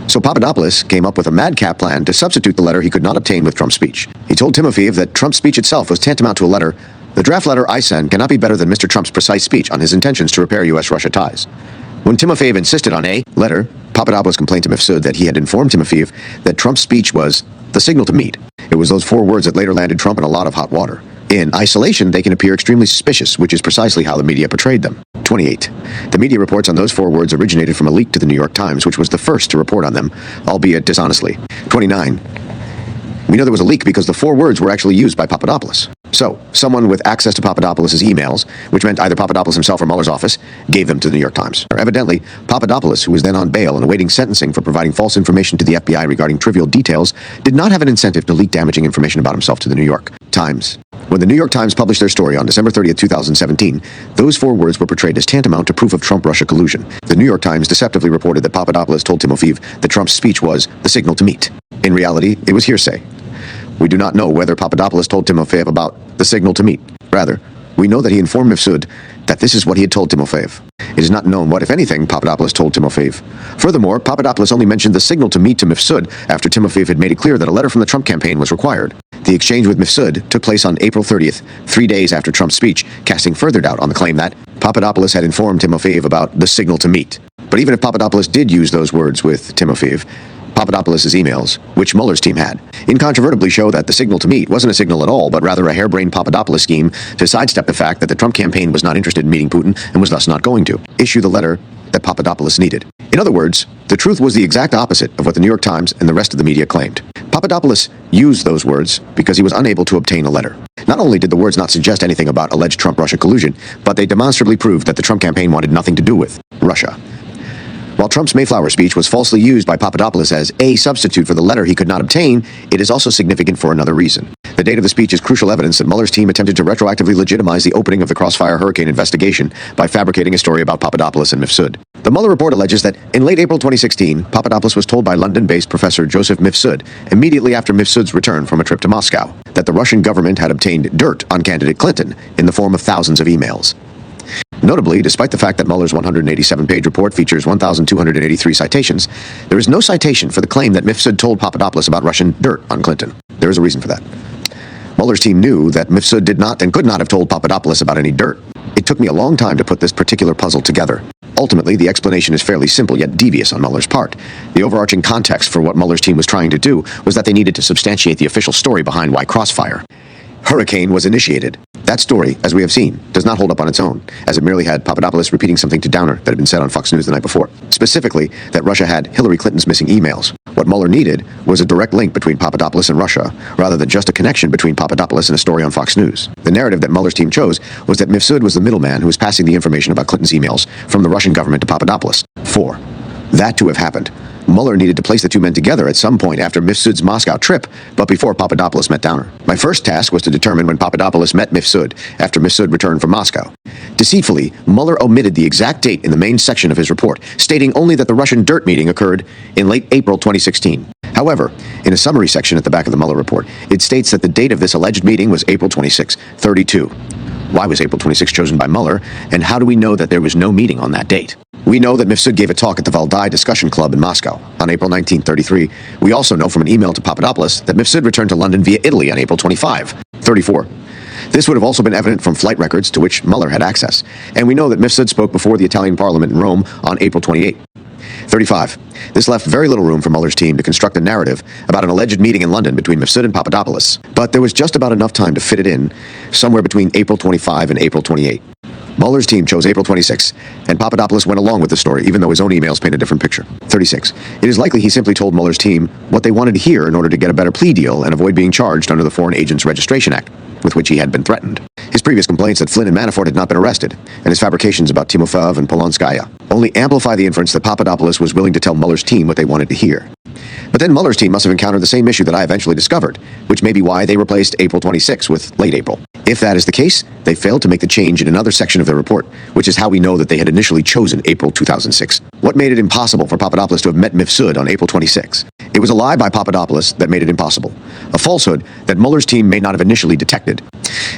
So Papadopoulos came up with a madcap plan to substitute the letter he could not obtain with Trump's speech. He told Timofeyev that Trump's speech itself was tantamount to a letter. The draft letter I send cannot be better than Mr. Trump's precise speech on his intentions to repair U.S.-Russia ties. When Timofeyev insisted on a letter, Papadopoulos complained to Mifsud that he had informed Timofeyev that Trump's speech was the signal to meet. It was those 4 words that later landed Trump in a lot of hot water. In isolation, they can appear extremely suspicious, which is precisely how the media portrayed them. 28. The media reports on those 4 words originated from a leak to the New York Times, which was the first to report on them, albeit dishonestly. 29. We know there was a leak because the 4 words were actually used by Papadopoulos. So, someone with access to Papadopoulos' emails, which meant either Papadopoulos himself or Mueller's office, gave them to the New York Times. Evidently, Papadopoulos, who was then on bail and awaiting sentencing for providing false information to the FBI regarding trivial details, did not have an incentive to leak damaging information about himself to the New York Times. When the New York Times published their story on December 30th, 2017, those 4 words were portrayed as tantamount to proof of Trump-Russia collusion. The New York Times deceptively reported that Papadopoulos told Timofeev that Trump's speech was the signal to meet. In reality, it was hearsay. We do not know whether Papadopoulos told Timofeev about the signal to meet. Rather, we know that he informed Mifsud that this is what he had told Timofeev. It is not known what, if anything, Papadopoulos told Timofeev. Furthermore, Papadopoulos only mentioned the signal to meet to Mifsud after Timofeev had made it clear that a letter from the Trump campaign was required. The exchange with Mifsud took place on April 30th, 3 days after Trump's speech, casting further doubt on the claim that Papadopoulos had informed Timofeev about the signal to meet. But even if Papadopoulos did use those words with Timofeev, Papadopoulos' emails, which Mueller's team had, incontrovertibly show that the signal to meet wasn't a signal at all, but rather a harebrained Papadopoulos scheme to sidestep the fact that the Trump campaign was not interested in meeting Putin and was thus not going to issue the letter that Papadopoulos needed. In other words, the truth was the exact opposite of what the New York Times and the rest of the media claimed. Papadopoulos used those words because he was unable to obtain a letter. Not only did the words not suggest anything about alleged Trump-Russia collusion, but they demonstrably proved that the Trump campaign wanted nothing to do with Russia. While Trump's Mayflower speech was falsely used by Papadopoulos as a substitute for the letter he could not obtain, it is also significant for another reason. The date of the speech is crucial evidence that Mueller's team attempted to retroactively legitimize the opening of the Crossfire Hurricane investigation by fabricating a story about Papadopoulos and Mifsud. The Mueller report alleges that in late April 2016, Papadopoulos was told by London-based Professor Joseph Mifsud, immediately after Mifsud's return from a trip to Moscow, that the Russian government had obtained dirt on candidate Clinton in the form of thousands of emails. Notably, despite the fact that Mueller's 187-page report features 1,283 citations, there is no citation for the claim that Mifsud told Papadopoulos about Russian dirt on Clinton. There is a reason for that. Mueller's team knew that Mifsud did not and could not have told Papadopoulos about any dirt. It took me a long time to put this particular puzzle together. Ultimately, the explanation is fairly simple yet devious on Mueller's part. The overarching context for what Mueller's team was trying to do was that they needed to substantiate the official story behind why Crossfire Hurricane was initiated. That story, as we have seen, does not hold up on its own, as it merely had Papadopoulos repeating something to Downer that had been said on Fox News the night before. Specifically, that Russia had Hillary Clinton's missing emails. What Mueller needed was a direct link between Papadopoulos and Russia, rather than just a connection between Papadopoulos and a story on Fox News. The narrative that Mueller's team chose was that Mifsud was the middleman who was passing the information about Clinton's emails from the Russian government to Papadopoulos. 4. That to have happened, Mueller needed to place the two men together at some point after Mifsud's Moscow trip, but before Papadopoulos met Downer. My first task was to determine when Papadopoulos met Mifsud after Mifsud returned from Moscow. Deceitfully, Mueller omitted the exact date in the main section of his report, stating only that the Russian dirt meeting occurred in late April 2016. However, in a summary section at the back of the Mueller report, it states that the date of this alleged meeting was April 26, 32. Why was April 26 chosen by Mueller, and how do we know that there was no meeting on that date? We know that Mifsud gave a talk at the Valdai Discussion Club in Moscow on April 19, 33. We also know from an email to Papadopoulos that Mifsud returned to London via Italy on April 25, 34. This would have also been evident from flight records to which Mueller had access. And we know that Mifsud spoke before the Italian Parliament in Rome on April 28. 35. This left very little room for Mueller's team to construct a narrative about an alleged meeting in London between Mifsud and Papadopoulos, but there was just about enough time to fit it in somewhere between April 25 and April 28. Mueller's team chose April 26, and Papadopoulos went along with the story, even though his own emails paint a different picture. 36. It is likely he simply told Mueller's team what they wanted to hear in order to get a better plea deal and avoid being charged under the Foreign Agents Registration Act, with which he had been threatened. His previous complaints that Flynn and Manafort had not been arrested, and his fabrications about Timofeev and Polonskaya, only amplify the inference that Papadopoulos was willing to tell Mueller's team what they wanted to hear. But then Mueller's team must have encountered the same issue that I eventually discovered, which may be why they replaced April 26 with late April. If that is the case, they failed to make the change in another section of their report, which is how we know that they had initially chosen April 2006. What made it impossible for Papadopoulos to have met Mifsud on April 26? It was a lie by Papadopoulos that made it impossible, a falsehood that Mueller's team may not have initially detected.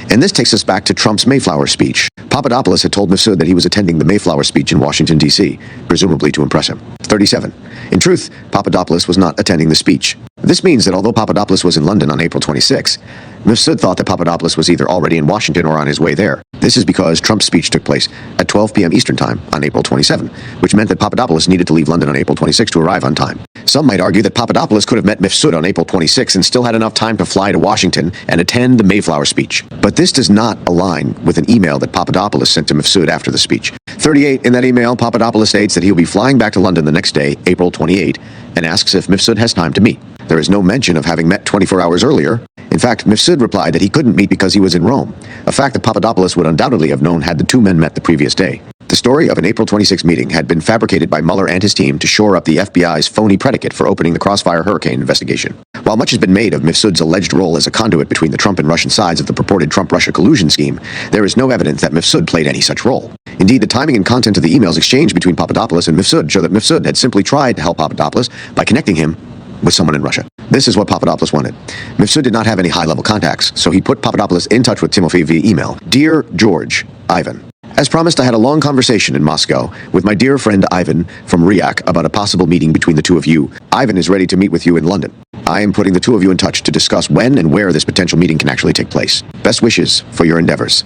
And this takes us back to Trump's Mayflower speech. Papadopoulos had told Mifsud that he was attending the Mayflower speech in Washington, D.C., presumably to impress him. 37. In truth, Papadopoulos was not attending the speech. This means that although Papadopoulos was in London on April 26, Mifsud thought that Papadopoulos was either already in Washington or on his way there. This is because Trump's speech took place at 12 p.m. Eastern Time on April 27, which meant that Papadopoulos needed to leave London on April 26 to arrive on time. Some might argue that Papadopoulos could have met Mifsud on April 26 and still had enough time to fly to Washington and attend the Mayflower speech. But this does not align with an email that Papadopoulos sent to Mifsud after the speech. 38. In that email, Papadopoulos states that he'll be flying back to London the next day, April 28, and asks if Mifsud has time to meet. There is no mention of having met 24 hours earlier. In fact, Mifsud replied that he couldn't meet because he was in Rome, a fact that Papadopoulos would undoubtedly have known had the two men met the previous day. The story of an April 26 meeting had been fabricated by Mueller and his team to shore up the FBI's phony predicate for opening the Crossfire Hurricane investigation. While much has been made of Mifsud's alleged role as a conduit between the Trump and Russian sides of the purported Trump-Russia collusion scheme, there is no evidence that Mifsud played any such role. Indeed, the timing and content of the emails exchanged between Papadopoulos and Mifsud show that Mifsud had simply tried to help Papadopoulos by connecting him with someone in Russia. This is what Papadopoulos wanted. Mifsud did not have any high-level contacts, so he put Papadopoulos in touch with Timofey via email. Dear George, Ivan. As promised, I had a long conversation in Moscow with my dear friend Ivan from Riak about a possible meeting between the two of you. Ivan is ready to meet with you in London. I am putting the two of you in touch to discuss when and where this potential meeting can actually take place. Best wishes for your endeavors.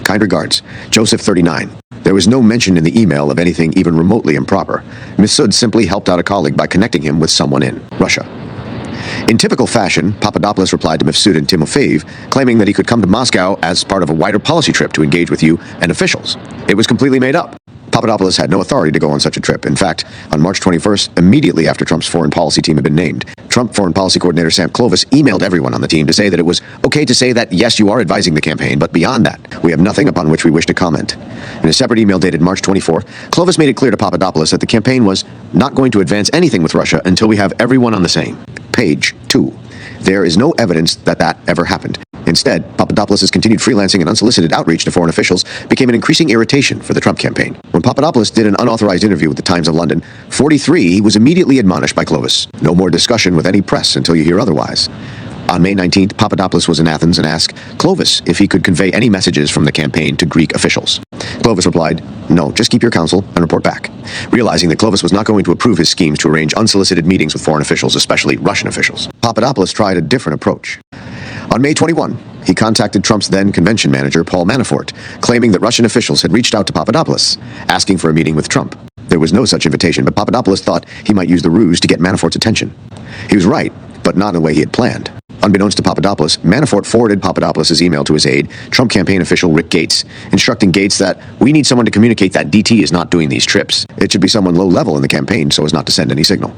Kind regards, Joseph 39. There was no mention in the email of anything even remotely improper. Mifsud simply helped out a colleague by connecting him with someone in Russia. In typical fashion, Papadopoulos replied to Mifsud and Timofeyev, claiming that he could come to Moscow as part of a wider policy trip to engage with you and officials. It was completely made up. Papadopoulos had no authority to go on such a trip. In fact, on March 21st, immediately after Trump's foreign policy team had been named, Trump foreign policy coordinator Sam Clovis emailed everyone on the team to say that it was okay to say that, yes, you are advising the campaign, but beyond that, we have nothing upon which we wish to comment. In a separate email dated March 24th, Clovis made it clear to Papadopoulos that the campaign was not going to advance anything with Russia until we have everyone on the same page. 2. There is no evidence that that ever happened. Instead, Papadopoulos' continued freelancing and unsolicited outreach to foreign officials became an increasing irritation for the Trump campaign. When Papadopoulos did an unauthorized interview with the Times of London, 43, he was immediately admonished by Clovis. No more discussion with any press until you hear otherwise. On May 19th, Papadopoulos was in Athens and asked Clovis if he could convey any messages from the campaign to Greek officials. Clovis replied, no, just keep your counsel and report back. Realizing that Clovis was not going to approve his schemes to arrange unsolicited meetings with foreign officials, especially Russian officials, Papadopoulos tried a different approach. On May 21, he contacted Trump's then convention manager, Paul Manafort, claiming that Russian officials had reached out to Papadopoulos, asking for a meeting with Trump. There was no such invitation, but Papadopoulos thought he might use the ruse to get Manafort's attention. He was right, but not in the way he had planned. Unbeknownst to Papadopoulos, Manafort forwarded Papadopoulos' email to his aide, Trump campaign official Rick Gates, instructing Gates that we need someone to communicate that DT is not doing these trips. It should be someone low level in the campaign so as not to send any signal.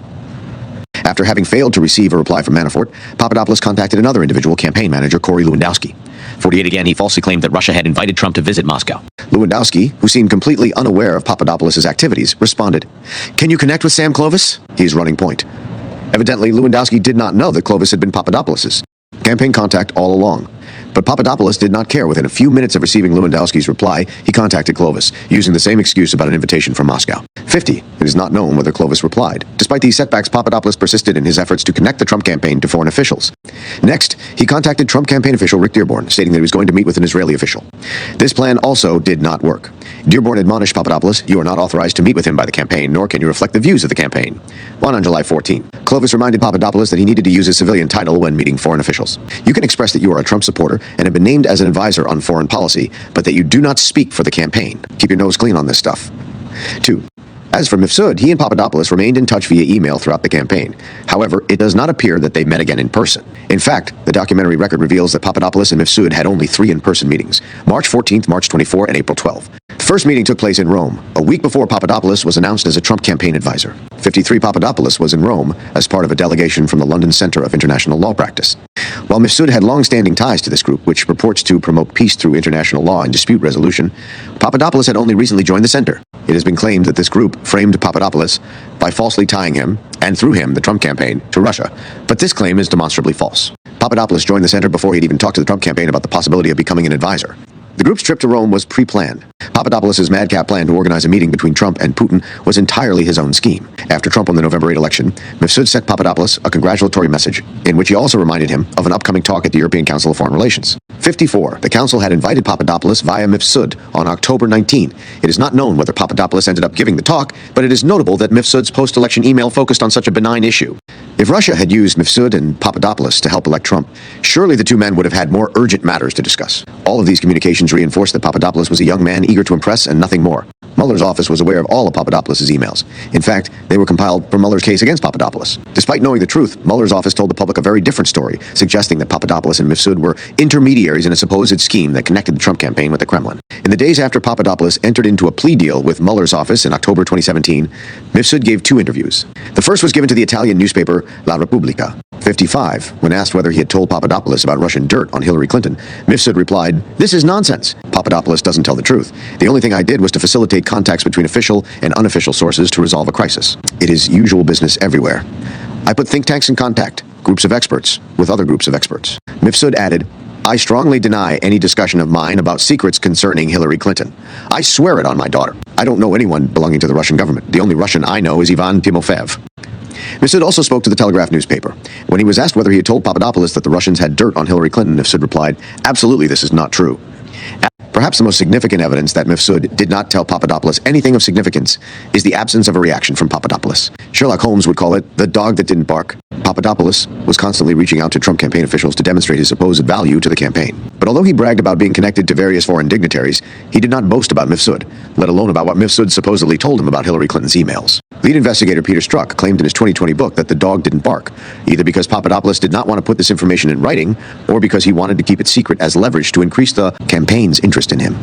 After having failed to receive a reply from Manafort, Papadopoulos contacted another individual, campaign manager Corey Lewandowski.
48 again, he falsely claimed that Russia had invited Trump to visit Moscow.
Lewandowski, who seemed completely unaware of Papadopoulos' activities, responded, "Can you connect with Sam Clovis? He's running point." Evidently, Lewandowski did not know that Clovis had been Papadopoulos' campaign contact all along. But Papadopoulos did not care. Within a few minutes of receiving Lewandowski's reply, he contacted Clovis, using the same excuse about an invitation from Moscow. 50. It is not known whether Clovis replied. Despite these setbacks, Papadopoulos persisted in his efforts to connect the Trump campaign to foreign officials. Next, he contacted Trump campaign official Rick Dearborn, stating that he was going to meet with an Israeli official. This plan also did not work. Dearborn admonished Papadopoulos, "You are not authorized to meet with him by the campaign, nor can you reflect the views of the campaign." On July 14, Clovis reminded Papadopoulos that he needed to use his civilian title when meeting foreign officials. "You can express that you are a Trump supporter and have been named as an advisor on foreign policy, but that you do not speak for the campaign. Keep your nose clean on this stuff." 2. As for Mifsud, he and Papadopoulos remained in touch via email throughout the campaign. However, it does not appear that they met again in person. In fact, the documentary record reveals that Papadopoulos and Mifsud had only 3 in-person meetings, March 14th, March 24, and April 12. The first meeting took place in Rome, a week before Papadopoulos was announced as a Trump campaign advisor. 53 Papadopoulos was in Rome as part of a delegation from the London Center of International Law Practice. While Mifsud had long-standing ties to this group, which purports to promote peace through international law and dispute resolution, Papadopoulos had only recently joined the center. It has been claimed that this group framed Papadopoulos by falsely tying him, and through him, the Trump campaign, to Russia. But this claim is demonstrably false. Papadopoulos joined the center before he'd even talked to the Trump campaign about the possibility of becoming an advisor. The group's trip to Rome was pre-planned. Papadopoulos' madcap plan to organize a meeting between Trump and Putin was entirely his own scheme. After Trump won the November 8 election, Mifsud sent Papadopoulos a congratulatory message, in which he also reminded him of an upcoming talk at the European Council of Foreign Relations. 54. The council had invited Papadopoulos via Mifsud on October 19. It is not known whether Papadopoulos ended up giving the talk, but it is notable that Mifsud's post-election email focused on such a benign issue. If Russia had used Mifsud and Papadopoulos to help elect Trump, surely the two men would have had more urgent matters to discuss. All of these communications reinforced that Papadopoulos was a young man eager to impress and nothing more. Mueller's office was aware of all of Papadopoulos' emails. In fact, they were compiled for Mueller's case against Papadopoulos. Despite knowing the truth, Mueller's office told the public a very different story, suggesting that Papadopoulos and Mifsud were intermediaries in a supposed scheme that connected the Trump campaign with the Kremlin. In the days after Papadopoulos entered into a plea deal with Mueller's office in October 2017, Mifsud gave 2 interviews. The first was given to the Italian newspaper La Repubblica. 55. When asked whether he had told Papadopoulos about Russian dirt on Hillary Clinton, Mifsud replied, "This is nonsense. Papadopoulos doesn't tell the truth. The only thing I did was to facilitate contacts between official and unofficial sources to resolve a crisis. It is usual business everywhere. I put think tanks in contact, groups of experts, with other groups of experts." Mifsud added, "I strongly deny any discussion of mine about secrets concerning Hillary Clinton. I swear it on my daughter. I don't know anyone belonging to the Russian government. The only Russian I know is Ivan Timofeyev." Mifsud also spoke to the Telegraph newspaper. When he was asked whether he had told Papadopoulos that the Russians had dirt on Hillary Clinton, Mifsud replied, "Absolutely, this is not true." Perhaps the most significant evidence that Mifsud did not tell Papadopoulos anything of significance is the absence of a reaction from Papadopoulos. Sherlock Holmes would call it the dog that didn't bark. Papadopoulos was constantly reaching out to Trump campaign officials to demonstrate his supposed value to the campaign. But although he bragged about being connected to various foreign dignitaries, he did not boast about Mifsud, let alone about what Mifsud supposedly told him about Hillary Clinton's emails. Lead investigator Peter Strzok claimed in his 2020 book that the dog didn't bark, either because Papadopoulos did not want to put this information in writing, or because he wanted to keep it secret as leverage to increase the campaign's interest in him.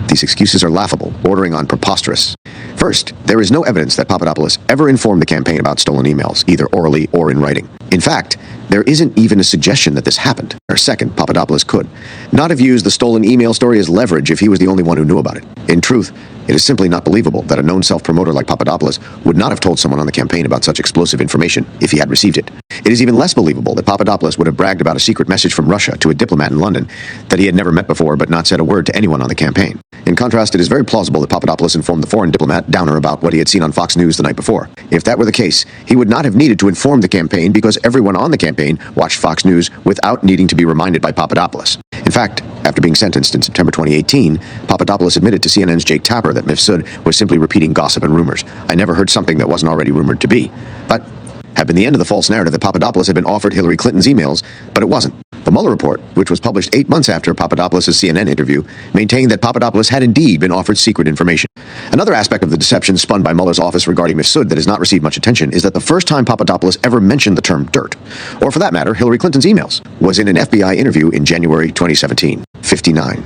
These excuses are laughable, bordering on preposterous. First, there is no evidence that Papadopoulos ever informed the campaign about stolen emails, either orally or in writing. In fact, there isn't even a suggestion that this happened. Or second, Papadopoulos could not have used the stolen email story as leverage if he was the only one who knew about it. In truth, it is simply not believable that a known self-promoter like Papadopoulos would not have told someone on the campaign about such explosive information if he had received it. It is even less believable that Papadopoulos would have bragged about a secret message from Russia to a diplomat in London that he had never met before but not said a word to anyone on the campaign. In contrast, it is very plausible that Papadopoulos informed the foreign diplomat, Downer, about what he had seen on Fox News the night before. If that were the case, he would not have needed to inform the campaign because everyone on the campaign watched Fox News without needing to be reminded by Papadopoulos. In fact, after being sentenced in September 2018, Papadopoulos admitted to CNN's Jake Tapper that Mifsud was simply repeating gossip and rumors. "I never heard something that wasn't already rumored to be." But had been the end of the false narrative that Papadopoulos had been offered Hillary Clinton's emails, but it wasn't. The Mueller report, which was published 8 months after Papadopoulos' CNN interview, maintained that Papadopoulos had indeed been offered secret information. Another aspect of the deception spun by Mueller's office regarding Mifsud that has not received much attention is that the first time Papadopoulos ever mentioned the term dirt, or for that matter, Hillary Clinton's emails, was in an FBI interview in January 2017. 59.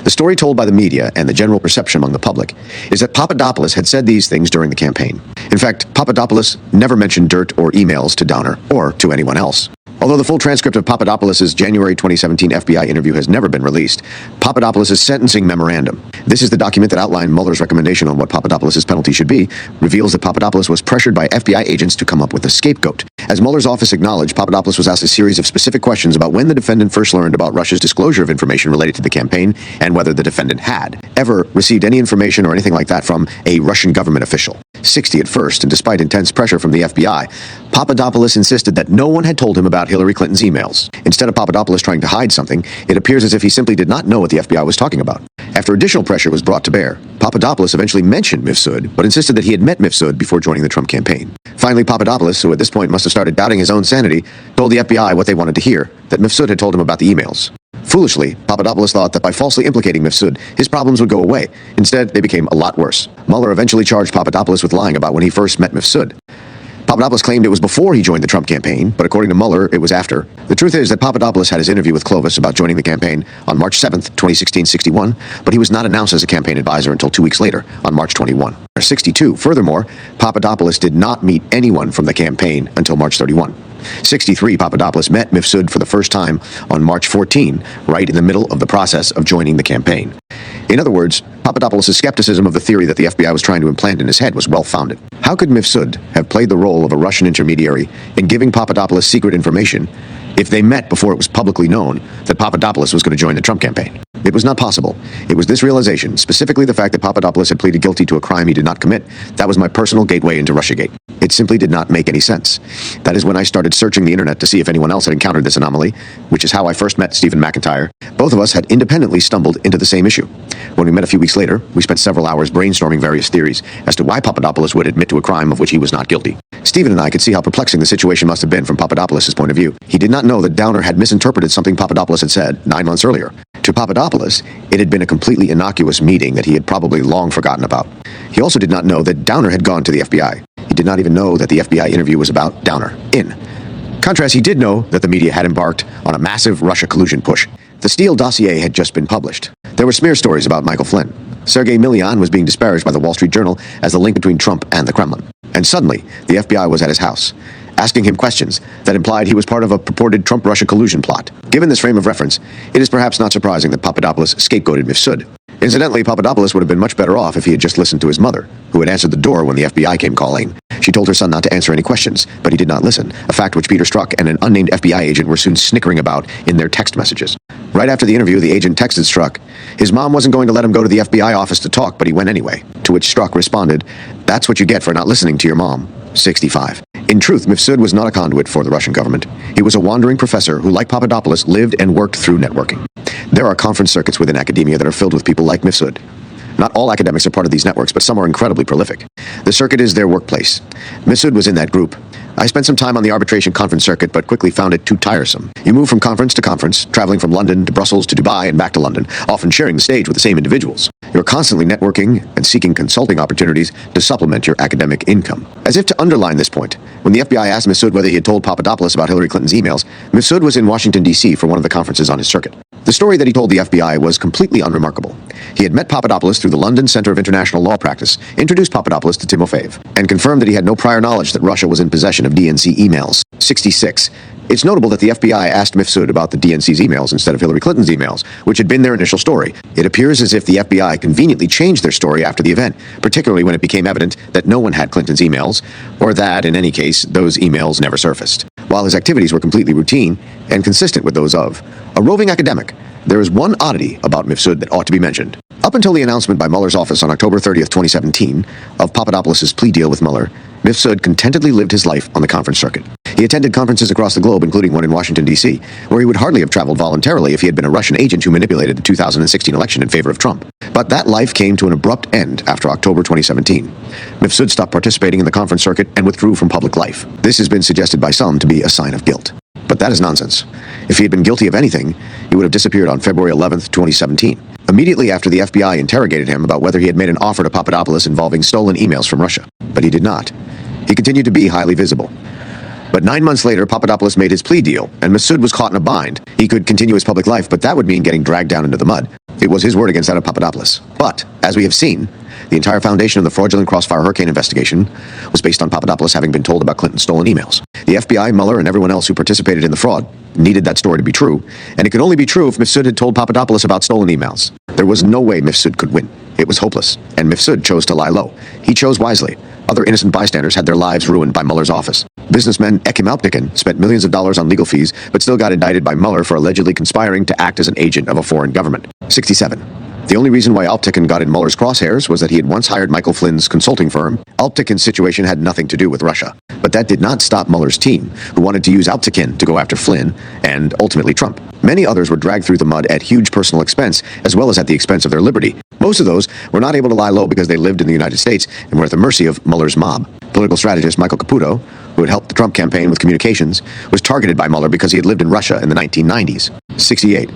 The story told by the media and the general perception among the public is that Papadopoulos had said these things during the campaign. In fact, Papadopoulos never mentioned dirt or emails to Downer or to anyone else. Although the full transcript of Papadopoulos' January 2017 FBI interview has never been released, Papadopoulos' sentencing memorandum, this is the document that outlined Mueller's recommendation on what Papadopoulos' penalty should be, reveals that Papadopoulos was pressured by FBI agents to come up with a scapegoat. As Mueller's office acknowledged, Papadopoulos was asked a series of specific questions about when the defendant first learned about Russia's disclosure of information related to the campaign and whether the defendant had ever received any information or anything like that from a Russian government official. 60 at first, and despite intense pressure from the FBI, Papadopoulos insisted that no one had told him about Hillary Clinton's emails. Instead of Papadopoulos trying to hide something, it appears as if he simply did not know what the FBI was talking about. After additional pressure was brought to bear, Papadopoulos eventually mentioned Mifsud, but insisted that he had met Mifsud before joining the Trump campaign. Finally, Papadopoulos, who at this point must have started doubting his own sanity, told the FBI what they wanted to hear, that Mifsud had told him about the emails. Foolishly, Papadopoulos thought that by falsely implicating Mifsud, his problems would go away. Instead, they became a lot worse. Mueller eventually charged Papadopoulos with lying about when he first met Mifsud. Papadopoulos claimed it was before he joined the Trump campaign, but according to Mueller, it was after. The truth is that Papadopoulos had his interview with Clovis about joining the campaign on March 7th, 2016-61, but he was not announced as a campaign advisor until 2 weeks later, on March 21. 62. Furthermore, Papadopoulos did not meet anyone from the campaign until March 31. 63. Papadopoulos met Mifsud for the first time on March 14, right in the middle of the process of joining the campaign. In other words, Papadopoulos' skepticism of the theory that the FBI was trying to implant in his head was well-founded. How could Mifsud have played the role of a Russian intermediary in giving Papadopoulos secret information if they met before it was publicly known that Papadopoulos was going to join the Trump campaign? It was not possible. It was this realization, specifically the fact that Papadopoulos had pleaded guilty to a crime he did not commit, that was my personal gateway into Russiagate. It simply did not make any sense. That is when I started searching the internet to see if anyone else had encountered this anomaly, which is how I first met Stephen McIntyre. Both of us had independently stumbled into the same issue. When we met a few weeks later, we spent several hours brainstorming various theories as to why Papadopoulos would admit to a crime of which he was not guilty. Stephen and I could see how perplexing the situation must have been from Papadopoulos' point of view. He did not know that Downer had misinterpreted something Papadopoulos had said 9 months earlier. To Papadopoulos, it had been a completely innocuous meeting that he had probably long forgotten about. He also did not know that Downer had gone to the FBI. He did not even know that the FBI interview was about Downer. In contrast, he did know that the media had embarked on a massive Russia collusion push. The Steele dossier had just been published. There were smear stories about Michael Flynn. Sergei Milian was being disparaged by the Wall Street Journal as the link between Trump and the Kremlin. And suddenly, the FBI was at his house. asking him questions that implied he was part of a purported Trump-Russia collusion plot. Given this frame of reference, it is perhaps not surprising that Papadopoulos scapegoated Mifsud. Incidentally, Papadopoulos would have been much better off if he had just listened to his mother, who had answered the door when the FBI came calling. She told her son not to answer any questions, but he did not listen, a fact which Peter Strzok and an unnamed FBI agent were soon snickering about in their text messages. Right after the interview, the agent texted Strzok. His mom wasn't going to let him go to the FBI office to talk, but he went anyway, to which Strzok responded, "That's what you get for not listening to your mom." 65. In truth, Mifsud was not a conduit for the Russian government. He was a wandering professor who, like Papadopoulos, lived and worked through networking. There are conference circuits within academia that are filled with people like Mifsud. Not all academics are part of these networks, but some are incredibly prolific. The circuit is their workplace. Mifsud was in that group. I spent some time on the arbitration conference circuit, but quickly found it too tiresome. You move from conference to conference, traveling from London to Brussels to Dubai and back to London, often sharing the stage with the same individuals. You're constantly networking and seeking consulting opportunities to supplement your academic income. As if to underline this point, when the FBI asked Mifsud whether he had told Papadopoulos about Hillary Clinton's emails, Mifsud was in Washington, D.C. for one of the conferences on his circuit. The story that he told the FBI was completely unremarkable. He had met Papadopoulos through the London Center of International Law Practice, introduced Papadopoulos to Timofeyev, and confirmed that he had no prior knowledge that Russia was in possession of DNC emails. 66. It's notable that the FBI asked Mifsud about the DNC's emails instead of Hillary Clinton's emails, which had been their initial story. It appears as if the FBI conveniently changed their story after the event, particularly when it became evident that no one had Clinton's emails, or that, in any case, those emails never surfaced. While his activities were completely routine and consistent with those of a roving academic, there is one oddity about Mifsud that ought to be mentioned. Up until the announcement by Mueller's office on October 30th, 2017, of Papadopoulos' plea deal with Mueller, Mifsud contentedly lived his life on the conference circuit. He attended conferences across the globe, including one in Washington, D.C., where he would hardly have traveled voluntarily if he had been a Russian agent who manipulated the 2016 election in favor of Trump. But that life came to an abrupt end after October 2017. Mifsud stopped participating in the conference circuit and withdrew from public life. This has been suggested by some to be a sign of guilt. But that is nonsense. If he had been guilty of anything, he would have disappeared on February 11th, 2017. Immediately after the FBI interrogated him about whether he had made an offer to Papadopoulos involving stolen emails from Russia. But he did not. He continued to be highly visible. But 9 months later, Papadopoulos made his plea deal, and Mifsud was caught in a bind. He could continue his public life, but that would mean getting dragged down into the mud. It was his word against that of Papadopoulos. But, as we have seen, the entire foundation of the fraudulent Crossfire Hurricane investigation was based on Papadopoulos having been told about Clinton's stolen emails. The FBI, Mueller, and everyone else who participated in the fraud needed that story to be true, and it could only be true if Mifsud had told Papadopoulos about stolen emails. There was no way Mifsud could win. It was hopeless, and Mifsud chose to lie low. He chose wisely. Other innocent bystanders had their lives ruined by Mueller's office. Businessman Ekim Alptekin spent millions of dollars on legal fees, but still got indicted by Mueller for allegedly conspiring to act as an agent of a foreign government. 67. The only reason why Alptekin got in Mueller's crosshairs was that he had once hired Michael Flynn's consulting firm. Alptekin's situation had nothing to do with Russia. But that did not stop Mueller's team, who wanted to use Alptekin to go after Flynn and ultimately Trump. Many others were dragged through the mud at huge personal expense, as well as at the expense of their liberty. Most of those were not able to lie low because they lived in the United States and were at the mercy of Mueller's mob. Political strategist Michael Caputo, who had helped the Trump campaign with communications, was targeted by Mueller because he had lived in Russia in the 1990s. 68.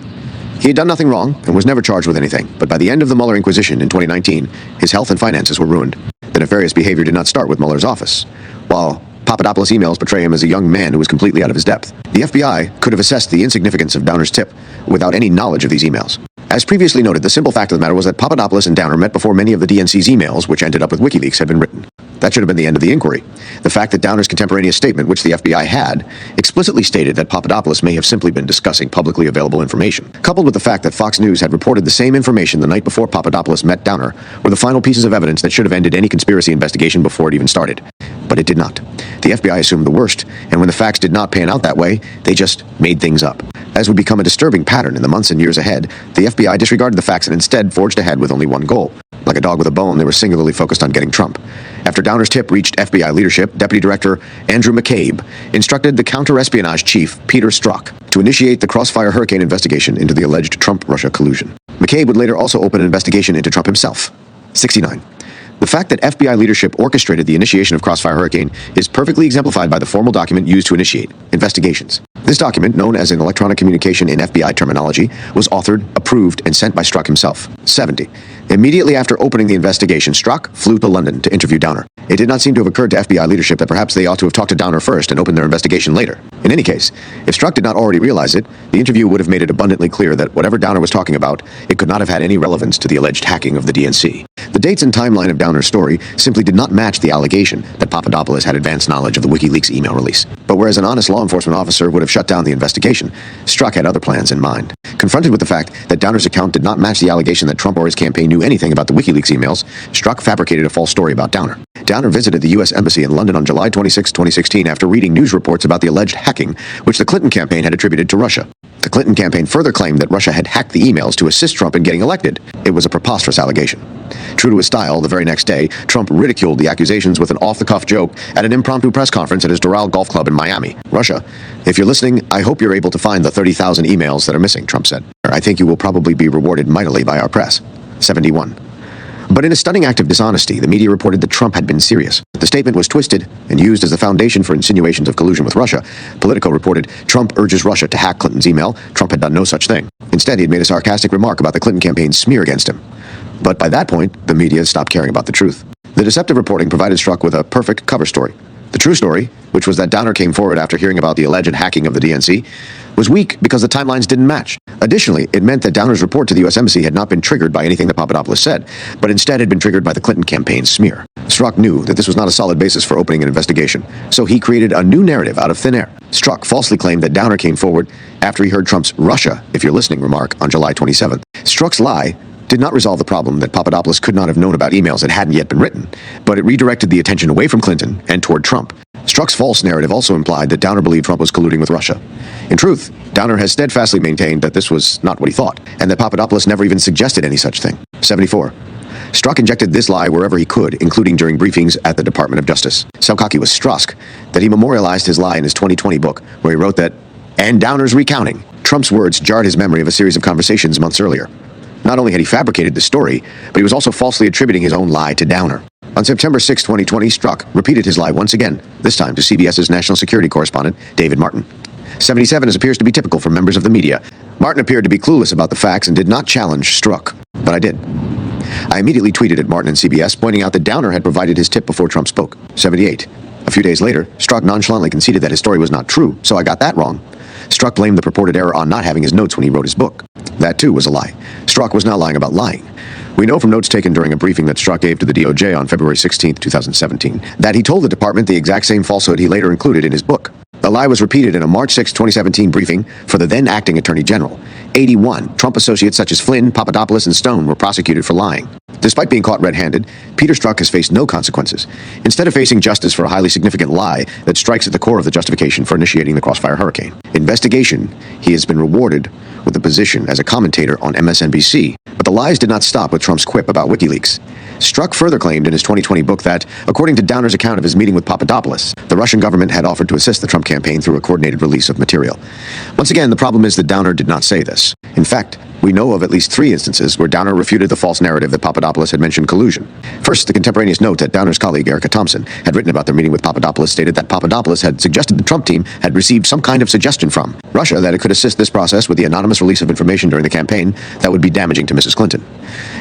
He had done nothing wrong and was never charged with anything, but by the end of the Mueller Inquisition in 2019, his health and finances were ruined. The nefarious behavior did not start with Mueller's office. While Papadopoulos' emails portray him as a young man who was completely out of his depth, the FBI could have assessed the insignificance of Downer's tip without any knowledge of these emails. As previously noted, the simple fact of the matter was that Papadopoulos and Downer met before many of the DNC's emails, which ended up with WikiLeaks, had been written. That should have been the end of the inquiry. The fact that Downer's contemporaneous statement, which the FBI had, explicitly stated that Papadopoulos may have simply been discussing publicly available information, coupled with the fact that Fox News had reported the same information the night before Papadopoulos met Downer, were the final pieces of evidence that should have ended any conspiracy investigation before it even started. But it did not. The FBI assumed the worst, and when the facts did not pan out that way, they just made things up. As would become a disturbing pattern in the months and years ahead, the FBI disregarded the facts and instead forged ahead with only one goal. Like a dog with a bone, they were singularly focused on getting Trump. After Downer's tip reached FBI leadership, Deputy Director Andrew McCabe instructed the counter-espionage chief, Peter Strzok, to initiate the Crossfire Hurricane investigation into the alleged Trump-Russia collusion. McCabe would later also open an investigation into Trump himself. 69. The fact that FBI leadership orchestrated the initiation of Crossfire Hurricane is perfectly exemplified by the formal document used to initiate investigations. This document, known as an electronic communication in FBI terminology, was authored, approved, and sent by Strzok himself. 70. Immediately after opening the investigation, Strzok flew to London to interview Downer. It did not seem to have occurred to FBI leadership that perhaps they ought to have talked to Downer first and opened their investigation later. In any case, if Strzok did not already realize it, the interview would have made it abundantly clear that whatever Downer was talking about, it could not have had any relevance to the alleged hacking of the DNC. The dates and timeline of Downer's story simply did not match the allegation that Papadopoulos had advanced knowledge of the WikiLeaks email release. But whereas an honest law enforcement officer would have shut down the investigation, Strzok had other plans in mind. Confronted with the fact that Downer's account did not match the allegation that Trump or his campaign knew anything about the WikiLeaks emails, Strzok fabricated a false story about Downer. Downer visited the U.S. Embassy in London on July 26, 2016 after reading news reports about the alleged hacking, which the Clinton campaign had attributed to Russia. The Clinton campaign further claimed that Russia had hacked the emails to assist Trump in getting elected. It was a preposterous allegation. True to his style, the very next day, Trump ridiculed the accusations with an off-the-cuff joke at an impromptu press conference at his Doral Golf Club in Miami. Russia, if you're listening, I hope you're able to find the 30,000 emails that are missing, Trump said. I think you will probably be rewarded mightily by our press. 71. But in a stunning act of dishonesty, the media reported that Trump had been serious. The statement was twisted and used as the foundation for insinuations of collusion with Russia. Politico reported, Trump urges Russia to hack Clinton's email. Trump had done no such thing. Instead, he had made a sarcastic remark about the Clinton campaign's smear against him. But by that point, the media stopped caring about the truth. The deceptive reporting provided Strzok with a perfect cover story. The true story, which was that Downer came forward after hearing about the alleged hacking of the DNC, was weak because the timelines didn't match. Additionally, it meant that Downer's report to the U.S. Embassy had not been triggered by anything that Papadopoulos said, but instead had been triggered by the Clinton campaign's smear. Strzok knew that this was not a solid basis for opening an investigation, so he created a new narrative out of thin air. Strzok falsely claimed that Downer came forward after he heard Trump's Russia, if you're listening, remark on July 27th. Strzok's lie did not resolve the problem that Papadopoulos could not have known about emails that hadn't yet been written, but it redirected the attention away from Clinton and toward Trump. Strzok's false narrative also implied that Downer believed Trump was colluding with Russia. In truth, Downer has steadfastly maintained that this was not what he thought, and that Papadopoulos never even suggested any such thing. 74. Strzok injected this lie wherever he could, including during briefings at the Department of Justice. So cocky was Strzok that he memorialized his lie in his 2020 book, where he wrote that, and Downer's recounting. Trump's words jarred his memory of a series of conversations months earlier. Not only had he fabricated the story, but he was also falsely attributing his own lie to Downer. On September 6, 2020, Strzok repeated his lie once again, this time to CBS's national security correspondent, David Martin. 77, as appears to be typical for members of the media. Martin appeared to be clueless about the facts and did not challenge Strzok, but I did. I immediately tweeted at Martin and CBS, pointing out that Downer had provided his tip before Trump spoke. 78. A few days later, Strzok nonchalantly conceded that his story was not true, so I got that wrong. Strzok blamed the purported error on not having his notes when he wrote his book. That, too, was a lie. Strzok was not lying about lying. We know from notes taken during a briefing that Strzok gave to the DOJ on February 16, 2017, that he told the department the exact same falsehood he later included in his book. The lie was repeated in a March 6, 2017 briefing for the then acting Attorney General. 81. Trump associates such as Flynn, Papadopoulos, and Stone were prosecuted for lying. Despite being caught red-handed, Peter Strzok has faced no consequences. Instead of facing justice for a highly significant lie that strikes at the core of the justification for initiating the Crossfire Hurricane investigation, he has been rewarded with a position as a commentator on MSNBC. But the lies did not stop with Trump's quip about WikiLeaks. Strzok further claimed in his 2020 book that, according to Downer's account of his meeting with Papadopoulos, the Russian government had offered to assist the Trump campaign through a coordinated release of material. Once again, the problem is that Downer did not say this. In fact, we know of at least 3 instances where Downer refuted the false narrative that Papadopoulos had mentioned collusion. First, the contemporaneous note that Downer's colleague Erica Thompson had written about their meeting with Papadopoulos stated that Papadopoulos had suggested the Trump team had received some kind of suggestion from Russia that it could assist this process with the anonymous release of information during the campaign that would be damaging to Mrs. Clinton.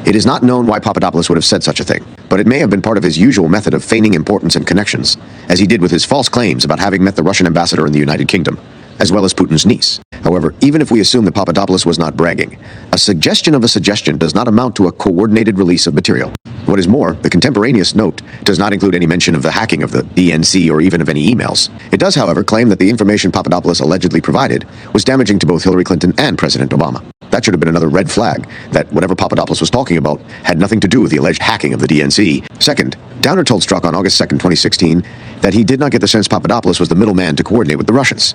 It is not known why Papadopoulos would have said such a thing, but it may have been part of his usual method of feigning importance and connections, as he did with his false claims about having met the Russian ambassador in the United Kingdom, as well as Putin's niece. However, even if we assume that Papadopoulos was not bragging, a suggestion of a suggestion does not amount to a coordinated release of material. What is more, the contemporaneous note does not include any mention of the hacking of the DNC or even of any emails. It does, however, claim that the information Papadopoulos allegedly provided was damaging to both Hillary Clinton and President Obama. That should have been another red flag, that whatever Papadopoulos was talking about had nothing to do with the alleged hacking of the DNC. Second, Downer told Strzok on August 2, 2016, that he did not get the sense Papadopoulos was the middleman to coordinate with the Russians.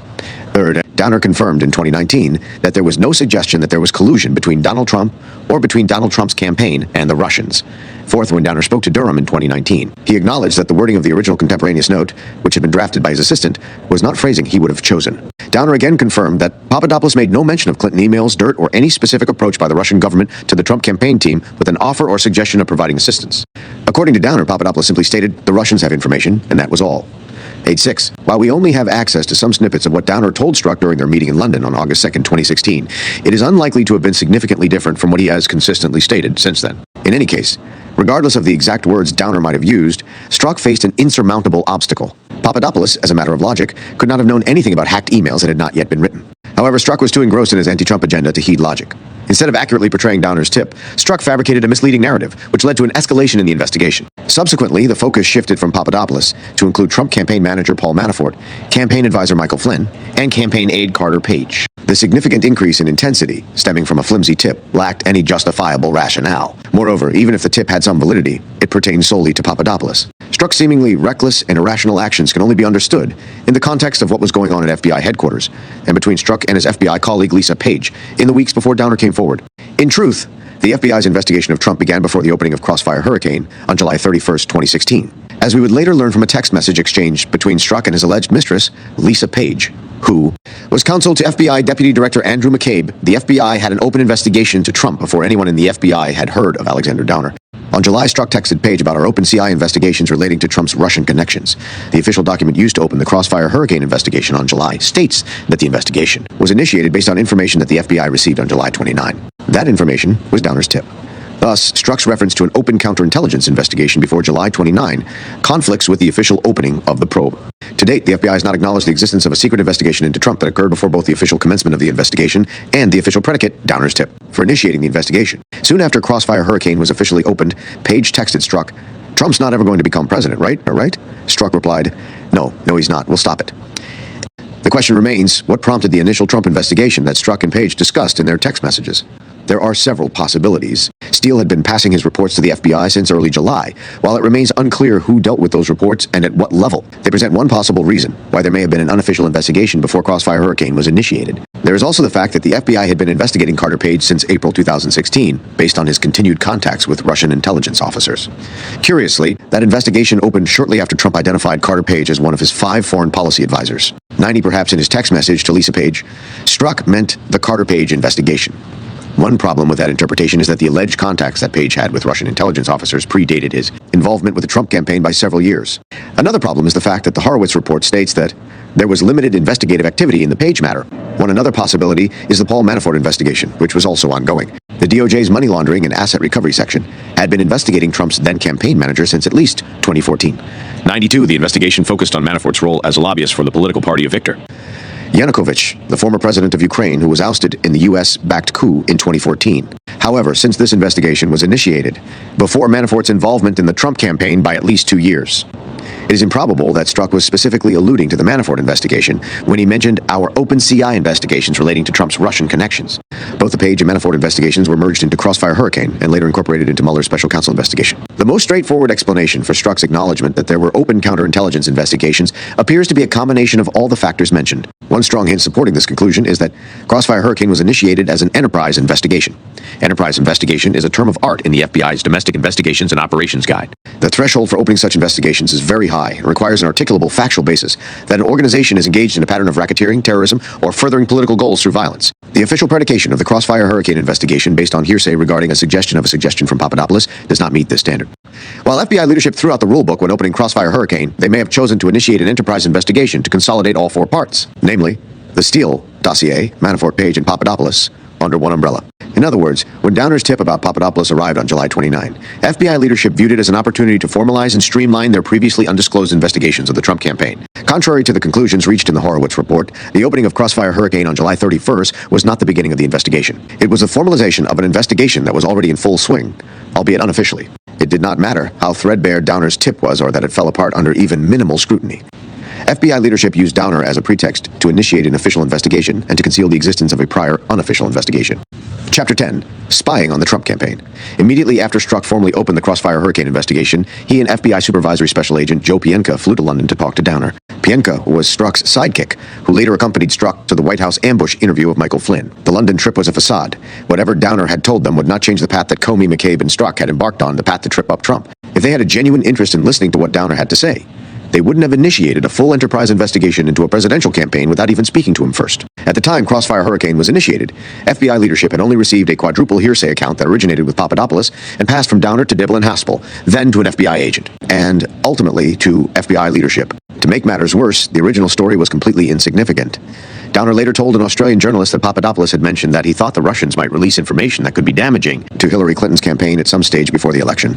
Third, Downer confirmed in 2019 that there was no suggestion that there was collusion between Donald Trump or between Donald Trump's campaign and the Russians. Fourth, when Downer spoke to Durham in 2019, he acknowledged that the wording of the original contemporaneous note, which had been drafted by his assistant, was not phrasing he would have chosen. Downer again confirmed that Papadopoulos made no mention of Clinton emails, dirt, or any specific approach by the Russian government to the Trump campaign team with an offer or suggestion of providing assistance. According to Downer, Papadopoulos simply stated, the Russians have information, and that was all. 86. While we only have access to some snippets of what Downer told Strzok during their meeting in London on August 2, 2016, it is unlikely to have been significantly different from what he has consistently stated since then. In any case, Regardless of the exact words Downer might have used, Strzok faced an insurmountable obstacle. Papadopoulos, as a matter of logic, could not have known anything about hacked emails that had not yet been written. However, Strzok was too engrossed in his anti-Trump agenda to heed logic. Instead of accurately portraying Downer's tip, Strzok fabricated a misleading narrative, which led to an escalation in the investigation. Subsequently, the focus shifted from Papadopoulos to include Trump campaign manager Paul Manafort, campaign advisor Michael Flynn, and campaign aide Carter Page. The significant increase in intensity, stemming from a flimsy tip, lacked any justifiable rationale. Moreover, even if the tip had some validity, it pertained solely to Papadopoulos. Strzok's seemingly reckless and irrational actions can only be understood in the context of what was going on at FBI headquarters and between Strzok and his FBI colleague Lisa Page in the weeks before Downer came forward. In truth, the FBI's investigation of Trump began before the opening of Crossfire Hurricane on July 31st, 2016, as we would later learn from a text message exchanged between Strzok and his alleged mistress, Lisa Page, who was counsel to FBI Deputy Director Andrew McCabe. The FBI had an open investigation to Trump before anyone in the FBI had heard of Alexander Downer. On July, Strzok texted Page about our open CI investigations relating to Trump's Russian connections. The official document used to open the Crossfire Hurricane investigation on July states that the investigation was initiated based on information that the FBI received on July 29. That information was Downer's tip. Thus, Strzok's reference to an open counterintelligence investigation before July 29 conflicts with the official opening of the probe. To date, the FBI has not acknowledged the existence of a secret investigation into Trump that occurred before both the official commencement of the investigation and the official predicate, Downer's tip, for initiating the investigation. Soon after Crossfire Hurricane was officially opened, Page texted Strzok, "Trump's not ever going to become president, right? All right?" Strzok replied, No, he's not. We'll stop it." The question remains, what prompted the initial Trump investigation that Strzok and Page discussed in their text messages? There are several possibilities. Steele had been passing his reports to the FBI since early July, while it remains unclear who dealt with those reports and at what level. They present one possible reason why there may have been an unofficial investigation before Crossfire Hurricane was initiated. There is also the fact that the FBI had been investigating Carter Page since April 2016, based on his continued contacts with Russian intelligence officers. Curiously, that investigation opened shortly after Trump identified Carter Page as one of his 5 foreign policy advisors. 90 perhaps in his text message to Lisa Page, Strzok meant the Carter Page investigation. One problem with that interpretation is that the alleged contacts that Page had with Russian intelligence officers predated his involvement with the Trump campaign by several years. Another problem is the fact that the Horowitz report states that there was limited investigative activity in the Page matter. Another possibility is the Paul Manafort investigation, which was also ongoing. The DOJ's money laundering and asset recovery section had been investigating Trump's then campaign manager since at least 2014.
92, the investigation focused on Manafort's role as a lobbyist for the political party of Viktor
Yanukovych, the former president of Ukraine who was ousted in the U.S.-backed coup in 2014. However, since this investigation was initiated, before Manafort's involvement in the Trump campaign by at least 2 years. It is improbable that Strzok was specifically alluding to the Manafort investigation when he mentioned our open CI investigations relating to Trump's Russian connections. Both the Page and Manafort investigations were merged into Crossfire Hurricane and later incorporated into Mueller's special counsel investigation. The most straightforward explanation for Strzok's acknowledgement that there were open counterintelligence investigations appears to be a combination of all the factors mentioned. One strong hint supporting this conclusion is that Crossfire Hurricane was initiated as an enterprise investigation. Enterprise investigation is a term of art in the FBI's Domestic Investigations and Operations Guide. The threshold for opening such investigations is very high and requires an articulable factual basis that an organization is engaged in a pattern of racketeering, terrorism, or furthering political goals through violence. The official predication of the Crossfire Hurricane investigation based on hearsay regarding a suggestion from Papadopoulos does not meet this standard. While FBI leadership threw out the rulebook when opening Crossfire Hurricane, they may have chosen to initiate an enterprise investigation to consolidate all 4 parts, namely the Steele dossier, Manafort, Page, and Papadopoulos, under one umbrella. In other words, when Downer's tip about Papadopoulos arrived on July 29, FBI leadership viewed it as an opportunity to formalize and streamline their previously undisclosed investigations of the Trump campaign. Contrary to the conclusions reached in the Horowitz report, the opening of Crossfire Hurricane on July 31st was not the beginning of the investigation. It was the formalization of an investigation that was already in full swing, albeit unofficially. It did not matter how threadbare Downer's tip was or that it fell apart under even minimal scrutiny. FBI leadership used Downer as a pretext to initiate an official investigation and to conceal the existence of a prior unofficial investigation. Chapter 10. Spying on the Trump campaign. Immediately after Strzok formally opened the Crossfire Hurricane investigation, he and FBI Supervisory Special Agent Joe Pienka flew to London to talk to Downer. Pienka was Strzok's sidekick, who later accompanied Strzok to the White House ambush interview of Michael Flynn. The London trip was a facade. Whatever Downer had told them would not change the path that Comey, McCabe, and Strzok had embarked on, the path to trip up Trump. If they had a genuine interest in listening to what Downer had to say, they wouldn't have initiated a full enterprise investigation into a presidential campaign without even speaking to him first. At the time Crossfire Hurricane was initiated, FBI leadership had only received a quadruple hearsay account that originated with Papadopoulos and passed from Downer to Dibble and Haspel, then to an FBI agent, and ultimately to FBI leadership. To make matters worse, the original story was completely insignificant. Downer later told an Australian journalist that Papadopoulos had mentioned that he thought the Russians might release information that could be damaging to Hillary Clinton's campaign at some stage before the election.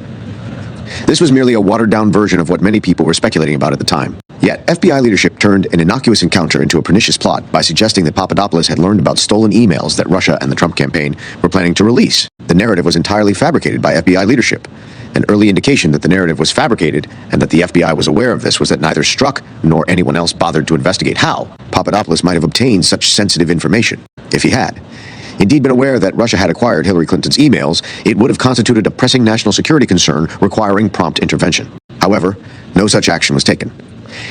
This was merely a watered-down version of what many people were speculating about at the time. Yet, FBI leadership turned an innocuous encounter into a pernicious plot by suggesting that Papadopoulos had learned about stolen emails that Russia and the Trump campaign were planning to release. The narrative was entirely fabricated by FBI leadership. An early indication that the narrative was fabricated and that the FBI was aware of this was that neither Strzok nor anyone else bothered to investigate how Papadopoulos might have obtained such sensitive information, if he had. Indeed been aware that Russia had acquired Hillary Clinton's emails, it would have constituted a pressing national security concern requiring prompt intervention. However, no such action was taken.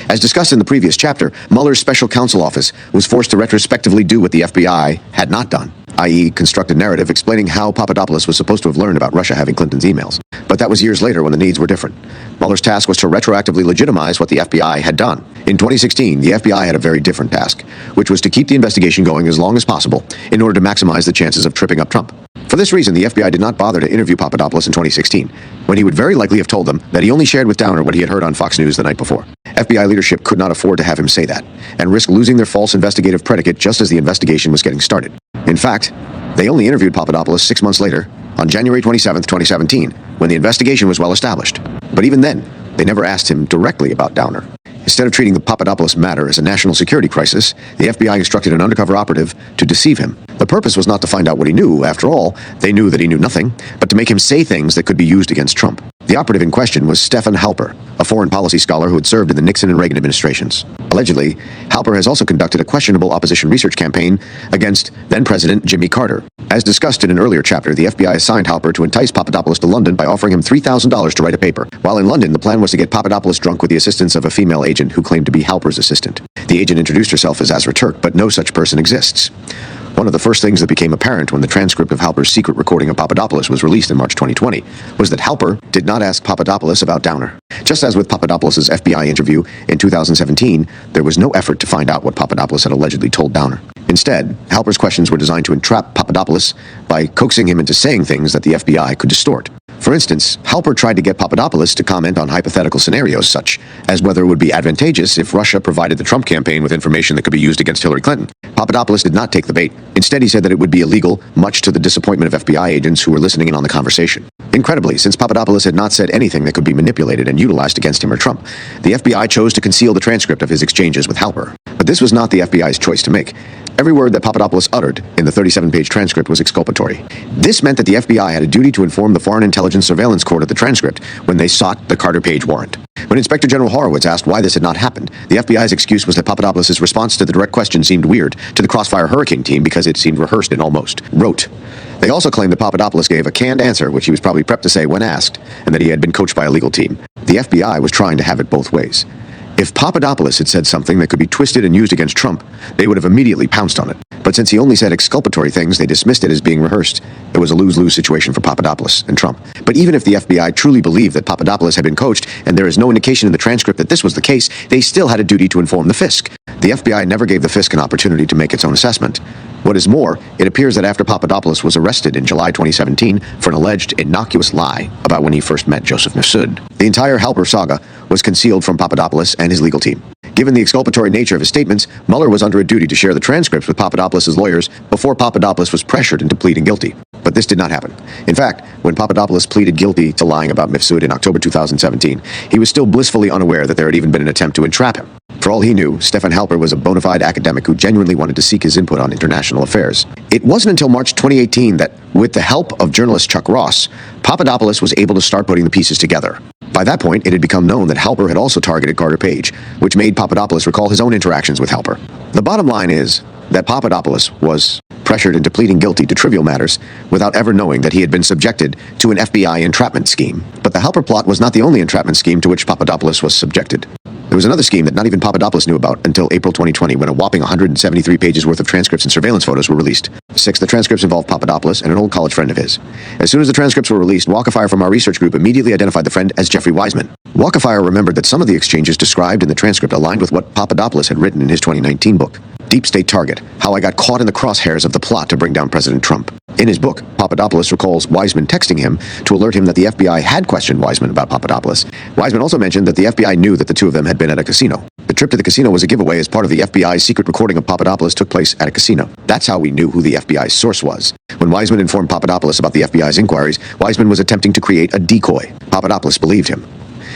As discussed in the previous chapter, Mueller's special counsel office was forced to retrospectively do what the FBI had not done, i.e. construct a narrative explaining how Papadopoulos was supposed to have learned about Russia having Clinton's emails. But that was years later when the needs were different. Mueller's task was to retroactively legitimize what the FBI had done. In 2016, the FBI had a very different task, which was to keep the investigation going as long as possible in order to maximize the chances of tripping up Trump. For this reason, the FBI did not bother to interview Papadopoulos in 2016, when he would very likely have told them that he only shared with Downer what he had heard on Fox News the night before. FBI leadership could not afford to have him say that, and risk losing their false investigative predicate just as the investigation was getting started. In fact, they only interviewed Papadopoulos 6 months later, on January 27, 2017, when the investigation was well established. But even then, they never asked him directly about Downer. Instead of treating the Papadopoulos matter as a national security crisis, the FBI instructed an undercover operative to deceive him. The purpose was not to find out what he knew. After all, they knew that he knew nothing, but to make him say things that could be used against Trump. The operative in question was Stefan Halper, a foreign policy scholar who had served in the Nixon and Reagan administrations. Allegedly, Halper has also conducted a questionable opposition research campaign against then-President Jimmy Carter. As discussed in an earlier chapter, the FBI assigned Halper to entice Papadopoulos to London by offering him $3,000 to write a paper. While in London, the plan was to get Papadopoulos drunk with the assistance of a female agent who claimed to be Halper's assistant. The agent introduced herself as Azra Turk, but no such person exists. One of the first things that became apparent when the transcript of Halper's secret recording of Papadopoulos was released in March 2020 was that Halper did not ask Papadopoulos about Downer. Just as with Papadopoulos' FBI interview in 2017, there was no effort to find out what Papadopoulos had allegedly told Downer. Instead, Halper's questions were designed to entrap Papadopoulos by coaxing him into saying things that the FBI could distort. For instance, Halper tried to get Papadopoulos to comment on hypothetical scenarios such as whether it would be advantageous if Russia provided the Trump campaign with information that could be used against Hillary Clinton. Papadopoulos did not take the bait. Instead, he said that it would be illegal, much to the disappointment of FBI agents who were listening in on the conversation. Incredibly, since Papadopoulos had not said anything that could be manipulated and utilized against him or Trump, the FBI chose to conceal the transcript of his exchanges with Halper. But this was not the FBI's choice to make. Every word that Papadopoulos uttered in the 37-page transcript was exculpatory. This meant that the FBI had a duty to inform the Foreign Intelligence Surveillance Court of the transcript when they sought the Carter Page warrant. When Inspector General Horowitz asked why this had not happened, the FBI's excuse was that Papadopoulos' response to the direct question seemed weird to the Crossfire Hurricane team because it seemed rehearsed and almost rote. They also claimed that Papadopoulos gave a canned answer, which he was probably prepped to say when asked, and that he had been coached by a legal team. The FBI was trying to have it both ways. If Papadopoulos had said something that could be twisted and used against Trump, they would have immediately pounced on it. But since he only said exculpatory things, they dismissed it as being rehearsed. It was a lose-lose situation for Papadopoulos and Trump. But even if the FBI truly believed that Papadopoulos had been coached, and there is no indication in the transcript that this was the case, they still had a duty to inform the FISC. The FBI never gave the FISC an opportunity to make its own assessment. What is more, it appears that after Papadopoulos was arrested in July 2017 for an alleged innocuous lie about when he first met Joseph Mifsud, the entire Halper saga was concealed from Papadopoulos and his legal team. Given the exculpatory nature of his statements, Mueller was under a duty to share the transcripts with Papadopoulos' lawyers before Papadopoulos was pressured into pleading guilty. But this did not happen. In fact, when Papadopoulos pleaded guilty to lying about Mifsud in October 2017, he was still blissfully unaware that there had even been an attempt to entrap him. For all he knew, Stefan Halper was a bona fide academic who genuinely wanted to seek his input on international affairs. It wasn't until March 2018 that, with the help of journalist Chuck Ross, Papadopoulos was able to start putting the pieces together. By that point, it had become known that Halper had also targeted Carter Page, which made Papadopoulos recall his own interactions with Halper. The bottom line is that Papadopoulos was pressured into pleading guilty to trivial matters without ever knowing that he had been subjected to an FBI entrapment scheme. But the Halper plot was not the only entrapment scheme to which Papadopoulos was subjected. There was another scheme that not even Papadopoulos knew about until April 2020, when a whopping 173 pages worth of transcripts and surveillance photos were released. 6, the transcripts involved Papadopoulos and an old college friend of his. As soon as the transcripts were released, Walkafire from our research group immediately identified the friend as Jeffrey Wiseman. Walkafire remembered that some of the exchanges described in the transcript aligned with what Papadopoulos had written in his 2019 book, Deep State Target: How I Got Caught in the Crosshairs of the Plot to Bring Down President Trump. In his book, Papadopoulos recalls Wiseman texting him to alert him that the FBI had questioned Wiseman about Papadopoulos. Wiseman also mentioned that the FBI knew that the two of them had been at a casino. The trip to the casino was a giveaway as part of the FBI's secret recording of Papadopoulos took place at a casino. That's how we knew who the FBI's source was. When Wiseman informed Papadopoulos about the FBI's inquiries, Wiseman was attempting to create a decoy. Papadopoulos believed him.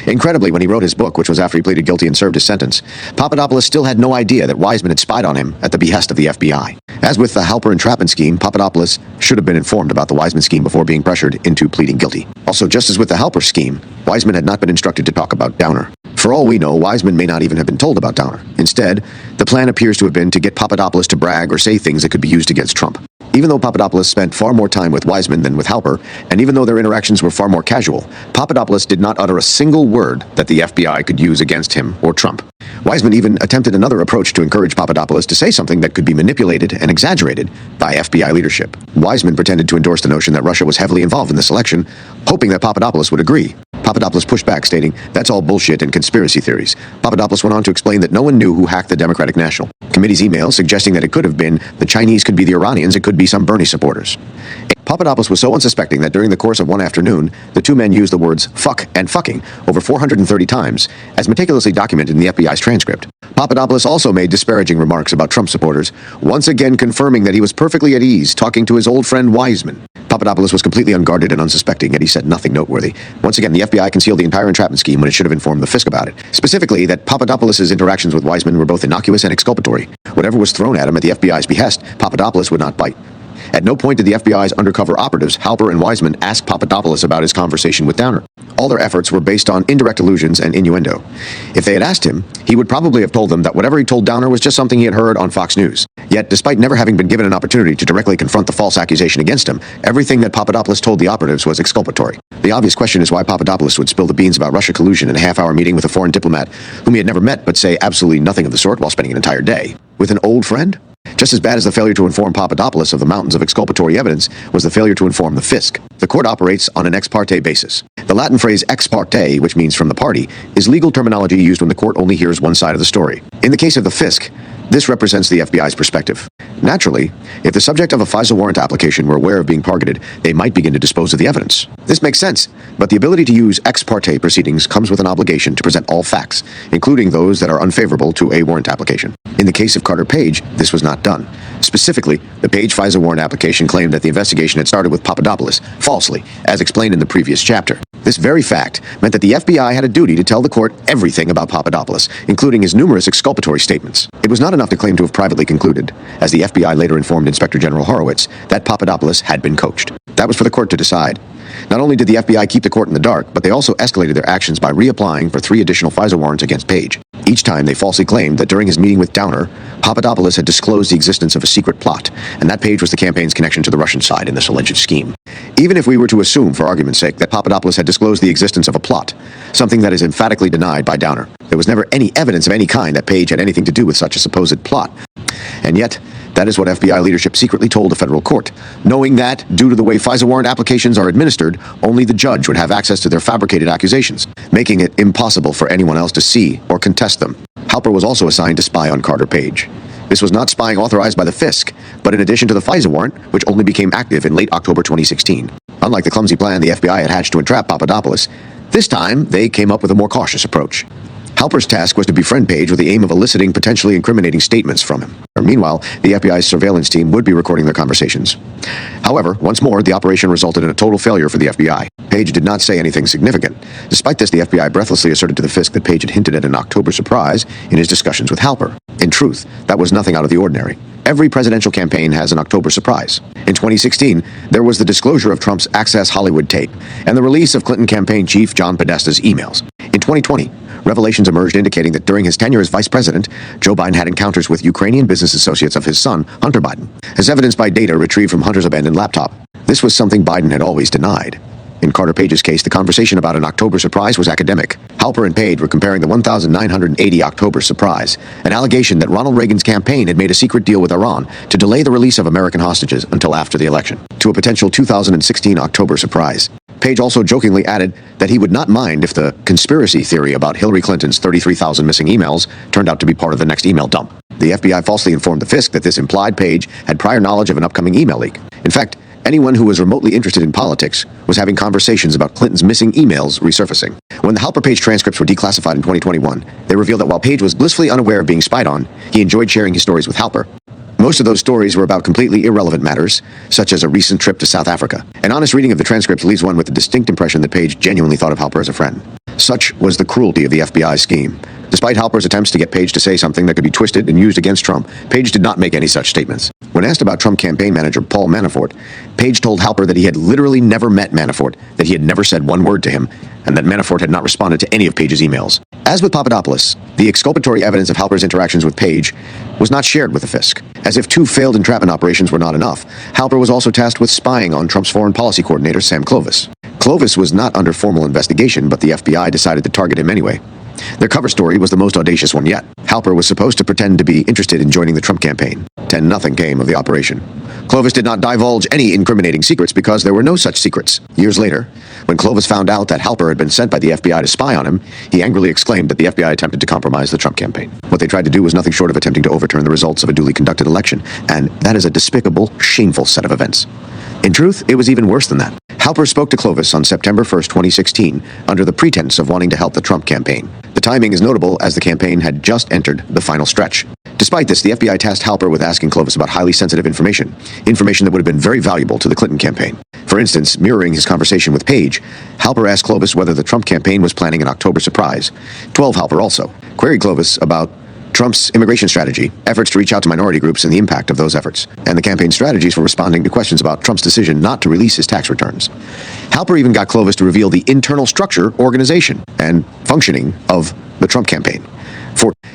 Incredibly, when he wrote his book, which was after he pleaded guilty and served his sentence, Papadopoulos still had no idea that Wiseman had spied on him at the behest of the FBI. As with the Halper entrapment scheme, Papadopoulos should have been informed about the Wiseman scheme before being pressured into pleading guilty. Also, just as with the Halper scheme, Wiseman had not been instructed to talk about Downer. For all we know, Wiseman may not even have been told about Downer. Instead, the plan appears to have been to get Papadopoulos to brag or say things that could be used against Trump. Even though Papadopoulos spent far more time with Wiseman than with Halper, and even though their interactions were far more casual, Papadopoulos did not utter a single word that the FBI could use against him or Trump. Wiseman even attempted another approach to encourage Papadopoulos to say something that could be manipulated and exaggerated by FBI leadership. Wiseman pretended to endorse the notion that Russia was heavily involved in this election, hoping that Papadopoulos would agree. Papadopoulos pushed back, stating, "That's all bullshit and conspiracy theories." Papadopoulos went on to explain that no one knew who hacked the Democratic National Committee's email, suggesting that it could have been the Chinese, could be the Iranians, it could be some Bernie supporters. Papadopoulos was so unsuspecting that during the course of one afternoon, the two men used the words fuck and fucking over 430 times, as meticulously documented in the FBI's transcript. Papadopoulos also made disparaging remarks about Trump supporters, once again confirming that he was perfectly at ease talking to his old friend Wiseman. Papadopoulos was completely unguarded and unsuspecting, yet he said nothing noteworthy. Once again, the FBI concealed the entire entrapment scheme when it should have informed the FISC about it. Specifically, that Papadopoulos' interactions with Wiseman were both innocuous and exculpatory. Whatever was thrown at him at the FBI's behest, Papadopoulos would not bite. At no point did the FBI's undercover operatives, Halper and Wiseman, ask Papadopoulos about his conversation with Downer. All their efforts were based on indirect allusions and innuendo. If they had asked him, he would probably have told them that whatever he told Downer was just something he had heard on Fox News. Yet, despite never having been given an opportunity to directly confront the false accusation against him, everything that Papadopoulos told the operatives was exculpatory. The obvious question is why Papadopoulos would spill the beans about Russia collusion in a half-hour meeting with a foreign diplomat whom he had never met, but say absolutely nothing of the sort while spending an entire day. With an old friend? Just as bad as the failure to inform Papadopoulos of the mountains of exculpatory evidence was the failure to inform the FISC. The court operates on an ex parte basis. The Latin phrase ex parte, which means from the party, is legal terminology used when the court only hears one side of the story. In the case of the FISC, this represents the FBI's perspective. Naturally, if the subject of a FISA warrant application were aware of being targeted, they might begin to dispose of the evidence. This makes sense, but the ability to use ex parte proceedings comes with an obligation to present all facts, including those that are unfavorable to a warrant application. In the case of Carter Page, this was not done. Specifically, the Page FISA warrant application claimed that the investigation had started with Papadopoulos, falsely, as explained in the previous chapter. This very fact meant that the FBI had a duty to tell the court everything about Papadopoulos, including his numerous exculpatory statements. It was not enough to claim to have privately concluded, as the FBI later informed Inspector General Horowitz, that Papadopoulos had been coached. That was for the court to decide. Not only did the FBI keep the court in the dark, but they also escalated their actions by reapplying for 3 additional FISA warrants against Page. Each time they falsely claimed that during his meeting with Downer, Papadopoulos had disclosed the existence of a secret plot, and that Page was the campaign's connection to the Russian side in this alleged scheme. Even if we were to assume, for argument's sake, that Papadopoulos had disclosed the existence of a plot, something that is emphatically denied by Downer, there was never any evidence of any kind that Page had anything to do with such a supposed plot. And yet, that is what FBI leadership secretly told a federal court, knowing that, due to the way FISA warrant applications are administered, only the judge would have access to their fabricated accusations, making it impossible for anyone else to see or contest them. Halper was also assigned to spy on Carter Page. This was not spying authorized by the FISC, but in addition to the FISA warrant, which only became active in late October 2016. Unlike the clumsy plan the FBI had hatched to entrap Papadopoulos, this time they came up with a more cautious approach. Halper's task was to befriend Page with the aim of eliciting potentially incriminating statements from him. Meanwhile, the FBI's surveillance team would be recording their conversations. However, once more, the operation resulted in a total failure for the FBI. Page did not say anything significant. Despite this, the FBI breathlessly asserted to the FISC that Page had hinted at an October surprise in his discussions with Halper. In truth, that was nothing out of the ordinary. Every presidential campaign has an October surprise. In 2016, there was the disclosure of Trump's Access Hollywood tape and the release of Clinton campaign chief John Podesta's emails. In 2020, revelations emerged indicating that during his tenure as vice president, Joe Biden had encounters with Ukrainian business associates of his son, Hunter Biden, as evidenced by data retrieved from Hunter's abandoned laptop. This was something Biden had always denied. In Carter Page's case, the conversation about an October surprise was academic. Halper and Page were comparing the 1,980 October surprise, an allegation that Ronald Reagan's campaign had made a secret deal with Iran to delay the release of American hostages until after the election, to a potential 2016 October surprise. Page also jokingly added that he would not mind if the conspiracy theory about Hillary Clinton's 33,000 missing emails turned out to be part of the next email dump. The FBI falsely informed the FISC that this implied Page had prior knowledge of an upcoming email leak. In fact, Anyone who was remotely interested in politics was having conversations about Clinton's missing emails resurfacing. When the Halper Page transcripts were declassified in 2021, they revealed that while Page was blissfully unaware of being spied on, he enjoyed sharing his stories with Halper. Most of those stories were about completely irrelevant matters, such as a recent trip to South Africa. An honest reading of the transcripts leaves one with the distinct impression that Page genuinely thought of Halper as a friend. Such was the cruelty of the FBI scheme. Despite Halper's attempts to get Page to say something that could be twisted and used against Trump, Page did not make any such statements. When asked about Trump campaign manager Paul Manafort, Page told Halper that he had literally never met Manafort, that he had never said one word to him, and that Manafort had not responded to any of Page's emails. As with Papadopoulos, the exculpatory evidence of Halper's interactions with Page was not shared with the Fisk. As if 2 failed entrapment operations were not enough, Halper was also tasked with spying on Trump's foreign policy coordinator, Sam Clovis. Clovis was not under formal investigation, but the FBI decided to target him anyway. Their cover story was the most audacious one yet. Halper was supposed to pretend to be interested in joining the Trump campaign. 10-0 came of the operation. Clovis did not divulge any incriminating secrets because there were no such secrets. Years later, when Clovis found out that Halper had been sent by the FBI to spy on him, he angrily exclaimed that the FBI attempted to compromise the Trump campaign. What they tried to do was nothing short of attempting to overturn the results of a duly conducted election, and that is a despicable, shameful set of events. In truth, it was even worse than that. Halper spoke to Clovis on September 1st, 2016, under the pretense of wanting to help the Trump campaign. The timing is notable as the campaign had just entered the final stretch. Despite this, the FBI tasked Halper with asking Clovis about highly sensitive information that would have been very valuable to the Clinton campaign. For instance, mirroring his conversation with Page, Halper asked Clovis whether the Trump campaign was planning an October surprise. 12 Halper also queried Clovis about Trump's immigration strategy, efforts to reach out to minority groups, and the impact of those efforts, and the campaign strategies for responding to questions about Trump's decision not to release his tax returns. Halper even got Clovis to reveal the internal structure, organization, and functioning of the Trump campaign.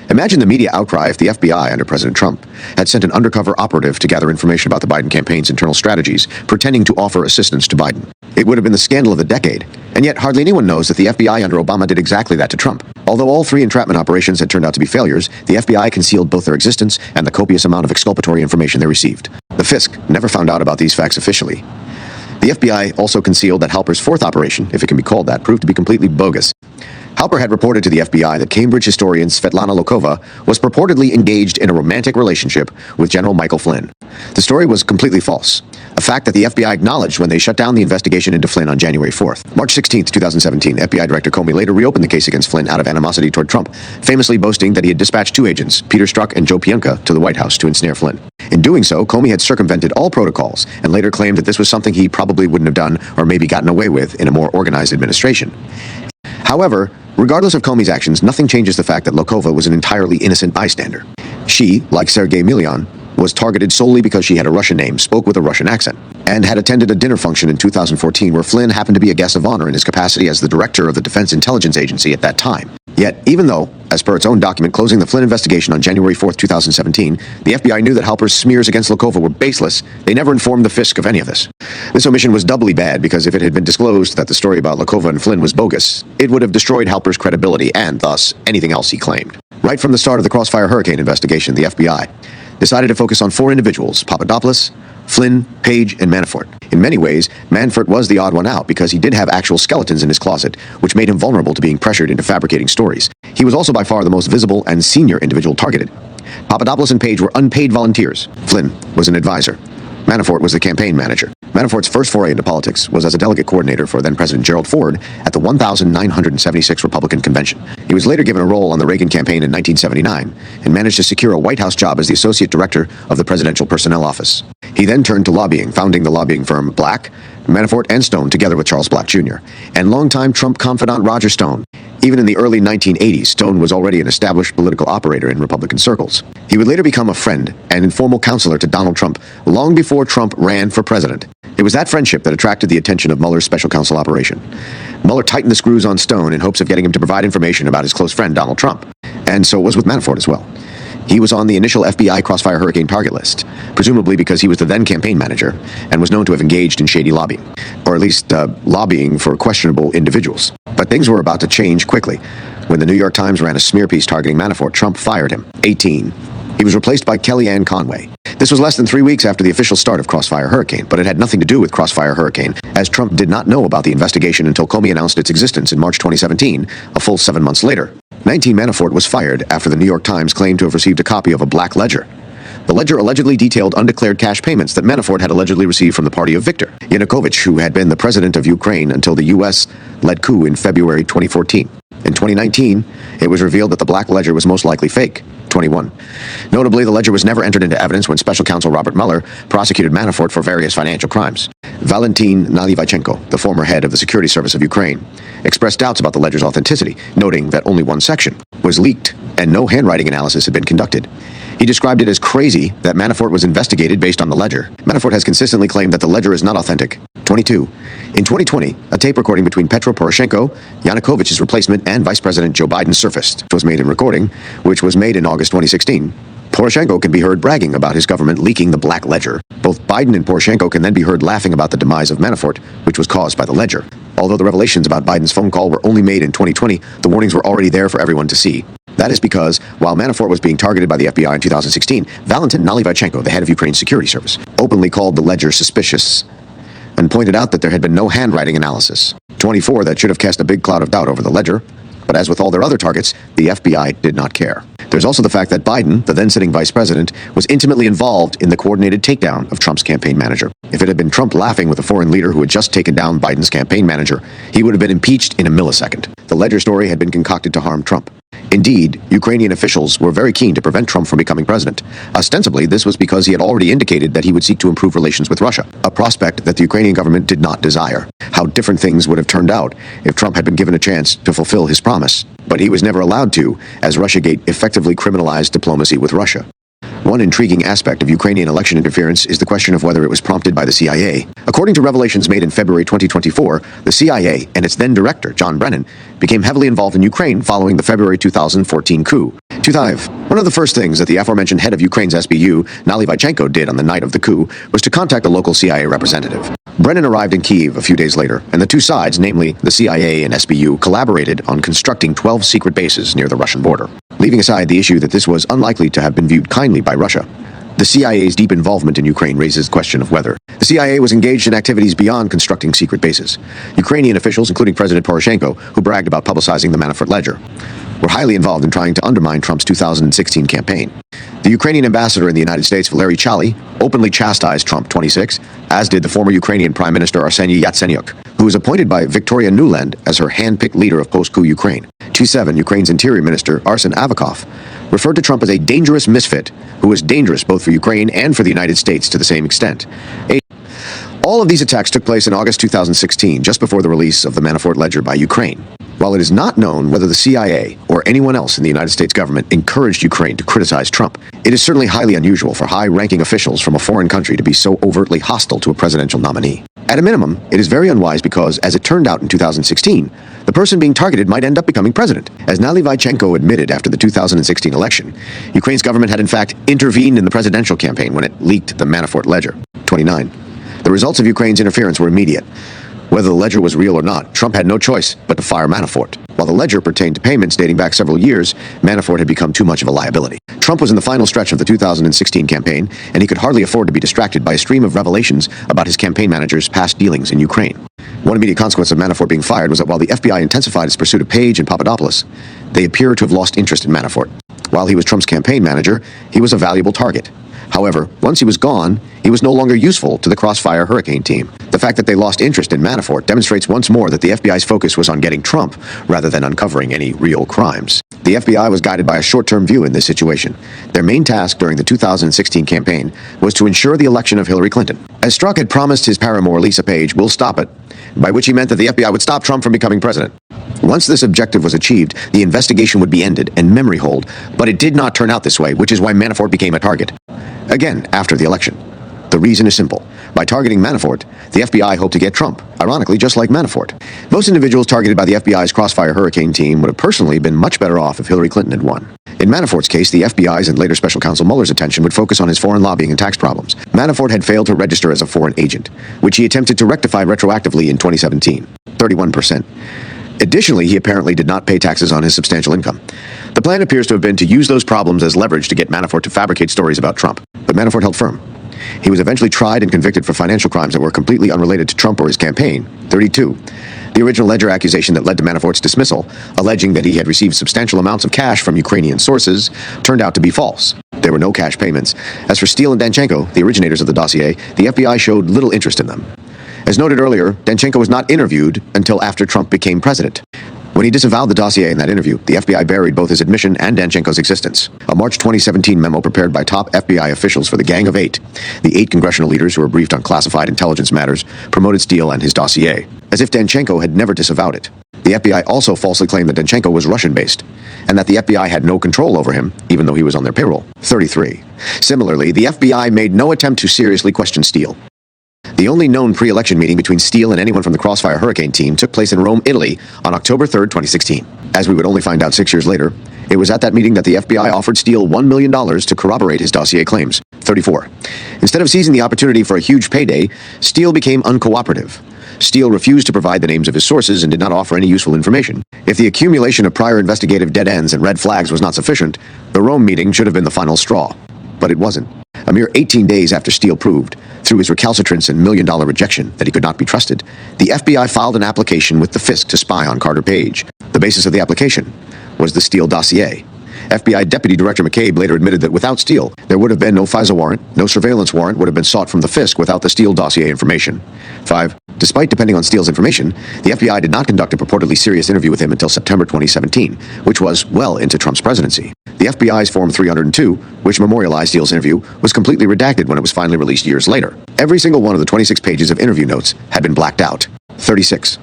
Imagine the media outcry if the FBI under President Trump had sent an undercover operative to gather information about the Biden campaign's internal strategies, pretending to offer assistance to Biden. It would have been the scandal of the decade, and yet hardly anyone knows that the FBI under Obama did exactly that to Trump. Although all 3 entrapment operations had turned out to be failures, the FBI concealed both their existence and the copious amount of exculpatory information they received. The Fisk never found out about these facts officially. The FBI also concealed that Halper's 4th operation, if it can be called that, proved to be completely bogus. Halper had reported to the FBI that Cambridge historian Svetlana Lokova was purportedly engaged in a romantic relationship with General Michael Flynn. The story was completely false, a fact that the FBI acknowledged when they shut down the investigation into Flynn on January 4th. March 16, 2017, FBI Director Comey later reopened the case against Flynn out of animosity toward Trump, famously boasting that he had dispatched 2 agents, Peter Strzok and Joe Pientka, to the White House to ensnare Flynn. In doing so, Comey had circumvented all protocols and later claimed that this was something he probably wouldn't have done or maybe gotten away with in a more organized administration. However, regardless of Comey's actions, nothing changes the fact that Lokova was an entirely innocent bystander. She, like Sergei Milian, was targeted solely because she had a Russian name, spoke with a Russian accent, and had attended a dinner function in 2014 where Flynn happened to be a guest of honor in his capacity as the director of the Defense Intelligence Agency at that time. Yet, even though, as per its own document closing the Flynn investigation on January 4th, 2017, the FBI knew that Halper's smears against Lokova were baseless, they never informed the Fisk of any of this. This omission was doubly bad because if it had been disclosed that the story about Lokova and Flynn was bogus, it would have destroyed Halper's credibility and, thus, anything else he claimed. Right from the start of the Crossfire Hurricane investigation, the FBI decided to focus on 4 individuals: Papadopoulos, Flynn, Page, and Manafort. In many ways, Manafort was the odd one out because he did have actual skeletons in his closet, which made him vulnerable to being pressured into fabricating stories. He was also by far the most visible and senior individual targeted. Papadopoulos and Page were unpaid volunteers. Flynn was an advisor. Manafort was the campaign manager. Manafort's first foray into politics was as a delegate coordinator for then-President Gerald Ford at the 1976 Republican Convention. He was later given a role on the Reagan campaign in 1979 and managed to secure a White House job as the associate director of the Presidential Personnel Office. He then turned to lobbying, founding the lobbying firm Black, Manafort, and Stone together with Charles Black Jr., and longtime Trump confidant Roger Stone. Even in the early 1980s, Stone was already an established political operator in Republican circles. He would later become a friend and informal counselor to Donald Trump long before Trump ran for president. It was that friendship that attracted the attention of Mueller's special counsel operation. Mueller tightened the screws on Stone in hopes of getting him to provide information about his close friend Donald Trump. And so it was with Manafort as well. He was on the initial FBI Crossfire Hurricane target list, presumably because he was the then campaign manager and was known to have engaged in shady lobbying, or at least lobbying for questionable individuals. But things were about to change quickly. When the New York Times ran a smear piece targeting Manafort, Trump fired him. 18. He was replaced by Kellyanne Conway. This was less than 3 weeks after the official start of Crossfire Hurricane, but it had nothing to do with Crossfire Hurricane, as Trump did not know about the investigation until Comey announced its existence in March 2017, a full 7 months later. 19 Manafort was fired after the New York Times claimed to have received a copy of a black ledger. The ledger allegedly detailed undeclared cash payments that Manafort had allegedly received from the party of Viktor Yanukovych, who had been the president of Ukraine until the U.S.-led coup in February 2014. In 2019, it was revealed that the black ledger was most likely fake. 21. Notably, the ledger was never entered into evidence when Special Counsel Robert Mueller prosecuted Manafort for various financial crimes. Valentin Nalyvaichenko, the former head of the Security Service of Ukraine, expressed doubts about the ledger's authenticity, noting that only one section was leaked and no handwriting analysis had been conducted. He described it as crazy that Manafort was investigated based on the ledger. Manafort has consistently claimed that the ledger is not authentic. 22. In 2020, a tape recording between Petro Poroshenko, Yanukovych's replacement, and Vice President Joe Biden surfaced. It was made in recording, which was made in August 2016. Poroshenko can be heard bragging about his government leaking the black ledger. Both Biden and Poroshenko can then be heard laughing about the demise of Manafort, which was caused by the ledger. Although the revelations about Biden's phone call were only made in 2020, the warnings were already there for everyone to see. That is because, while Manafort was being targeted by the FBI in 2016, Valentin Nalyvaichenko, the head of Ukraine's security service, openly called the ledger suspicious and pointed out that there had been no handwriting analysis. 24. That should have cast a big cloud of doubt over the ledger. But as with all their other targets, the FBI did not care. There's also the fact that Biden, the then-sitting vice president, was intimately involved in the coordinated takedown of Trump's campaign manager. If it had been Trump laughing with a foreign leader who had just taken down Biden's campaign manager, he would have been impeached in a millisecond. The ledger story had been concocted to harm Trump. Indeed, Ukrainian officials were very keen to prevent Trump from becoming president. Ostensibly, this was because he had already indicated that he would seek to improve relations with Russia, a prospect that the Ukrainian government did not desire. How different things would have turned out if Trump had been given a chance to fulfill his promise. But he was never allowed to, as Russiagate effectively criminalized diplomacy with Russia. One intriguing aspect of Ukrainian election interference is the question of whether it was prompted by the CIA. According to revelations made in February 2024, the CIA and its then director, John Brennan, became heavily involved in Ukraine following the February 2014 coup. 25. One of the first things that the aforementioned head of Ukraine's SBU, Nalyvaichenko, did on the night of the coup was to contact a local CIA representative. Brennan arrived in Kyiv a few days later, and the two sides, namely the CIA and SBU, collaborated on constructing 12 secret bases near the Russian border. Leaving aside the issue that this was unlikely to have been viewed kindly by Russia, the CIA's deep involvement in Ukraine raises the question of whether the CIA was engaged in activities beyond constructing secret bases. Ukrainian officials, including President Poroshenko, who bragged about publicizing the Manafort ledger, were highly involved in trying to undermine Trump's 2016 campaign. The Ukrainian ambassador in the United States, Valery Chaly, openly chastised Trump 26, as did the former Ukrainian Prime Minister Arseniy Yatsenyuk, who was appointed by Victoria Nuland as her hand-picked leader of post-coup Ukraine. 27, Ukraine's Interior Minister Arsen Avakov referred to Trump as a dangerous misfit who was dangerous both for Ukraine and for the United States to the same extent. All of these attacks took place in August 2016, just before the release of the Manafort ledger by Ukraine. While it is not known whether the CIA or anyone else in the United States government encouraged Ukraine to criticize Trump, it is certainly highly unusual for high-ranking officials from a foreign country to be so overtly hostile to a presidential nominee. At a minimum, it is very unwise because, as it turned out in 2016, the person being targeted might end up becoming president. As Nalyvaichenko admitted after the 2016 election, Ukraine's government had in fact intervened in the presidential campaign when it leaked the Manafort ledger. 29. The results of Ukraine's interference were immediate. Whether the ledger was real or not, Trump had no choice but to fire Manafort. While the ledger pertained to payments dating back several years, Manafort had become too much of a liability. Trump was in the final stretch of the 2016 campaign, and he could hardly afford to be distracted by a stream of revelations about his campaign manager's past dealings in Ukraine. One immediate consequence of Manafort being fired was that while the FBI intensified its pursuit of Page and Papadopoulos, they appear to have lost interest in Manafort. While he was Trump's campaign manager, he was a valuable target. However, once he was gone, he was no longer useful to the Crossfire Hurricane team. The fact that they lost interest in Manafort demonstrates once more that the FBI's focus was on getting Trump rather than uncovering any real crimes. The FBI was guided by a short-term view in this situation. Their main task during the 2016 campaign was to ensure the election of Hillary Clinton. As Strzok had promised his paramour, Lisa Page, "We'll stop it," by which he meant that the FBI would stop Trump from becoming president. Once this objective was achieved, the investigation would be ended and memory hold, but it did not turn out this way, which is why Manafort became a target. Again, after the election. The reason is simple. By targeting Manafort, the FBI hoped to get Trump, ironically just like Manafort. Most individuals targeted by the FBI's Crossfire Hurricane team would have personally been much better off if Hillary Clinton had won. In Manafort's case, the FBI's and later Special Counsel Mueller's attention would focus on his foreign lobbying and tax problems. Manafort had failed to register as a foreign agent, which he attempted to rectify retroactively in 2017, 31%. Additionally, he apparently did not pay taxes on his substantial income. The plan appears to have been to use those problems as leverage to get Manafort to fabricate stories about Trump. But Manafort held firm. He was eventually tried and convicted for financial crimes that were completely unrelated to Trump or his campaign. 32. The original ledger accusation that led to Manafort's dismissal, alleging that he had received substantial amounts of cash from Ukrainian sources, turned out to be false. There were no cash payments. As for Steele and Danchenko, the originators of the dossier, the FBI showed little interest in them. As noted earlier, Danchenko was not interviewed until after Trump became president. When he disavowed the dossier in that interview, the FBI buried both his admission and Danchenko's existence. A March 2017 memo prepared by top FBI officials for the Gang of Eight, the 8 congressional leaders who were briefed on classified intelligence matters, promoted Steele and his dossier, as if Danchenko had never disavowed it. The FBI also falsely claimed that Danchenko was Russian-based, and that the FBI had no control over him, even though he was on their payroll. 33. Similarly, the FBI made no attempt to seriously question Steele. The only known pre-election meeting between Steele and anyone from the Crossfire Hurricane team took place in Rome, Italy, on October 3, 2016. As we would only find out 6 years later, it was at that meeting that the FBI offered Steele $1 million to corroborate his dossier claims. 34. Instead of seizing the opportunity for a huge payday, Steele became uncooperative. Steele refused to provide the names of his sources and did not offer any useful information. If the accumulation of prior investigative dead ends and red flags was not sufficient, the Rome meeting should have been the final straw. But it wasn't. A mere 18 days after Steele proved, through his recalcitrance and million-dollar rejection, that he could not be trusted, the FBI filed an application with the Fisk to spy on Carter Page. The basis of the application was the Steele dossier. FBI Deputy Director McCabe later admitted that without Steele, there would have been no FISA warrant, no surveillance warrant would have been sought from the Fisk without the Steele dossier information. 5. Despite depending on Steele's information, the FBI did not conduct a purportedly serious interview with him until September 2017, which was well into Trump's presidency. The FBI's Form 302, which memorialized Steele's interview, was completely redacted when it was finally released years later. Every single one of the 26 pages of interview notes had been blacked out. 36.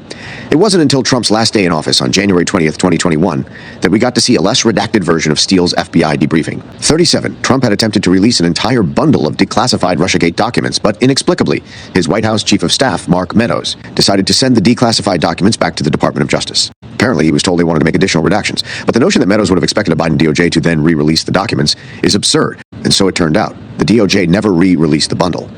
It wasn't until Trump's last day in office on January 20th, 2021, that we got to see a less redacted version of Steele's FBI debriefing. 37. Trump had attempted to release an entire bundle of declassified Russiagate documents, but inexplicably, his White House Chief of Staff, Mark Meadows, decided to send the declassified documents back to the Department of Justice. Apparently, he was told they wanted to make additional redactions, but the notion that Meadows would have expected a Biden DOJ to then re-release the documents is absurd, and so it turned out. The DOJ never re-released the bundle.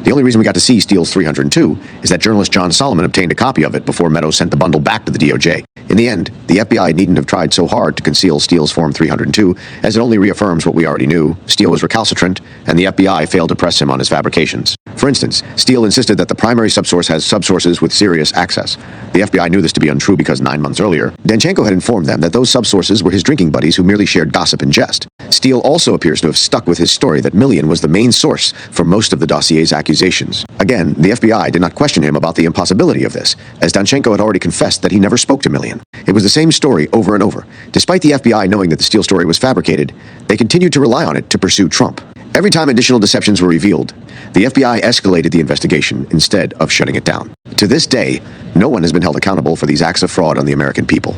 The only reason we got to see Steele's 302 is that journalist John Solomon obtained a copy of it before Meadows sent the bundle back to the DOJ. In the end, the FBI needn't have tried so hard to conceal Steele's Form 302, as it only reaffirms what we already knew. Steele was recalcitrant, and the FBI failed to press him on his fabrications. For instance, Steele insisted that the primary subsource has subsources with serious access. The FBI knew this to be untrue because 9 months earlier, Danchenko had informed them that those subsources were his drinking buddies who merely shared gossip and jest. Steele also appears to have stuck with his story that Millian was the main source for most of the dossier's accusations. Again, the FBI did not question him about the impossibility of this, as Danchenko had already confessed that he never spoke to Millian. It was the same story over and over. Despite the FBI knowing that the Steele story was fabricated, they continued to rely on it to pursue Trump. Every time additional deceptions were revealed, the FBI escalated the investigation instead of shutting it down. To this day, no one has been held accountable for these acts of fraud on the American people.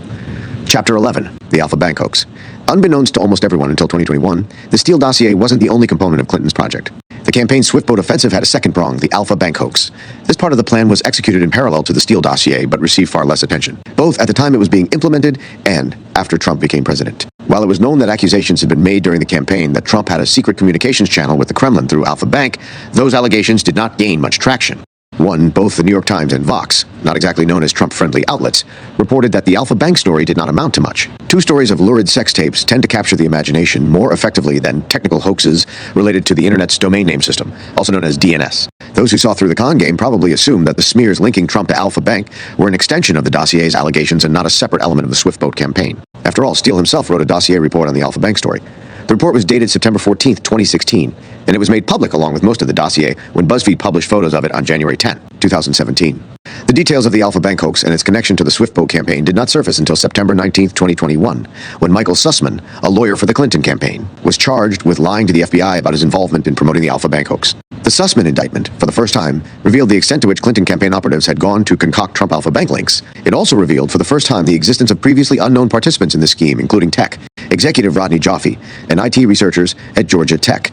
Chapter 11, the Alpha Bank Hoax. Unbeknownst to almost everyone until 2021, the Steele dossier wasn't the only component of Clinton's project. The campaign's Swiftboat offensive had a second prong, the Alpha Bank Hoax. This part of the plan was executed in parallel to the Steele dossier, but received far less attention, both at the time it was being implemented and after Trump became president. While it was known that accusations had been made during the campaign that Trump had a secret communications channel with the Kremlin through Alpha Bank, those allegations did not gain much traction. One, both the New York Times and Vox, not exactly known as Trump-friendly outlets, reported that the Alpha Bank story did not amount to much. 2 stories of lurid sex tapes tend to capture the imagination more effectively than technical hoaxes related to the Internet's domain name system, also known as DNS. Those who saw through the con game probably assumed that the smears linking Trump to Alpha Bank were an extension of the dossier's allegations and not a separate element of the Swiftboat campaign. After all, Steele himself wrote a dossier report on the Alpha Bank story. The report was dated September 14, 2016, and it was made public along with most of the dossier when BuzzFeed published photos of it on January 10, 2017. The details of the Alpha Bank hoax and its connection to the Swiftboat campaign did not surface until September 19, 2021, when Michael Sussman, a lawyer for the Clinton campaign, was charged with lying to the FBI about his involvement in promoting the Alpha Bank hoax. The Sussman indictment, for the first time, revealed the extent to which Clinton campaign operatives had gone to concoct Trump Alpha Bank links. It also revealed for the first time the existence of previously unknown participants in this scheme, including Tech, Executive Rodney Joffe, and IT researchers at Georgia Tech.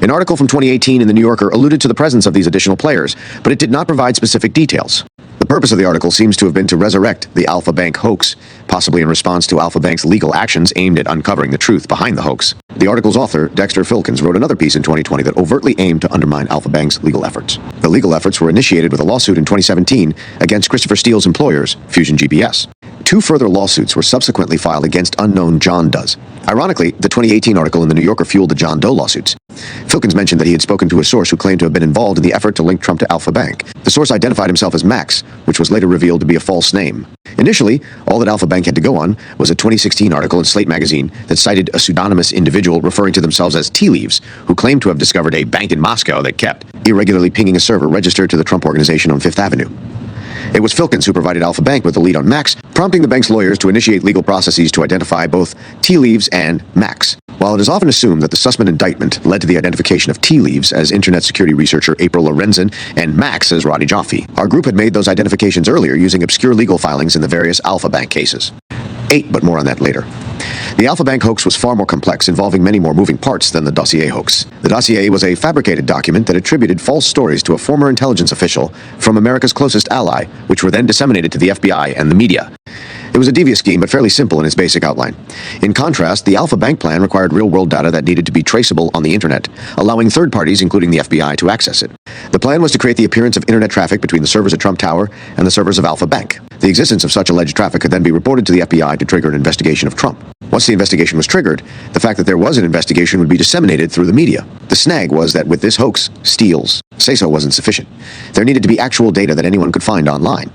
An article from 2018 in The New Yorker alluded to the presence of these additional players, but it did not provide specific details. The purpose of the article seems to have been to resurrect the Alpha Bank hoax, possibly in response to Alpha Bank's legal actions aimed at uncovering the truth behind the hoax. The article's author, Dexter Filkins, wrote another piece in 2020 that overtly aimed to undermine Alpha Bank's legal efforts. The legal efforts were initiated with a lawsuit in 2017 against Christopher Steele's employers, Fusion GPS. 2 further lawsuits were subsequently filed against unknown John Does. Ironically, the 2018 article in The New Yorker fueled the John Doe lawsuits. Filkins mentioned that he had spoken to a source who claimed to have been involved in the effort to link Trump to Alpha Bank. The source identified himself as Max, which was later revealed to be a false name. Initially, all that Alpha Bank had to go on was a 2016 article in Slate magazine that cited a pseudonymous individual referring to themselves as Tea Leaves, who claimed to have discovered a bank in Moscow that kept irregularly pinging a server registered to the Trump Organization on Fifth Avenue. It was Filkins who provided Alpha Bank with the lead on Max, prompting the bank's lawyers to initiate legal processes to identify both Tea Leaves and Max. While it is often assumed that the Sussman indictment led to the identification of Tea Leaves as Internet security researcher April Lorenzen and Max as Roddy Joffe, our group had made those identifications earlier using obscure legal filings in the various Alpha Bank cases. 8, but more on that later. The Alpha Bank hoax was far more complex, involving many more moving parts than the dossier hoax. The dossier was a fabricated document that attributed false stories to a former intelligence official from America's closest ally, which were then disseminated to the FBI and the media. It was a devious scheme, but fairly simple in its basic outline. In contrast, the Alpha Bank plan required real-world data that needed to be traceable on the internet, allowing third parties, including the FBI, to access it. The plan was to create the appearance of internet traffic between the servers at Trump Tower and the servers of Alpha Bank. The existence of such alleged traffic could then be reported to the FBI to trigger an investigation of Trump. Once the investigation was triggered, the fact that there was an investigation would be disseminated through the media. The snag was that with this hoax, Steele's say-so wasn't sufficient. There needed to be actual data that anyone could find online.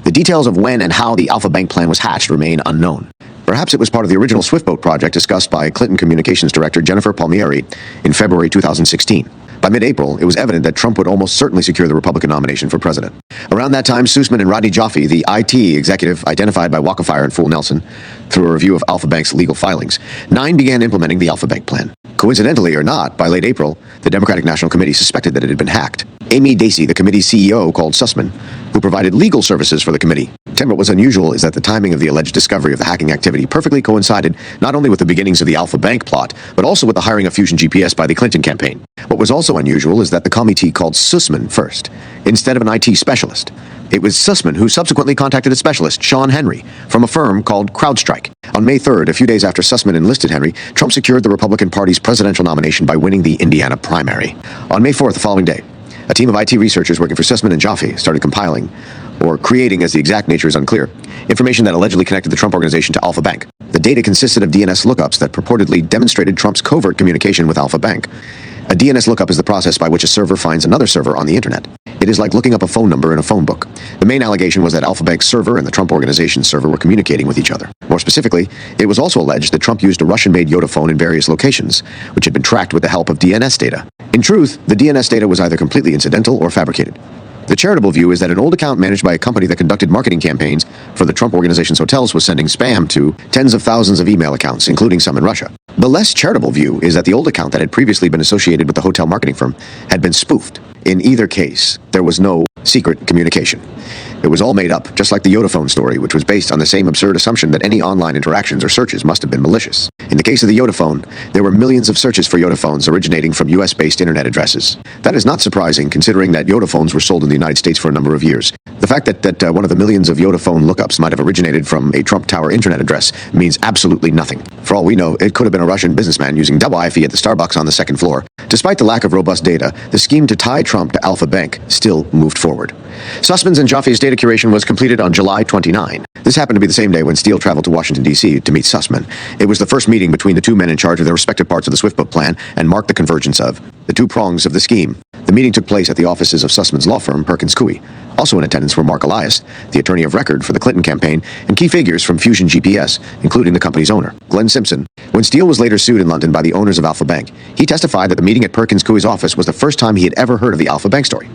The details of when and how the Alpha Bank plan was hatched remain unknown. Perhaps it was part of the original Swiftboat project discussed by Clinton Communications Director Jennifer Palmieri in February 2016. By mid-April, it was evident that Trump would almost certainly secure the Republican nomination for president. Around that time, Sussman and Roddy Joffe, the IT executive identified by Walkerfire and Fool Nelson, through a review of Alpha Bank's legal filings, 9 began implementing the Alpha Bank plan. Coincidentally or not, by late April, the Democratic National Committee suspected that it had been hacked. Amy Dacey, the committee's CEO, called Sussman, who provided legal services for the committee. What was unusual is that the timing of the alleged discovery of the hacking activity perfectly coincided not only with the beginnings of the Alpha Bank plot, but also with the hiring of Fusion GPS by the Clinton campaign. What was also unusual is that the committee called Sussman first, instead of an IT specialist. It was Sussman who subsequently contacted a specialist, Sean Henry, from a firm called CrowdStrike. On May 3rd, a few days after Sussman enlisted Henry, Trump secured the Republican Party's presidential nomination by winning the Indiana primary. On May 4th, the following day, a team of IT researchers working for Sussman and Joffe started compiling, or creating as the exact nature is unclear, information that allegedly connected the Trump Organization to Alpha Bank. The data consisted of DNS lookups that purportedly demonstrated Trump's covert communication with Alpha Bank. A DNS lookup is the process by which a server finds another server on the internet. It is like looking up a phone number in a phone book. The main allegation was that Alpha Bank's server and the Trump Organization's server were communicating with each other. More specifically, it was also alleged that Trump used a Russian-made Yoda phone in various locations, which had been tracked with the help of DNS data. In truth, the DNS data was either completely incidental or fabricated. The charitable view is that an old account managed by a company that conducted marketing campaigns for the Trump Organization's hotels was sending spam to tens of thousands of email accounts, including some in Russia. The less charitable view is that the old account that had previously been associated with the hotel marketing firm had been spoofed. In either case, there was no secret communication. It was all made up, just like the Yoda phone story, which was based on the same absurd assumption that any online interactions or searches must have been malicious. In the case of the Yoda phone, there were millions of searches for Yoda phones originating from US-based internet addresses. That is not surprising, considering that Yoda phones were sold in the United States for a number of years. The fact that one of the millions of Yoda phone lookups might have originated from a Trump Tower internet address means absolutely nothing. For all we know, it could have been a Russian businessman using double Wi-Fi at the Starbucks on the second floor. Despite the lack of robust data, the scheme to tie Trump to Alpha Bank still moved forward. Sussman's and Joffe's data curation was completed on July 29. This happened to be the same day when Steele traveled to Washington, D.C. to meet Sussman. It was the first meeting between the two men in charge of their respective parts of the Swiftboat plan and marked the convergence of the two prongs of the scheme. The meeting took place at the offices of Sussman's law firm, Perkins Coie. Also in attendance were Mark Elias, the attorney of record for the Clinton campaign, and key figures from Fusion GPS, including the company's owner, Glenn Simpson. When Steele was later sued in London by the owners of Alpha Bank, he testified that the meeting at Perkins Coie's office was the first time he had ever heard of the Alpha Bank story.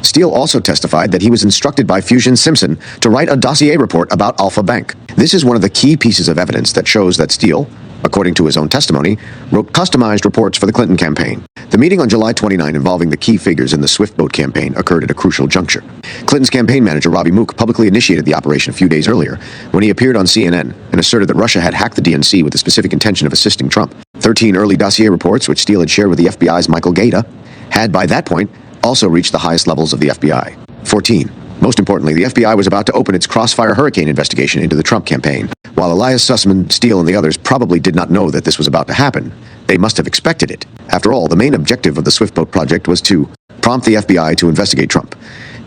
Steele also testified that he was instructed by Fusion Simpson to write a dossier report about Alpha Bank. This is one of the key pieces of evidence that shows that Steele, according to his own testimony, wrote customized reports for the Clinton campaign. The meeting on July 29 involving the key figures in the Swiftboat campaign occurred at a crucial juncture. Clinton's campaign manager, Robbie Mook, publicly initiated the operation a few days earlier when he appeared on CNN and asserted that Russia had hacked the DNC with the specific intention of assisting Trump. 13 early dossier reports, which Steele had shared with the FBI's Michael Gaeta, had by that point also reached the highest levels of the FBI. 14. Most importantly, the FBI was about to open its Crossfire Hurricane investigation into the Trump campaign. While Elias, Sussman, Steele, and the others probably did not know that this was about to happen, they must have expected it. After all, the main objective of the Swiftboat project was to prompt the FBI to investigate Trump.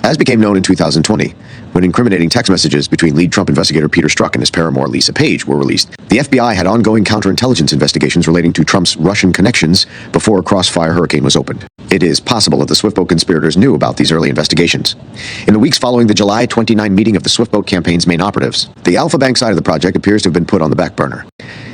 As became known in 2020, when incriminating text messages between lead Trump investigator Peter Strzok and his paramour Lisa Page were released, the FBI had ongoing counterintelligence investigations relating to Trump's Russian connections before a crossfire hurricane was opened. It is possible that the Swiftboat conspirators knew about these early investigations. In the weeks following the July 29 meeting of the Swiftboat campaign's main operatives, the Alpha Bank side of the project appears to have been put on the back burner.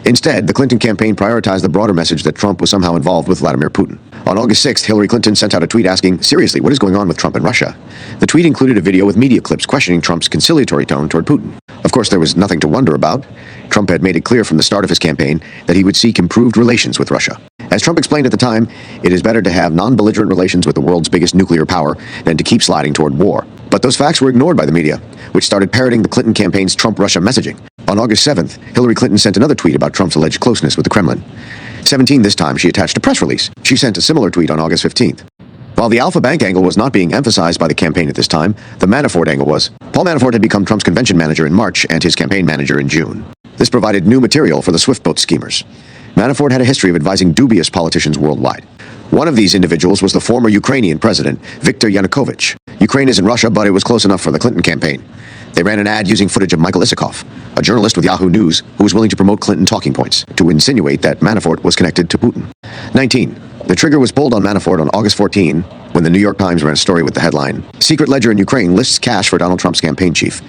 Instead, the Clinton campaign prioritized the broader message that Trump was somehow involved with Vladimir Putin. On August 6th, Hillary Clinton sent out a tweet asking, "Seriously, what is going on with Trump and Russia?" The tweet included a video with media clips questioning Trump's conciliatory tone toward Putin. Of course, there was nothing to wonder about. Trump had made it clear from the start of his campaign that he would seek improved relations with Russia. As Trump explained at the time, it is better to have non-belligerent relations with the world's biggest nuclear power than to keep sliding toward war. But those facts were ignored by the media, which started parroting the Clinton campaign's Trump-Russia messaging. On August 7th, Hillary Clinton sent another tweet about Trump's alleged closeness with the Kremlin. 17 this time, she attached a press release. She sent a similar tweet on August 15th. While the Alpha Bank angle was not being emphasized by the campaign at this time, the Manafort angle was. Paul Manafort had become Trump's convention manager in March and his campaign manager in June. This provided new material for the Swiftboat schemers. Manafort had a history of advising dubious politicians worldwide. One of these individuals was the former Ukrainian president, Viktor Yanukovych. Ukraine isn't Russia, but it was close enough for the Clinton campaign. They ran an ad using footage of Michael Isikoff, a journalist with Yahoo News who was willing to promote Clinton talking points, to insinuate that Manafort was connected to Putin. 19. The trigger was pulled on Manafort on August 14, when the New York Times ran a story with the headline, "Secret Ledger in Ukraine lists cash for Donald Trump's campaign chief."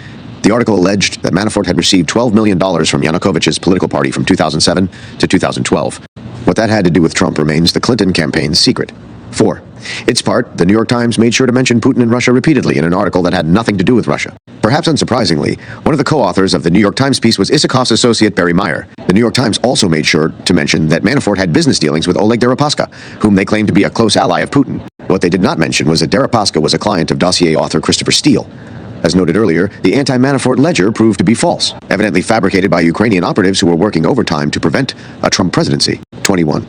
The article alleged that Manafort had received $12 million from Yanukovych's political party from 2007 to 2012. What that had to do with Trump remains the Clinton campaign's secret. 4. Its part, the New York Times made sure to mention Putin and Russia repeatedly in an article that had nothing to do with Russia. Perhaps unsurprisingly, one of the co-authors of the New York Times piece was Isikoff's associate Barry Meyer. The New York Times also made sure to mention that Manafort had business dealings with Oleg Deripaska, whom they claimed to be a close ally of Putin. What they did not mention was that Deripaska was a client of dossier author Christopher Steele. As noted earlier, the anti-Manafort ledger proved to be false, evidently fabricated by Ukrainian operatives who were working overtime to prevent a Trump presidency. 21.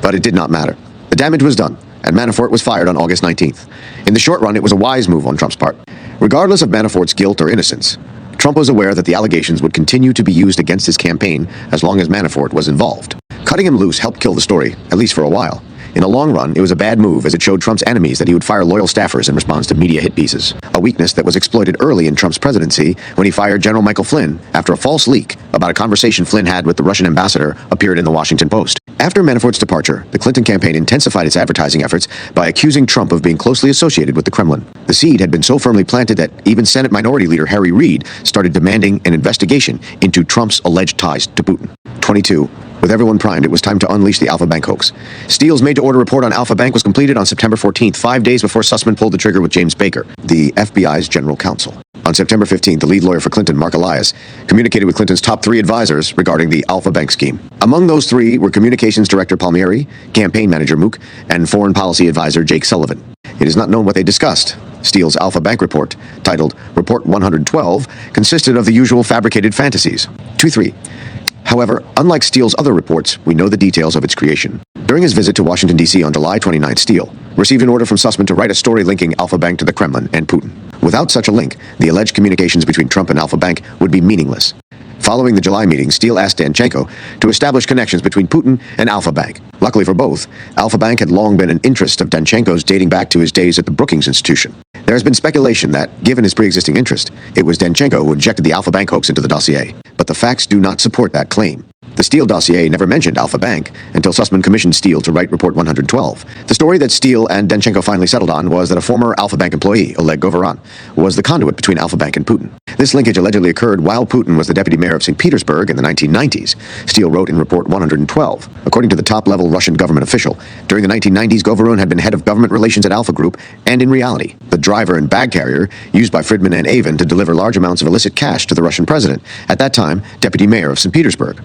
But it did not matter. The damage was done, and Manafort was fired on August 19th. In the short run, it was a wise move on Trump's part. Regardless of Manafort's guilt or innocence, Trump was aware that the allegations would continue to be used against his campaign as long as Manafort was involved. Cutting him loose helped kill the story, at least for a while. In the long run, it was a bad move as it showed Trump's enemies that he would fire loyal staffers in response to media hit pieces, a weakness that was exploited early in Trump's presidency when he fired General Michael Flynn after a false leak about a conversation Flynn had with the Russian ambassador appeared in the Washington Post. After Manafort's departure, the Clinton campaign intensified its advertising efforts by accusing Trump of being closely associated with the Kremlin. The seed had been so firmly planted that even Senate Minority Leader Harry Reid started demanding an investigation into Trump's alleged ties to Putin. 22. With everyone primed, it was time to unleash the Alpha Bank hoax. Steele's made-to-order report on Alpha Bank was completed on September 14th, 5 days before Sussman pulled the trigger with James Baker, the FBI's general counsel. On September 15th, the lead lawyer for Clinton, Mark Elias, communicated with Clinton's top 3 advisors regarding the Alpha Bank scheme. Among those 3 were Communications Director Palmieri, Campaign Manager Mook, and Foreign Policy Advisor Jake Sullivan. It is not known what they discussed. Steele's Alpha Bank report, titled Report 112, consisted of the usual fabricated fantasies. 2-3. However, unlike Steele's other reports, we know the details of its creation. During his visit to Washington, D.C. on July 29, Steele received an order from Sussman to write a story linking Alpha Bank to the Kremlin and Putin. Without such a link, the alleged communications between Trump and Alpha Bank would be meaningless. Following the July meeting, Steele asked Danchenko to establish connections between Putin and Alpha Bank. Luckily for both, Alpha Bank had long been an interest of Danchenko's dating back to his days at the Brookings Institution. There has been speculation that, given his pre-existing interest, it was Danchenko who injected the Alpha Bank hoax into the dossier. But the facts do not support that claim. The Steele dossier never mentioned Alpha Bank until Sussman commissioned Steele to write Report 112. The story that Steele and Danchenko finally settled on was that a former Alpha Bank employee, Oleg Govaran, was the conduit between Alpha Bank and Putin. This linkage allegedly occurred while Putin was the deputy mayor of St. Petersburg in the 1990s. Steele wrote in Report 112, according to the top-level Russian government official, during the 1990s, Govaran had been head of government relations at Alpha Group, and in reality, the driver and bag carrier used by Friedman and Avon to deliver large amounts of illicit cash to the Russian president, at that time, deputy mayor of St. Petersburg.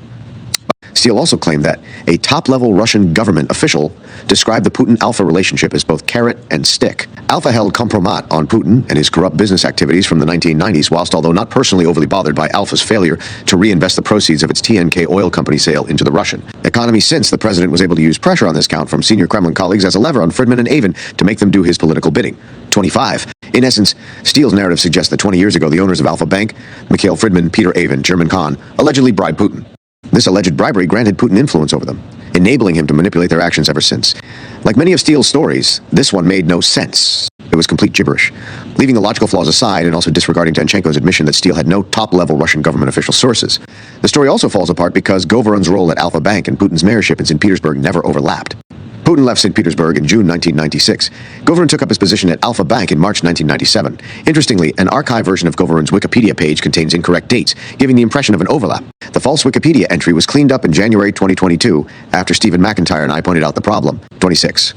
Steele also claimed that a top-level Russian government official described the Putin-Alpha relationship as both carrot and stick. Alpha held compromat on Putin and his corrupt business activities from the 1990s, whilst although not personally overly bothered by Alpha's failure to reinvest the proceeds of its TNK oil company sale into the Russian economy since the president was able to use pressure on this count from senior Kremlin colleagues as a lever on Friedman and Avon to make them do his political bidding. 25. In essence, Steele's narrative suggests that 20 years ago, the owners of Alpha Bank, Mikhail Friedman, Peter Avon, German Khan, allegedly bribed Putin. This alleged bribery granted Putin influence over them, enabling him to manipulate their actions ever since. Like many of Steele's stories, this one made no sense. It was complete gibberish. Leaving the logical flaws aside and also disregarding Danchenko's admission that Steele had no top-level Russian government official sources, the story also falls apart because Govorun's role at Alfa Bank and Putin's mayorship in St. Petersburg never overlapped. Putin left St. Petersburg in June 1996. Govorun took up his position at Alfa Bank in March 1997. Interestingly, an archive version of Govorun's Wikipedia page contains incorrect dates, giving the impression of an overlap. The false Wikipedia entry was cleaned up in January 2022, after Stephen McIntyre and I pointed out the problem. 26.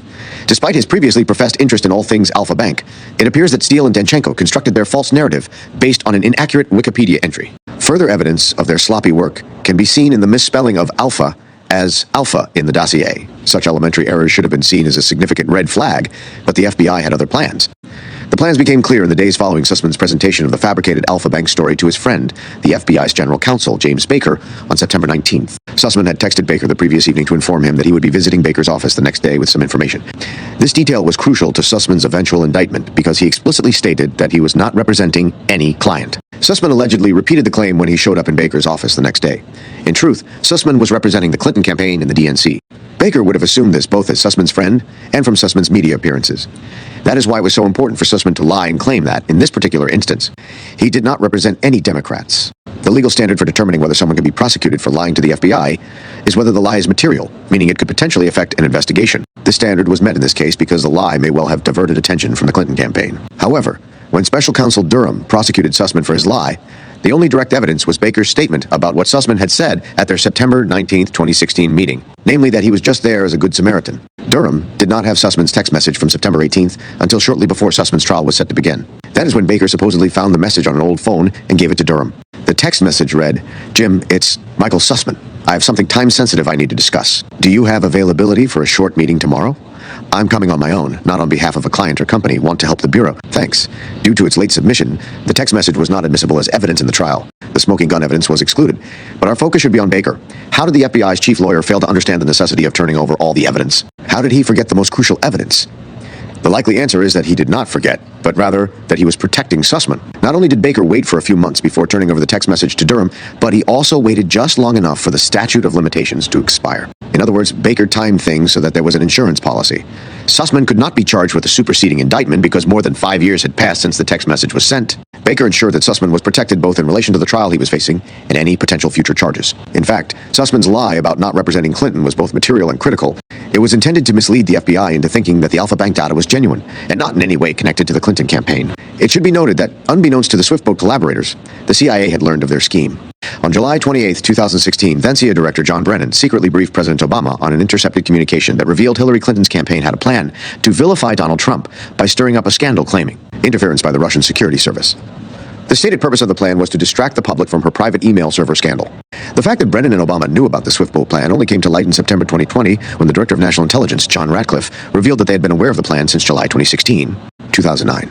Despite his previously professed interest in all things Alfa Bank, it appears that Steele and Danchenko constructed their false narrative based on an inaccurate Wikipedia entry. Further evidence of their sloppy work can be seen in the misspelling of alpha as alpha in the dossier. Such elementary errors should have been seen as a significant red flag, but the FBI had other plans. The plans became clear in the days following Sussman's presentation of the fabricated Alfa Bank story to his friend, the FBI's general counsel, James Baker, on September 19th. Sussman had texted Baker the previous evening to inform him that he would be visiting Baker's office the next day with some information. This detail was crucial to Sussman's eventual indictment because he explicitly stated that he was not representing any client. Sussman allegedly repeated the claim when he showed up in Baker's office the next day. In truth, Sussman was representing the Clinton campaign and the DNC. Baker would have assumed this both as Sussman's friend and from Sussman's media appearances. That is why it was so important for Sussman to lie and claim that, in this particular instance, he did not represent any Democrats. The legal standard for determining whether someone can be prosecuted for lying to the FBI is whether the lie is material, meaning it could potentially affect an investigation. This standard was met in this case because the lie may well have diverted attention from the Clinton campaign. However, when Special Counsel Durham prosecuted Sussman for his lie, the only direct evidence was Baker's statement about what Sussman had said at their September 19, 2016 meeting, namely that he was just there as a good Samaritan. Durham did not have Sussman's text message from September 18th until shortly before Sussman's trial was set to begin. That is when Baker supposedly found the message on an old phone and gave it to Durham. The text message read, "Jim, it's Michael Sussman. I have something time-sensitive I need to discuss. Do you have availability for a short meeting tomorrow? I'm coming on my own, not on behalf of a client or company. Want to help the Bureau? Thanks." Due to its late submission, the text message was not admissible as evidence in the trial. The smoking gun evidence was excluded. But our focus should be on Baker. How did the FBI's chief lawyer fail to understand the necessity of turning over all the evidence? How did he forget the most crucial evidence? The likely answer is that he did not forget, but rather that he was protecting Sussman. Not only did Baker wait for a few months before turning over the text message to Durham, but he also waited just long enough for the statute of limitations to expire. In other words, Baker timed things so that there was an insurance policy. Sussman could not be charged with a superseding indictment because more than 5 years had passed since the text message was sent. Baker ensured that Sussman was protected both in relation to the trial he was facing and any potential future charges. In fact, Sussman's lie about not representing Clinton was both material and critical. It was intended to mislead the FBI into thinking that the Alfa Bank data was genuine and not in any way connected to the Clinton campaign. It should be noted that, unbeknownst to the Swiftboat collaborators, the CIA had learned of their scheme. On July 28, 2016, then CIA Director John Brennan secretly briefed President Obama on an intercepted communication that revealed Hillary Clinton's campaign had a plan to vilify Donald Trump by stirring up a scandal claiming interference by the Russian security service. The stated purpose of the plan was to distract the public from her private email server scandal. The fact that Brennan and Obama knew about the Swiftboat plan only came to light in September 2020 when the Director of National Intelligence, John Ratcliffe, revealed that they had been aware of the plan since July 2009.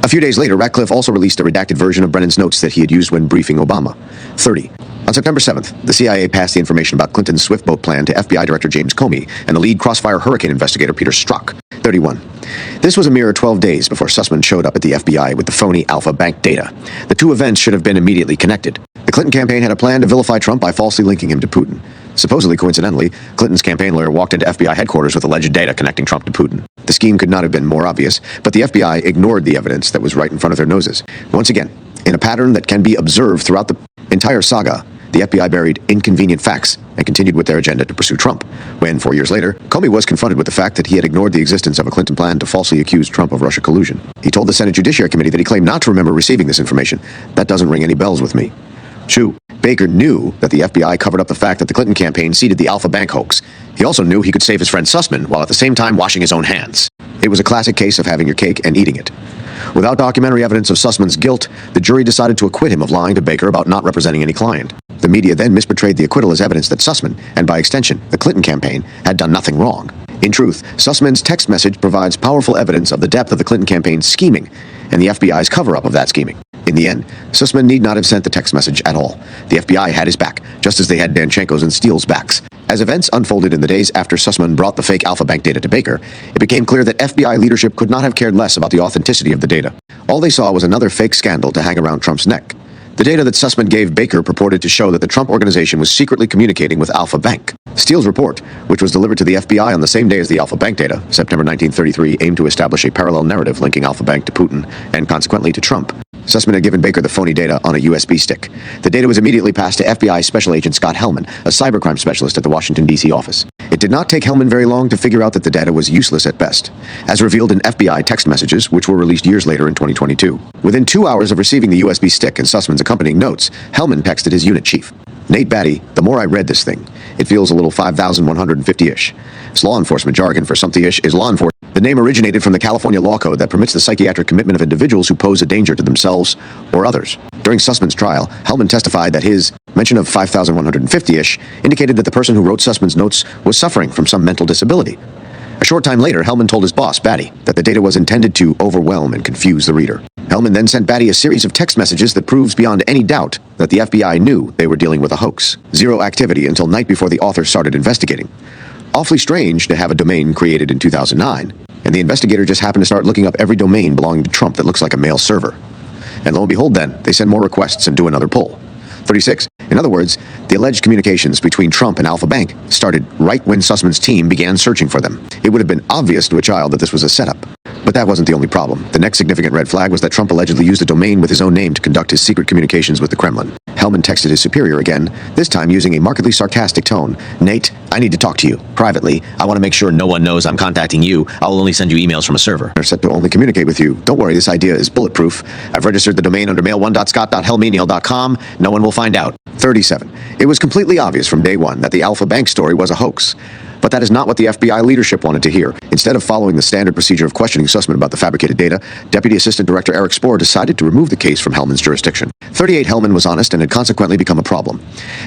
A few days later, Ratcliffe also released a redacted version of Brennan's notes that he had used when briefing Obama. 30. On September 7th, the CIA passed the information about Clinton's Swiftboat plan to FBI Director James Comey and the lead Crossfire Hurricane investigator Peter Strzok. 31. This was a mere 12 days before Sussman showed up at the FBI with the phony Alfa Bank data. The two events should have been immediately connected. The Clinton campaign had a plan to vilify Trump by falsely linking him to Putin. Supposedly coincidentally, Clinton's campaign lawyer walked into FBI headquarters with alleged data connecting Trump to Putin. The scheme could not have been more obvious, but the FBI ignored the evidence that was right in front of their noses. Once again, in a pattern that can be observed throughout the entire saga, the FBI buried inconvenient facts and continued with their agenda to pursue Trump. When, 4 years later, Comey was confronted with the fact that he had ignored the existence of a Clinton plan to falsely accuse Trump of Russia collusion. He told the Senate Judiciary Committee that he claimed not to remember receiving this information. That doesn't ring any bells with me. True, Baker knew that the FBI covered up the fact that the Clinton campaign seeded the Alfa Bank hoax. He also knew he could save his friend Sussman while at the same time washing his own hands. It was a classic case of having your cake and eating it. Without documentary evidence of Sussman's guilt, the jury decided to acquit him of lying to Baker about not representing any client. The media then misportrayed the acquittal as evidence that Sussman, and by extension, the Clinton campaign, had done nothing wrong. In truth, Sussman's text message provides powerful evidence of the depth of the Clinton campaign's scheming and the FBI's cover-up of that scheming. In the end, Sussman need not have sent the text message at all. The FBI had his back, just as they had Danchenko's and Steele's backs. As events unfolded in the days after Sussman brought the fake Alfa Bank data to Baker, it became clear that FBI leadership could not have cared less about the authenticity of the data. All they saw was another fake scandal to hang around Trump's neck. The data that Sussman gave Baker purported to show that the Trump organization was secretly communicating with Alpha Bank. Steele's report, which was delivered to the FBI on the same day as the Alpha Bank data, September 1933, aimed to establish a parallel narrative linking Alpha Bank to Putin and consequently to Trump. Sussman had given Baker the phony data on a USB stick. The data was immediately passed to FBI Special Agent Scott Hellman, a cybercrime specialist at the Washington, D.C. office. It did not take Hellman very long to figure out that the data was useless at best, as revealed in FBI text messages, which were released years later in 2022. Within 2 hours of receiving the USB stick and Sussman's accompanying notes, Hellman texted his unit chief. Nate Batty, the more I read this thing, it feels a little 5,150-ish. It's law enforcement jargon for something-ish is law enforcement. The name originated from the California law code that permits the psychiatric commitment of individuals who pose a danger to themselves or others. During Sussman's trial, Hellman testified that his mention of 5,150-ish indicated that the person who wrote Sussman's notes was suffering from some mental disability. A short time later, Hellman told his boss, Batty, that the data was intended to overwhelm and confuse the reader. Hellman then sent Batty a series of text messages that proves beyond any doubt that the FBI knew they were dealing with a hoax. Zero activity until night before the author started investigating. Awfully strange to have a domain created in 2009, and the investigator just happened to start looking up every domain belonging to Trump that looks like a mail server. And lo and behold then, they send more requests and do another poll. 36. In other words, the alleged communications between Trump and Alpha Bank started right when Sussman's team began searching for them. It would have been obvious to a child that this was a setup. But that wasn't the only problem. The next significant red flag was that Trump allegedly used a domain with his own name to conduct his secret communications with the Kremlin. Hellman texted his superior again, this time using a markedly sarcastic tone. Nate, I need to talk to you. Privately, I want to make sure no one knows I'm contacting you. I will only send you emails from a server. They're set to only communicate with you. Don't worry, this idea is bulletproof. I've registered the domain under mail1.scott.hellmenial.com. No one will find out. 37. It was completely obvious from day one that the Alpha Bank story was a hoax. But that is not what the FBI leadership wanted to hear. Instead of following the standard procedure of questioning Sussman about the fabricated data, Deputy Assistant Director Eric Spohr decided to remove the case from Hellman's jurisdiction. 38. Hellman was honest and had consequently become a problem.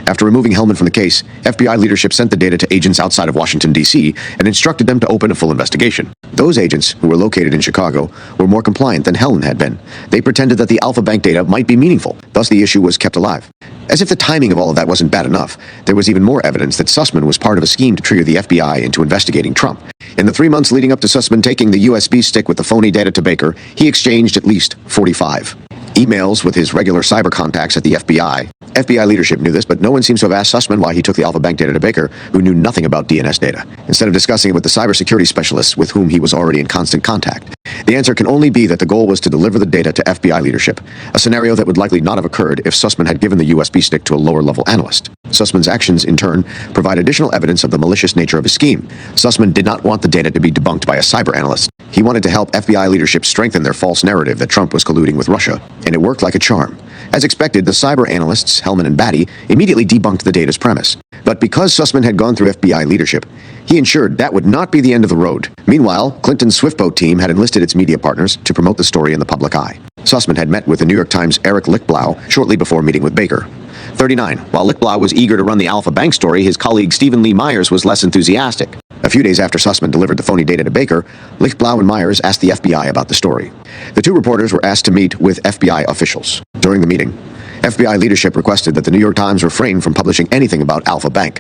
After removing Hellman from the case, FBI leadership sent the data to agents outside of Washington, D.C. and instructed them to open a full investigation. Those agents, who were located in Chicago, were more compliant than Hellman had been. They pretended that the Alpha Bank data might be meaningful. Thus, the issue was kept alive. As if the timing of all of that wasn't bad enough, there was even more evidence that Sussman was part of a scheme to trigger the FBI into investigating Trump. In the 3 months leading up to Sussman taking the USB stick with the phony data to Baker, he exchanged at least 45 emails with his regular cyber contacts at the FBI. FBI leadership knew this, but no one seems to have asked Sussman why he took the Alpha Bank data to Baker, who knew nothing about DNS data, instead of discussing it with the cybersecurity specialists with whom he was already in constant contact. The answer can only be that the goal was to deliver the data to FBI leadership, a scenario that would likely not have occurred if Sussman had given the USB stick to a lower-level analyst. Sussman's actions, in turn, provide additional evidence of the malicious nature of his scheme. Sussman did not want the data to be debunked by a cyber analyst. He wanted to help FBI leadership strengthen their false narrative that Trump was colluding with Russia, and it worked like a charm. As expected, the cyber analysts, Hellman and Batty, immediately debunked the data's premise. But because Sussman had gone through FBI leadership, he ensured that would not be the end of the road. Meanwhile, Clinton's Swiftboat team had enlisted its media partners to promote the story in the public eye. Sussman had met with the New York Times' Eric Lichtblau shortly before meeting with Baker. 39. While Lichtblau was eager to run the Alpha Bank story, his colleague Stephen Lee Myers was less enthusiastic. A few days after Sussman delivered the phony data to Baker, Lichtblau and Myers asked the FBI about the story. The two reporters were asked to meet with FBI officials. During the meeting, FBI leadership requested that the New York Times refrain from publishing anything about Alpha Bank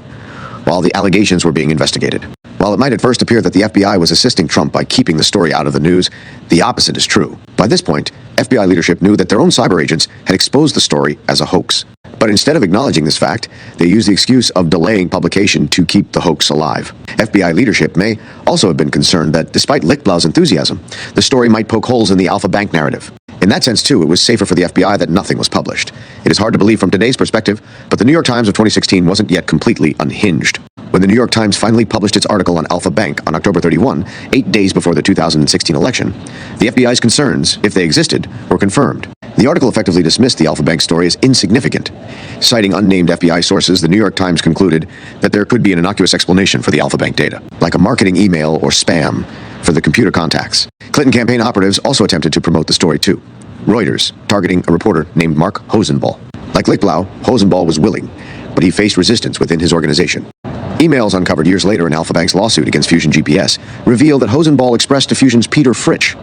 while the allegations were being investigated. While it might at first appear that the FBI was assisting Trump by keeping the story out of the news, the opposite is true. By this point, FBI leadership knew that their own cyber agents had exposed the story as a hoax. But instead of acknowledging this fact, they used the excuse of delaying publication to keep the hoax alive. FBI leadership may also have been concerned that, despite Lichtblau's enthusiasm, the story might poke holes in the Alpha Bank narrative. In that sense, too, it was safer for the FBI that nothing was published. It is hard to believe from today's perspective, but the New York Times of 2016 wasn't yet completely unhinged. When the New York Times finally published its article on Alpha Bank on October 31, 8 days before the 2016 election, the FBI's concerns, if they existed, were confirmed. The article effectively dismissed the Alpha Bank story as insignificant. Citing unnamed FBI sources, the New York Times concluded that there could be an innocuous explanation for the Alpha Bank data, like a marketing email or spam for the computer contacts. Clinton campaign operatives also attempted to promote the story too. Reuters, targeting a reporter named Mark Hosenball. Like Lichtblau, Hosenball was willing, but he faced resistance within his organization. Emails uncovered years later in Alpha Bank's lawsuit against Fusion GPS reveal that Hosenball expressed to Fusion's Peter Fritsch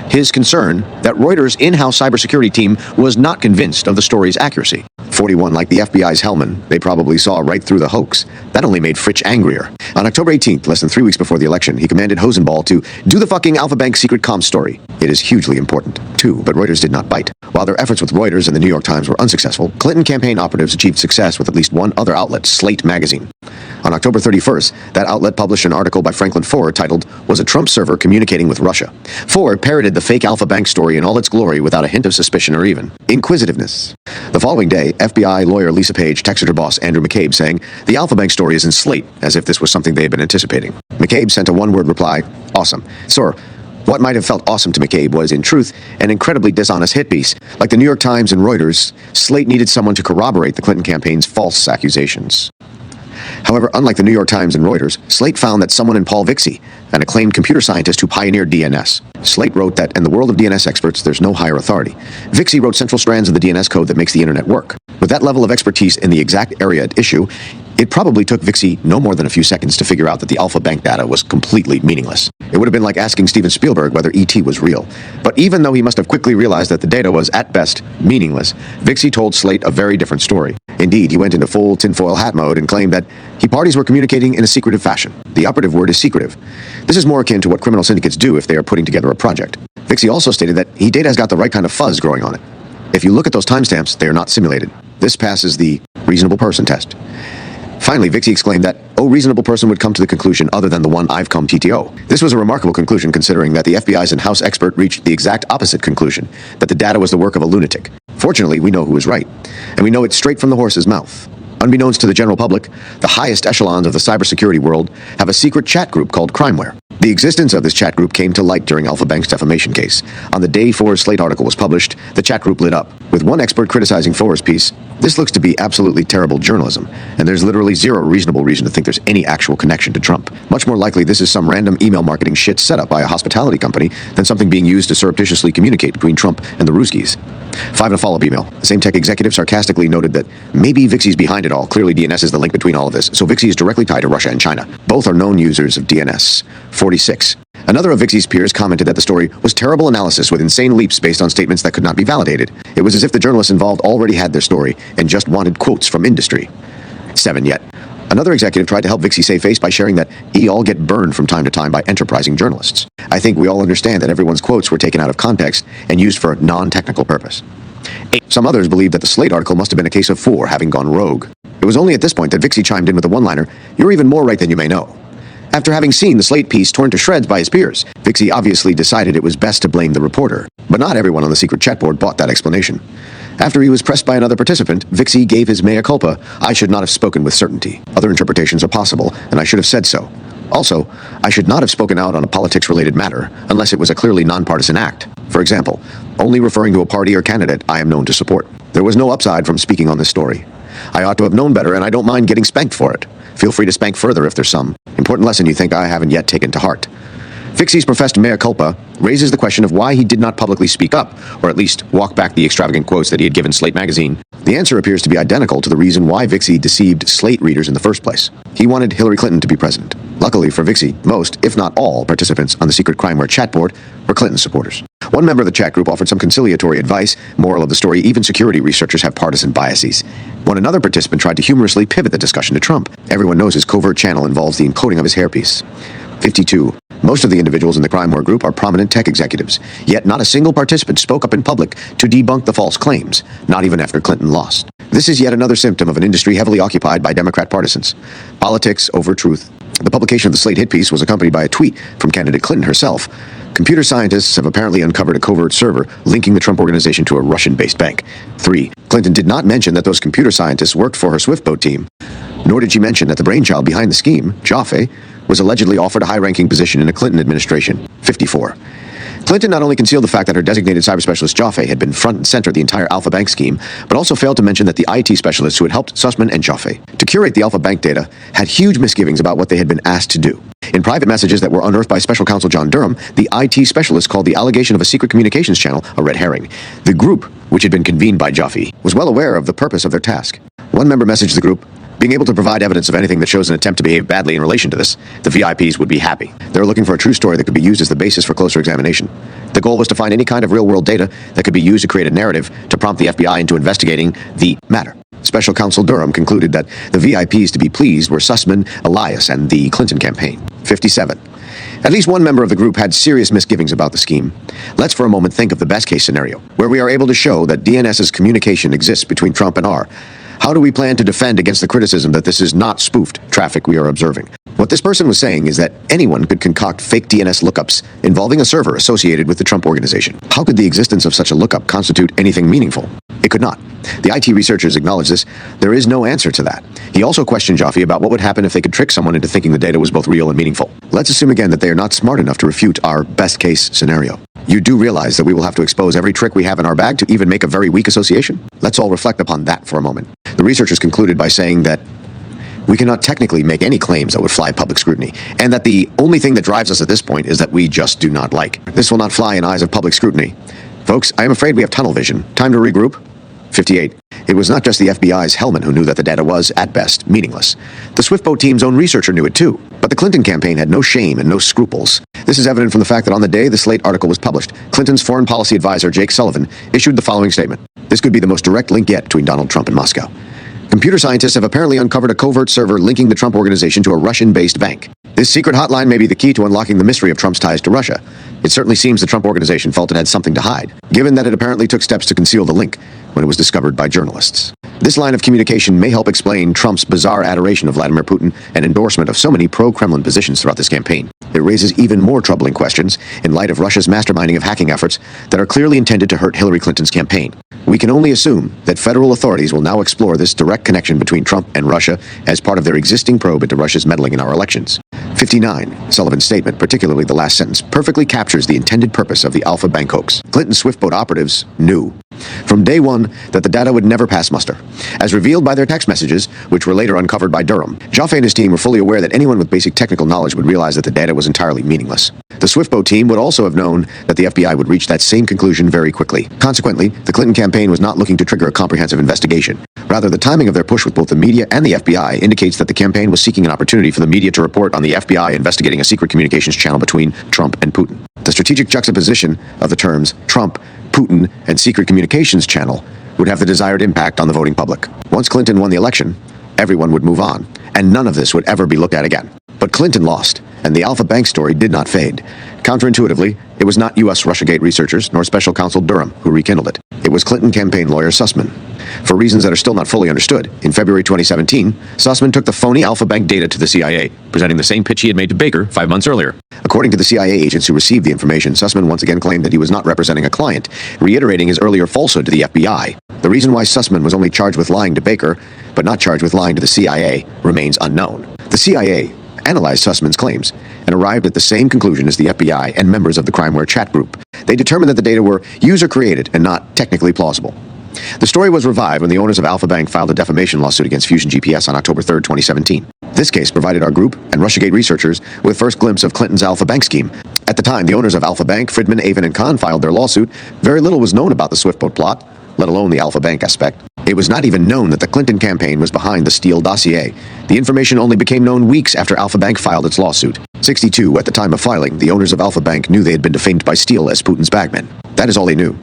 his concern that Reuters' in-house cybersecurity team was not convinced of the story's accuracy. 41, like the FBI's Hellman, they probably saw right through the hoax. That only made Fritsch angrier. On October 18th, less than 3 weeks before the election, he commanded Hosenball to do the fucking Alpha Bank secret comms story. It is hugely important, too, but Reuters did not bite. While While their efforts with Reuters and the New York Times were unsuccessful, Clinton campaign operatives achieved success with at least one other outlet, Slate magazine. On October 31st, that outlet published an article by Franklin Foer titled, "Was a Trump Server Communicating with Russia?" Foer parroted the fake Alpha Bank story in all its glory without a hint of suspicion or even inquisitiveness. The following day, FBI lawyer Lisa Page texted her boss Andrew McCabe saying, "The Alpha Bank story is in Slate," as if this was something they had been anticipating. McCabe sent a one-word reply, "Awesome." Sir, what might have felt awesome to McCabe was, in truth, an incredibly dishonest hit piece. Like the New York Times and Reuters, Slate needed someone to corroborate the Clinton campaign's false accusations. However, unlike the New York Times and Reuters, Slate found that someone in Paul Vixie, an acclaimed computer scientist who pioneered DNS. Slate wrote that in the world of DNS experts, there's no higher authority. Vixie wrote central strands of the DNS code that makes the internet work. With that level of expertise in the exact area at issue, it probably took Vixie no more than a few seconds to figure out that the Alpha Bank data was completely meaningless. It would have been like asking Steven Spielberg whether E.T. was real. But even though he must have quickly realized that the data was, at best, meaningless, Vixie told Slate a very different story. Indeed, he went into full tinfoil hat mode and claimed that parties were communicating in a secretive fashion. The operative word is secretive. This is more akin to what criminal syndicates do if they are putting together a project. Vixie also stated that data has got the right kind of fuzz growing on it. If you look at those timestamps, they are not simulated. This passes the reasonable person test. Finally, Vixie exclaimed that, "Oh, reasonable person would come to the conclusion other than the one I've come TTO." This was a remarkable conclusion considering that the FBI's in-house expert reached the exact opposite conclusion, that the data was the work of a lunatic. Fortunately, we know who is right, and we know it straight from the horse's mouth. Unbeknownst to the general public, the highest echelons of the cybersecurity world have a secret chat group called Crimeware. The existence of this chat group came to light during Alpha Bank's defamation case. On the day Foer's Slate article was published, the chat group lit up, with one expert criticizing Foer's piece. "This looks to be absolutely terrible journalism, and there's literally zero reasonable reason to think there's any actual connection to Trump. Much more likely this is some random email marketing shit set up by a hospitality company than something being used to surreptitiously communicate between Trump and the Ruskies." 5 in a follow-up email. The same tech executive sarcastically noted that maybe Vixie's behind it all. Clearly DNS is the link between all of this, so Vixie is directly tied to Russia and China. Both are known users of DNS. 46. Another of Vixie's peers commented that the story was terrible analysis with insane leaps based on statements that could not be validated. It was as if the journalists involved already had their story and just wanted quotes from industry. 7 yet. Another executive tried to help Vixie save face by sharing that all get burned from time to time by enterprising journalists. I think we all understand that everyone's quotes were taken out of context and used for a non-technical purpose. 8. Some others believe that the Slate article must have been a case of Foer having gone rogue. It was only at this point that Vixie chimed in with a one-liner, "You're even more right than you may know." After having seen the Slate piece torn to shreds by his peers, Vixie obviously decided it was best to blame the reporter. But not everyone on the secret chat board bought that explanation. After he was pressed by another participant, Vixie gave his mea culpa. "I should not have spoken with certainty. Other interpretations are possible, and I should have said so. Also, I should not have spoken out on a politics-related matter unless it was a clearly nonpartisan act. For example, only referring to a party or candidate I am known to support. There was no upside from speaking on this story. I ought to have known better, and I don't mind getting spanked for it. Feel free to spank further if there's some important lesson you think I haven't yet taken to heart." Vixie's professed mea culpa raises the question of why he did not publicly speak up, or at least walk back the extravagant quotes that he had given Slate magazine. The answer appears to be identical to the reason why Vixie deceived Slate readers in the first place. He wanted Hillary Clinton to be president. Luckily for Vixie, most, if not all, participants on the secret Crimeware chat board were Clinton supporters. One member of the chat group offered some conciliatory advice. Moral of the story, even security researchers have partisan biases. When another participant tried to humorously pivot the discussion to Trump, everyone knows his covert channel involves the encoding of his hairpiece. 52. Most of the individuals in the Crimeware group are prominent tech executives, yet not a single participant spoke up in public to debunk the false claims, not even after Clinton lost. This is yet another symptom of an industry heavily occupied by Democrat partisans. Politics over truth. The publication of the Slate hit piece was accompanied by a tweet from candidate Clinton herself. Computer scientists have apparently uncovered a covert server linking the Trump organization to a Russian-based bank. 3. Clinton did not mention that those computer scientists worked for her Swiftboat team, nor did she mention that the brainchild behind the scheme, Jaffe, was allegedly offered a high-ranking position in a Clinton administration. 54. Clinton not only concealed the fact that her designated cyber specialist Jaffe had been front and center of the entire Alpha Bank scheme, but also failed to mention that the IT specialists who had helped Sussman and Jaffe to curate the Alpha Bank data had huge misgivings about what they had been asked to do. In private messages that were unearthed by special counsel John Durham, the IT specialist called the allegation of a secret communications channel a red herring. The group, which had been convened by Jaffe, was well aware of the purpose of their task. One member messaged the group, "Being able to provide evidence of anything that shows an attempt to behave badly in relation to this, the VIPs would be happy. They were looking for a true story that could be used as the basis for closer examination. The goal was to find any kind of real-world data that could be used to create a narrative to prompt the FBI into investigating the matter." Special counsel Durham concluded that the VIPs to be pleased were Sussman, Elias, and the Clinton campaign. 57. At least one member of the group had serious misgivings about the scheme. Let's for a moment think of the best-case scenario, where we are able to show that DNS's communication exists between Trump and R. How do we plan to defend against the criticism that this is not spoofed traffic we are observing? What this person was saying is that anyone could concoct fake DNS lookups involving a server associated with the Trump organization. How could the existence of such a lookup constitute anything meaningful? It could not. The IT researchers acknowledge this. There is no answer to that. He also questioned Jaffe about what would happen if they could trick someone into thinking the data was both real and meaningful. Let's assume again that they are not smart enough to refute our best-case scenario. You do realize that we will have to expose every trick we have in our bag to even make a very weak association? Let's all reflect upon that for a moment. The researchers concluded by saying that we cannot technically make any claims that would fly public scrutiny, and that the only thing that drives us at this point is that we just do not like. This will not fly in eyes of public scrutiny. Folks, I am afraid we have tunnel vision. Time to regroup. 58. It was not just the FBI's Hellman who knew that the data was, at best, meaningless. The Swiftboat team's own researcher knew it too. But the Clinton campaign had no shame and no scruples. This is evident from the fact that on the day the Slate article was published, Clinton's foreign policy advisor, Jake Sullivan, issued the following statement. This could be the most direct link yet between Donald Trump and Moscow. Computer scientists have apparently uncovered a covert server linking the Trump organization to a Russian-based bank. This secret hotline may be the key to unlocking the mystery of Trump's ties to Russia. It certainly seems the Trump organization felt it had something to hide, given that it apparently took steps to conceal the link when it was discovered by journalists. This line of communication may help explain Trump's bizarre adoration of Vladimir Putin and endorsement of so many pro-Kremlin positions throughout this campaign. It raises even more troubling questions in light of Russia's masterminding of hacking efforts that are clearly intended to hurt Hillary Clinton's campaign. We can only assume that federal authorities will now explore this direct connection between Trump and Russia as part of their existing probe into Russia's meddling in our elections. 59. Sullivan's statement, particularly the last sentence, perfectly captures the intended purpose of the Alpha Bank hoax. Clinton Swiftboat operatives knew from day one that the data would never pass muster. As revealed by their text messages, which were later uncovered by Durham, Jaffe and his team were fully aware that anyone with basic technical knowledge would realize that the data was entirely meaningless. The Swiftboat team would also have known that the FBI would reach that same conclusion very quickly. Consequently, the Clinton campaign was not looking to trigger a comprehensive investigation. Rather, the timing of their push with both the media and the FBI indicates that the campaign was seeking an opportunity for the media to report on the FBI investigating a secret communications channel between Trump and Putin. The strategic juxtaposition of the terms Trump, Putin, and secret communications channel would have the desired impact on the voting public. Once Clinton won the election, everyone would move on, and none of this would ever be looked at again. But Clinton lost, and the Alpha Bank story did not fade. Counterintuitively, it was not U.S. Russiagate researchers nor Special Counsel Durham who rekindled it. It was Clinton campaign lawyer Sussman. For reasons that are still not fully understood, in February 2017, Sussman took the phony Alpha Bank data to the CIA, presenting the same pitch he had made to Baker 5 months earlier. According to the CIA agents who received the information, Sussman once again claimed that he was not representing a client, reiterating his earlier falsehood to the FBI. The reason why Sussman was only charged with lying to Baker, but not charged with lying to the CIA, remains unknown. The CIA analyzed Sussman's claims and arrived at the same conclusion as the FBI and members of the Crimeware chat group. They determined that the data were user-created and not technically plausible. The story was revived when the owners of Alpha Bank filed a defamation lawsuit against Fusion GPS on October 3, 2017. This case provided our group and Russiagate researchers with first glimpse of Clinton's Alpha Bank scheme. At the time, the owners of Alpha Bank, Friedman, Avon, and Kahn filed their lawsuit. Very little was known about the Swiftboat plot, let alone the Alpha Bank aspect. It was not even known that the Clinton campaign was behind the Steele dossier. The information only became known weeks after Alpha Bank filed its lawsuit. 62, at the time of filing, the owners of Alpha Bank knew they had been defamed by Steele as Putin's bagmen. That is all they knew.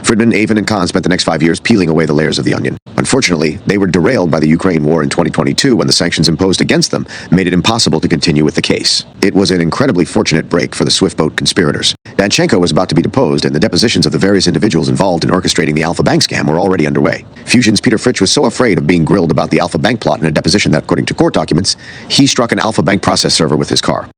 Friedman, Avon, and Kahn spent the next 5 years peeling away the layers of the onion. Unfortunately, they were derailed by the Ukraine war in 2022 when the sanctions imposed against them made it impossible to continue with the case. It was an incredibly fortunate break for the Swiftboat conspirators. Danchenko was about to be deposed, and the depositions of the various individuals involved in orchestrating the Alpha Bank scam were already underway. Fusion's Peter Fritsch was so afraid of being grilled about the Alpha Bank plot in a deposition that, according to court documents, he struck an Alpha Bank process server with his car.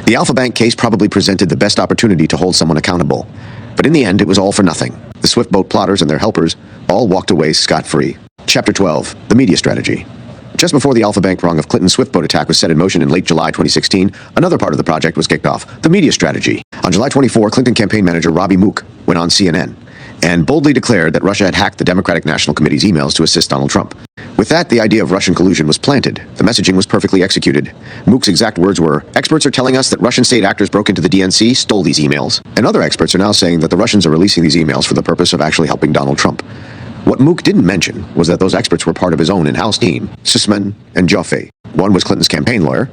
The Alpha Bank case probably presented the best opportunity to hold someone accountable. But in the end, it was all for nothing. The Swiftboat plotters and their helpers all walked away scot-free. Chapter 12. The Media Strategy. Just before the Alpha Bank prong of Clinton's Swiftboat attack was set in motion in late July 2016, another part of the project was kicked off, the media strategy. On July 24, Clinton campaign manager Robbie Mook went on CNN and boldly declared that Russia had hacked the Democratic National Committee's emails to assist Donald Trump. With that, the idea of Russian collusion was planted. The messaging was perfectly executed. Mook's exact words were, "Experts are telling us that Russian state actors broke into the DNC, stole these emails." And other experts are now saying that the Russians are releasing these emails for the purpose of actually helping Donald Trump. What Mook didn't mention was that those experts were part of his own in-house team, Sussman and Jaffe. One was Clinton's campaign lawyer,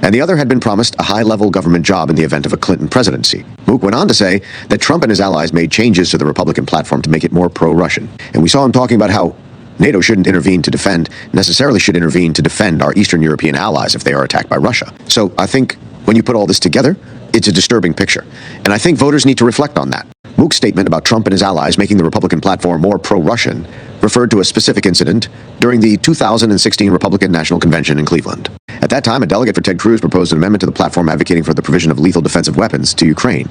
and the other had been promised a high-level government job in the event of a Clinton presidency. Mook went on to say that Trump and his allies made changes to the Republican platform to make it more pro-Russian. And we saw him talking about how NATO shouldn't intervene to defend, necessarily should intervene to defend our Eastern European allies if they are attacked by Russia. So I think When you put all this together, it's a disturbing picture, and I think voters need to reflect on that. Mook's statement about Trump and his allies making the Republican platform more pro-Russian referred to a specific incident during the 2016 Republican National Convention in Cleveland. At that time, a delegate for Ted Cruz proposed an amendment to the platform advocating for the provision of lethal defensive weapons to Ukraine.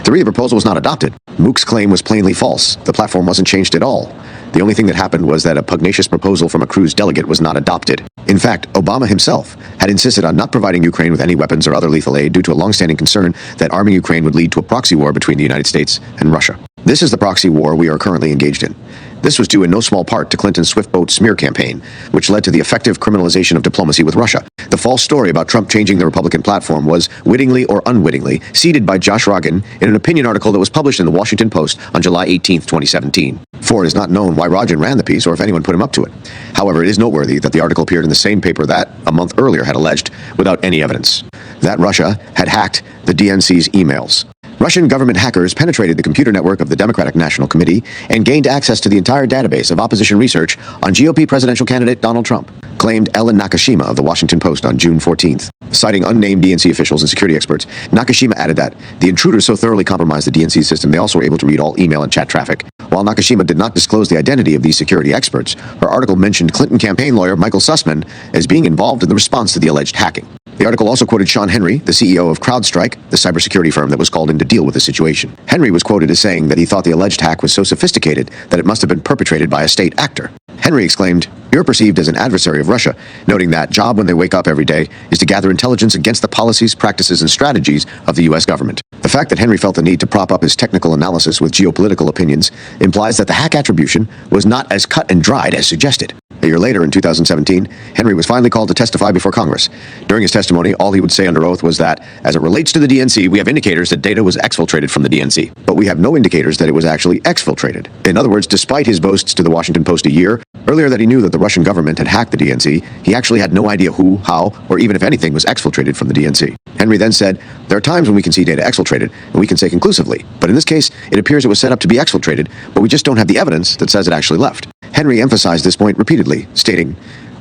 The proposal was not adopted. Mook's claim was plainly false. The platform wasn't changed at all. The only thing that happened was that a pugnacious proposal from a Cruz delegate was not adopted. In fact, Obama himself had insisted on not providing Ukraine with any weapons or other lethal aid due to a long-standing concern that arming Ukraine would lead to a proxy war between the United States and Russia. This is the proxy war we are currently engaged in. This was due in no small part to Clinton's Swiftboat smear campaign, which led to the effective criminalization of diplomacy with Russia. The false story about Trump changing the Republican platform was, wittingly or unwittingly, seeded by Josh Rogin in an opinion article that was published in the Washington Post on July 18, 2017. For it is not known why Rogin ran the piece or if anyone put him up to it. However, it is noteworthy that the article appeared in the same paper that, a month earlier, had alleged, without any evidence, that Russia had hacked the DNC's emails. Russian government hackers penetrated the computer network of the Democratic National Committee and gained access to the entire database of opposition research on GOP presidential candidate Donald Trump, claimed Ellen Nakashima of the Washington Post on June 14th. Citing unnamed DNC officials and security experts, Nakashima added that the intruders so thoroughly compromised the DNC system they also were able to read all email and chat traffic. While Nakashima did not disclose the identity of these security experts, her article mentioned Clinton campaign lawyer Michael Sussman as being involved in the response to the alleged hacking. The article also quoted Sean Henry, the CEO of CrowdStrike, the cybersecurity firm that was called in to deal with the situation. Henry was quoted as saying that he thought the alleged hack was so sophisticated that it must have been perpetrated by a state actor. Henry exclaimed, "You're perceived as an adversary of Russia, noting that job when they wake up every day is to gather intelligence against the policies, practices, and strategies of the U.S. government." The fact that Henry felt the need to prop up his technical analysis with geopolitical opinions implies that the hack attribution was not as cut and dried as suggested. A year later, in 2017, Henry was finally called to testify before Congress. During his testimony, all he would say under oath was that, as it relates to the DNC, we have indicators that data was exfiltrated from the DNC, but we have no indicators that it was actually exfiltrated. In other words, despite his boasts to the Washington Post a year earlier that he knew that the Russian government had hacked the DNC, he actually had no idea who, how, or even if anything was exfiltrated from the DNC. Henry then said, "There are times when we can see data exfiltrated, and we can say conclusively, but in this case, it appears it was set up to be exfiltrated, but we just don't have the evidence that says it actually left." Henry emphasized this point repeatedly, stating,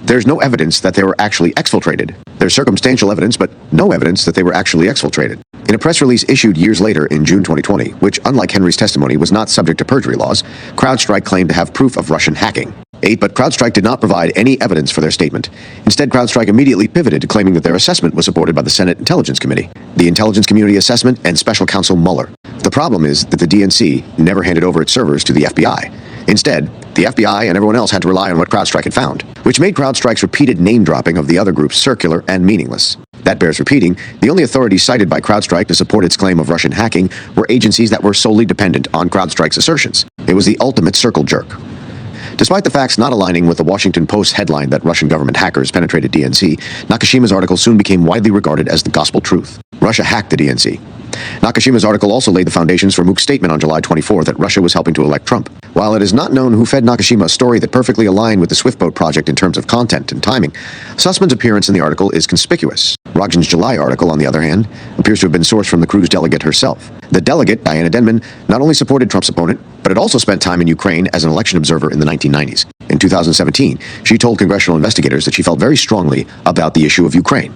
"There's no evidence that they were actually exfiltrated. There's circumstantial evidence, but no evidence that they were actually exfiltrated." In a press release issued years later in June 2020, which, unlike Henry's testimony, was not subject to perjury laws, CrowdStrike claimed to have proof of Russian hacking. But CrowdStrike did not provide any evidence for their statement. Instead, CrowdStrike immediately pivoted to claiming that their assessment was supported by the Senate Intelligence Committee, the Intelligence Community Assessment, and Special Counsel Mueller. The problem is that the DNC never handed over its servers to the FBI. Instead, the FBI and everyone else had to rely on what CrowdStrike had found, which made CrowdStrike's repeated name-dropping of the other groups circular and meaningless. That bears repeating. The only authorities cited by CrowdStrike to support its claim of Russian hacking were agencies that were solely dependent on CrowdStrike's assertions. It was the ultimate circle jerk. Despite the facts not aligning with the Washington Post headline that Russian government hackers penetrated DNC, Nakashima's article soon became widely regarded as the gospel truth. Russia hacked the DNC. Nakashima's article also laid the foundations for Mook's statement on July 24 that Russia was helping to elect Trump. While it is not known who fed Nakashima a story that perfectly aligned with the Swiftboat project in terms of content and timing, Sussman's appearance in the article is conspicuous. Rogin's July article, on the other hand, appears to have been sourced from the Cruz delegate herself. The delegate, Diana Denman, not only supported Trump's opponent, but had also spent time in Ukraine as an election observer in the 1990s. In 2017, she told congressional investigators that she felt very strongly about the issue of Ukraine.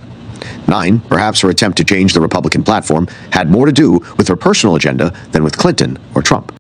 9, perhaps her attempt to change the Republican platform had more to do with her personal agenda than with Clinton or Trump.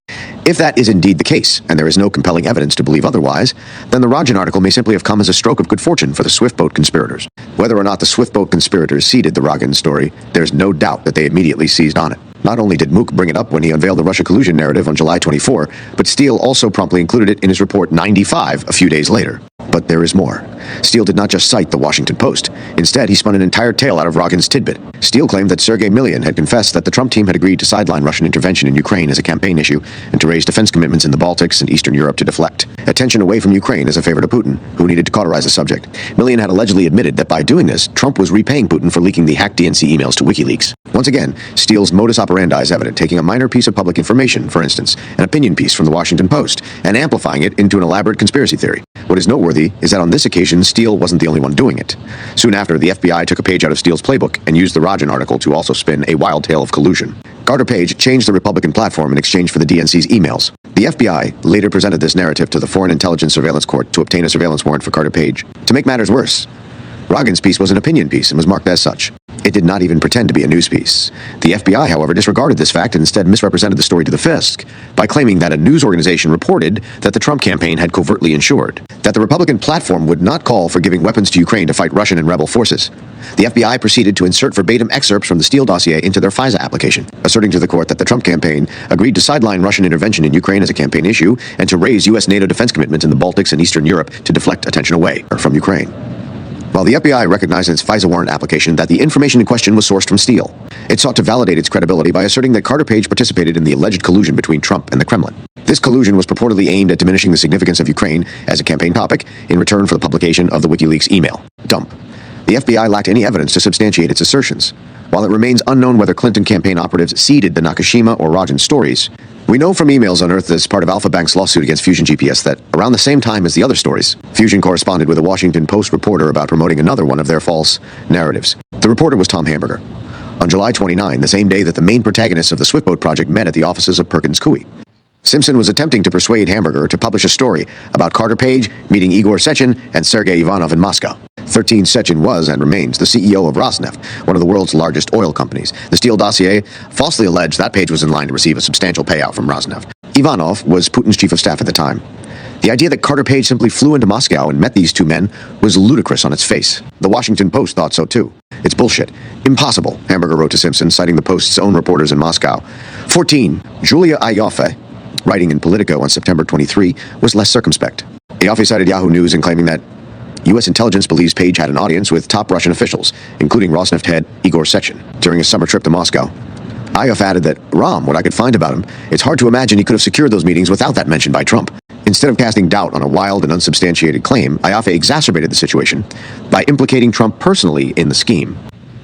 If that is indeed the case, and there is no compelling evidence to believe otherwise, then the Rogin article may simply have come as a stroke of good fortune for the Swiftboat conspirators. Whether or not the Swiftboat conspirators seeded the Rogin story, there's no doubt that they immediately seized on it. Not only did Mook bring it up when he unveiled the Russia collusion narrative on July 24, but Steele also promptly included it in his report 95 a few days later. But there is more. Steele did not just cite the Washington Post. Instead, he spun an entire tale out of Rogin's tidbit. Steele claimed that Sergei Milyan had confessed that the Trump team had agreed to sideline Russian intervention in Ukraine as a campaign issue and to raise defense commitments in the Baltics and Eastern Europe to deflect attention away from Ukraine as a favor to Putin, who needed to cauterize the subject. Milyan had allegedly admitted that by doing this, Trump was repaying Putin for leaking the hacked DNC emails to WikiLeaks. Once again, Steele's modus operandi is evident, taking a minor piece of public information, for instance, an opinion piece from the Washington Post, and amplifying it into an elaborate conspiracy theory. What is noteworthy is that on this occasion, Steele wasn't the only one doing it. Soon after, the FBI took a page out of Steele's playbook and used the Rogin article to also spin a wild tale of collusion. Carter Page changed the Republican platform in exchange for the DNC's emails. The FBI later presented this narrative to the Foreign Intelligence Surveillance Court to obtain a surveillance warrant for Carter Page. To make matters worse, Rogin's piece was an opinion piece and was marked as such. It did not even pretend to be a news piece. The FBI, however, disregarded this fact and instead misrepresented the story to the FISC by claiming that a news organization reported that the Trump campaign had covertly ensured that the Republican platform would not call for giving weapons to Ukraine to fight Russian and rebel forces. The FBI proceeded to insert verbatim excerpts from the Steele dossier into their FISA application, asserting to the court that the Trump campaign agreed to sideline Russian intervention in Ukraine as a campaign issue and to raise U.S. NATO defense commitments in the Baltics and Eastern Europe to deflect attention away from Ukraine. While the FBI recognized in its FISA warrant application that the information in question was sourced from Steele, it sought to validate its credibility by asserting that Carter Page participated in the alleged collusion between Trump and the Kremlin. This collusion was purportedly aimed at diminishing the significance of Ukraine as a campaign topic in return for the publication of the WikiLeaks email dump. The FBI lacked any evidence to substantiate its assertions. While it remains unknown whether Clinton campaign operatives seeded the Nakashima or Rajan stories, we know from emails unearthed as part of Alpha Bank's lawsuit against Fusion GPS that, around the same time as the other stories, Fusion corresponded with a Washington Post reporter about promoting another one of their false narratives. The reporter was Tom Hamburger. On July 29, the same day that the main protagonists of the Swiftboat project met at the offices of Perkins Coie, Simpson was attempting to persuade Hamburger to publish a story about Carter Page meeting Igor Sechin and Sergei Ivanov in Moscow. 13 Sechin was and remains the CEO of Rosneft, one of the world's largest oil companies. The Steele dossier falsely alleged that Page was in line to receive a substantial payout from Rosneft. Ivanov was Putin's chief of staff at the time. The idea that Carter Page simply flew into Moscow and met these two men was ludicrous on its face. The Washington Post thought so too. It's bullshit. Impossible, Hamburger wrote to Simpson, citing the Post's own reporters in Moscow. 14. Julia Ioffe, writing in Politico on September 23, was less circumspect. Ioffe cited Yahoo News in claiming that U.S. intelligence believes Page had an audience with top Russian officials, including Rosneft head Igor Sechin, during his summer trip to Moscow. Ioffe added that, what I could find about him, it's hard to imagine he could have secured those meetings without that mention by Trump. Instead of casting doubt on a wild and unsubstantiated claim, Ioffe exacerbated the situation by implicating Trump personally in the scheme.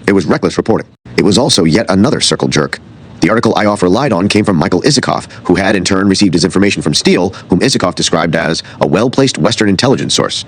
It was reckless reporting. It was also yet another circle jerk. The article Ioffe relied on came from Michael Isikoff, who had in turn received his information from Steele, whom Isikoff described as a well-placed Western intelligence source.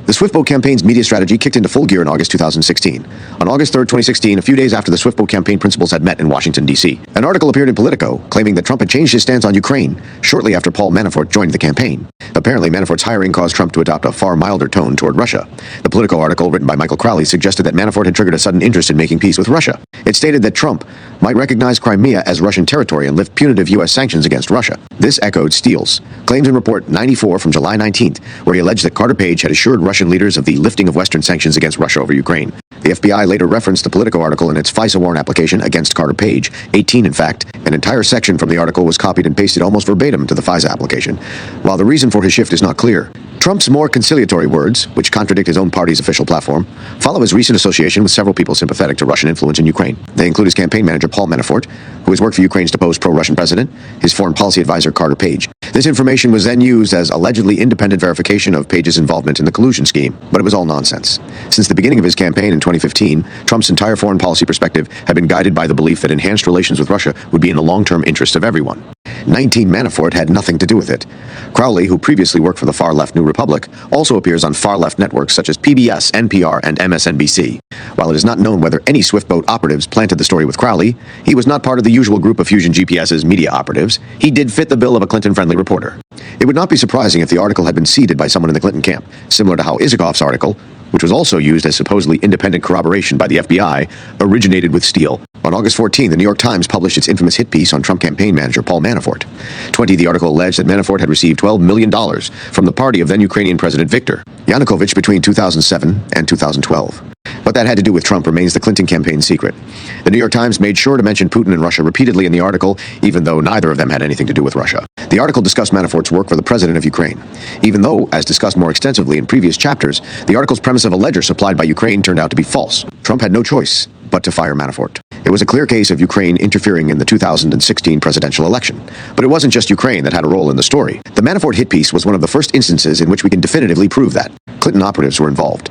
The Swiftboat campaign's media strategy kicked into full gear in August 2016. On August 3, 2016, a few days after the Swiftboat campaign principals had met in Washington, D.C., an article appeared in Politico claiming that Trump had changed his stance on Ukraine shortly after Paul Manafort joined the campaign. Apparently, Manafort's hiring caused Trump to adopt a far milder tone toward Russia. The Politico article, written by Michael Crowley, suggested that Manafort had triggered a sudden interest in making peace with Russia. It stated that Trump might recognize Crimea as Russian territory and lift punitive U.S. sanctions against Russia. This echoed Steele's claims in Report 94 from July 19th, where he alleged that Carter Page had assured Russian leaders of the lifting of Western sanctions against Russia over Ukraine. The FBI later referenced the Politico article in its FISA warrant application against Carter Page, 18 in fact. An entire section from the article was copied and pasted almost verbatim to the FISA application. While the reason for his shift is not clear, Trump's more conciliatory words, which contradict his own party's official platform, follow his recent association with several people sympathetic to Russian influence in Ukraine. They include his campaign manager Paul Manafort, who has worked for Ukraine's deposed pro-Russian president, his foreign policy advisor Carter Page. This information was then used as allegedly independent verification of Page's involvement in the collusion scheme, but it was all nonsense. Since the beginning of his campaign in 2015, Trump's entire foreign policy perspective had been guided by the belief that enhanced relations with Russia would be in the long-term interest of everyone. 19 Manafort had nothing to do with it. Crowley, who previously worked for the far-left New Republic, also appears on far-left networks such as PBS, NPR, and MSNBC. While it is not known whether any Swiftboat operatives planted the story with Crowley, he was not part of the usual group of Fusion GPS's media operatives. He did fit the bill of a Clinton-friendly reporter. It would not be surprising if the article had been seeded by someone in the Clinton camp, similar to how Isikoff's article, which was also used as supposedly independent corroboration by the FBI, originated with Steele. On August 14, the New York Times published its infamous hit piece on Trump campaign manager Paul Manafort. 20, the article alleged that Manafort had received $12 million from the party of then Ukrainian President Viktor Yanukovych between 2007 and 2012. What that had to do with Trump remains the Clinton campaign's secret. The New York Times made sure to mention Putin and Russia repeatedly in the article, even though neither of them had anything to do with Russia. The article discussed Manafort's work for the president of Ukraine. Even though, as discussed more extensively in previous chapters, the article's premise of a ledger supplied by Ukraine turned out to be false. Trump had no choice but to fire Manafort. It was a clear case of Ukraine interfering in the 2016 presidential election. But it wasn't just Ukraine that had a role in the story. The Manafort hit piece was one of the first instances in which we can definitively prove that Clinton operatives were involved.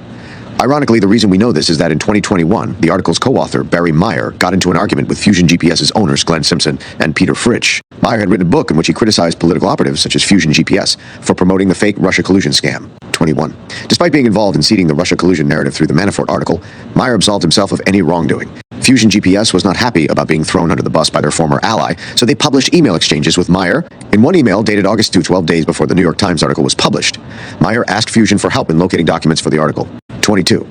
Ironically, the reason we know this is that in 2021, the article's co-author, Barry Meyer, got into an argument with Fusion GPS's owners, Glenn Simpson and Peter Fritsch. Meyer had written a book in which he criticized political operatives, such as Fusion GPS, for promoting the fake Russia collusion scam. 21. Despite being involved in seeding the Russia collusion narrative through the Manafort article, Meyer absolved himself of any wrongdoing. Fusion GPS was not happy about being thrown under the bus by their former ally, so they published email exchanges with Meyer. In one email dated August 2, 12 days before the New York Times article was published, Meyer asked Fusion for help in locating documents for the article. 22.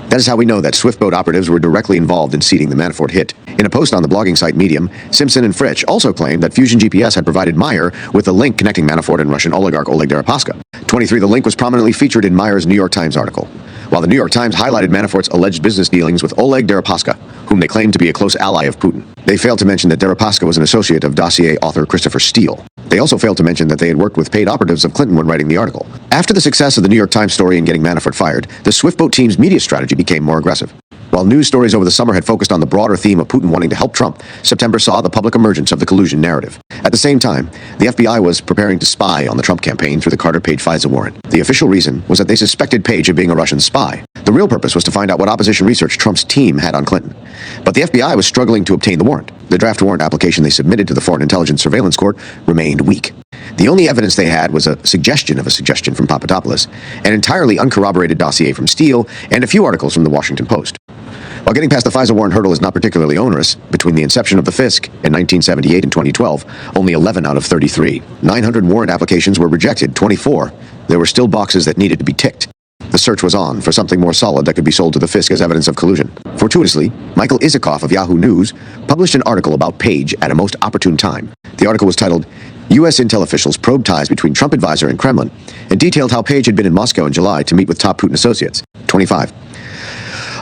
That is how we know that Swiftboat operatives were directly involved in seeding the Manafort hit. In a post on the blogging site Medium, Simpson and Fritsch also claimed that Fusion GPS had provided Meyer with the link connecting Manafort and Russian oligarch Oleg Deripaska. 23. The link was prominently featured in Meyer's New York Times article. While the New York Times highlighted Manafort's alleged business dealings with Oleg Deripaska, whom they claimed to be a close ally of Putin, they failed to mention that Deripaska was an associate of dossier author Christopher Steele. They also failed to mention that they had worked with paid operatives of Clinton when writing the article. After the success of the New York Times story in getting Manafort fired, the Swiftboat team's media strategy became more aggressive. While news stories over the summer had focused on the broader theme of Putin wanting to help Trump, September saw the public emergence of the collusion narrative. At the same time, the FBI was preparing to spy on the Trump campaign through the Carter Page FISA warrant. The official reason was that they suspected Page of being a Russian spy. The real purpose was to find out what opposition research Trump's team had on Clinton. But the FBI was struggling to obtain the warrant. The draft warrant application they submitted to the Foreign Intelligence Surveillance Court remained weak. The only evidence they had was a suggestion from Papadopoulos, an entirely uncorroborated dossier from Steele, and a few articles from the Washington Post. While getting past the FISA warrant hurdle is not particularly onerous, between the inception of the FISC in 1978 and 2012, only 11 out of 33. 900 warrant applications were rejected, 24. There were still boxes that needed to be ticked. The search was on for something more solid that could be sold to the FISC as evidence of collusion. Fortuitously, Michael Isikoff of Yahoo News published an article about Page at a most opportune time. The article was titled, U.S. Intel Officials Probe Ties Between Trump Advisor and Kremlin, and detailed how Page had been in Moscow in July to meet with top Putin associates. 25.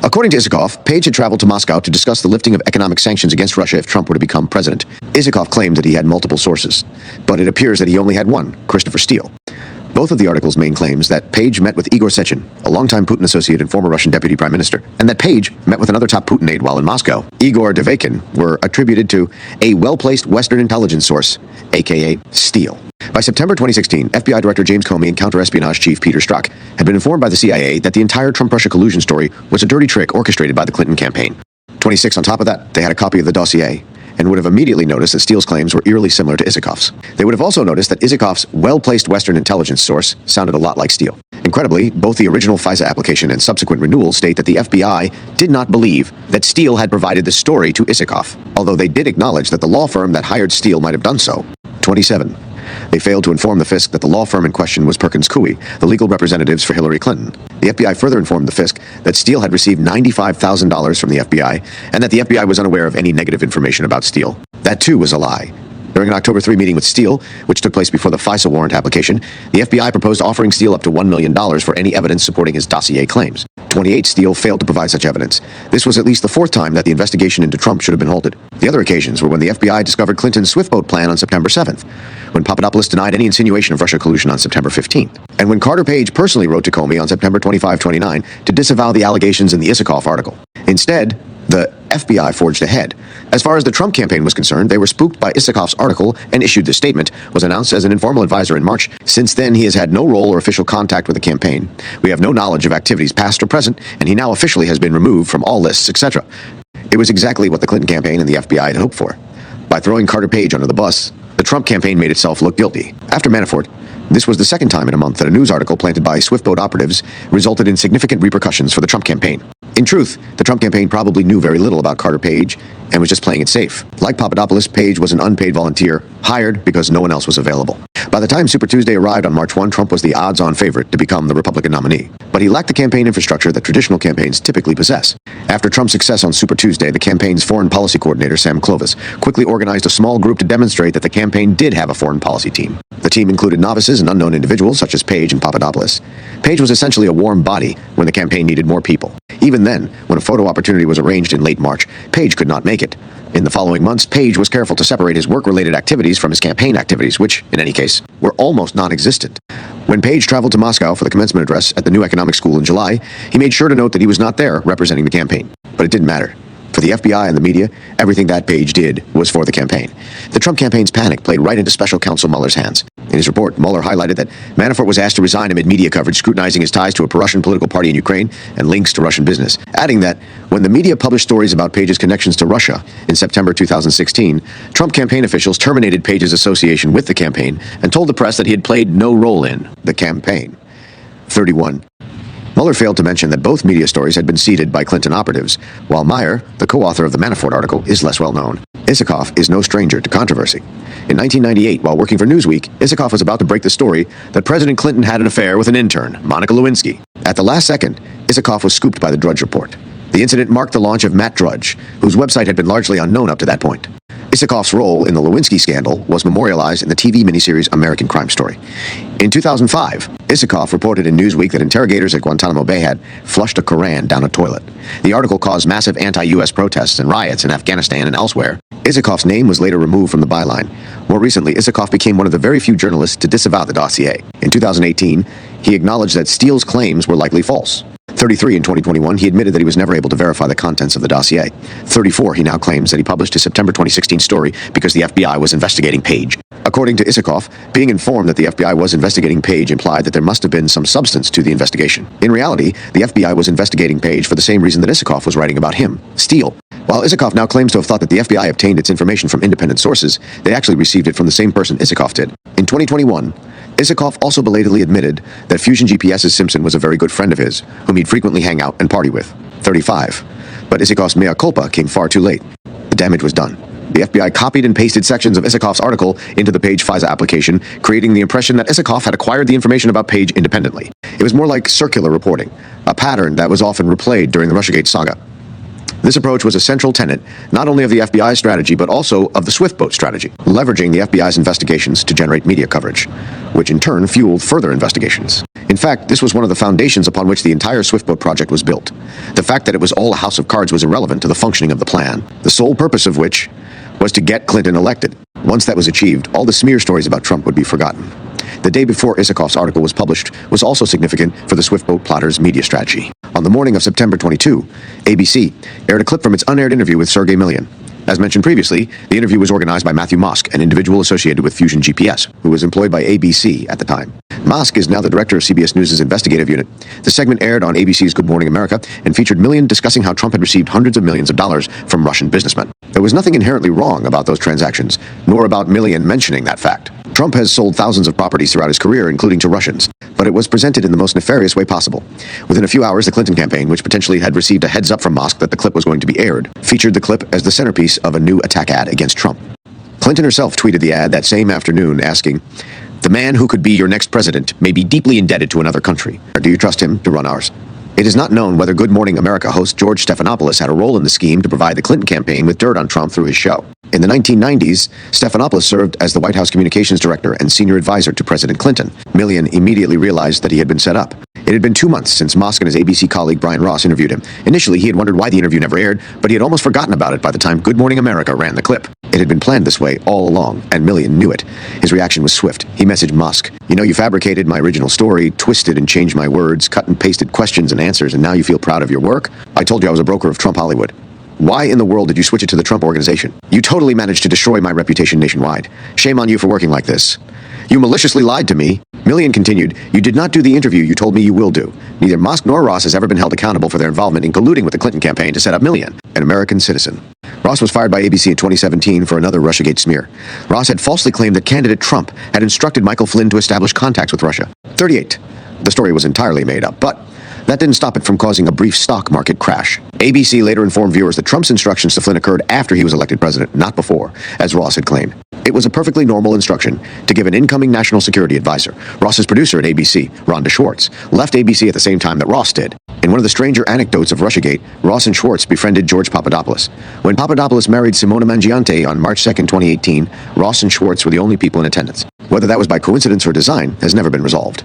According to Isikoff, Page had traveled to Moscow to discuss the lifting of economic sanctions against Russia if Trump were to become president. Isikoff claimed that he had multiple sources, but it appears that he only had one, Christopher Steele. Both of the article's main claims that Page met with Igor Sechin, a longtime Putin associate and former Russian deputy prime minister, and that Page met with another top Putin aide while in Moscow, Igor Devekin, were attributed to a well-placed Western intelligence source, aka Steele. By September 2016, FBI Director James Comey and counterespionage chief Peter Strzok had been informed by the CIA that the entire Trump-Russia collusion story was a dirty trick orchestrated by the Clinton campaign. 26, on top of that, they had a copy of the dossier, and would have immediately noticed that Steele's claims were eerily similar to Isikoff's. They would have also noticed that Isikoff's well-placed Western intelligence source sounded a lot like Steele. Incredibly, both the original FISA application and subsequent renewal state that the FBI did not believe that Steele had provided the story to Isikoff, although they did acknowledge that the law firm that hired Steele might have done so. 27. They failed to inform the FISC that the law firm in question was Perkins Coie, the legal representatives for Hillary Clinton. The FBI further informed the FISC that Steele had received $95,000 from the FBI, and that the FBI was unaware of any negative information about Steele. That too was a lie. During an October 3 meeting with Steele, which took place before the FISA warrant application, the FBI proposed offering Steele up to $1 million for any evidence supporting his dossier claims. 28. Steele failed to provide such evidence. This was at least the fourth time that the investigation into Trump should have been halted. The other occasions were when the FBI discovered Clinton's Swiftboat plan on September 7th, when Papadopoulos denied any insinuation of Russia collusion on September 15th, and when Carter Page personally wrote to Comey on September 25-29 to disavow the allegations in the Isikoff article. Instead, the FBI forged ahead. As far as the Trump campaign was concerned, they were spooked by Isikoff's article and issued this statement, was announced as an informal advisor in March. Since then, he has had no role or official contact with the campaign. We have no knowledge of activities past or present, and he now officially has been removed from all lists, etc. It was exactly what the Clinton campaign and the FBI had hoped for. By throwing Carter Page under the bus, the Trump campaign made itself look guilty. After Manafort, this was the second time in a month that a news article planted by Swiftboat operatives resulted in significant repercussions for the Trump campaign. In truth, the Trump campaign probably knew very little about Carter Page and was just playing it safe. Like Papadopoulos, Page was an unpaid volunteer, hired because no one else was available. By the time Super Tuesday arrived on March 1, Trump was the odds-on favorite to become the Republican nominee. But he lacked the campaign infrastructure that traditional campaigns typically possess. After Trump's success on Super Tuesday, the campaign's foreign policy coordinator, Sam Clovis, quickly organized a small group to demonstrate that the campaign did have a foreign policy team. The team included novices and unknown individuals such as Page and Papadopoulos. Page was essentially a warm body when the campaign needed more people. Even then, when a photo opportunity was arranged in late March, Page could not make it. In the following months, Page was careful to separate his work-related activities from his campaign activities, which, in any case, were almost non-existent. When Page traveled to Moscow for the commencement address at the New Economic School in July, he made sure to note that he was not there representing the campaign. But it didn't matter. For the FBI and the media, everything that Page did was for the campaign. The Trump campaign's panic played right into Special Counsel Mueller's hands. In his report, Mueller highlighted that Manafort was asked to resign amid media coverage scrutinizing his ties to a pro-Russian political party in Ukraine and links to Russian business, adding that when the media published stories about Page's connections to Russia in September 2016, Trump campaign officials terminated Page's association with the campaign and told the press that he had played no role in the campaign. 31. Mueller failed to mention that both media stories had been seeded by Clinton operatives, while Meyer, the co-author of the Manafort article, is less well known. Isikoff is no stranger to controversy. In 1998, while working for Newsweek, Isikoff was about to break the story that President Clinton had an affair with an intern, Monica Lewinsky. At the last second, Isikoff was scooped by the Drudge Report. The incident marked the launch of Matt Drudge, whose website had been largely unknown up to that point. Isikoff's role in the Lewinsky scandal was memorialized in the TV miniseries American Crime Story. In 2005, Isikoff reported in Newsweek that interrogators at Guantanamo Bay had flushed a Koran down a toilet. The article caused massive anti-U.S. protests and riots in Afghanistan and elsewhere. Isikoff's name was later removed from the byline. More recently, Isikoff became one of the very few journalists to disavow the dossier. In 2018, he acknowledged that Steele's claims were likely false. 33 in 2021, he admitted that he was never able to verify the contents of the dossier. 34, he now claims that he published his September 2016 story because the FBI was investigating Page. According to Isikoff, being informed that the FBI was investigating Page implied that there must have been some substance to the investigation. In reality, the FBI was investigating Page for the same reason that Isikoff was writing about him, Steele. While Isikoff now claims to have thought that the FBI obtained its information from independent sources, they actually received it from the same person Isikoff did. In 2021, Isikoff also belatedly admitted that Fusion GPS's Simpson was a very good friend of his, whom he'd frequently hang out and party with. 35. But Isikoff's mea culpa came far too late. The damage was done. The FBI copied and pasted sections of Isikoff's article into the Page FISA application, creating the impression that Isikoff had acquired the information about Page independently. It was more like circular reporting, a pattern that was often replayed during the Russiagate saga. This approach was a central tenet, not only of the FBI's strategy, but also of the Swiftboat strategy, leveraging the FBI's investigations to generate media coverage, which in turn fueled further investigations. In fact, this was one of the foundations upon which the entire Swiftboat project was built. The fact that it was all a house of cards was irrelevant to the functioning of the plan, the sole purpose of which was to get Clinton elected. Once that was achieved, all the smear stories about Trump would be forgotten. The day before Isikoff's article was published was also significant for the Swiftboat plotters' media strategy. On the morning of September 22, ABC aired a clip from its unaired interview with Sergey Millian. As mentioned previously, the interview was organized by Matthew Mosk, an individual associated with Fusion GPS, who was employed by ABC at the time. Mosk is now the director of CBS News' investigative unit. The segment aired on ABC's Good Morning America and featured Millian discussing how Trump had received hundreds of millions of dollars from Russian businessmen. There was nothing inherently wrong about those transactions, nor about Millian mentioning that fact. Trump has sold thousands of properties throughout his career, including to Russians, but it was presented in the most nefarious way possible. Within a few hours, the Clinton campaign, which potentially had received a heads up from Mosk that the clip was going to be aired, featured the clip as the centerpiece of a new attack ad against Trump. Clinton herself tweeted the ad that same afternoon asking, "The man who could be your next president may be deeply indebted to another country. Do you trust him to run ours?" It is not known whether Good Morning America host George Stephanopoulos had a role in the scheme to provide the Clinton campaign with dirt on Trump through his show. In the 1990s, Stephanopoulos served as the White House communications director and senior advisor to President Clinton. Millian immediately realized that he had been set up. It had been 2 months since Mosk and his ABC colleague Brian Ross interviewed him. Initially, he had wondered why the interview never aired, but he had almost forgotten about it by the time Good Morning America ran the clip. It had been planned this way all along, and Millian knew it. His reaction was swift. He messaged Mosk, "You know, you fabricated my original story, twisted and changed my words, cut and pasted questions and answers, and now you feel proud of your work? I told you I was a broker of Trump Hollywood. Why in the world did you switch it to the Trump Organization? You totally managed to destroy my reputation nationwide. Shame on you for working like this. You maliciously lied to me." Millian continued, "You did not do the interview you told me you will do. Neither Mosk nor Ross has ever been held accountable for their involvement in colluding with the Clinton campaign to set up Millian, an American citizen." Ross was fired by ABC in 2017 for another Russiagate smear. Ross had falsely claimed that candidate Trump had instructed Michael Flynn to establish contacts with Russia. 38. The story was entirely made up, but that didn't stop it from causing a brief stock market crash. ABC later informed viewers that Trump's instructions to Flynn occurred after he was elected president, not before, as Ross had claimed. It was a perfectly normal instruction to give an incoming national security advisor. Ross's producer at ABC, Rhonda Schwartz, left ABC at the same time that Ross did. In one of the stranger anecdotes of Russiagate, Ross and Schwartz befriended George Papadopoulos. When Papadopoulos married Simona Mangiante on March 2, 2018, Ross and Schwartz were the only people in attendance. Whether that was by coincidence or design has never been resolved.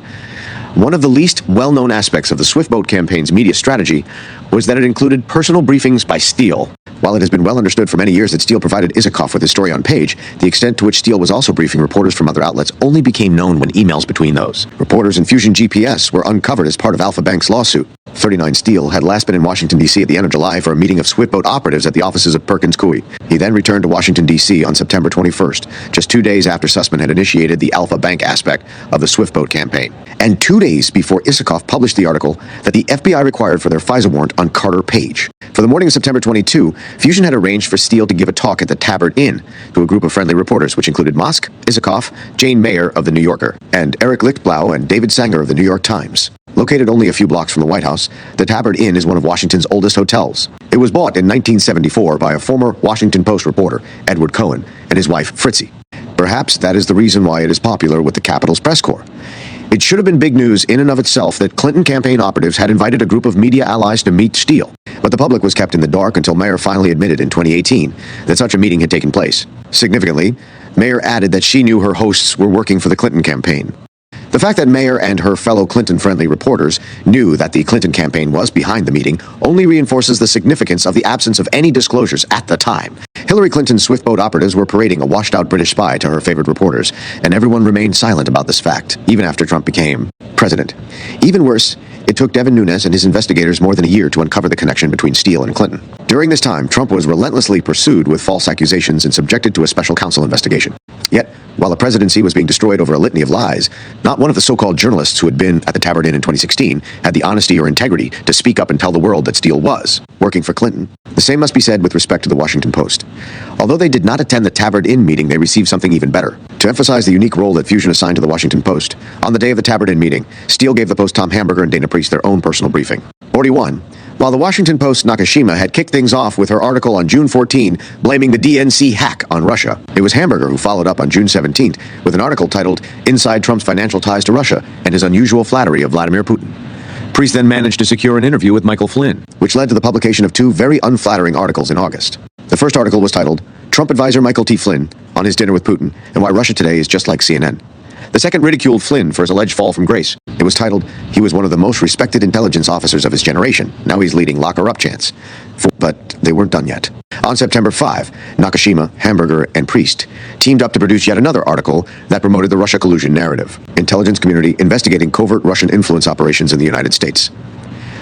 One of the least well-known aspects of the Swiftboat campaign's media strategy was that it included personal briefings by Steele. While it has been well understood for many years that Steele provided Isikoff with his story on Page, the extent to which Steele was also briefing reporters from other outlets only became known when emails between those. Reporters in Fusion GPS were uncovered as part of Alpha Bank's lawsuit. 39 Steele had last been in Washington, D.C. at the end of July for a meeting of Swiftboat operatives at the offices of Perkins Coie. He then returned to Washington, D.C. on September 21st, just 2 days after Sussman had initiated the Alpha Bank aspect of the Swiftboat campaign, and 2 days before Isikoff published the article that the FBI required for their FISA warrant on Carter Page. For the morning of September 22, Fusion had arranged for Steele to give a talk at the Tabard Inn to a group of friendly reporters, which included Mosk, Isikoff, Jane Mayer of The New Yorker, and Eric Lichtblau and David Sanger of The New York Times. Located only a few blocks from the White House, the Tabard Inn is one of Washington's oldest hotels. It was bought in 1974 by a former Washington Post reporter, Edward Cohen, and his wife, Fritzie. Perhaps that is the reason why it is popular with the Capitol's press corps. It should have been big news in and of itself that Clinton campaign operatives had invited a group of media allies to meet Steele, but the public was kept in the dark until Mayer finally admitted in 2018 that such a meeting had taken place. Significantly, Mayer added that she knew her hosts were working for the Clinton campaign. The fact that Mayer and her fellow Clinton-friendly reporters knew that the Clinton campaign was behind the meeting only reinforces the significance of the absence of any disclosures at the time. Hillary Clinton's Swiftboat operatives were parading a washed-out British spy to her favorite reporters, and everyone remained silent about this fact, even after Trump became president. Even worse, it took Devin Nunes and his investigators more than a year to uncover the connection between Steele and Clinton. During this time, Trump was relentlessly pursued with false accusations and subjected to a special counsel investigation. Yet, while the presidency was being destroyed over a litany of lies, not one of the so-called journalists who had been at the Tabard Inn in 2016 had the honesty or integrity to speak up and tell the world that Steele was working for Clinton. The same must be said with respect to the Washington Post. Although they did not attend the Tabard Inn meeting, they received something even better. To emphasize the unique role that Fusion assigned to the Washington Post, on the day of the Tabard Inn meeting, Steele gave the Post Tom Hamburger and Dana Priest their own personal briefing. 41. While the Washington Post's Nakashima had kicked things off with her article on June 14 blaming the DNC hack on Russia, it was Hamburger who followed up on June 17 with an article titled Inside Trump's Financial Ties to Russia and His Unusual Flattery of Vladimir Putin. Priest then managed to secure an interview with Michael Flynn, which led to the publication of two very unflattering articles in August. The first article was titled Trump advisor Michael T. Flynn on his dinner with Putin and why Russia today is just like CNN. The second ridiculed Flynn for his alleged fall from grace. It was titled, he was one of the most respected intelligence officers of his generation. Now he's leading lock-her-up chants. But they weren't done yet. On September 5, Nakashima, Hamburger, and Priest teamed up to produce yet another article that promoted the Russia collusion narrative. Intelligence community investigating covert Russian influence operations in the United States.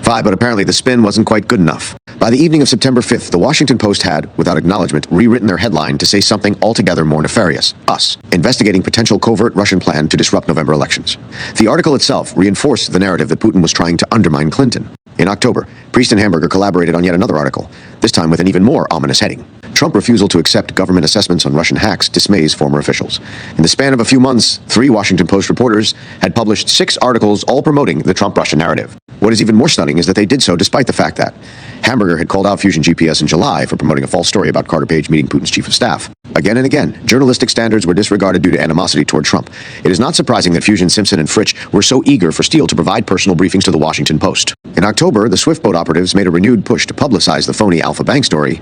5, but apparently the spin wasn't quite good enough. By the evening of September 5th, the Washington Post had, without acknowledgement, rewritten their headline to say something altogether more nefarious. Us. Investigating potential covert Russian plan to disrupt November elections. The article itself reinforced the narrative that Putin was trying to undermine Clinton. In October, Priest and Hamburger collaborated on yet another article, this time with an even more ominous heading. Trump refusal to accept government assessments on Russian hacks dismays former officials. In the span of a few months, 3 Washington Post reporters had published 6 articles all promoting the Trump-Russia narrative. What is even more stunning is that they did so despite the fact that Hamburger had called out Fusion GPS in July for promoting a false story about Carter Page meeting Putin's chief of staff. Again and again, journalistic standards were disregarded due to animosity toward Trump. It is not surprising that Fusion, Simpson, and Fritsch were so eager for Steele to provide personal briefings to the Washington Post. In October, the Swiftboat operatives made a renewed push to publicize the phony Alpha Bank story,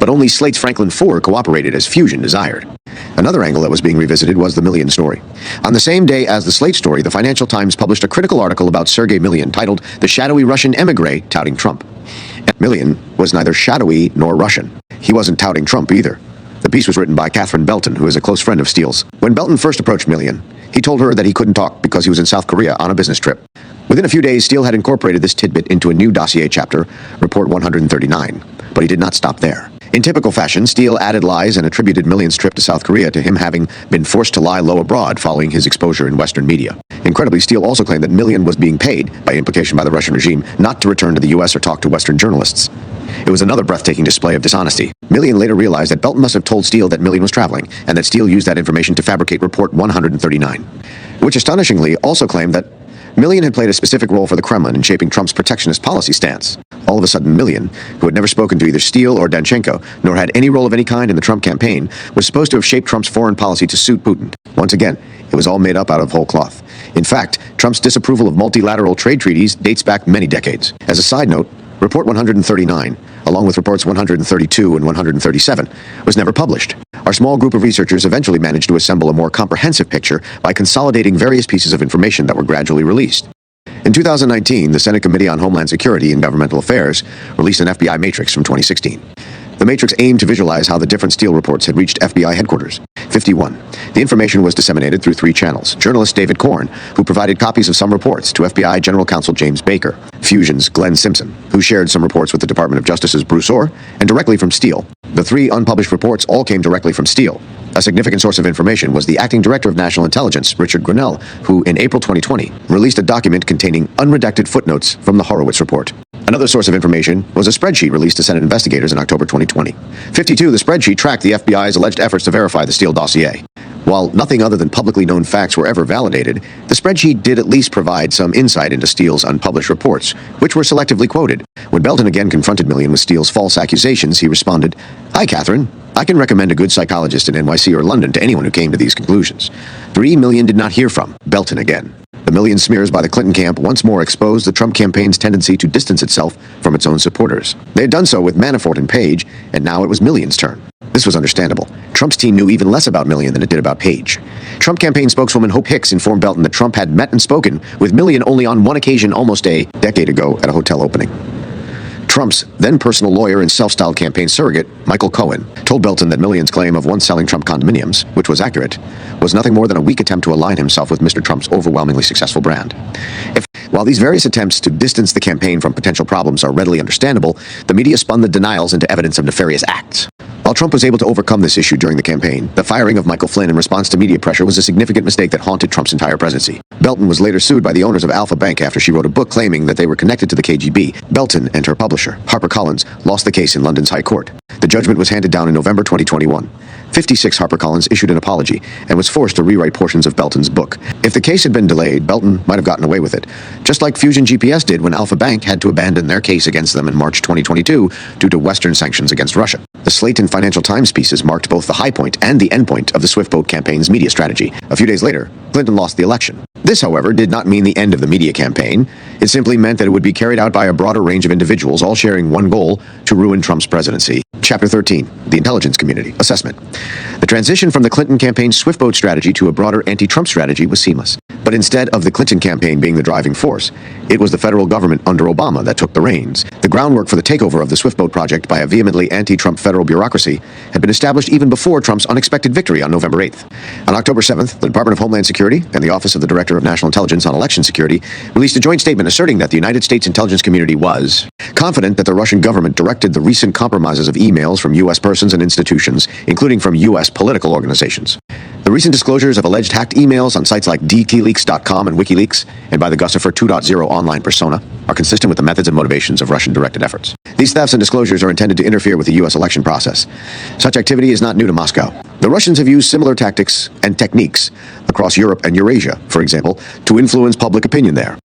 but only Slate's Franklin Foer cooperated as Fusion desired. Another angle that was being revisited was the Millian story. On the same day as the Slate story, the Financial Times published a critical article about Sergei Millian titled The Shadowy Russian Emigre Touting Trump. And Millian was neither shadowy nor Russian. He wasn't touting Trump either. The piece was written by Catherine Belton, who is a close friend of Steele's. When Belton first approached Millian, he told her that he couldn't talk because he was in South Korea on a business trip. Within a few days, Steele had incorporated this tidbit into a new dossier chapter, Report 139, but he did not stop there. In typical fashion, Steele added lies and attributed Millian's trip to South Korea to him having been forced to lie low abroad following his exposure in Western media. Incredibly, Steele also claimed that Millian was being paid, by implication by the Russian regime, not to return to the U.S. or talk to Western journalists. It was another breathtaking display of dishonesty. Millian later realized that Belton must have told Steele that Millian was traveling, and that Steele used that information to fabricate Report 139, which astonishingly also claimed that Millian had played a specific role for the Kremlin in shaping Trump's protectionist policy stance. All of a sudden, Millian, who had never spoken to either Steele or Danchenko, nor had any role of any kind in the Trump campaign, was supposed to have shaped Trump's foreign policy to suit Putin. Once again, it was all made up out of whole cloth. In fact, Trump's disapproval of multilateral trade treaties dates back many decades. As a side note, Report 139, along with Reports 132 and 137, was never published. Our small group of researchers eventually managed to assemble a more comprehensive picture by consolidating various pieces of information that were gradually released. In 2019, the Senate Committee on Homeland Security and Governmental Affairs released an FBI matrix from 2016. The matrix aimed to visualize how the different Steele reports had reached FBI headquarters. 51. The information was disseminated through 3 channels. Journalist David Korn, who provided copies of some reports to FBI General Counsel James Baker. Fusion's Glenn Simpson, who shared some reports with the Department of Justice's Bruce Orr, and directly from Steele. The 3 unpublished reports all came directly from Steele. A significant source of information was the acting director of National Intelligence, Richard Grenell, who, in April 2020, released a document containing unredacted footnotes from the Horowitz report. Another source of information was a spreadsheet released to Senate investigators in October 2020. 52. The spreadsheet tracked the FBI's alleged efforts to verify the Steele dossier. While nothing other than publicly known facts were ever validated, the spreadsheet did at least provide some insight into Steele's unpublished reports, which were selectively quoted. When Belton again confronted Millian with Steele's false accusations, he responded, "Hi, Catherine. I can recommend a good psychologist in NYC or London to anyone who came to these conclusions." 3 Millian did not hear from Belton again. The Millian smears by the Clinton camp once more exposed the Trump campaign's tendency to distance itself from its own supporters. They had done so with Manafort and Page, and now it was Millian's turn. This was understandable. Trump's team knew even less about Millian than it did about Page. Trump campaign spokeswoman Hope Hicks informed Belton that Trump had met and spoken with Millian only on one occasion almost a decade ago at a hotel opening. Trump's then personal lawyer and self-styled campaign surrogate, Michael Cohen, told Belton that Millian's claim of once selling Trump condominiums, which was accurate, was nothing more than a weak attempt to align himself with Mr. Trump's overwhelmingly successful brand. While these various attempts to distance the campaign from potential problems are readily understandable, the media spun the denials into evidence of nefarious acts. While Trump was able to overcome this issue during the campaign, the firing of Michael Flynn in response to media pressure was a significant mistake that haunted Trump's entire presidency. Belton was later sued by the owners of Alpha Bank after she wrote a book claiming that they were connected to the KGB. Belton and her publisher, HarperCollins, lost the case in London's High Court. The judgment was handed down in November 2021. 56 HarperCollins issued an apology and was forced to rewrite portions of Belton's book. If the case had been delayed, Belton might have gotten away with it, just like Fusion GPS did when Alpha Bank had to abandon their case against them in March 2022 due to Western sanctions against Russia. The Slate and Financial Times pieces marked both the high point and the end point of the Swiftboat campaign's media strategy. A few days later, Clinton lost the election. This, however, did not mean the end of the media campaign. It simply meant that it would be carried out by a broader range of individuals, all sharing one goal: to ruin Trump's presidency. Chapter 13, The Intelligence Community, Assessment. The transition from the Clinton campaign's Swiftboat strategy to a broader anti-Trump strategy was seamless. But instead of the Clinton campaign being the driving force, it was the federal government under Obama that took the reins. The groundwork for the takeover of the Swiftboat project by a vehemently anti-Trump federal bureaucracy had been established even before Trump's unexpected victory on November 8th. On October 7th, the Department of Homeland Security and the Office of the Director of National Intelligence on Election Security released a joint statement asserting that the United States intelligence community was confident that the Russian government directed the recent compromises of emails from U.S. persons and institutions, including from U.S. political organizations. The recent disclosures of alleged hacked emails on sites like dtleaks.com and WikiLeaks and by the Gussifer 2.0 online persona are consistent with the methods and motivations of Russian-directed efforts. These thefts and disclosures are intended to interfere with the U.S. election process. Such activity is not new to Moscow. The Russians have used similar tactics and techniques across Europe and Eurasia, for example, to influence public opinion there.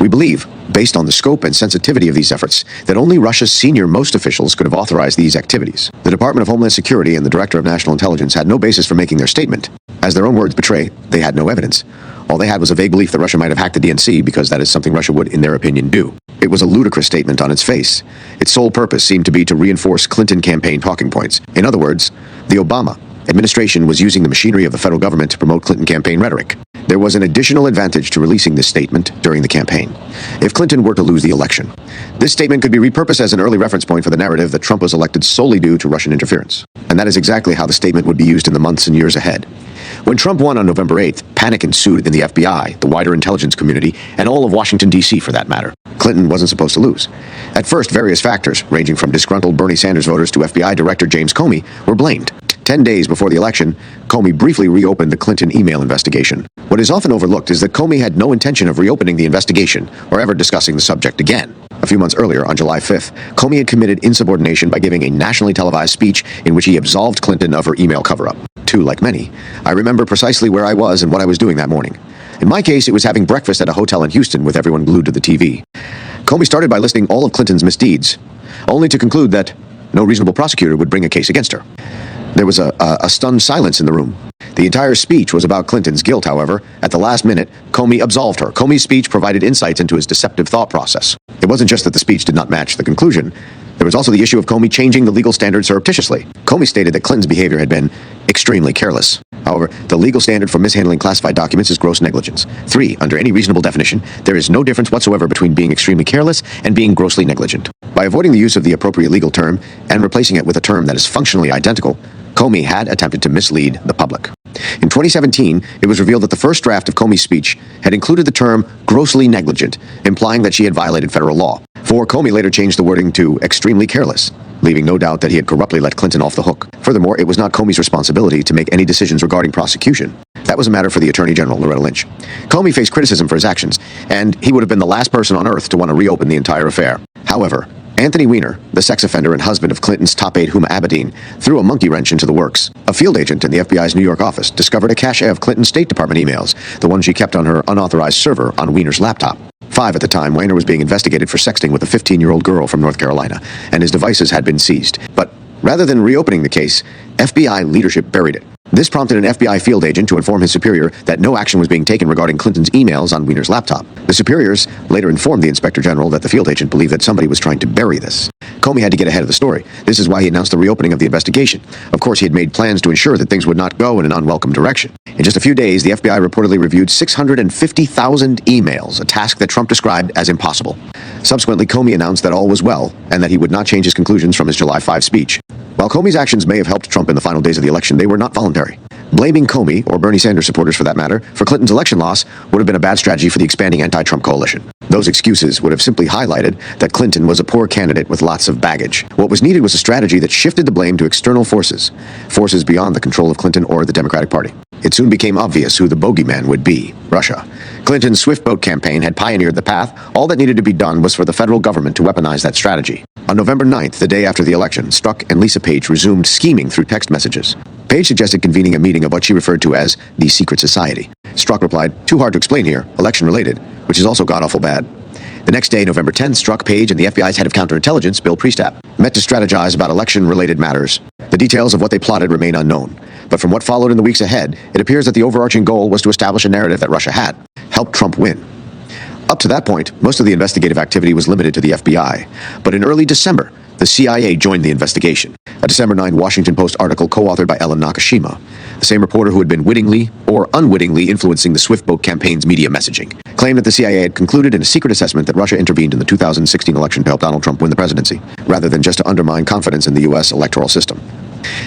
We believe, based on the scope and sensitivity of these efforts, that only Russia's senior-most officials could have authorized these activities. The Department of Homeland Security and the Director of National Intelligence had no basis for making their statement. As their own words betray, they had no evidence. All they had was a vague belief that Russia might have hacked the DNC because that is something Russia would, in their opinion, do. It was a ludicrous statement on its face. Its sole purpose seemed to be to reinforce Clinton campaign talking points. In other words, the Obama administration was using the machinery of the federal government to promote Clinton campaign rhetoric. There was an additional advantage to releasing this statement during the campaign. If Clinton were to lose the election, this statement could be repurposed as an early reference point for the narrative that Trump was elected solely due to Russian interference. And that is exactly how the statement would be used in the months and years ahead. When Trump won on November 8th, panic ensued in the FBI, the wider intelligence community, and all of Washington, D.C. for that matter. Clinton wasn't supposed to lose. At first, various factors, ranging from disgruntled Bernie Sanders voters to FBI Director James Comey, were blamed. 10 days before the election, Comey briefly reopened the Clinton email investigation. What is often overlooked is that Comey had no intention of reopening the investigation or ever discussing the subject again. A few months earlier, on July 5th, Comey had committed insubordination by giving a nationally televised speech in which he absolved Clinton of her email cover-up. Too, like many, I remember precisely where I was and what I was doing that morning. In my case, it was having breakfast at a hotel in Houston with everyone glued to the TV. Comey started by listing all of Clinton's misdeeds, only to conclude that no reasonable prosecutor would bring a case against her. There was a stunned silence in the room. The entire speech was about Clinton's guilt, however. At the last minute, Comey absolved her. Comey's speech provided insights into his deceptive thought process. It wasn't just that the speech did not match the conclusion. There was also the issue of Comey changing the legal standards surreptitiously. Comey stated that Clinton's behavior had been extremely careless. However, the legal standard for mishandling classified documents is gross negligence. 3, under any reasonable definition, there is no difference whatsoever between being extremely careless and being grossly negligent. By avoiding the use of the appropriate legal term and replacing it with a term that is functionally identical, Comey had attempted to mislead the public. In 2017, it was revealed that the first draft of Comey's speech had included the term grossly negligent, implying that she had violated federal law. Comey later changed the wording to extremely careless, leaving no doubt that he had corruptly let Clinton off the hook. Furthermore, it was not Comey's responsibility to make any decisions regarding prosecution. That was a matter for the Attorney General, Loretta Lynch. Comey faced criticism for his actions, and he would have been the last person on earth to want to reopen the entire affair. However, Anthony Weiner, the sex offender and husband of Clinton's top aide Huma Abedin, threw a monkey wrench into the works. A field agent in the FBI's New York office discovered a cache of Clinton's State Department emails, the ones she kept on her unauthorized server on Weiner's laptop. 5 at the time, Weiner was being investigated for sexting with a 15-year-old girl from North Carolina, and his devices had been seized. But rather than reopening the case, FBI leadership buried it. This prompted an FBI field agent to inform his superior that no action was being taken regarding Clinton's emails on Weiner's laptop. The superiors later informed the inspector general that the field agent believed that somebody was trying to bury this. Comey had to get ahead of the story. This is why he announced the reopening of the investigation. Of course, he had made plans to ensure that things would not go in an unwelcome direction. In just a few days, the FBI reportedly reviewed 650,000 emails, a task that Trump described as impossible. Subsequently, Comey announced that all was well and that he would not change his conclusions from his July 5 speech. While Comey's actions may have helped Trump in the final days of the election, they were not voluntary. Blaming Comey, or Bernie Sanders supporters for that matter, for Clinton's election loss would have been a bad strategy for the expanding anti-Trump coalition. Those excuses would have simply highlighted that Clinton was a poor candidate with lots of baggage. What was needed was a strategy that shifted the blame to external forces beyond the control of Clinton or the Democratic Party. It soon became obvious who the bogeyman would be: Russia. Clinton's Swiftboat campaign had pioneered the path. All that needed to be done was for the federal government to weaponize that strategy. On November 9th, the day after the election, Strzok and Lisa Page resumed scheming through text messages. Page suggested convening a meeting of what she referred to as the secret society. Strzok replied, "Too hard to explain here, election-related," which is also god-awful bad. The next day, November 10th, Strzok, Page, and the FBI's head of counterintelligence, Bill Priestap, met to strategize about election-related matters. The details of what they plotted remain unknown. But from what followed in the weeks ahead, it appears that the overarching goal was to establish a narrative that Russia had helped Trump win. Up to that point, most of the investigative activity was limited to the FBI. But in early December, the CIA joined the investigation. A December 9 Washington Post article co-authored by Ellen Nakashima, the same reporter who had been wittingly or unwittingly influencing the Swiftboat campaign's media messaging, claimed that the CIA had concluded in a secret assessment that Russia intervened in the 2016 election to help Donald Trump win the presidency, rather than just to undermine confidence in the U.S. electoral system.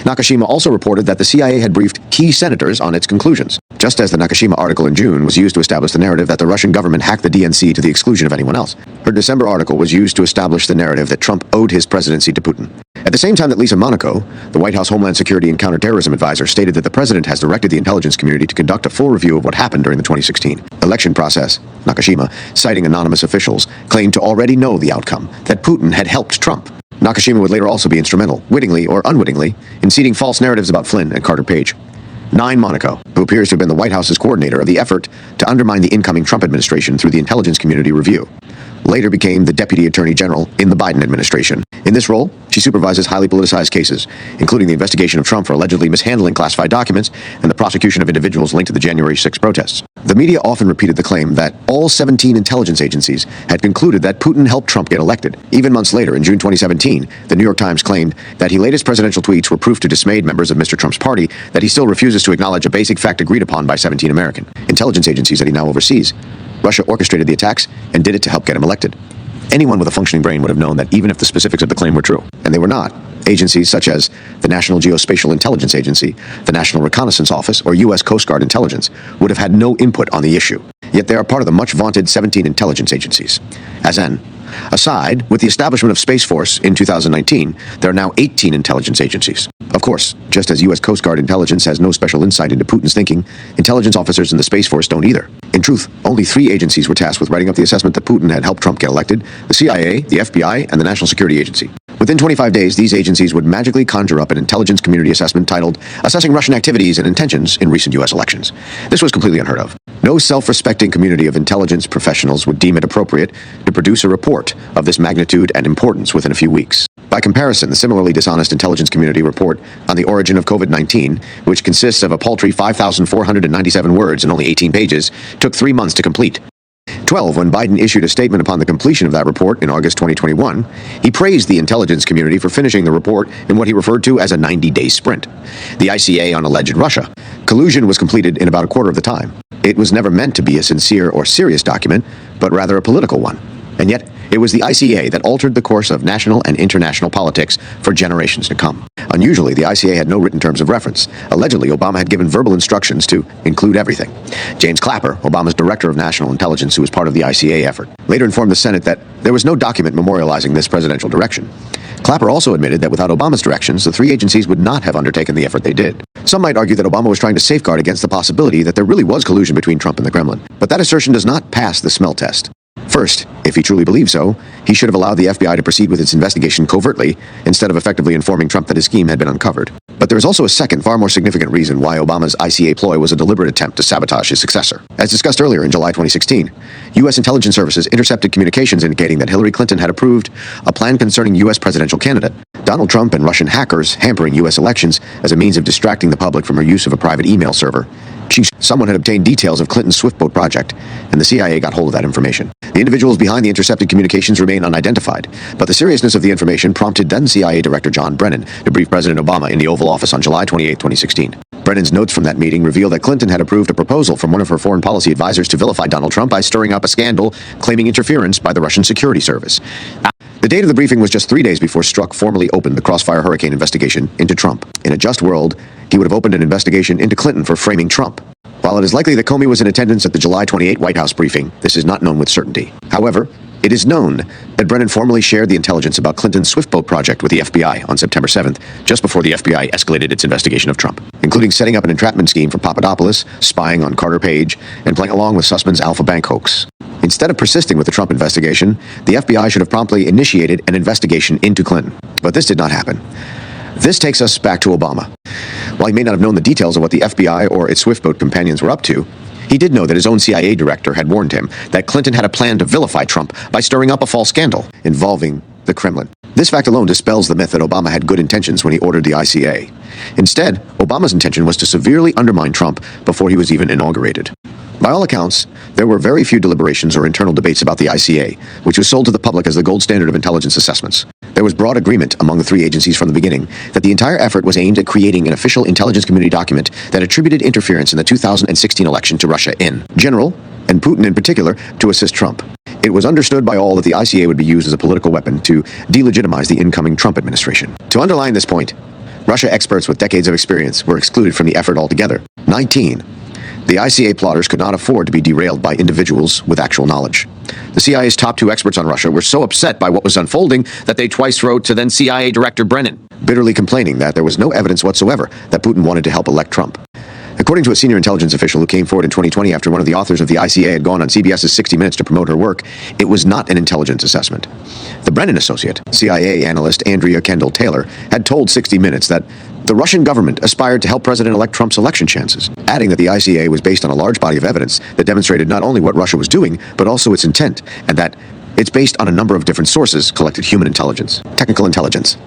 Nakashima also reported that the CIA had briefed key senators on its conclusions, just as the Nakashima article in June was used to establish the narrative that the Russian government hacked the DNC to the exclusion of anyone else. Her December article was used to establish the narrative that Trump owed his presidency to Putin. At the same time that Lisa Monaco, the White House Homeland Security and Counterterrorism advisor, stated that the president has directed the intelligence community to conduct a full review of what happened during the 2016 election process, Nakashima, citing anonymous officials, claimed to already know the outcome, that Putin had helped Trump. Nakashima would later also be instrumental, wittingly or unwittingly, in seeding false narratives about Flynn and Carter Page. 9 Monaco, who appears to have been the White House's coordinator of the effort to undermine the incoming Trump administration through the intelligence community review, later became the Deputy Attorney General in the Biden administration. In this role, she supervises highly politicized cases, including the investigation of Trump for allegedly mishandling classified documents and the prosecution of individuals linked to the January 6 protests. The media often repeated the claim that all 17 intelligence agencies had concluded that Putin helped Trump get elected. Even months later, in June 2017, the New York Times claimed that his latest presidential tweets were proof to dismayed members of Mr. Trump's party that he still refuses to acknowledge a basic fact agreed upon by 17 American intelligence agencies that he now oversees. Russia orchestrated the attacks and did it to help get him elected. Anyone with a functioning brain would have known that even if the specifics of the claim were true, and they were not, agencies such as the National Geospatial Intelligence Agency, the National Reconnaissance Office, or U.S. Coast Guard Intelligence would have had no input on the issue. Yet they are part of the much-vaunted 17 intelligence agencies. As an aside, with the establishment of Space Force in 2019, there are now 18 intelligence agencies. Of course, just as U.S. Coast Guard intelligence has no special insight into Putin's thinking, intelligence officers in the Space Force don't either. In truth, only 3 agencies were tasked with writing up the assessment that Putin had helped Trump get elected: the CIA, the FBI, and the National Security Agency. Within 25 days, these agencies would magically conjure up an intelligence community assessment titled "Assessing Russian Activities and Intentions in Recent U.S. Elections." This was completely unheard of. No self-respecting community of intelligence professionals would deem it appropriate to produce a report of this magnitude and importance within a few weeks. By comparison, the similarly dishonest intelligence community report on the origin of COVID-19, which consists of a paltry 5,497 words and only 18 pages, took 3 months to complete. 12, when Biden issued a statement upon the completion of that report in August 2021, he praised the intelligence community for finishing the report in what he referred to as a 90-day sprint. The ICA on alleged Russia. Collusion was completed in about a quarter of the time. It was never meant to be a sincere or serious document, but rather a political one. And yet, it was the ICA that altered the course of national and international politics for generations to come. Unusually, the ICA had no written terms of reference. Allegedly, Obama had given verbal instructions to include everything. James Clapper, Obama's director of national intelligence, who was part of the ICA effort, later informed the Senate that there was no document memorializing this presidential direction. Clapper also admitted that without Obama's directions, the 3 agencies would not have undertaken the effort they did. Some might argue that Obama was trying to safeguard against the possibility that there really was collusion between Trump and the Kremlin. But that assertion does not pass the smell test. First, if he truly believed so, he should have allowed the FBI to proceed with its investigation covertly, instead of effectively informing Trump that his scheme had been uncovered. But there is also a second, far more significant reason why Obama's ICA ploy was a deliberate attempt to sabotage his successor. As discussed earlier in July 2016, U.S. intelligence services intercepted communications indicating that Hillary Clinton had approved a plan concerning U.S. presidential candidate Donald Trump and Russian hackers hampering U.S. elections as a means of distracting the public from her use of a private email server. Someone had obtained details of Clinton's Swiftboat project, and the CIA got hold of that information. The individuals behind the intercepted communications remain unidentified, but the seriousness of the information prompted then CIA Director John Brennan to brief President Obama in the Oval Office on July 28, 2016. Brennan's notes from that meeting reveal that Clinton had approved a proposal from one of her foreign policy advisors to vilify Donald Trump by stirring up a scandal claiming interference by the Russian security service. The date of the briefing was just 3 days before Strzok formally opened the Crossfire Hurricane investigation into Trump. In a just world, he would have opened an investigation into Clinton for framing Trump. While it is likely that Comey was in attendance at the July 28 White House briefing, this is not known with certainty. However, it is known that Brennan formally shared the intelligence about Clinton's Swiftboat project with the FBI on September 7th, just before the FBI escalated its investigation of Trump, including setting up an entrapment scheme for Papadopoulos, spying on Carter Page, and playing along with Sussman's Alpha Bank hoax. Instead of persisting with the Trump investigation, the FBI should have promptly initiated an investigation into Clinton. But this did not happen. This takes us back to Obama. While he may not have known the details of what the FBI or its Swiftboat companions were up to, he did know that his own CIA director had warned him that Clinton had a plan to vilify Trump by stirring up a false scandal involving the Kremlin. This fact alone dispels the myth that Obama had good intentions when he ordered the ICA. Instead, Obama's intention was to severely undermine Trump before he was even inaugurated. By all accounts, there were very few deliberations or internal debates about the ICA, which was sold to the public as the gold standard of intelligence assessments. There was broad agreement among the three agencies from the beginning that the entire effort was aimed at creating an official intelligence community document that attributed interference in the 2016 election to Russia in general, and Putin in particular, to assist Trump. It was understood by all that the ICA would be used as a political weapon to delegitimize the incoming Trump administration. To underline this point, Russia experts with decades of experience were excluded from the effort altogether. 19. The ICA plotters could not afford to be derailed by individuals with actual knowledge. The CIA's top two experts on Russia were so upset by what was unfolding that they twice wrote to then CIA Director Brennan, bitterly complaining that there was no evidence whatsoever that Putin wanted to help elect Trump. According to a senior intelligence official who came forward in 2020 after one of the authors of the ICA had gone on CBS's 60 Minutes to promote her work, it was not an intelligence assessment. The Brennan associate, CIA analyst Andrea Kendall Taylor, had told 60 Minutes that the Russian government aspired to help President-elect Trump's election chances, adding that the ICA was based on a large body of evidence that demonstrated not only what Russia was doing, but also its intent, and that it's based on a number of different sources, collected human intelligence, technical intelligence.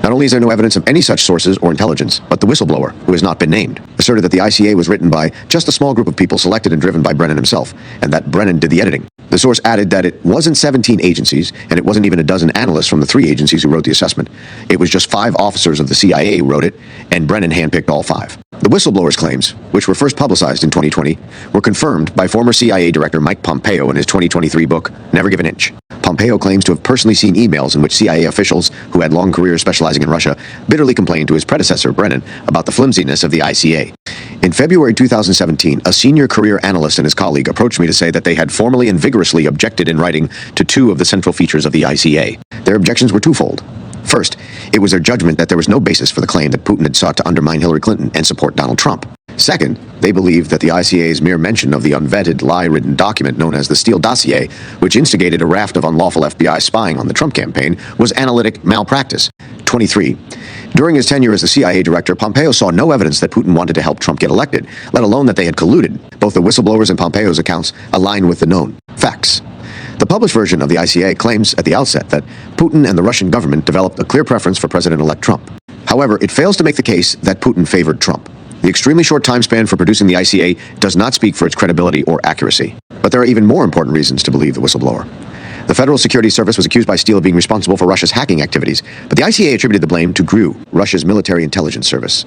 Not only is there no evidence of any such sources or intelligence, but the whistleblower, who has not been named, asserted that the ICA was written by just a small group of people selected and driven by Brennan himself, and that Brennan did the editing. The source added that it wasn't 17 agencies, and it wasn't even a dozen analysts from the three agencies who wrote the assessment. It was just 5 officers of the CIA who wrote it, and Brennan handpicked all 5. The whistleblower's claims, which were first publicized in 2020, were confirmed by former CIA Director Mike Pompeo in his 2023 book, Never Give an Inch. Pompeo claims to have personally seen emails in which CIA officials, who had long careers specializing in Russia, bitterly complained to his predecessor, Brennan, about the flimsiness of the ICA. In February 2017, a senior career analyst and his colleague approached me to say that they had formally and vigorously objected in writing to 2 of the central features of the ICA. Their objections were twofold. First, it was their judgment that there was no basis for the claim that Putin had sought to undermine Hillary Clinton and support Donald Trump. Second, they believed that the ICA's mere mention of the unvetted, lie-ridden document known as the Steele dossier, which instigated a raft of unlawful FBI spying on the Trump campaign, was analytic malpractice. 23. During his tenure as the CIA director, Pompeo saw no evidence that Putin wanted to help Trump get elected, let alone that they had colluded. Both the whistleblowers and Pompeo's accounts align with the known facts. The published version of the ICA claims at the outset that Putin and the Russian government developed a clear preference for President-elect Trump. However, it fails to make the case that Putin favored Trump. The extremely short time span for producing the ICA does not speak for its credibility or accuracy. But there are even more important reasons to believe the whistleblower. The Federal Security Service was accused by Steele of being responsible for Russia's hacking activities, but the ICA attributed the blame to GRU, Russia's military intelligence service.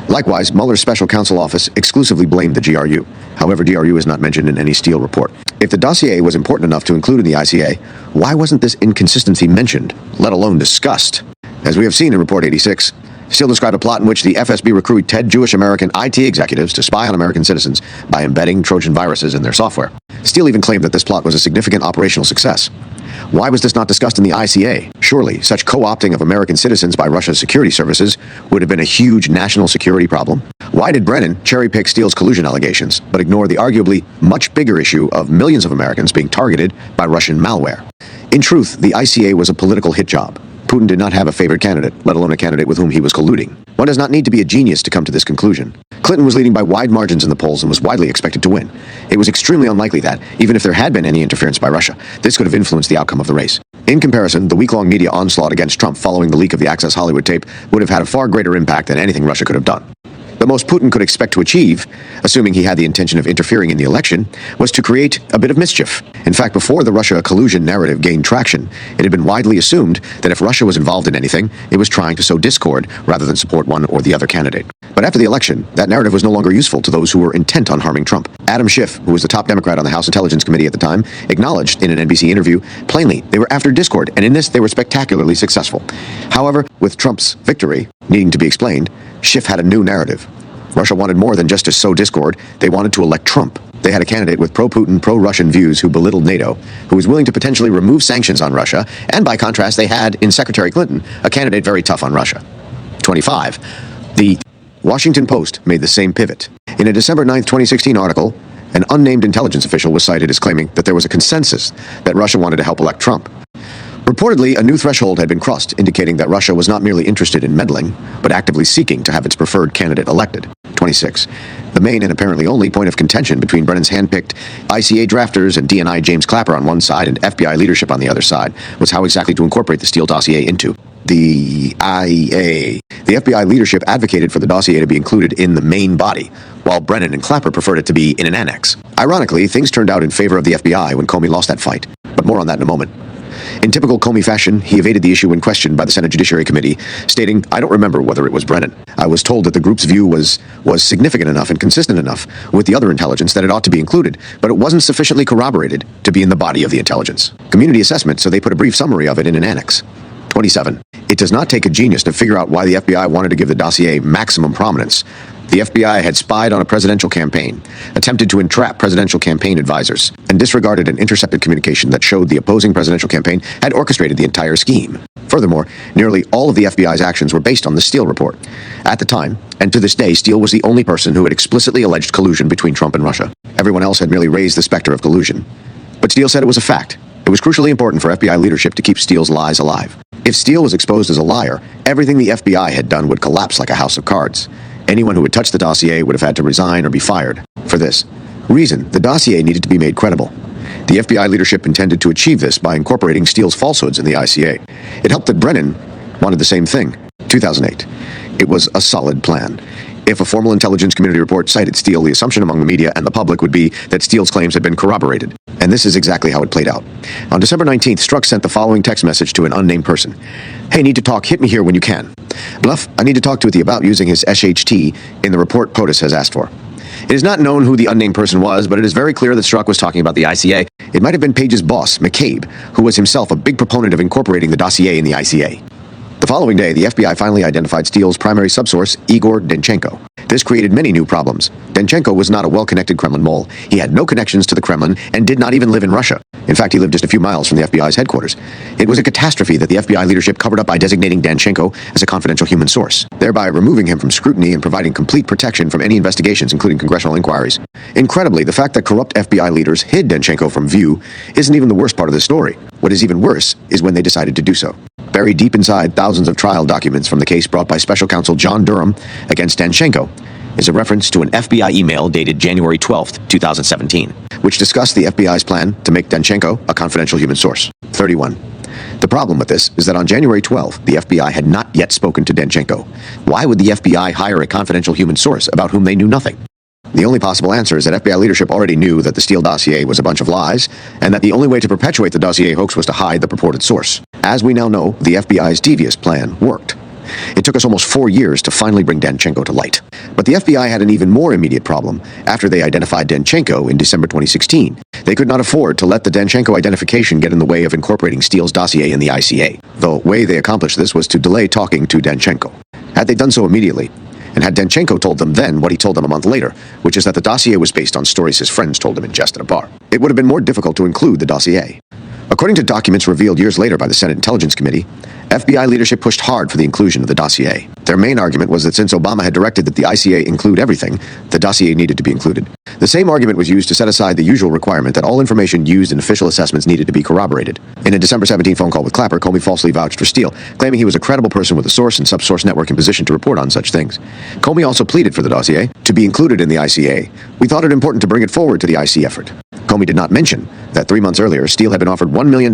Likewise, Mueller's special counsel office exclusively blamed the GRU. However, GRU is not mentioned in any Steele report. If the dossier was important enough to include in the ICA, why wasn't this inconsistency mentioned, let alone discussed? As we have seen in Report 86, Steele described a plot in which the FSB recruited 10 Jewish American IT executives to spy on American citizens by embedding Trojan viruses in their software. Steele even claimed that this plot was a significant operational success. Why was this not discussed in the ICA? Surely, such co-opting of American citizens by Russia's security services would have been a huge national security problem. Why did Brennan cherry-pick Steele's collusion allegations, but ignore the arguably much bigger issue of millions of Americans being targeted by Russian malware? In truth, the ICA was a political hit job. Putin did not have a favored candidate, let alone a candidate with whom he was colluding. One does not need to be a genius to come to this conclusion. Clinton was leading by wide margins in the polls and was widely expected to win. It was extremely unlikely that, even if there had been any interference by Russia, this could have influenced the outcome of the race. In comparison, the week-long media onslaught against Trump following the leak of the Access Hollywood tape would have had a far greater impact than anything Russia could have done. The most Putin could expect to achieve, assuming he had the intention of interfering in the election, was to create a bit of mischief. In fact, before the Russia collusion narrative gained traction, it had been widely assumed that if Russia was involved in anything, it was trying to sow discord rather than support one or the other candidate. But after the election, that narrative was no longer useful to those who were intent on harming Trump. Adam Schiff, who was the top Democrat on the House Intelligence Committee at the time, acknowledged in an NBC interview, plainly, they were after discord, and in this they were spectacularly successful. However, with Trump's victory needing to be explained, Schiff had a new narrative. Russia wanted more than just to sow discord. They wanted to elect Trump. They had a candidate with pro-Putin, pro-Russian views who belittled NATO, who was willing to potentially remove sanctions on Russia, and by contrast, they had, in Secretary Clinton, a candidate very tough on Russia. 25. The Washington Post made the same pivot. In a December 9, 2016 article, an unnamed intelligence official was cited as claiming that there was a consensus that Russia wanted to help elect Trump. Reportedly, a new threshold had been crossed, indicating that Russia was not merely interested in meddling, but actively seeking to have its preferred candidate elected. 26. The main and apparently only point of contention between Brennan's hand-picked ICA drafters and DNI James Clapper on one side and FBI leadership on the other side was how exactly to incorporate the Steele dossier into the IA. The FBI leadership advocated for the dossier to be included in the main body, while Brennan and Clapper preferred it to be in an annex. Ironically, things turned out in favor of the FBI when Comey lost that fight, but more on that in a moment. In typical Comey fashion, he evaded the issue when questioned by the Senate Judiciary Committee, stating, "I don't remember whether it was Brennan. I was told that the group's view was significant enough and consistent enough with the other intelligence that it ought to be included, but it wasn't sufficiently corroborated to be in the body of the intelligence. Community assessment, so they put a brief summary of it in an annex." 27. It does not take a genius to figure out why the FBI wanted to give the dossier maximum prominence. The FBI had spied on a presidential campaign, attempted to entrap presidential campaign advisors, and disregarded an intercepted communication that showed the opposing presidential campaign had orchestrated the entire scheme. Furthermore, nearly all of the FBI's actions were based on the Steele report. At the time, and to this day, Steele was the only person who had explicitly alleged collusion between Trump and Russia. Everyone else had merely raised the specter of collusion. But Steele said it was a fact. It was crucially important for FBI leadership to keep Steele's lies alive. If Steele was exposed as a liar, everything the FBI had done would collapse like a house of cards. Anyone who had touched the dossier would have had to resign or be fired. For this reason, the dossier needed to be made credible. The FBI leadership intended to achieve this by incorporating Steele's falsehoods in the ICA. It helped that Brennan wanted the same thing. 2008. It was a solid plan. If a formal intelligence community report cited Steele, the assumption among the media and the public would be that Steele's claims had been corroborated. And this is exactly how it played out. On December 19th, Strzok sent the following text message to an unnamed person. "Hey, need to talk. Hit me here when you can. Bluff, I need to talk to the about using his SHT in the report POTUS has asked for." It is not known who the unnamed person was, but it is very clear that Strzok was talking about the ICA. It might have been Page's boss, McCabe, who was himself a big proponent of incorporating the dossier in the ICA. The following day, the FBI finally identified Steele's primary subsource, Igor Danchenko. This created many new problems. Danchenko was not a well-connected Kremlin mole. He had no connections to the Kremlin and did not even live in Russia. In fact, he lived just a few miles from the FBI's headquarters. It was a catastrophe that the FBI leadership covered up by designating Danchenko as a confidential human source, thereby removing him from scrutiny and providing complete protection from any investigations, including congressional inquiries. Incredibly, the fact that corrupt FBI leaders hid Danchenko from view isn't even the worst part of the story. What is even worse is when they decided to do so. Buried deep inside thousands of trial documents from the case brought by special counsel John Durham against Danchenko is a reference to an FBI email dated January 12, 2017, which discussed the FBI's plan to make Danchenko a confidential human source. 31. The problem with this is that on January 12th, the FBI had not yet spoken to Danchenko. Why would the FBI hire a confidential human source about whom they knew nothing? The only possible answer is that FBI leadership already knew that the Steele dossier was a bunch of lies, and that the only way to perpetuate the dossier hoax was to hide the purported source. As we now know, the FBI's devious plan worked. It took us almost 4 years to finally bring Danchenko to light. But the FBI had an even more immediate problem after they identified Danchenko in December 2016. They could not afford to let the Danchenko identification get in the way of incorporating Steele's dossier in the ICA. The way they accomplished this was to delay talking to Danchenko. Had they done so immediately, and had Danchenko told them then what he told them a month later, which is that the dossier was based on stories his friends told him in jest at a bar, it would have been more difficult to include the dossier. According to documents revealed years later by the Senate Intelligence Committee, FBI leadership pushed hard for the inclusion of the dossier. Their main argument was that since Obama had directed that the ICA include everything, the dossier needed to be included. The same argument was used to set aside the usual requirement that all information used in official assessments needed to be corroborated. In a December 17 phone call with Clapper, Comey falsely vouched for Steele, claiming he was a credible person with a source and subsource network in position to report on such things. Comey also pleaded for the dossier to be included in the ICA. We thought it important to bring it forward to the IC effort. Comey did not mention that 3 months earlier, Steele had been offered $1 million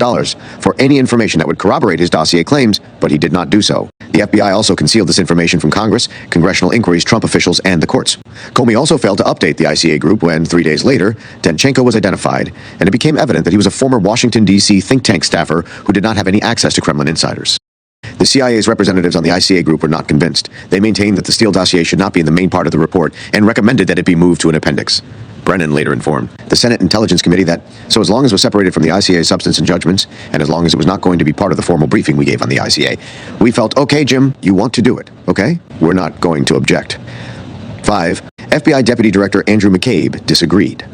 for any information that would corroborate his dossier claims, but he did not do so. The FBI also concealed this information from Congress, congressional inquiries, Trump officials, and the courts. Comey also failed to update the ICA group when, 3 days later, Danchenko was identified, and it became evident that he was a former Washington, D.C. think tank staffer who did not have any access to Kremlin insiders. The CIA's representatives on the ICA group were not convinced. They maintained that the Steele dossier should not be in the main part of the report and recommended that it be moved to an appendix. Brennan later informed the Senate Intelligence Committee that, so as long as it was separated from the ICA's substance and judgments, and as long as it was not going to be part of the formal briefing we gave on the ICA, we felt, okay, Jim, you want to do it, okay? We're not going to object. 5. FBI Deputy Director Andrew McCabe disagreed.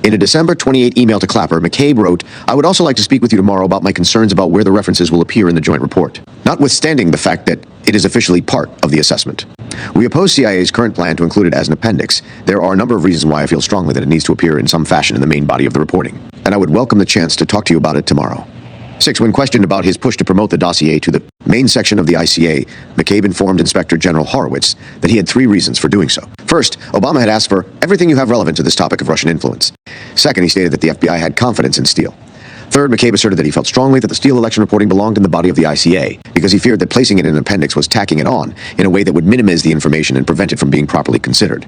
In a December 28 email to Clapper, McCabe wrote, "I would also like to speak with you tomorrow about my concerns about where the references will appear in the joint report, notwithstanding the fact that it is officially part of the assessment. We oppose CIA's current plan to include it as an appendix. There are a number of reasons why I feel strongly that it needs to appear in some fashion in the main body of the reporting, and I would welcome the chance to talk to you about it tomorrow." 6. When questioned about his push to promote the dossier to the main section of the ICA, McCabe informed Inspector General Horowitz that he had 3 reasons for doing so. First, Obama had asked for everything you have relevant to this topic of Russian influence. Second, he stated that the FBI had confidence in Steele. Third, McCabe asserted that he felt strongly that the Steele election reporting belonged in the body of the ICA because he feared that placing it in an appendix was tacking it on in a way that would minimize the information and prevent it from being properly considered.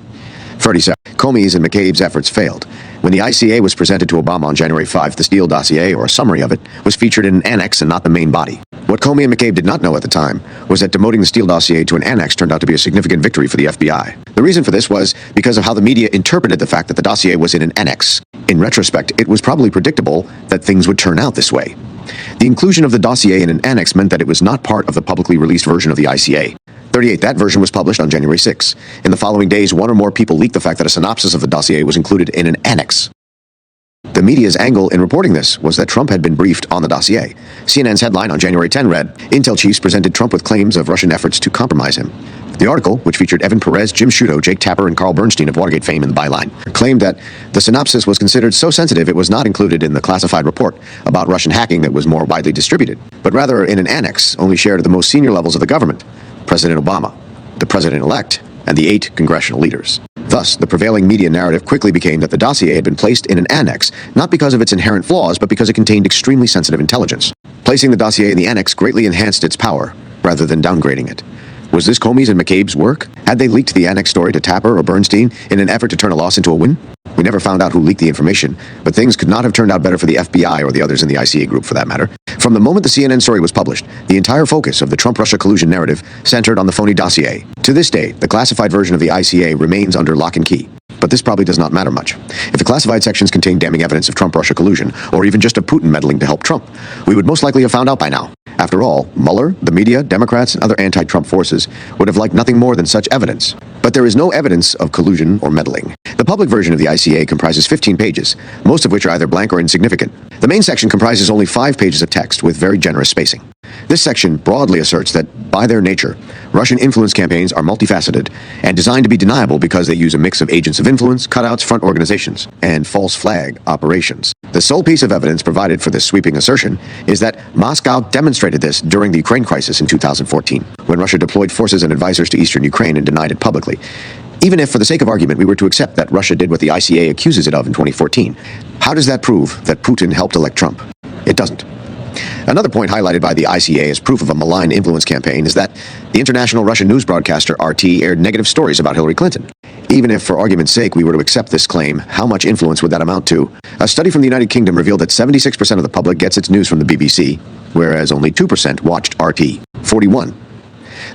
37. Comey's and McCabe's efforts failed. When the ICA was presented to Obama on January 5, the Steele dossier, or a summary of it, was featured in an annex and not the main body. What Comey and McCabe did not know at the time was that demoting the Steele dossier to an annex turned out to be a significant victory for the FBI. The reason for this was because of how the media interpreted the fact that the dossier was in an annex. In retrospect, it was probably predictable that things would turn out this way. The inclusion of the dossier in an annex meant that it was not part of the publicly released version of the ICA. 38. That version was published on January 6. In the following days, one or more people leaked the fact that a synopsis of the dossier was included in an annex. The media's angle in reporting this was that Trump had been briefed on the dossier. CNN's headline on January 10 read, "Intel chiefs presented Trump with claims of Russian efforts to compromise him." The article, which featured Evan Perez, Jim Sciutto, Jake Tapper, and Carl Bernstein of Watergate fame in the byline, claimed that the synopsis was considered so sensitive it was not included in the classified report about Russian hacking that was more widely distributed, but rather in an annex only shared at the most senior levels of the government, President Obama, the president-elect, and the 8 congressional leaders. Thus, the prevailing media narrative quickly became that the dossier had been placed in an annex, not because of its inherent flaws, but because it contained extremely sensitive intelligence. Placing the dossier in the annex greatly enhanced its power, rather than downgrading it. Was this Comey's and McCabe's work? Had they leaked the annex story to Tapper or Bernstein in an effort to turn a loss into a win? We never found out who leaked the information, but things could not have turned out better for the FBI or the others in the ICA group for that matter. From the moment the CNN story was published, the entire focus of the Trump-Russia collusion narrative centered on the phony dossier. To this day, the classified version of the ICA remains under lock and key. But this probably does not matter much. If the classified sections contain damning evidence of Trump-Russia collusion, or even just of Putin meddling to help Trump, we would most likely have found out by now. After all, Mueller, the media, Democrats, and other anti-Trump forces would have liked nothing more than such evidence. But there is no evidence of collusion or meddling. The public version of the ICA comprises 15 pages, most of which are either blank or insignificant. The main section comprises only 5 pages of text with very generous spacing. This section broadly asserts that, by their nature, Russian influence campaigns are multifaceted and designed to be deniable because they use a mix of agents of influence, cutouts, front organizations, and false flag operations. The sole piece of evidence provided for this sweeping assertion is that Moscow demonstrated this during the Ukraine crisis in 2014, when Russia deployed forces and advisors to eastern Ukraine and denied it publicly. Even if, for the sake of argument, we were to accept that Russia did what the ICA accuses it of in 2014, how does that prove that Putin helped elect Trump? It doesn't. Another point highlighted by the ICA as proof of a malign influence campaign is that the international Russian news broadcaster RT aired negative stories about Hillary Clinton. Even if, for argument's sake, we were to accept this claim, how much influence would that amount to? A study from the United Kingdom revealed that 76% of the public gets its news from the BBC, whereas only 2% watched RT. 41.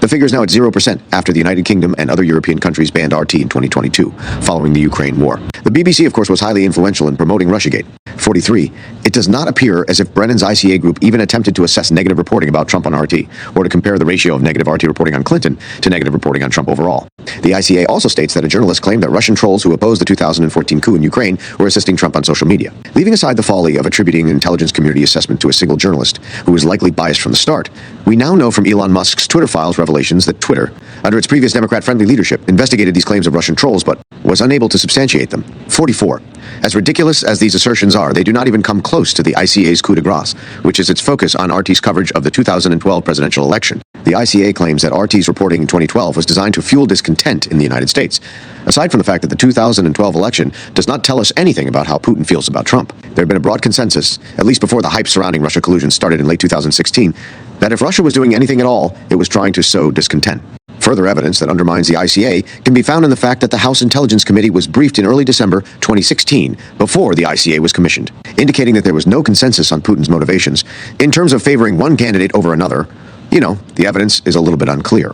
The figure is now at 0% after the United Kingdom and other European countries banned RT in 2022, following the Ukraine war. The BBC, of course, was highly influential in promoting Russiagate. 43. It does not appear as if Brennan's ICA group even attempted to assess negative reporting about Trump on RT, or to compare the ratio of negative RT reporting on Clinton to negative reporting on Trump overall. The ICA also states that a journalist claimed that Russian trolls who opposed the 2014 coup in Ukraine were assisting Trump on social media. Leaving aside the folly of attributing an intelligence community assessment to a single journalist, who was likely biased from the start, we now know from Elon Musk's Twitter files revelations that Twitter, under its previous Democrat-friendly leadership, investigated these claims of Russian trolls but was unable to substantiate them. 44. As ridiculous as these assertions are, they do not even come close to the ICA's coup de grace, which is its focus on RT's coverage of the 2012 presidential election. The ICA claims that RT's reporting in 2012 was designed to fuel discontent in the United States. Aside from the fact that the 2012 election does not tell us anything about how Putin feels about Trump, there had been a broad consensus, at least before the hype surrounding Russia collusion started in late 2016, that if Russia was doing anything at all, it was trying to sow discontent. Further evidence that undermines the ICA can be found in the fact that the House Intelligence Committee was briefed in early December 2016, before the ICA was commissioned, indicating that there was no consensus on Putin's motivations. In terms of favoring one candidate over another, the evidence is a little bit unclear.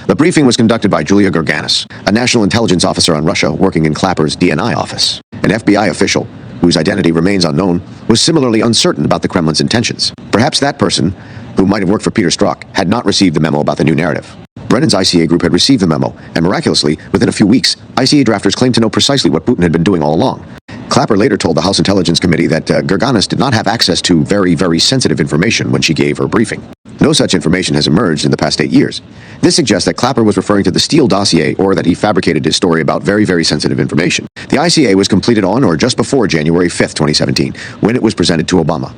The briefing was conducted by Julia Gerganis, a national intelligence officer on Russia working in Clapper's DNI office. An FBI official, whose identity remains unknown, was similarly uncertain about the Kremlin's intentions. Perhaps that person, who might have worked for Peter Strzok, had not received the memo about the new narrative. Brennan's ICA group had received the memo, and miraculously, within a few weeks, ICA drafters claimed to know precisely what Putin had been doing all along. Clapper later told the House Intelligence Committee that Gerganis did not have access to very, very sensitive information when she gave her briefing. No such information has emerged in the past 8 years. This suggests that Clapper was referring to the Steele dossier, or that he fabricated his story about very, very sensitive information. The ICA was completed on or just before January 5th, 2017, when it was presented to Obama.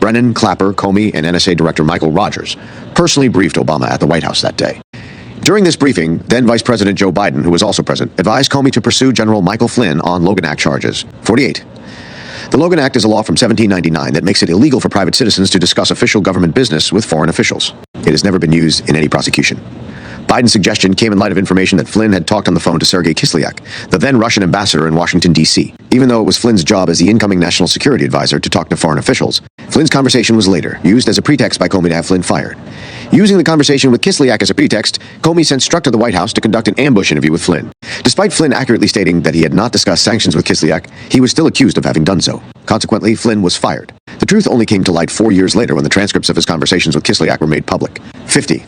Brennan, Clapper, Comey, and NSA Director Michael Rogers personally briefed Obama at the White House that day. During this briefing, then Vice President Joe Biden, who was also present, advised Comey to pursue General Michael Flynn on Logan Act charges. 48. The Logan Act is a law from 1799 that makes it illegal for private citizens to discuss official government business with foreign officials. It has never been used in any prosecution. Biden's suggestion came in light of information that Flynn had talked on the phone to Sergei Kislyak, the then Russian ambassador in Washington, D.C. Even though it was Flynn's job as the incoming national security advisor to talk to foreign officials, Flynn's conversation was later used as a pretext by Comey to have Flynn fired. Using the conversation with Kislyak as a pretext, Comey sent Strzok to the White House to conduct an ambush interview with Flynn. Despite Flynn accurately stating that he had not discussed sanctions with Kislyak, he was still accused of having done so. Consequently, Flynn was fired. The truth only came to light 4 years later when the transcripts of his conversations with Kislyak were made public. 50.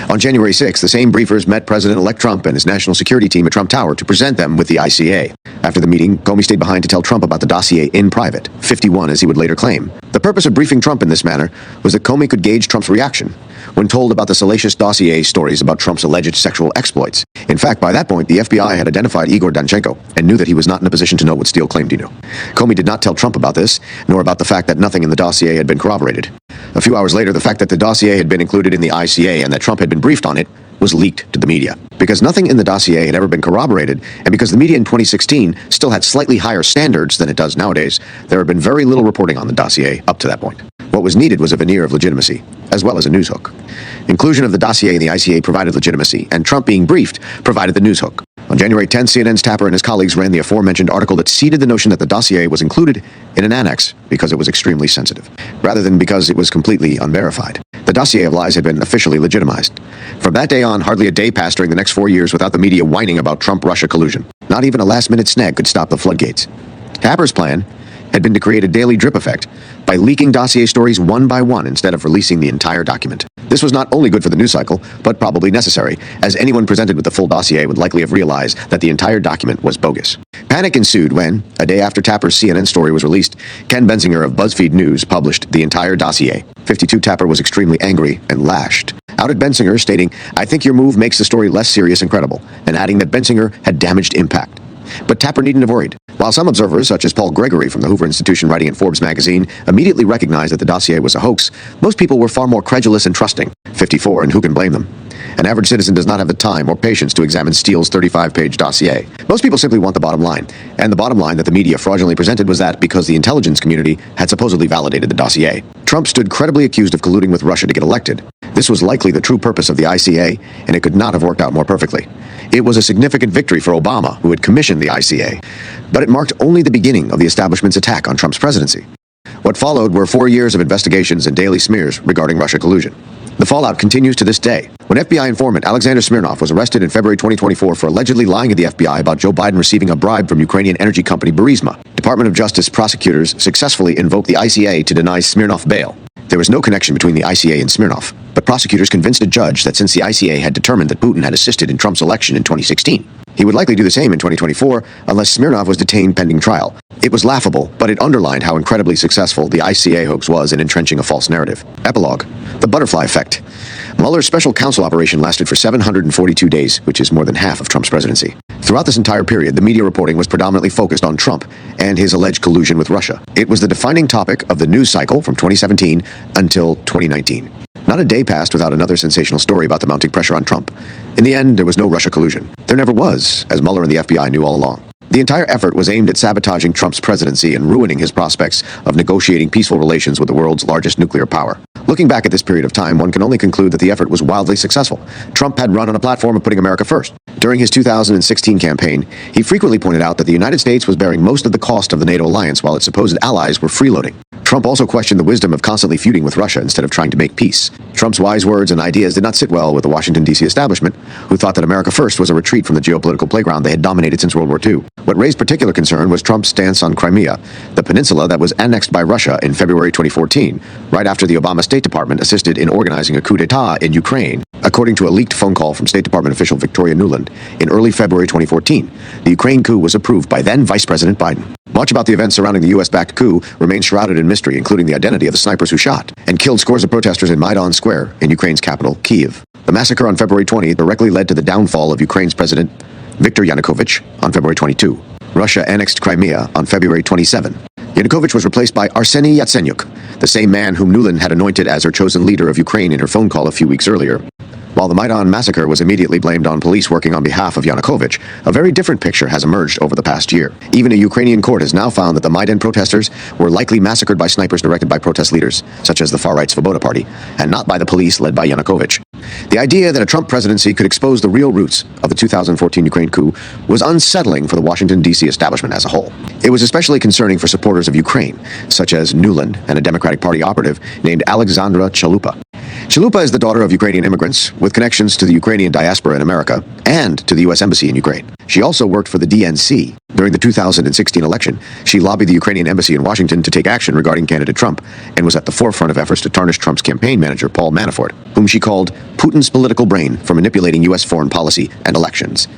On January 6, the same briefers met President-elect Trump and his national security team at Trump Tower to present them with the ICA. After the meeting, Comey stayed behind to tell Trump about the dossier in private, 51 as he would later claim. The purpose of briefing Trump in this manner was that Comey could gauge Trump's reaction when told about the salacious dossier stories about Trump's alleged sexual exploits. In fact, by that point, the FBI had identified Igor Danchenko and knew that he was not in a position to know what Steele claimed he knew. Comey did not tell Trump about this, nor about the fact that nothing in the dossier had been corroborated. A few hours later, the fact that the dossier had been included in the ICA and that Trump had been briefed on it was leaked to the media. Because nothing in the dossier had ever been corroborated, and because the media in 2016 still had slightly higher standards than it does nowadays, there had been very little reporting on the dossier up to that point. What was needed was a veneer of legitimacy, as well as a news hook. Inclusion of the dossier in the ICA provided legitimacy, and Trump being briefed provided the news hook. On January 10th, CNN's Tapper and his colleagues ran the aforementioned article that seeded the notion that the dossier was included in an annex because it was extremely sensitive, rather than because it was completely unverified. The dossier of lies had been officially legitimized. From that day on, hardly a day passed during the next 4 years without the media whining about Trump-Russia collusion. Not even a last-minute snag could stop the floodgates. Tapper's plan had been to create a daily drip effect by leaking dossier stories one by one instead of releasing the entire document. This was not only good for the news cycle, but probably necessary, as anyone presented with the full dossier would likely have realized that the entire document was bogus. Panic ensued when, a day after Tapper's CNN story was released, Ken Bensinger of BuzzFeed News published the entire dossier. 52 Tapper was extremely angry and lashed out at Bensinger, stating, "I think your move makes the story less serious and credible," and adding that Bensinger had damaged impact. But Tapper needn't have worried. While some observers, such as Paul Gregory from the Hoover Institution writing in Forbes magazine, immediately recognized that the dossier was a hoax, most people were far more credulous and trusting. 54, and who can blame them? An average citizen does not have the time or patience to examine Steele's 35-page dossier. Most people simply want the bottom line. And the bottom line that the media fraudulently presented was that because the intelligence community had supposedly validated the dossier, Trump stood credibly accused of colluding with Russia to get elected. This was likely the true purpose of the ICA, and it could not have worked out more perfectly. It was a significant victory for Obama, who had commissioned the ICA, but it marked only the beginning of the establishment's attack on Trump's presidency. What followed were 4 years of investigations and daily smears regarding Russia collusion. The fallout continues to this day. When FBI informant Alexander Smirnov was arrested in February 2024 for allegedly lying to the FBI about Joe Biden receiving a bribe from Ukrainian energy company Burisma, Department of Justice prosecutors successfully invoked the ICA to deny Smirnov bail. There was no connection between the ICA and Smirnov, but prosecutors convinced a judge that since the ICA had determined that Putin had assisted in Trump's election in 2016, he would likely do the same in 2024 unless Smirnov was detained pending trial. It was laughable, but it underlined how incredibly successful the ICA hoax was in entrenching a false narrative. Epilogue: The Butterfly Effect. Mueller's special counsel operation lasted for 742 days, which is more than half of Trump's presidency. Throughout this entire period, the media reporting was predominantly focused on Trump and his alleged collusion with Russia. It was the defining topic of the news cycle from 2017 until 2019. Not a day passed without another sensational story about the mounting pressure on Trump. In the end, there was no Russia collusion. There never was, as Mueller and the FBI knew all along. The entire effort was aimed at sabotaging Trump's presidency and ruining his prospects of negotiating peaceful relations with the world's largest nuclear power. Looking back at this period of time, one can only conclude that the effort was wildly successful. Trump had run on a platform of putting America first. During his 2016 campaign, he frequently pointed out that the United States was bearing most of the cost of the NATO alliance while its supposed allies were freeloading. Trump also questioned the wisdom of constantly feuding with Russia instead of trying to make peace. Trump's wise words and ideas did not sit well with the Washington, D.C. establishment, who thought that America first was a retreat from the geopolitical playground they had dominated since World War II. What raised particular concern was Trump's stance on Crimea, the peninsula that was annexed by Russia in February 2014, right after the Obama State Department assisted in organizing a coup d'etat in Ukraine. According to a leaked phone call from State Department official Victoria Nuland, in early February 2014, the Ukraine coup was approved by then Vice President Biden. Much about the events surrounding the U.S.-backed coup remains shrouded in mystery, including the identity of the snipers who shot and killed scores of protesters in Maidan Square in Ukraine's capital, Kyiv. The massacre on February 20 directly led to the downfall of Ukraine's President Viktor Yanukovych on February 22. Russia annexed Crimea on February 27. Yanukovych was replaced by Arseny Yatsenyuk, the same man whom Nuland had anointed as her chosen leader of Ukraine in her phone call a few weeks earlier. While the Maidan massacre was immediately blamed on police working on behalf of Yanukovych, a very different picture has emerged over the past year. Even a Ukrainian court has now found that the Maidan protesters were likely massacred by snipers directed by protest leaders, such as the far-right Svoboda Party, and not by the police led by Yanukovych. The idea that a Trump presidency could expose the real roots of the 2014 Ukraine coup was unsettling for the Washington, D.C. establishment as a whole. It was especially concerning for supporters of Ukraine, such as Nuland and a Democratic Party operative named Alexandra Chalupa. Chalupa is the daughter of Ukrainian immigrants with connections to the Ukrainian diaspora in America and to the U.S. Embassy in Ukraine. She also worked for the DNC. During the 2016 election, she lobbied the Ukrainian Embassy in Washington to take action regarding candidate Trump and was at the forefront of efforts to tarnish Trump's campaign manager, Paul Manafort, whom she called Putin's political brain for manipulating U.S. foreign policy and elections.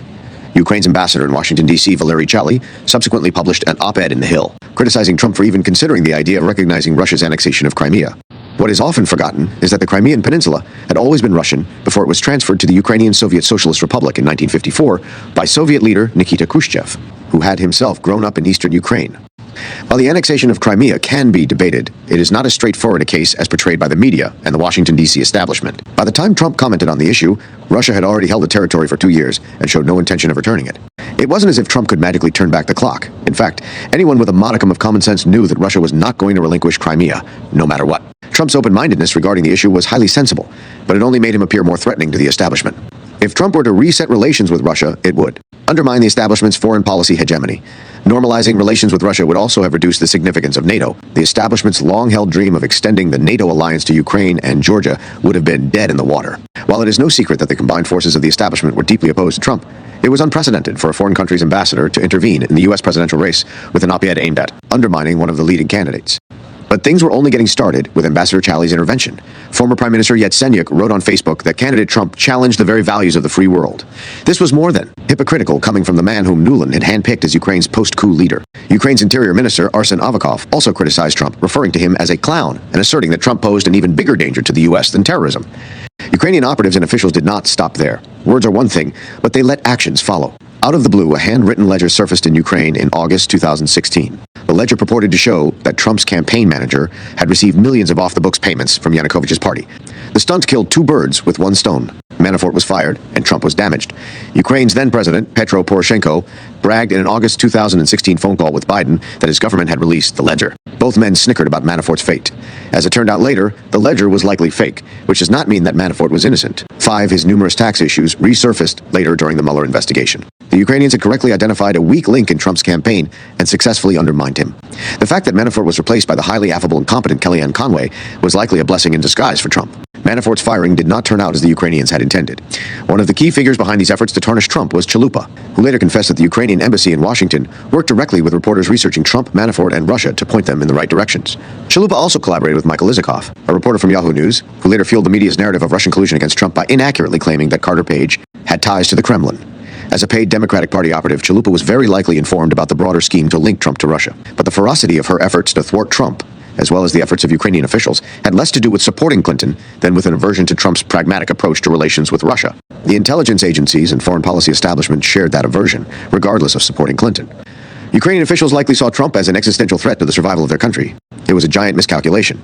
Ukraine's ambassador in Washington, D.C., Valery Chaly, subsequently published an op-ed in The Hill, criticizing Trump for even considering the idea of recognizing Russia's annexation of Crimea. What is often forgotten is that the Crimean Peninsula had always been Russian before it was transferred to the Ukrainian Soviet Socialist Republic in 1954 by Soviet leader Nikita Khrushchev, who had himself grown up in eastern Ukraine. While the annexation of Crimea can be debated, it is not as straightforward a case as portrayed by the media and the Washington, D.C. establishment. By the time Trump commented on the issue, Russia had already held the territory for 2 years and showed no intention of returning it. It wasn't as if Trump could magically turn back the clock. In fact, anyone with a modicum of common sense knew that Russia was not going to relinquish Crimea, no matter what. Trump's open-mindedness regarding the issue was highly sensible, but it only made him appear more threatening to the establishment. If Trump were to reset relations with Russia, it would undermine the establishment's foreign policy hegemony. Normalizing relations with Russia would also have reduced the significance of NATO. The establishment's long-held dream of extending the NATO alliance to Ukraine and Georgia would have been dead in the water. While it is no secret that the combined forces of the establishment were deeply opposed to Trump, it was unprecedented for a foreign country's ambassador to intervene in the U.S. presidential race with an op-ed aimed at undermining one of the leading candidates. But things were only getting started with Ambassador Chaly's intervention. Former Prime Minister Yatsenyuk wrote on Facebook that candidate Trump challenged the very values of the free world. This was more than hypocritical coming from the man whom Nuland had handpicked as Ukraine's post-coup leader. Ukraine's Interior Minister Arsen Avakov also criticized Trump, referring to him as a clown and asserting that Trump posed an even bigger danger to the U.S. than terrorism. Ukrainian operatives and officials did not stop there. Words are one thing, but they let actions follow. Out of the blue, a handwritten ledger surfaced in Ukraine in August 2016. The ledger purported to show that Trump's campaign manager had received millions of off-the-books payments from Yanukovych's party. The stunt killed 2 birds with 1 stone. Manafort was fired, and Trump was damaged. Ukraine's then-president, Petro Poroshenko, bragged in an August 2016 phone call with Biden that his government had released the ledger. Both men snickered about Manafort's fate. As it turned out later, the ledger was likely fake, which does not mean that Manafort was innocent. 5, his numerous tax issues resurfaced later during the Mueller investigation. The Ukrainians had correctly identified a weak link in Trump's campaign and successfully undermined him. The fact that Manafort was replaced by the highly affable and competent Kellyanne Conway was likely a blessing in disguise for Trump. Manafort's firing did not turn out as the Ukrainians had intended. One of the key figures behind these efforts to tarnish Trump was Chalupa, who later confessed that the Ukrainian embassy in Washington worked directly with reporters researching Trump, Manafort, and Russia to point them in the right directions. Chalupa also collaborated with Michael Isikoff, a reporter from Yahoo News, who later fueled the media's narrative of Russian collusion against Trump by inaccurately claiming that Carter Page had ties to the Kremlin. As a paid Democratic Party operative, Chalupa was very likely informed about the broader scheme to link Trump to Russia. But the ferocity of her efforts to thwart Trump, as well as the efforts of Ukrainian officials, had less to do with supporting Clinton than with an aversion to Trump's pragmatic approach to relations with Russia. The intelligence agencies and foreign policy establishment shared that aversion, regardless of supporting Clinton. Ukrainian officials likely saw Trump as an existential threat to the survival of their country. It was a giant miscalculation.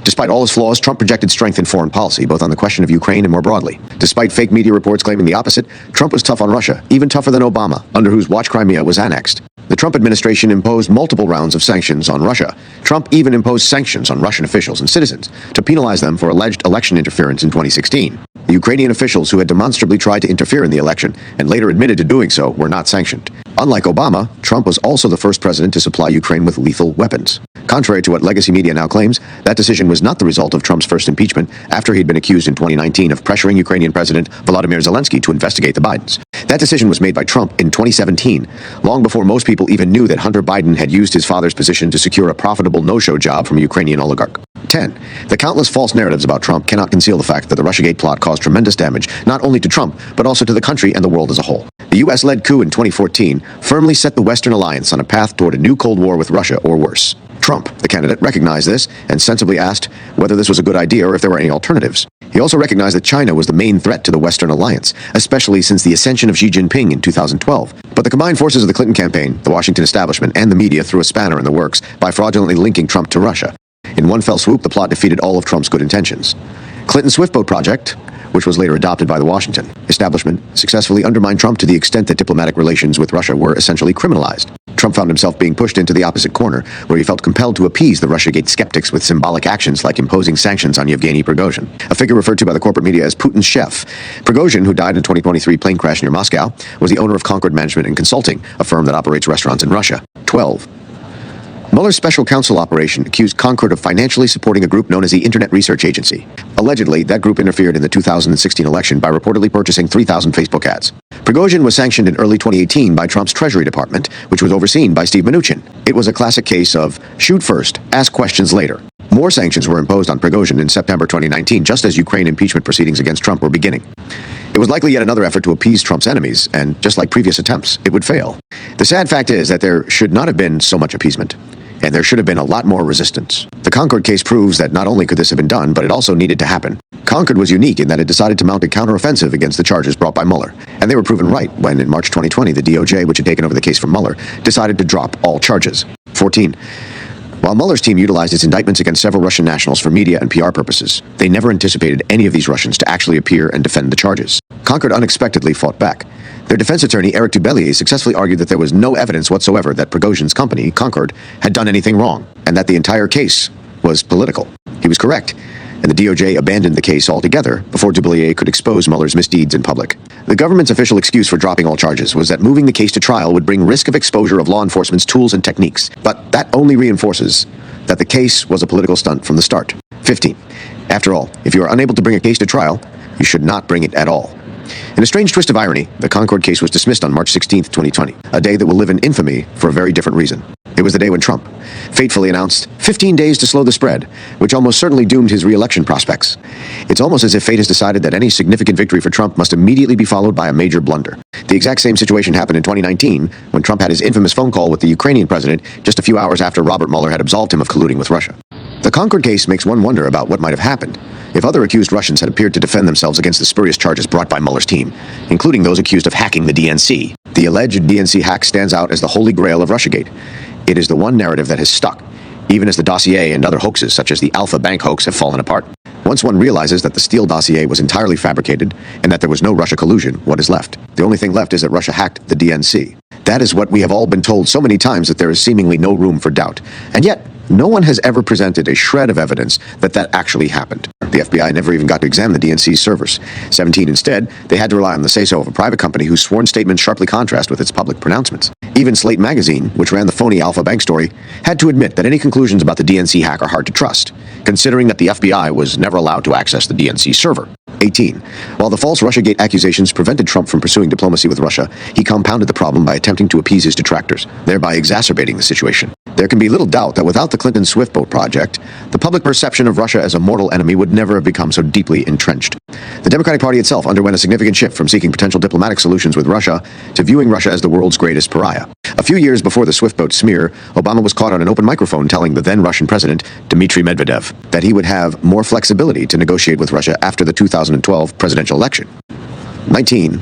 Despite all his flaws, Trump projected strength in foreign policy, both on the question of Ukraine and more broadly. Despite fake media reports claiming the opposite, Trump was tough on Russia, even tougher than Obama, under whose watch Crimea was annexed. The Trump administration imposed multiple rounds of sanctions on Russia. Trump even imposed sanctions on Russian officials and citizens to penalize them for alleged election interference in 2016. The Ukrainian officials who had demonstrably tried to interfere in the election and later admitted to doing so were not sanctioned. Unlike Obama, Trump was also the first president to supply Ukraine with lethal weapons. Contrary to what legacy media now claims, that decision was not the result of Trump's first impeachment after he'd been accused in 2019 of pressuring Ukrainian President Volodymyr Zelensky to investigate the Bidens. That decision was made by Trump in 2017, long before most people even knew that Hunter Biden had used his father's position to secure a profitable no-show job from a Ukrainian oligarch. 10. The countless false narratives about Trump cannot conceal the fact that the Russiagate plot caused tremendous damage not only to Trump, but also to the country and the world as a whole. The U.S.-led coup in 2014 firmly set the Western alliance on a path toward a new Cold War with Russia or worse. Trump, the candidate, recognized this and sensibly asked whether this was a good idea or if there were any alternatives. He also recognized that China was the main threat to the Western alliance, especially since the ascension of Xi Jinping in 2012. But the combined forces of the Clinton campaign, the Washington establishment, and the media threw a spanner in the works by fraudulently linking Trump to Russia. In one fell swoop, the plot defeated all of Trump's good intentions. Clinton's Swiftboat project, which was later adopted by the Washington establishment, successfully undermined Trump to the extent that diplomatic relations with Russia were essentially criminalized. Trump found himself being pushed into the opposite corner, where he felt compelled to appease the Russiagate skeptics with symbolic actions like imposing sanctions on Yevgeny Prigozhin, a figure referred to by the corporate media as Putin's chef. Prigozhin, who died in a 2023 plane crash near Moscow, was the owner of Concord Management and Consulting, a firm that operates restaurants in Russia. 12. Mueller's special counsel operation accused Concord of financially supporting a group known as the Internet Research Agency. Allegedly, that group interfered in the 2016 election by reportedly purchasing 3,000 Facebook ads. Prigozhin was sanctioned in early 2018 by Trump's Treasury Department, which was overseen by Steve Mnuchin. It was a classic case of shoot first, ask questions later. More sanctions were imposed on Prigozhin in September 2019, just as Ukraine impeachment proceedings against Trump were beginning. It was likely yet another effort to appease Trump's enemies, and just like previous attempts, it would fail. The sad fact is that there should not have been so much appeasement, and there should have been a lot more resistance. The Concord case proves that not only could this have been done, but it also needed to happen. Concord was unique in that it decided to mount a counteroffensive against the charges brought by Mueller, and they were proven right when, in March 2020, the DOJ, which had taken over the case from Mueller, decided to drop all charges. 14. While Mueller's team utilized its indictments against several Russian nationals for media and PR purposes, they never anticipated any of these Russians to actually appear and defend the charges. Concord unexpectedly fought back. Their defense attorney, Eric Dubelier, successfully argued that there was no evidence whatsoever that Prigozhin's company, Concord, had done anything wrong, and that the entire case was political. He was correct, and the DOJ abandoned the case altogether before Dubelier could expose Mueller's misdeeds in public. The government's official excuse for dropping all charges was that moving the case to trial would bring risk of exposure of law enforcement's tools and techniques, but that only reinforces that the case was a political stunt from the start. 15. After all, if you are unable to bring a case to trial, you should not bring it at all. In a strange twist of irony, the Concord case was dismissed on March 16, 2020, a day that will live in infamy for a very different reason. It was the day when Trump fatefully announced 15 days to slow the spread, which almost certainly doomed his re-election prospects. It's almost as if fate has decided that any significant victory for Trump must immediately be followed by a major blunder. The exact same situation happened in 2019 when Trump had his infamous phone call with the Ukrainian president just a few hours after Robert Mueller had absolved him of colluding with Russia. The Concord case makes one wonder about what might have happened if other accused Russians had appeared to defend themselves against the spurious charges brought by Mueller's team, including those accused of hacking the DNC. The alleged DNC hack stands out as the holy grail of Russiagate. It is the one narrative that has stuck, even as the dossier and other hoaxes such as the Alpha Bank hoax have fallen apart. Once one realizes that the Steele dossier was entirely fabricated and that there was no Russia collusion, what is left? The only thing left is that Russia hacked the DNC. That is what we have all been told so many times that there is seemingly no room for doubt. And yet, no one has ever presented a shred of evidence that that actually happened. The FBI never even got to examine the DNC's servers. 17 instead, they had to rely on the say-so of a private company whose sworn statements sharply contrast with its public pronouncements. Even Slate magazine, which ran the phony Alpha Bank story, had to admit that any conclusions about the DNC hack are hard to trust, considering that the FBI was never allowed to access the DNC server. 18. While the false Russiagate accusations prevented Trump from pursuing diplomacy with Russia, he compounded the problem by attempting to appease his detractors, thereby exacerbating the situation. There can be little doubt that without the Clinton Swiftboat project, the public perception of Russia as a mortal enemy would never have become so deeply entrenched. The Democratic Party itself underwent a significant shift from seeking potential diplomatic solutions with Russia to viewing Russia as the world's greatest pariah. A few years before the Swiftboat smear, Obama was caught on an open microphone telling the then Russian president, Dmitry Medvedev, that he would have more flexibility to negotiate with Russia after the 2012 presidential election. 19.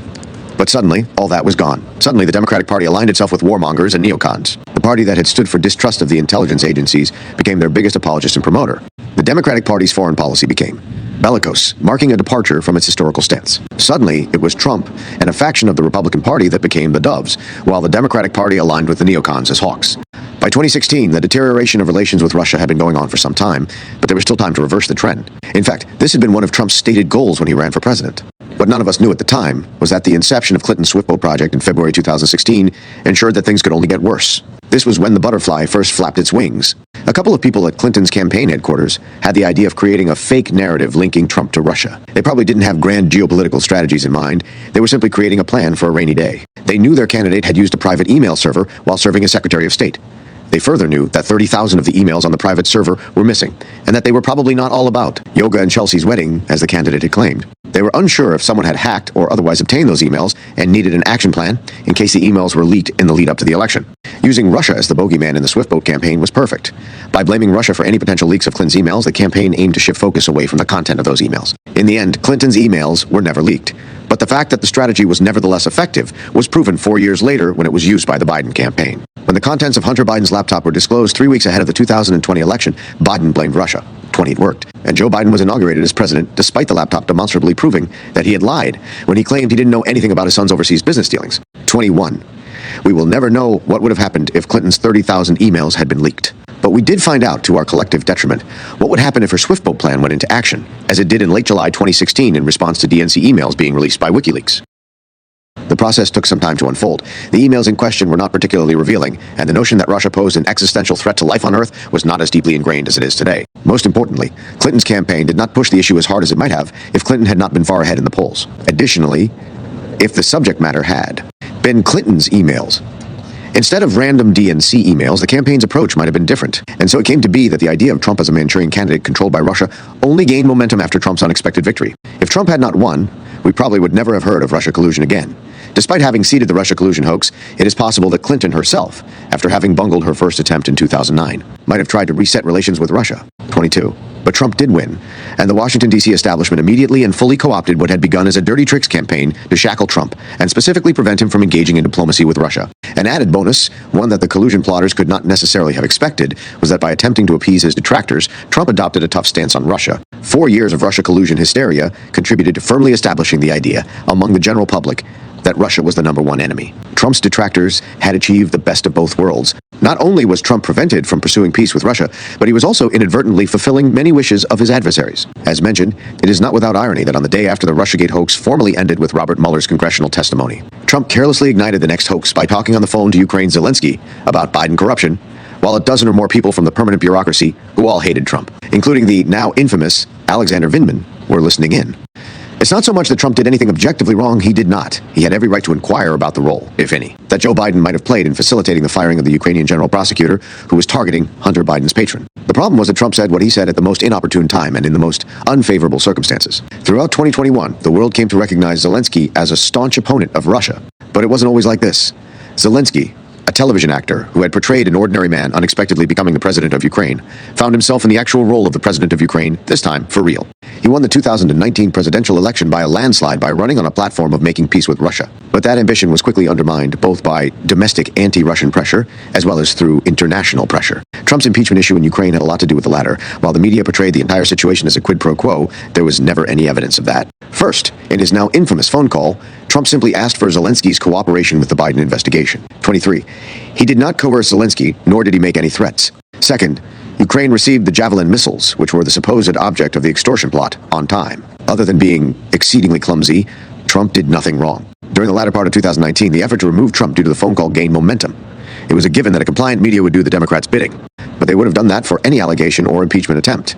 But suddenly, all that was gone. Suddenly, the Democratic Party aligned itself with warmongers and neocons. The party that had stood for distrust of the intelligence agencies became their biggest apologist and promoter. The Democratic Party's foreign policy became bellicose, marking a departure from its historical stance. Suddenly, it was Trump and a faction of the Republican Party that became the doves, while the Democratic Party aligned with the neocons as hawks. By 2016, the deterioration of relations with Russia had been going on for some time, but there was still time to reverse the trend. In fact, this had been one of Trump's stated goals when he ran for president. What none of us knew at the time was that the inception of Clinton's Swiftboat project in February 2016 ensured that things could only get worse. This was when the butterfly first flapped its wings. A couple of people at Clinton's campaign headquarters had the idea of creating a fake narrative linking Trump to Russia. They probably didn't have grand geopolitical strategies in mind. They were simply creating a plan for a rainy day. They knew their candidate had used a private email server while serving as Secretary of State. They further knew that 30,000 of the emails on the private server were missing, and that they were probably not all about yoga and Chelsea's wedding, as the candidate had claimed. They were unsure if someone had hacked or otherwise obtained those emails and needed an action plan in case the emails were leaked in the lead-up to the election. Using Russia as the bogeyman in the Swiftboat campaign was perfect. By blaming Russia for any potential leaks of Clinton's emails, the campaign aimed to shift focus away from the content of those emails. In the end, Clinton's emails were never leaked. But the fact that the strategy was nevertheless effective was proven 4 years later when it was used by the Biden campaign. When the contents of Hunter Biden's laptop were disclosed 3 weeks ahead of the 2020 election, Biden blamed Russia. 20, it worked. And Joe Biden was inaugurated as president despite the laptop demonstrably proving that he had lied when he claimed he didn't know anything about his son's overseas business dealings. 21. We will never know what would have happened if Clinton's 30,000 emails had been leaked. But we did find out, to our collective detriment, what would happen if her Swiftboat plan went into action, as it did in late July 2016 in response to DNC emails being released by WikiLeaks. The process took some time to unfold. The emails in question were not particularly revealing, and the notion that Russia posed an existential threat to life on Earth was not as deeply ingrained as it is today. Most importantly, Clinton's campaign did not push the issue as hard as it might have if Clinton had not been far ahead in the polls. Additionally, if the subject matter had been Clinton's emails, instead of random DNC emails, the campaign's approach might have been different. And so it came to be that the idea of Trump as a Manchurian candidate controlled by Russia only gained momentum after Trump's unexpected victory. If Trump had not won, we probably would never have heard of Russia collusion again. Despite having seeded the Russia collusion hoax, it is possible that Clinton herself, after having bungled her first attempt in 2009, might have tried to reset relations with Russia. 22. But Trump did win, and the Washington, D.C. establishment immediately and fully co-opted what had begun as a dirty tricks campaign to shackle Trump and specifically prevent him from engaging in diplomacy with Russia. An added bonus, one that the collusion plotters could not necessarily have expected, was that by attempting to appease his detractors, Trump adopted a tough stance on Russia. 4 years of Russia collusion hysteria contributed to firmly establishing the idea among the general public that Russia was the number one enemy. Trump's detractors had achieved the best of both worlds. Not only was Trump prevented from pursuing peace with Russia, but he was also inadvertently fulfilling many wishes of his adversaries. As mentioned, it is not without irony that on the day after the Russiagate hoax formally ended with Robert Mueller's congressional testimony, Trump carelessly ignited the next hoax by talking on the phone to Ukraine's Zelensky about Biden corruption, while a dozen or more people from the permanent bureaucracy, who all hated Trump, including the now infamous Alexander Vindman, were listening in. It's not so much that Trump did anything objectively wrong, he did not. He had every right to inquire about the role, if any, that Joe Biden might have played in facilitating the firing of the Ukrainian general prosecutor who was targeting Hunter Biden's patron. The problem was that Trump said what he said at the most inopportune time and in the most unfavorable circumstances. Throughout 2021, the world came to recognize Zelensky as a staunch opponent of Russia. But it wasn't always like this. Zelensky, a television actor who had portrayed an ordinary man unexpectedly becoming the president of Ukraine, found himself in the actual role of the president of Ukraine, this time for real. He won the 2019 presidential election by a landslide by running on a platform of making peace with Russia. But that ambition was quickly undermined both by domestic anti-Russian pressure as well as through international pressure. Trump's impeachment issue in Ukraine had a lot to do with the latter. While the media portrayed the entire situation as a quid pro quo, there was never any evidence of that. First, in his now infamous phone call, Trump simply asked for Zelensky's cooperation with the Biden investigation. 23. He did not coerce Zelensky, nor did he make any threats. Second, Ukraine received the Javelin missiles, which were the supposed object of the extortion plot, on time. Other than being exceedingly clumsy, Trump did nothing wrong. During the latter part of 2019, the effort to remove Trump due to the phone call gained momentum. It was a given that a compliant media would do the Democrats' bidding, but they would have done that for any allegation or impeachment attempt.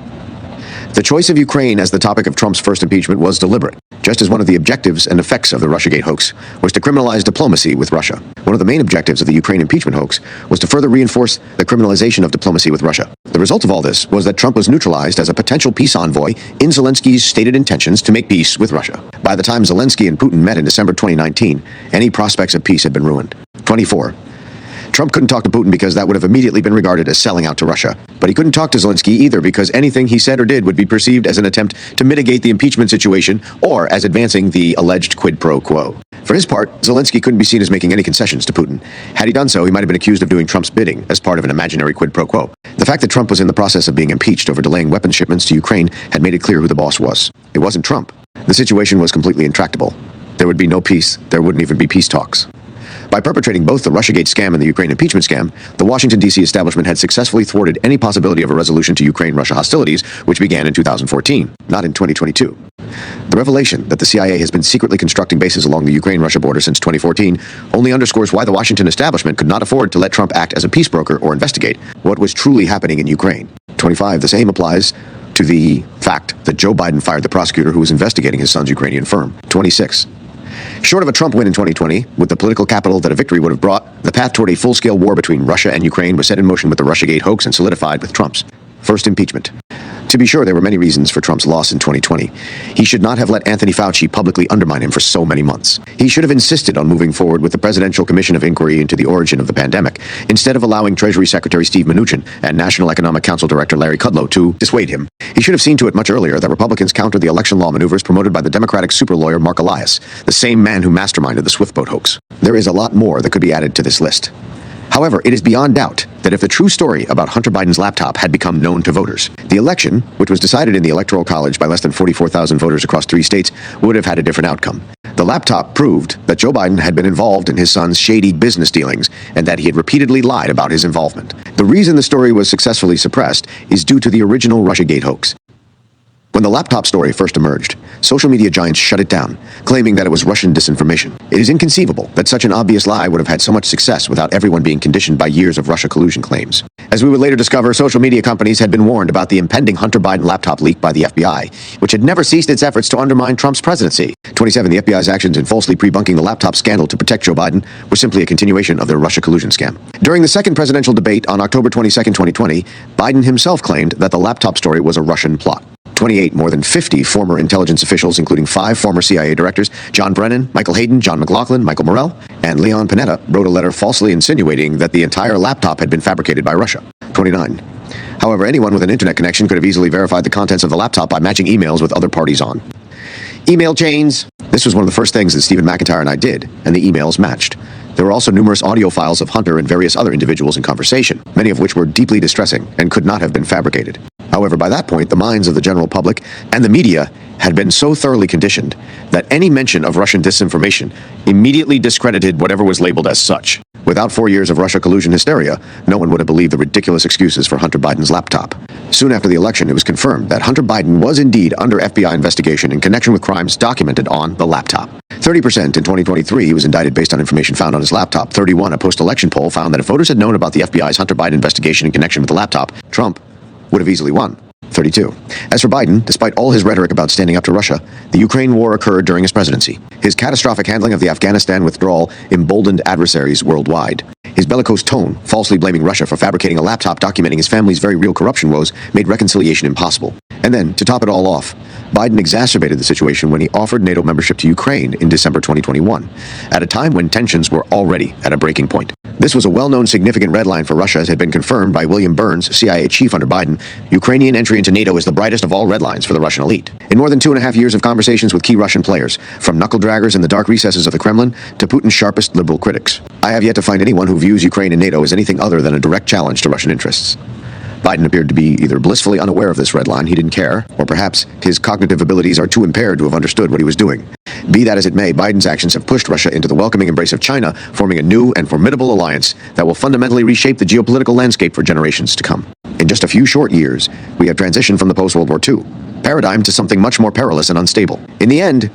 The choice of Ukraine as the topic of Trump's first impeachment was deliberate, just as one of the objectives and effects of the Russiagate hoax was to criminalize diplomacy with Russia. One of the main objectives of the Ukraine impeachment hoax was to further reinforce the criminalization of diplomacy with Russia. The result of all this was that Trump was neutralized as a potential peace envoy in Zelensky's stated intentions to make peace with Russia. By the time Zelensky and Putin met in December 2019, any prospects of peace had been ruined. 24. Trump couldn't talk to Putin because that would have immediately been regarded as selling out to Russia. But he couldn't talk to Zelensky either because anything he said or did would be perceived as an attempt to mitigate the impeachment situation or as advancing the alleged quid pro quo. For his part, Zelensky couldn't be seen as making any concessions to Putin. Had he done so, he might have been accused of doing Trump's bidding as part of an imaginary quid pro quo. The fact that Trump was in the process of being impeached over delaying weapons shipments to Ukraine had made it clear who the boss was. It wasn't Trump. The situation was completely intractable. There would be no peace. There wouldn't even be peace talks. By perpetrating both the Russiagate scam and the Ukraine impeachment scam, the Washington, D.C. establishment had successfully thwarted any possibility of a resolution to Ukraine-Russia hostilities, which began in 2014, not in 2022. The revelation that the CIA has been secretly constructing bases along the Ukraine-Russia border since 2014 only underscores why the Washington establishment could not afford to let Trump act as a peace broker or investigate what was truly happening in Ukraine. 25. The same applies to the fact that Joe Biden fired the prosecutor who was investigating his son's Ukrainian firm. 26. Short of a Trump win in 2020, with the political capital that a victory would have brought, the path toward a full-scale war between Russia and Ukraine was set in motion with the Russiagate hoax and solidified with Trump's first impeachment. To be sure, there were many reasons for Trump's loss in 2020. He should not have let Anthony Fauci publicly undermine him for so many months. He should have insisted on moving forward with the Presidential Commission of Inquiry into the origin of the pandemic, instead of allowing Treasury Secretary Steve Mnuchin and National Economic Council Director Larry Kudlow to dissuade him. He should have seen to it much earlier that Republicans countered the election law maneuvers promoted by the Democratic super lawyer Mark Elias, the same man who masterminded the Swiftboat hoax. There is a lot more that could be added to this list. However, it is beyond doubt that if the true story about Hunter Biden's laptop had become known to voters, the election, which was decided in the Electoral College by less than 44,000 voters across 3 states, would have had a different outcome. The laptop proved that Joe Biden had been involved in his son's shady business dealings and that he had repeatedly lied about his involvement. The reason the story was successfully suppressed is due to the original Russiagate hoax. When the laptop story first emerged, social media giants shut it down, claiming that it was Russian disinformation. It is inconceivable that such an obvious lie would have had so much success without everyone being conditioned by years of Russia collusion claims. As we would later discover, social media companies had been warned about the impending Hunter Biden laptop leak by the FBI, which had never ceased its efforts to undermine Trump's presidency. 27. The FBI's actions in falsely pre-bunking the laptop scandal to protect Joe Biden were simply a continuation of their Russia collusion scam. During the second presidential debate on October 22, 2020, Biden himself claimed that the laptop story was a Russian plot. 28. More than 50 former intelligence officials, including 5 former CIA directors, John Brennan, Michael Hayden, John McLaughlin, Michael Morrell, and Leon Panetta, wrote a letter falsely insinuating that the entire laptop had been fabricated by Russia. 29. However, anyone with an internet connection could have easily verified the contents of the laptop by matching emails with other parties on email chains. This was one of the first things that Stephen McIntyre and I did, and the emails matched. There were also numerous audio files of Hunter and various other individuals in conversation, many of which were deeply distressing and could not have been fabricated. However, by that point, the minds of the general public and the media had been so thoroughly conditioned that any mention of Russian disinformation immediately discredited whatever was labeled as such. Without 4 years of Russia collusion hysteria, no one would have believed the ridiculous excuses for Hunter Biden's laptop. Soon after the election, it was confirmed that Hunter Biden was indeed under FBI investigation in connection with crimes documented on the laptop. 30% in 2023, he was indicted based on information found on his laptop. 31, a post-election poll found that if voters had known about the FBI's Hunter Biden investigation in connection with the laptop, Trump would have easily won. 32. As for Biden, despite all his rhetoric about standing up to Russia, the Ukraine war occurred during his presidency. His catastrophic handling of the Afghanistan withdrawal emboldened adversaries worldwide. His bellicose tone, falsely blaming Russia for fabricating a laptop documenting his family's very real corruption woes, made reconciliation impossible. And then, to top it all off, Biden exacerbated the situation when he offered NATO membership to Ukraine in December 2021, at a time when tensions were already at a breaking point. This was a well-known significant red line for Russia, as had been confirmed by William Burns, CIA chief under Biden. Ukrainian entry into NATO is the brightest of all red lines for the Russian elite. In more than 2.5 years of conversations with key Russian players, from knuckle-draggers in the dark recesses of the Kremlin to Putin's sharpest liberal critics, I have yet to find anyone who views Ukraine and NATO as anything other than a direct challenge to Russian interests. Biden appeared to be either blissfully unaware of this red line, he didn't care, or perhaps his cognitive abilities are too impaired to have understood what he was doing. Be that as it may, Biden's actions have pushed Russia into the welcoming embrace of China, forming a new and formidable alliance that will fundamentally reshape the geopolitical landscape for generations to come. In just a few short years, we have transitioned from the post-World War II paradigm to something much more perilous and unstable. In the end,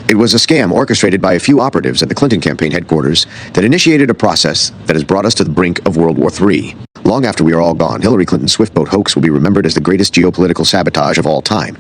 it was a scam orchestrated by a few operatives at the Clinton campaign headquarters that initiated a process that has brought us to the brink of World War III. Long after we are all gone, Hillary Clinton's Swiftboat hoax will be remembered as the greatest geopolitical sabotage of all time.